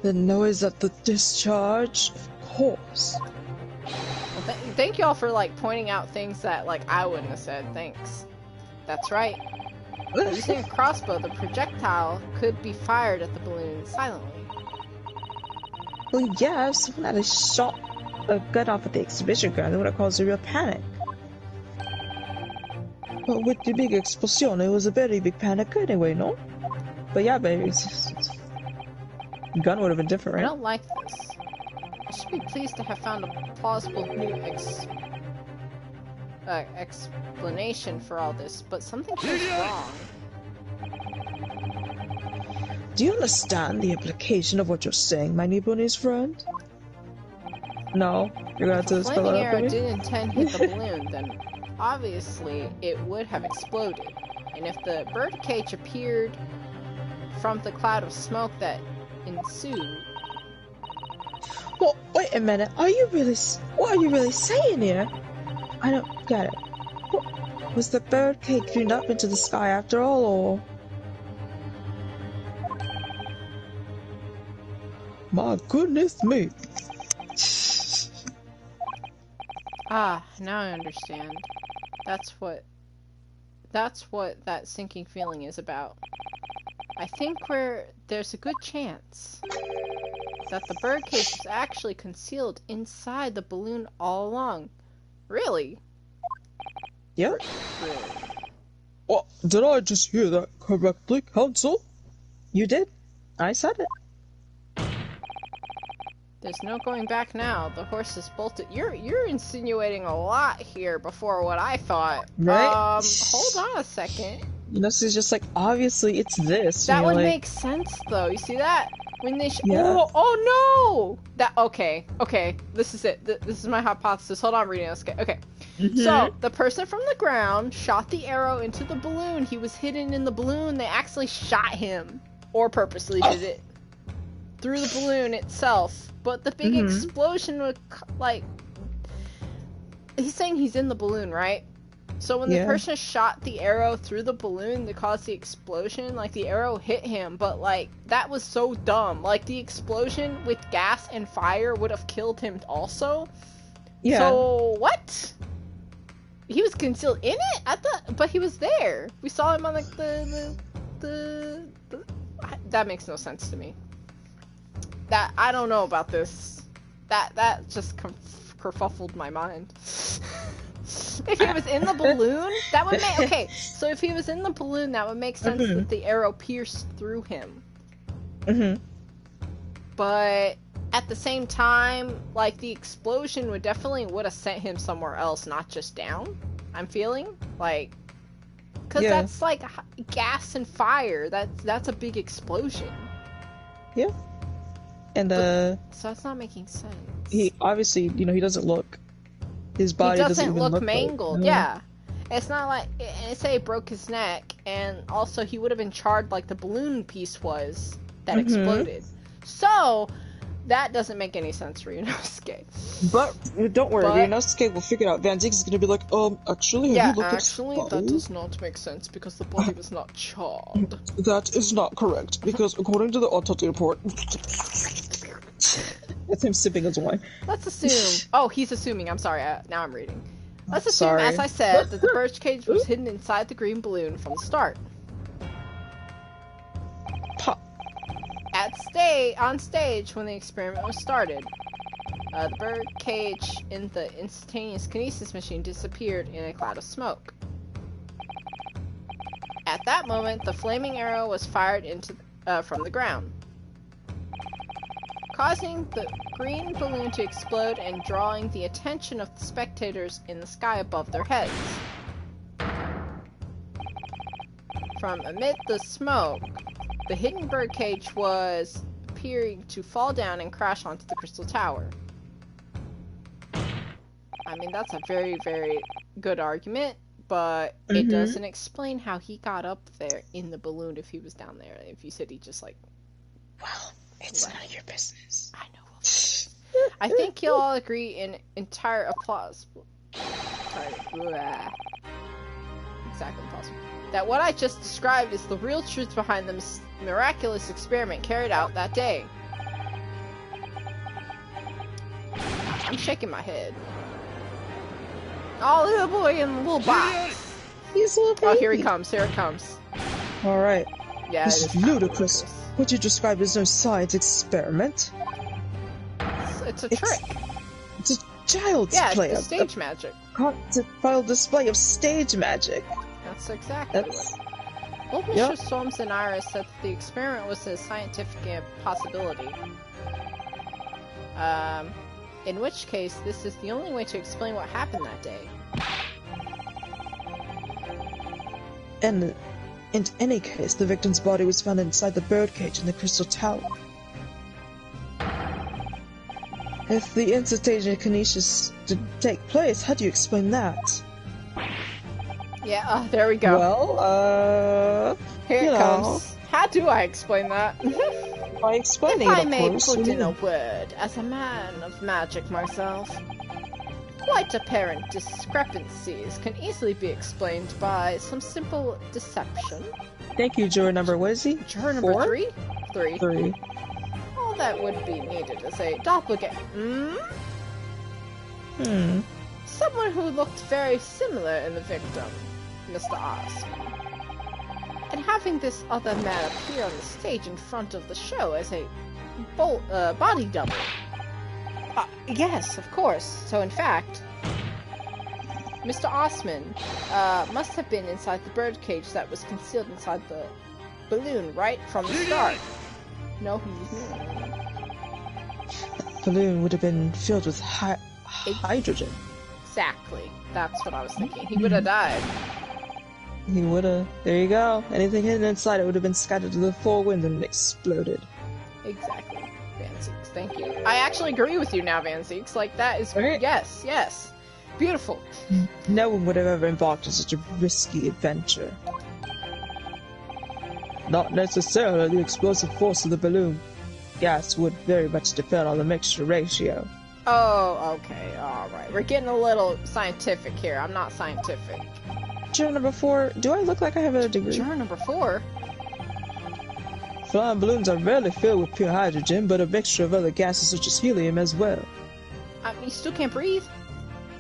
the noise of the discharge? Of course. Well, thank y'all for like pointing out things that like I wouldn't have said. Thanks. That's right. By using a crossbow, the projectile could be fired at the balloon silently. Well, yeah, if someone had shot a gun off at the exhibition ground, it would have caused a real panic. But with the big explosion, it was a very big panic anyway, no? But yeah, baby, gun would have been different, I right? don't like this. I should be pleased to have found a plausible new explanation for all this, but something feels wrong. Do you understand the implication of what you're saying, my Nipponese friend? No? You're gonna have If a to spell flaming it out for arrow me? didn't intend to hit the balloon, then obviously it would have exploded. And if the birdcage appeared from the cloud of smoke that ensued, Well, wait a minute. What are you really saying here? I don't get it. Was the birdcage tuned up into the sky after all, or? My goodness me. now I understand. That's what that sinking feeling is about. I think there's a good chance that the birdcage was actually concealed inside the balloon all along. Really? Yep. Really. Well, did I just hear that correctly, Counsel? You did. I said it. There's no going back now. The horse is bolted. You're insinuating a lot here before what I thought. Right? Hold on a second. You know, she's just like, obviously it's this. That and would you're like, make sense, though. You see that? When they Yeah. oh no! That okay. This is it. This is my hypothesis. Hold on, reading this. Okay. So the person from the ground shot the arrow into the balloon. He was hidden in the balloon. They actually shot him, or purposely did it through the balloon itself. But the big explosion would like. He's saying he's in the balloon, right? So when the Yeah. person shot the arrow through the balloon that caused the explosion, like the arrow hit him, but like that was so dumb. Like the explosion with gas and fire would have killed him also. Yeah. So what? He was concealed in it? But he was there. We saw him on like the that makes no sense to me. That I don't know about this. That just kerfuffled my mind. If he was in the balloon, that would make okay. So if he was in the balloon, that would make sense that the arrow pierced through him. But at the same time, like the explosion would have sent him somewhere else, not just down. I'm feeling like, because Yeah. that's like gas and fire. That's a big explosion. Yeah. And So that's not making sense. he obviously, you know, he doesn't look. His body He doesn't doesn't even look like- mangled. no. Yeah. It's not like, and say it broke his neck, and also he would have been charred like the balloon piece was that exploded. So that doesn't make any sense, Ryunosuke. But don't worry, But- Ryunosuke will figure it out. Van Dijk is gonna be like, Actually, have Yeah, you looked at actually, his that body? does not make sense because the body was not charred. That is not correct, because according to the autopsy report, That's him sipping his wine. Let's assume. Oh, he's assuming. I'm sorry. Now I'm reading. Let's assume, Sorry. as I said, that the birdcage was hidden inside the green balloon from the start. Pop. On stage when the experiment was started, the birdcage in the instantaneous kinesis machine disappeared in a cloud of smoke. At that moment, the flaming arrow was fired into from the ground, causing the green balloon to explode and drawing the attention of the spectators in the sky above their heads. From amid the smoke, the hidden birdcage was appearing to fall down and crash onto the crystal tower. I mean, that's a very, very good argument, but it doesn't explain how he got up there in the balloon if he was down there. If you said he just like... Well, it's none of your business. I know. I think you'll all agree in entire applause. Exactly impossible. That what I just described is the real truth behind the miraculous experiment carried out that day. I'm shaking my head. Oh, little boy in the little box. He's a little baby. Oh, here he comes. Here it comes. Alright. Yeah, This it is is ludicrous. What you describe as no science experiment. It's a trick. It's a child's Yeah, play. it's the stage magic. Quantifiable display of stage magic. That's exactly That's... Both Mr. Yep. Solms and Iris said that the experiment was a scientific possibility. In which case, this is the only way to explain what happened that day. And in any case, the victim's body was found inside the birdcage in the crystal tower. If the instantaneous kinesis didn't take place, how do you explain that? Yeah, there we go. Well, Here you it know. comes. How do I explain that? by explaining If I it, of may course. put in yeah. a word, as a man of magic myself, quite apparent discrepancies can easily be explained by some simple deception. Thank you, juror number. What is he? Juror number 4? 3? 3. 3. All that would be needed is a doppelganger. Someone who looked very similar in the victim, Mr. Oz. And having this other man appear on the stage in front of the show as a body double. Yes, of course. So in fact, Mr. Osman must have been inside the birdcage that was concealed inside the balloon right from the start. No, he's not. Balloon would have been filled with hydrogen. Exactly. That's what I was thinking. He would have died. He would have. There you go. Anything hidden inside it would have been scattered to the four winds and exploded. Exactly. Van Zeeks, thank you. I actually agree with you now, Van Zeeks. Like, that is... Right. Yes, yes. Beautiful. No one would have ever embarked on such a risky adventure. Not necessarily the explosive force of the balloon. Gas would very much depend on the mixture ratio. Oh, okay. Alright. We're getting a little scientific here. I'm not scientific. Juror number 4, do I look like I have a degree? Juror number 4? Flying balloons are rarely filled with pure hydrogen, but a mixture of other gases such as helium as well. You still can't breathe?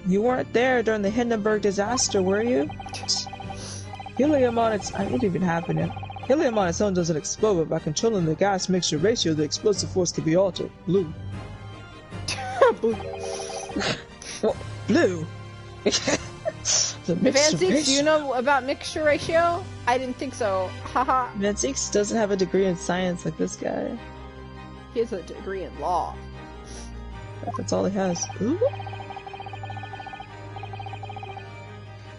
You weren't there during the Hindenburg disaster, were you? Helium on its... it didn't even happen yet. Helium on its own doesn't explode, but by controlling the gas mixture ratio, the explosive force can be altered. Blue. Well, blue? The Van mixture Zeeks, do you ratio. know about mixture ratio? I didn't think so. Haha. Van Zeeks doesn't have a degree in science like this guy. He has a degree in law. That's all he has. Ooh.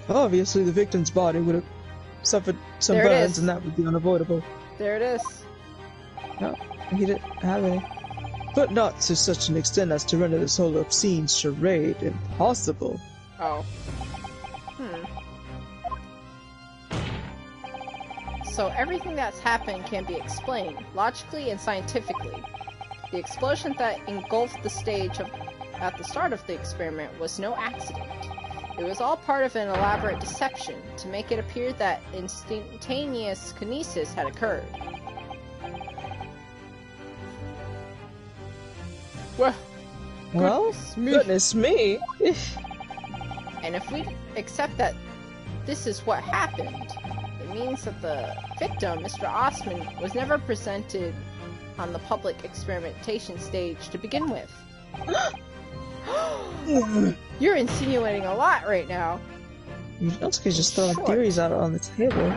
Obviously, the victim's body would have suffered some There it burns, is. and that would be unavoidable. There it is. No, he didn't have any. But not to such an extent as to render this whole obscene charade impossible. Oh. So everything that's happened can be explained, logically and scientifically. The explosion that engulfed the stage at the start of the experiment was no accident. It was all part of an elaborate deception to make it appear that instantaneous kinesis had occurred. Well, Well, goodness me. goodness me. And if we accept that this is what happened, it means that the victim, Mr. Osman, was never presented on the public experimentation stage to begin with. You're insinuating a lot right now. Inosuke's just throwing Short. theories out on the table.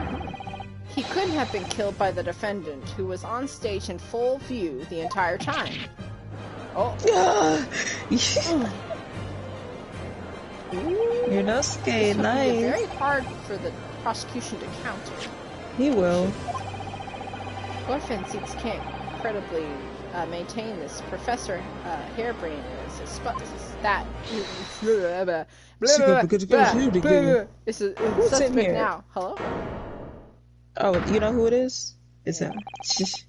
He couldn't have been killed by the defendant, who was on stage in full view the entire time. Oh. Inosuke, This would be nice. very hard for the prosecution to counter. He will. Gorfenseeks can't credibly maintain this. Professor Harebrain is a that it's a Who's in suspect here? now. Hello? Oh, you know who it is? It's him. Mr.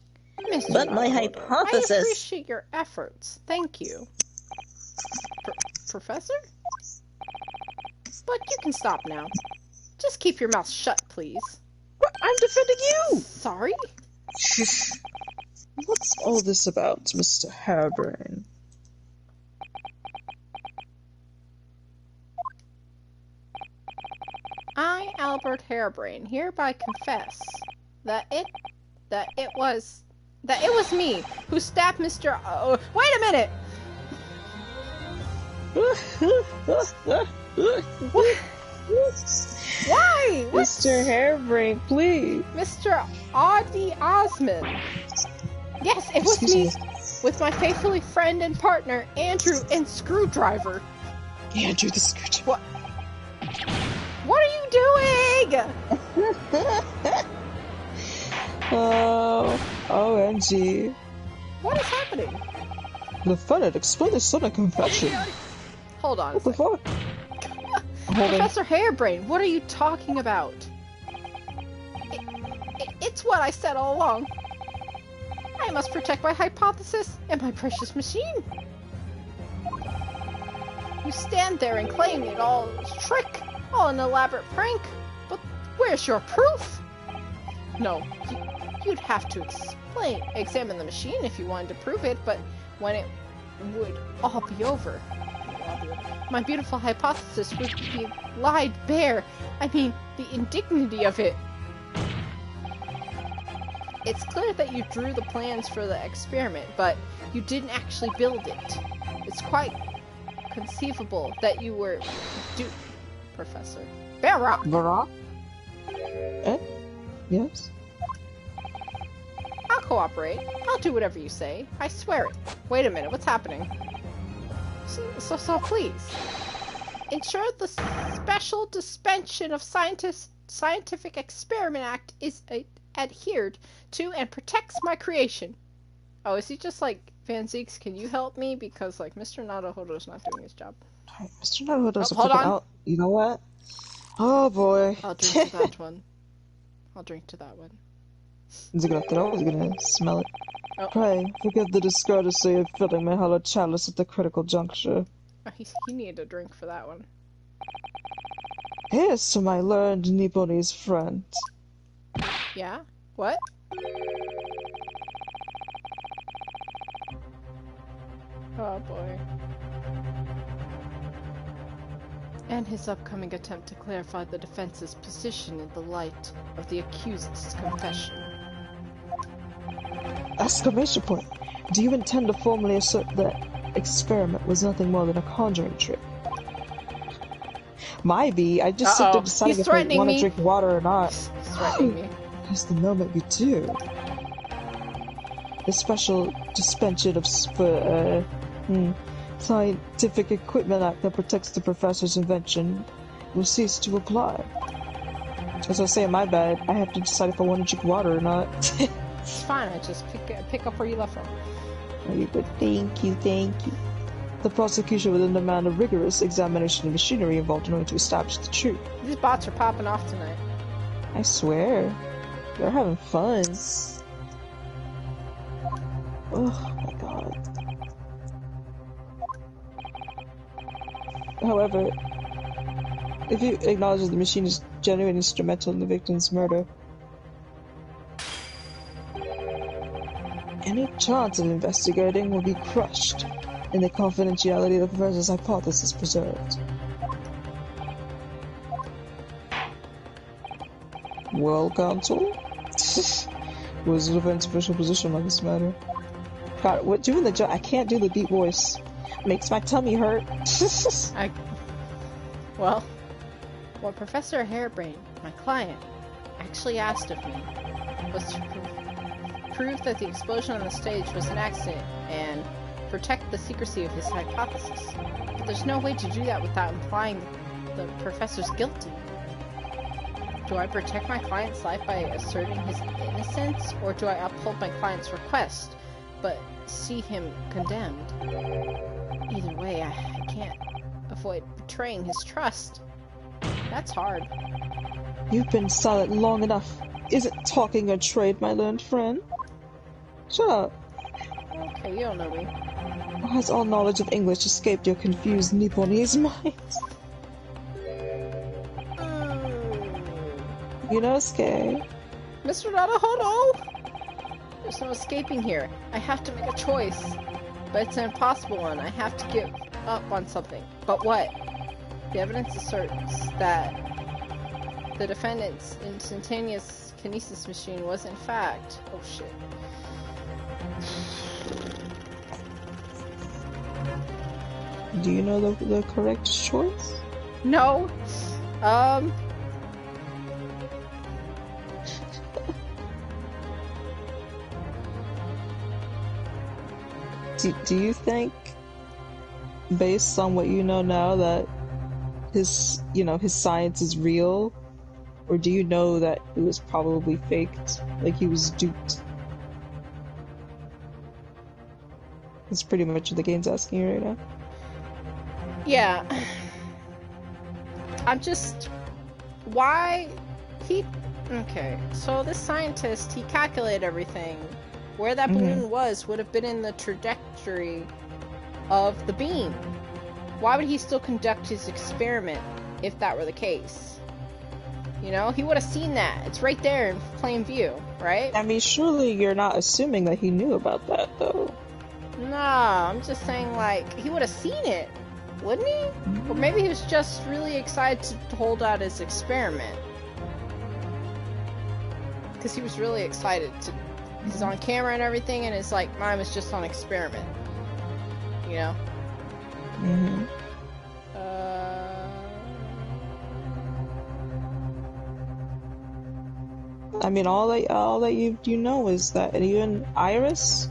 But my Naruto, I hypothesis- appreciate your efforts. Thank you. Professor? But you can stop now. Just keep your mouth shut, please. I'm defending you! Sorry? What's all this about, Mr. Harebrain? I, Albert Harebrain, hereby confess that it was me who stabbed Mr. Wait a minute! Why? What? Mr. Harebrain, please. Mr. Audi Osmond. Yes, it was Excuse me with my faithfully friend and partner, Andrew and Screwdriver. Andrew the Screwdriver. What are you doing? Oh, OMG. What is happening? Lieutenant, explain this sudden confession. Hold on a What the second. fuck? Hold on. Professor Harebrain, what are you talking about? It's what I said all along. I must protect my hypothesis and my precious machine. You stand there and claim it all is a trick, all an elaborate prank, but where's your proof? No, you'd have to examine the machine if you wanted to prove it, but when it would all be over, my beautiful hypothesis would be lied bare. I mean, the indignity of it. It's clear that you drew the plans for the experiment, but you didn't actually build it. It's quite conceivable that you were Professor Barrock. Barak? Yes? I'll cooperate. I'll do whatever you say. I swear it. Wait a minute, what's happening? So please. Ensure the Special Suspension of Scientific Experiment Act is adhered to and protects my creation. Oh, is he just like, Van Zeeks, can you help me? Because, like, Mr. Naruhodo's not doing his job. Alright, Mr. Naruhodo's hold on. out. You know what? Oh boy. I'll drink to that one. I'll drink to that one. Is he gonna throw it? Is he gonna smell it? Oh. Pray, forgive the discourtesy of filling my hollow chalice at the critical juncture. Oh, he needed a drink for that one. Here's to my learned Nipponese friend. Yeah? What? Oh boy. And his upcoming attempt to clarify the defense's position in the light of the accused's confession. Exclamation point! Do you intend to formally assert that experiment was nothing more than a conjuring trick? Might be. I just sit there deciding He's if I threatening want to me. drink water or not. He's threatening me. Because the moment we do, the special suspension of Scientific Equipment Act that protects the professor's invention will cease to apply. As I was saying, my bad. I have to decide if I want to drink water or not. It's fine, I just pick up where you left from. Very good. Thank you, thank you. The prosecution will then demand a rigorous examination of machinery involved in order to establish the truth. These bots are popping off tonight. I swear. They're having fun. Oh my god. However, if you acknowledge that the machine is genuinely instrumental in the victim's murder, any chance of investigating will be crushed, and the confidentiality of the professor's hypothesis preserved. Well, Counsel? Was a defense official position on this matter? God, what doing the job? I can't do the deep voice. Makes my tummy hurt. Well, what Professor Harebrain, my client, actually asked of me was to prove that the explosion on the stage was an accident and protect the secrecy of his hypothesis. But there's no way to do that without implying the professor's guilty. Do I protect my client's life by asserting his innocence, or do I uphold my client's request, but see him condemned? Either way, I can't avoid betraying his trust. That's hard. You've been silent long enough. Isn't talking a trade, my learned friend? Shut up. Okay, you don't know me. Or has all knowledge of English escaped your confused Nipponese mind? You know, Skye. Mr. Naruhodo! There's no escaping here. I have to make a choice. But it's an impossible one. I have to give up on something. But what? The evidence asserts that the defendant's instantaneous kinesis machine was in fact... Oh shit. Do you know the correct choice? No. Do you think, based on what you know now, that his science is real? Or do you know that it was probably faked? Like he was duped? That's pretty much what the game's asking you right now. Yeah. I'm just... Why? Okay, so this scientist, he calculated everything. Where that balloon was would have been in the trajectory of the beam. Why would he still conduct his experiment if that were the case? You know, he would have seen that. It's right there in plain view, right? I mean, surely you're not assuming that he knew about that, though. Nah, I'm just saying, like, he would have seen it, wouldn't he? Or maybe he was just really excited to hold out his experiment. Because he was really excited to... He's on camera and everything, and it's like, mine was just on experiment. You know? Mm-hmm. I mean, all that you know is that even Iris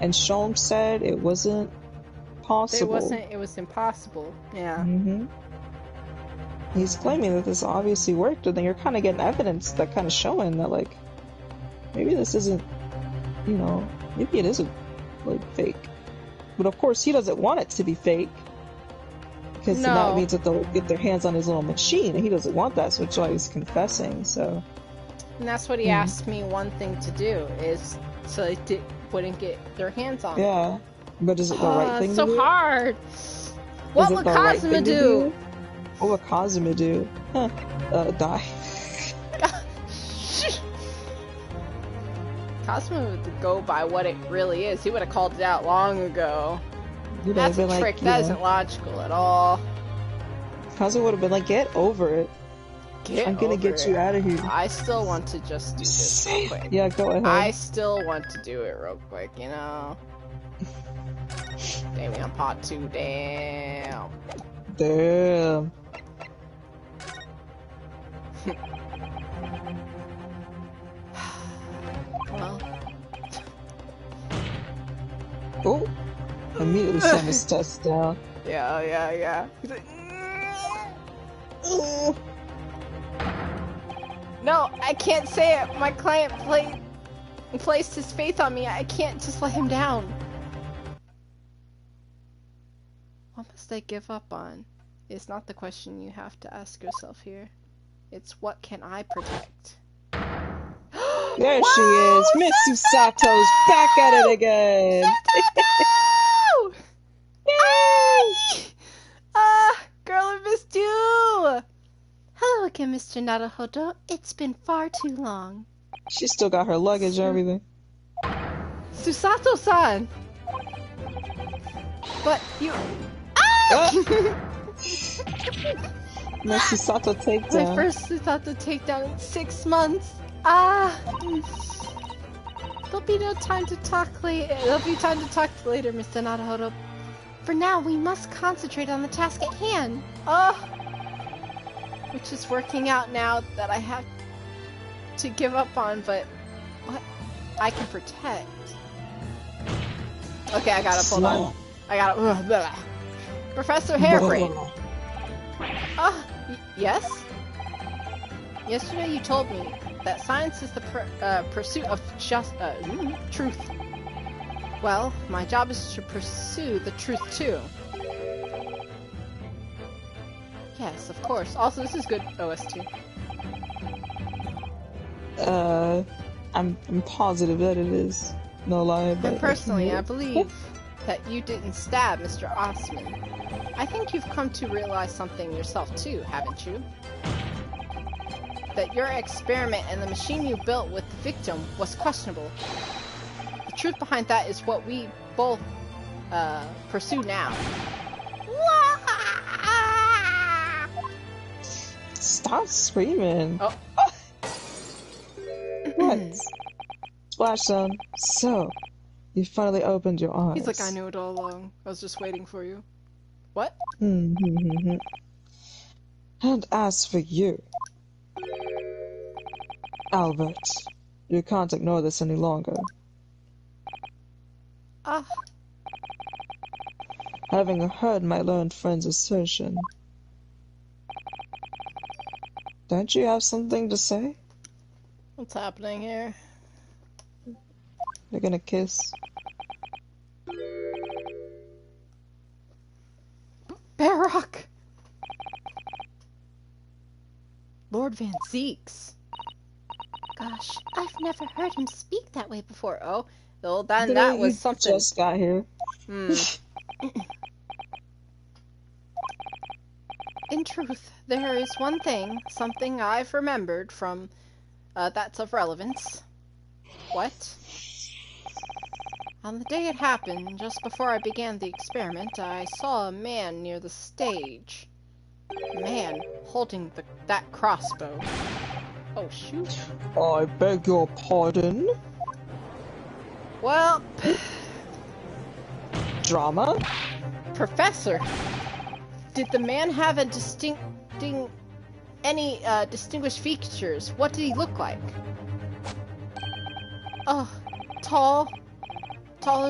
and Sholm said it wasn't possible. It was impossible. Yeah. Mm-hmm. He's claiming that this obviously worked, and then you're kind of getting evidence that kind of showing that, like, maybe this isn't, you know, maybe it isn't, like, fake. But of course, he doesn't want it to be fake. Because that means that they'll get their hands on his little machine, and he doesn't want that, so that's why he's confessing, so... And that's what he asked me one thing to do, is so they wouldn't get their hands on it. Yeah. But is it the right thing to do? It's so hard! What would Kazuma do? What would Kazuma do? Die. Kazuma would go by what it really is. He would have called it out long ago. That's a trick. Like, that isn't logical at all. Kazuma would have been like, get over it. I'm gonna get you out of here. I still want to just do this real quick. Yeah, go ahead. I still want to do it real quick, you know? Damn, I'm part 2. Damn. Damn. Well. Oh. Immediately set his test down. Yeah. He's like, no, I can't say it. My client placed his faith on me. I can't just let him down. What must I give up on? Is not the question you have to ask yourself here. It's what can I protect? There she is. Miss Susato's back at it again. Yay! Girl, I missed you. Hello again, Mr. Naruhodo. It's been far too long. She still got her luggage and everything. Susato-san! But you... Ah! Mercy Sato My takedown. first thought to take down in 6 months. Ah. There'll be no time to talk later. There'll be time to talk later, Mr. Naruhodo. For now, we must concentrate on the task at hand. Which is working out now that I have to give up on, but what? I can protect. Okay, I got it. Hold on. I got it. Professor Hairbrain. Yes? Yesterday you told me that science is the pursuit of truth. Well, my job is to pursue the truth too. Yes, of course. Also, this is good OST. I'm positive that it is. No lie, but... And personally, I believe that you didn't stab Mr. Osman. I think you've come to realize something yourself too, haven't you? That your experiment and the machine you built with the victim was questionable. The truth behind that is what we both pursue now. Stop screaming. Oh. What? Splash Zone. So, you finally opened your eyes. He's like, I knew it all along. I was just waiting for you. What? And as for you, Albert, you can't ignore this any longer. Having heard my learned friend's assertion, don't you have something to say? What's happening here? They're gonna kiss. Baroque! Lord Van Zeeks. Gosh, I've never heard him speak that way before. Oh, well, then that was something. Just got here. In truth, there is one thing, something I've remembered from that's of relevance. What? On the day it happened, just before I began the experiment, I saw a man near the stage. A man holding that crossbow. Oh, shoot. I beg your pardon? Well... Drama? Professor! Did the man have a any distinguished features? What did he look like? Oh, taller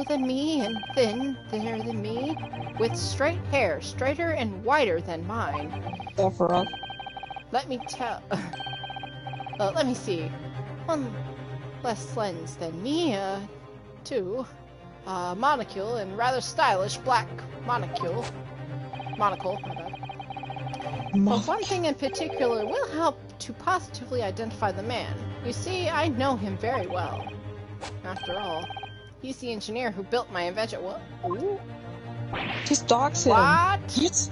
than me and thinner than me, with straight hair, straighter and whiter than mine. Sephiroth. Let me see. One less lens than me, two. Monocle and rather stylish black monocle, my bad. But one thing in particular will help to positively identify the man. You see, I know him very well. After all, he's the engineer who built my invention. What? Ooh. Just dox him. What? Yes.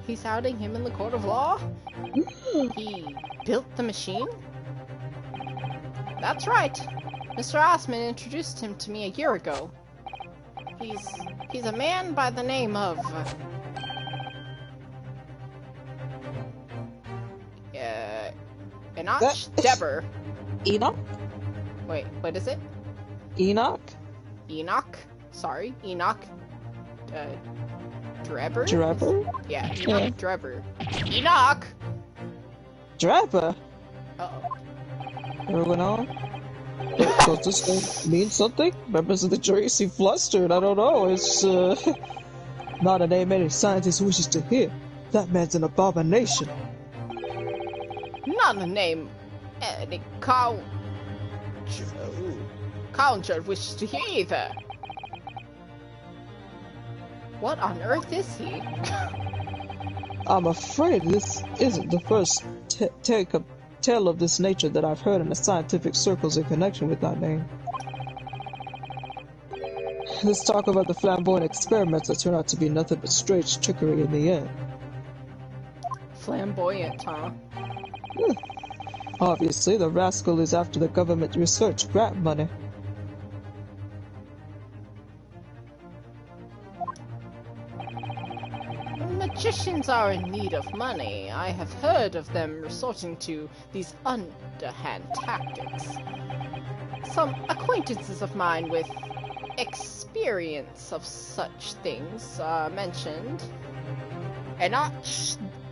He's outing him in the court of law? He built the machine? That's right. Mr. Osman introduced him to me a year ago. He's a man by the name of... Enoch Deber. Enoch? Wait, what is it? Enoch? Enoch? Sorry, Enoch. Dreber? Dreber? Yeah, Enoch Dreber. Enoch! Dreber? Uh-oh. Everyone on? Does this mean something? Members of the jury seem flustered. I don't know. It's, not a name any scientist wishes to hear. That man's an abomination. Not a name any count wishes to hear either. What on earth is he? I'm afraid this isn't the first tale of this nature that I've heard in the scientific circles in connection with that name. Let's talk about the flamboyant experiments that turn out to be nothing but strange trickery in the end. Flamboyant, huh? Obviously, the rascal is after the government research grant money. magicians are in need of money, I have heard of them resorting to these underhand tactics. Some acquaintances of mine with experience of such things mentioned Enoch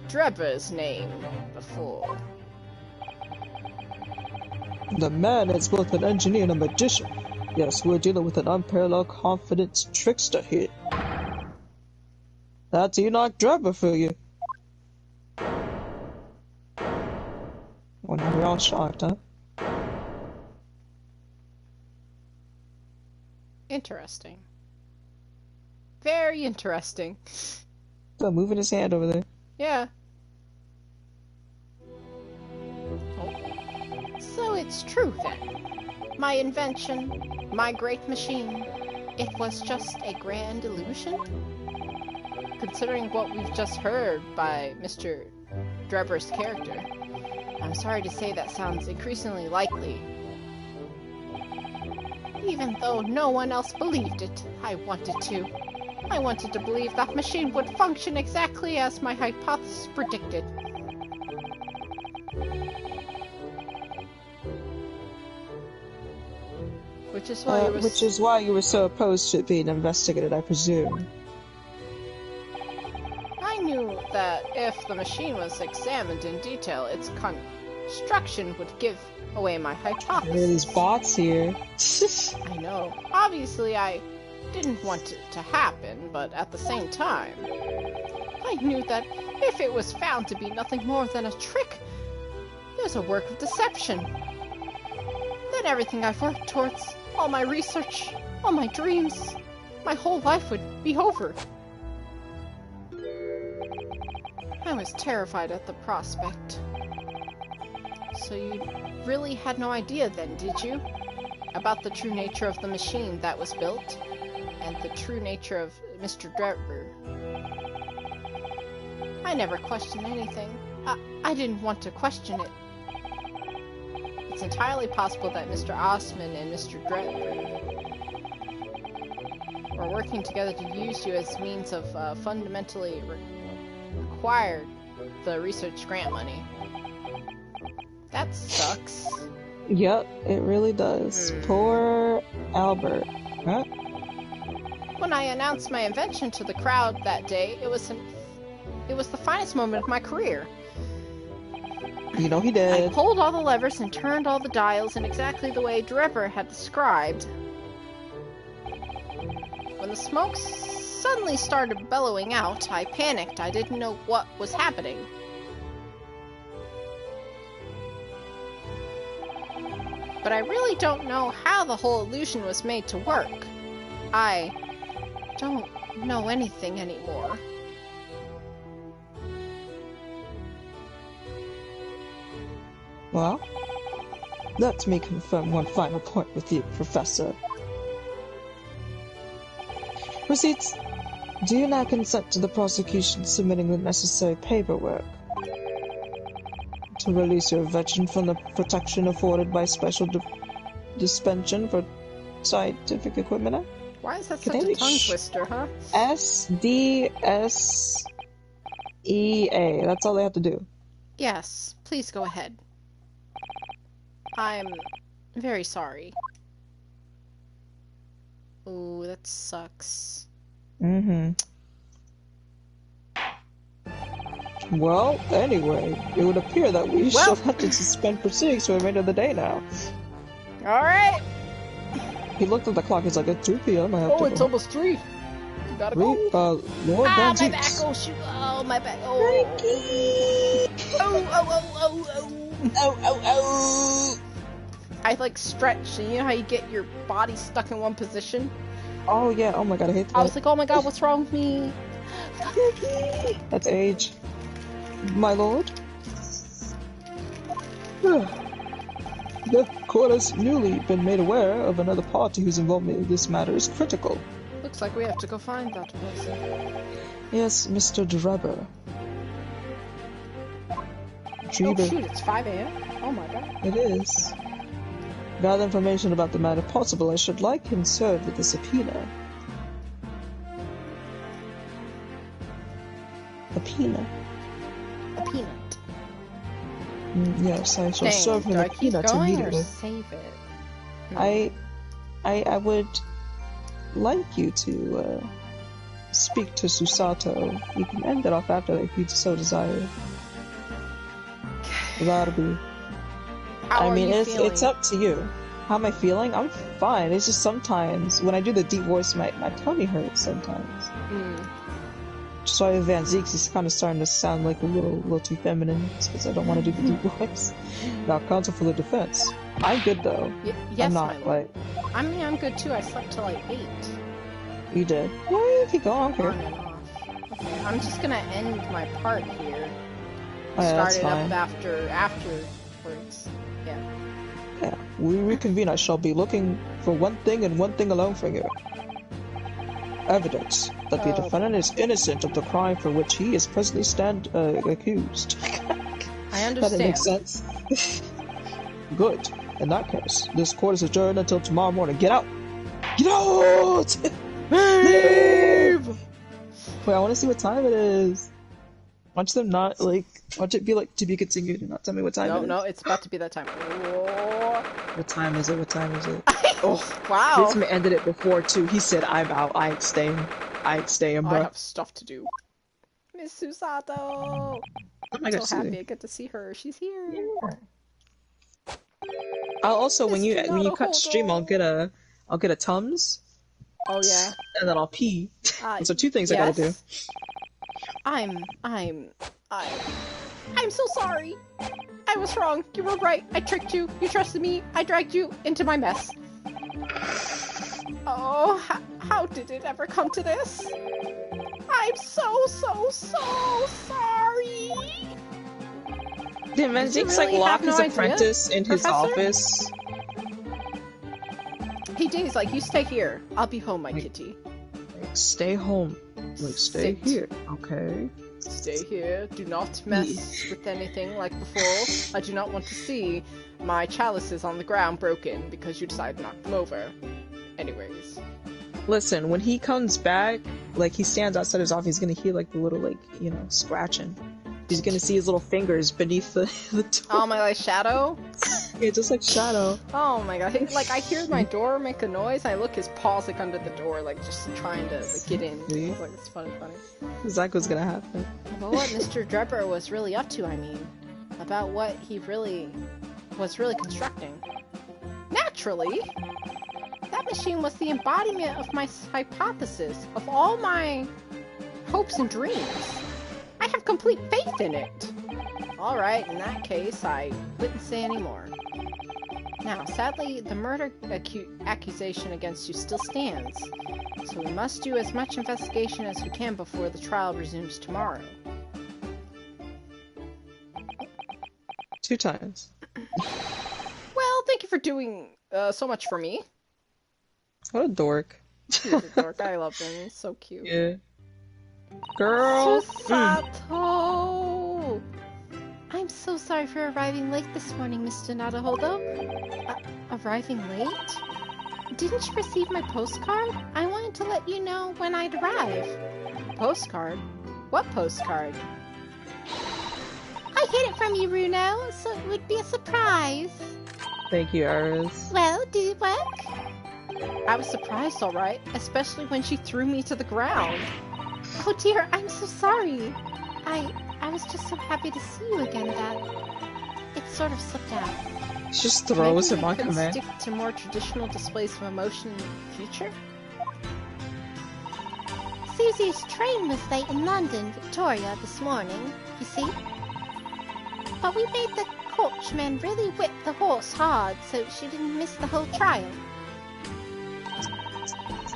Drebber's name before. The man is both an engineer and a magician. Yes, we're dealing with an unparalleled confidence trickster here. That's Enoch Drebber for you. Well, now we're all shocked, huh? Interesting. Very interesting. So moving his hand over there. Yeah. Oh. So it's true then. My invention, my great machine, it was just a grand illusion? Considering what we've just heard by Mr. Drebber's character, I'm sorry to say that sounds increasingly likely. Even though no one else believed it, I wanted to. I wanted to believe that machine would function exactly as my hypothesis predicted. Which is why you were so opposed to it being investigated, I presume. I knew that if the machine was examined in detail, its construction would give away my hypothesis. There are these bots here. I know. Obviously, I didn't want it to happen, but at the same time, I knew that if it was found to be nothing more than a trick, there's a work of deception. Then everything I've worked towards, all my research, all my dreams, my whole life would be over. I was terrified at the prospect. So you really had no idea then, did you? About the true nature of the machine that was built? And the true nature of Mr. Drebber? I never questioned anything. I didn't want to question it. It's entirely possible that Mr. Osman and Mr. Drebber were working together to use you as means of fundamentally acquired the research grant money. That sucks. Yep, it really does. Poor Albert. Huh? When I announced my invention to the crowd that day, it was the finest moment of my career. You know he did. I pulled all the levers and turned all the dials in exactly the way Drebber had described. When the smoke suddenly started bellowing out, I panicked. I didn't know what was happening. But I really don't know how the whole illusion was made to work. I don't know anything anymore. Well, let me confirm one final point with you, Professor. Receipts, do you now consent to the prosecution submitting the necessary paperwork to release your invention from the protection afforded by special suspension for scientific equipment Act? Why is that such a tongue twister, huh? SDSEA. That's all they have to do. Yes, please go ahead. I'm very sorry. Ooh, that sucks. Well, anyway, it would appear that we shall have to suspend proceedings for the remainder of the day now. Alright! He looked at the clock, he's like, it's 2 p.m. I have to it's go. almost 3. You gotta go. Lord my Van back, Zeeks. oh shoot, oh, my back, oh. Oh. I like stretched, and you know how you get your body stuck in one position? Oh yeah, oh my god, I hate that. I was like, oh my god, what's wrong with me? That's age. My lord? The court has newly been made aware of another party whose involvement in this matter is critical. Looks like we have to go find that person. Yes, Mr. Drebber. Oh shoot, it's 5 a.m.? Oh my god. It is. Gather information about the matter possible, I should like him served with a subpoena. A peanut. A peanut. Yes, I shall Dang, serve him do a I keep peanut going or immediately. save it? I would like you to speak to Susato. You can end it off after if you so desire. That'll be. How are you it's feeling? up to you. How am I feeling? I'm fine. It's just sometimes when I do the deep voice, my tummy hurts sometimes. So Van Zeeks is kind of starting to sound like a little too feminine because I don't want to do the deep voice. Now, counsel for the defense. I'm good though. Yes, I'm my not lord. like I mean, I'm good too. I slept till like 8. you did. Well, keep going. I don't On care. and off. Okay, I'm just gonna end my part here. Oh, yeah, that's Start it fine. up afterwards. Yeah. Yeah, we reconvene. I shall be looking for one thing and one thing alone for you. Evidence that the Oh. defendant is innocent of the crime for which he is presently accused. I That understand. makes sense. Good. In that case, this court is adjourned until tomorrow morning. Get out! Get out! Leave! Wait, I want to see what time it is. Watch them not, like, watch it be like, to be continued and not tell me what time it is. No, it's about to be that time. What time is it? What time is it? Oh, wow. This man ended it before, too. He said, I'm out. I ain't staying. I ain't staying, bro. I have stuff to do. Miss Susato! Oh my I'm gosh, so happy Susie. I get to see her. She's here. I'll also, when you Mr. cut stream, I'll get a Tums, Oh, yeah. and then I'll pee. Those are 2 things I gotta do. yes. I'm so sorry. I was wrong. You were right. I tricked you. You trusted me. I dragged you into my mess. Oh, how did it ever come to this? I'm so sorry. Did Manzik's really like lock have no his idea, apprentice in his Professor? office? He did. He's like, you stay here. I'll be home, my kitty. Like, stay home. Like, stay Sit. here. Okay. Stay here. Do not mess with anything like before. I do not want to see my chalices on the ground broken because you decided to knock them over. Anyways. Listen, when he comes back, like, he stands outside his office, he's gonna hear, like, the little, like, scratching. He's gonna see his little fingers beneath the door. Oh my god, Shadow? Yeah, just like Shadow. Oh my god. Like, I hear my door make a noise, I look, his paws, like, under the door, like, just trying to, like, get in. See? It's like, it's funny. Exactly what's gonna happen. But what Mr. Drebber was really up to, I mean. About what he was really constructing. Naturally! That machine was the embodiment of my hypothesis, of all my hopes and dreams. I have complete faith in it. Alright, in that case, I wouldn't say any more. Now, sadly, the murder accusation against you still stands, so we must do as much investigation as we can before the trial resumes tomorrow. 2 times. Well, thank you for doing so much for me. What a dork. He's a dork. I love him. He's so cute. Yeah. Girl. Susato! I'm so sorry for arriving late this morning, Mr. Naruhodo. Arriving late? Didn't you receive my postcard? I wanted to let you know when I'd arrive. Postcard? What postcard? I hid it from you, Runo, so it would be a surprise. Thank you, Iris. Well, did it work? I was surprised, alright, especially when she threw me to the ground. Oh dear, I'm so sorry. I was just so happy to see you again that it sort of slipped out. She just throws Maybe him on we could command. stick to more traditional displays of emotion in the future? Susie's train was late in London, Victoria, this morning, you see? But we made the coachman really whip the horse hard so she didn't miss the whole trial.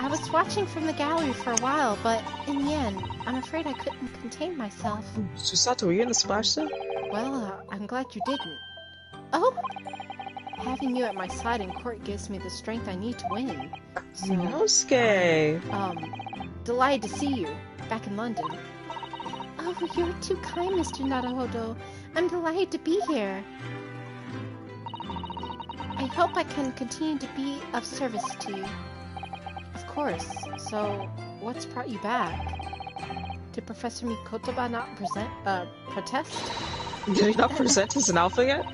I was watching from the gallery for a while, but in the end, I'm afraid I couldn't contain myself. Susato, were you in the splash zone? Well, I'm glad you didn't. Oh! Having you at my side in court gives me the strength I need to win. So, Nosuke! delighted to see you, back in London. Oh, you're too kind, Mr. Naruhodo. I'm delighted to be here. I hope I can continue to be of service to you. Of course. So, what's brought you back? Did Professor Mikotoba not protest? Did he not present as an alpha yet?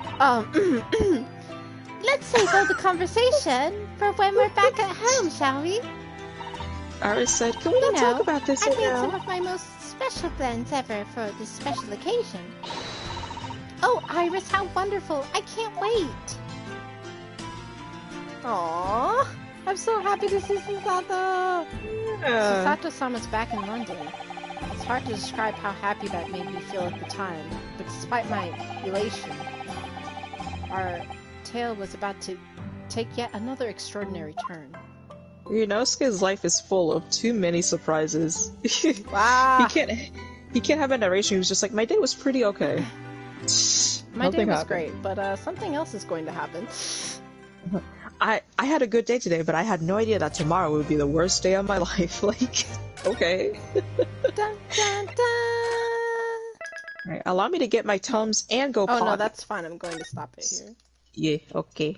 Let's save all the conversation for when we're back at home, shall we? Iris said, can we not talk about this I right made now? some of my most special blends ever for this special occasion. Oh, Iris, how wonderful! I can't wait! Aww. I'm so happy to see Susato. Susato-sama's back in London. It's hard to describe how happy that made me feel at the time, but despite my elation, our tale was about to take yet another extraordinary turn. Ryunosuke's life is full of too many surprises. Wow. He can't have a narration who's just like, my day was pretty okay. My day Nothing was happened. great, but something else is going to happen. I had a good day today, but I had no idea that tomorrow would be the worst day of my life. Like, okay. Dun, dun, dun. Alright, allow me to get my Tums and go Oh potty. no, that's fine. I'm going to stop it here. Yeah, okay.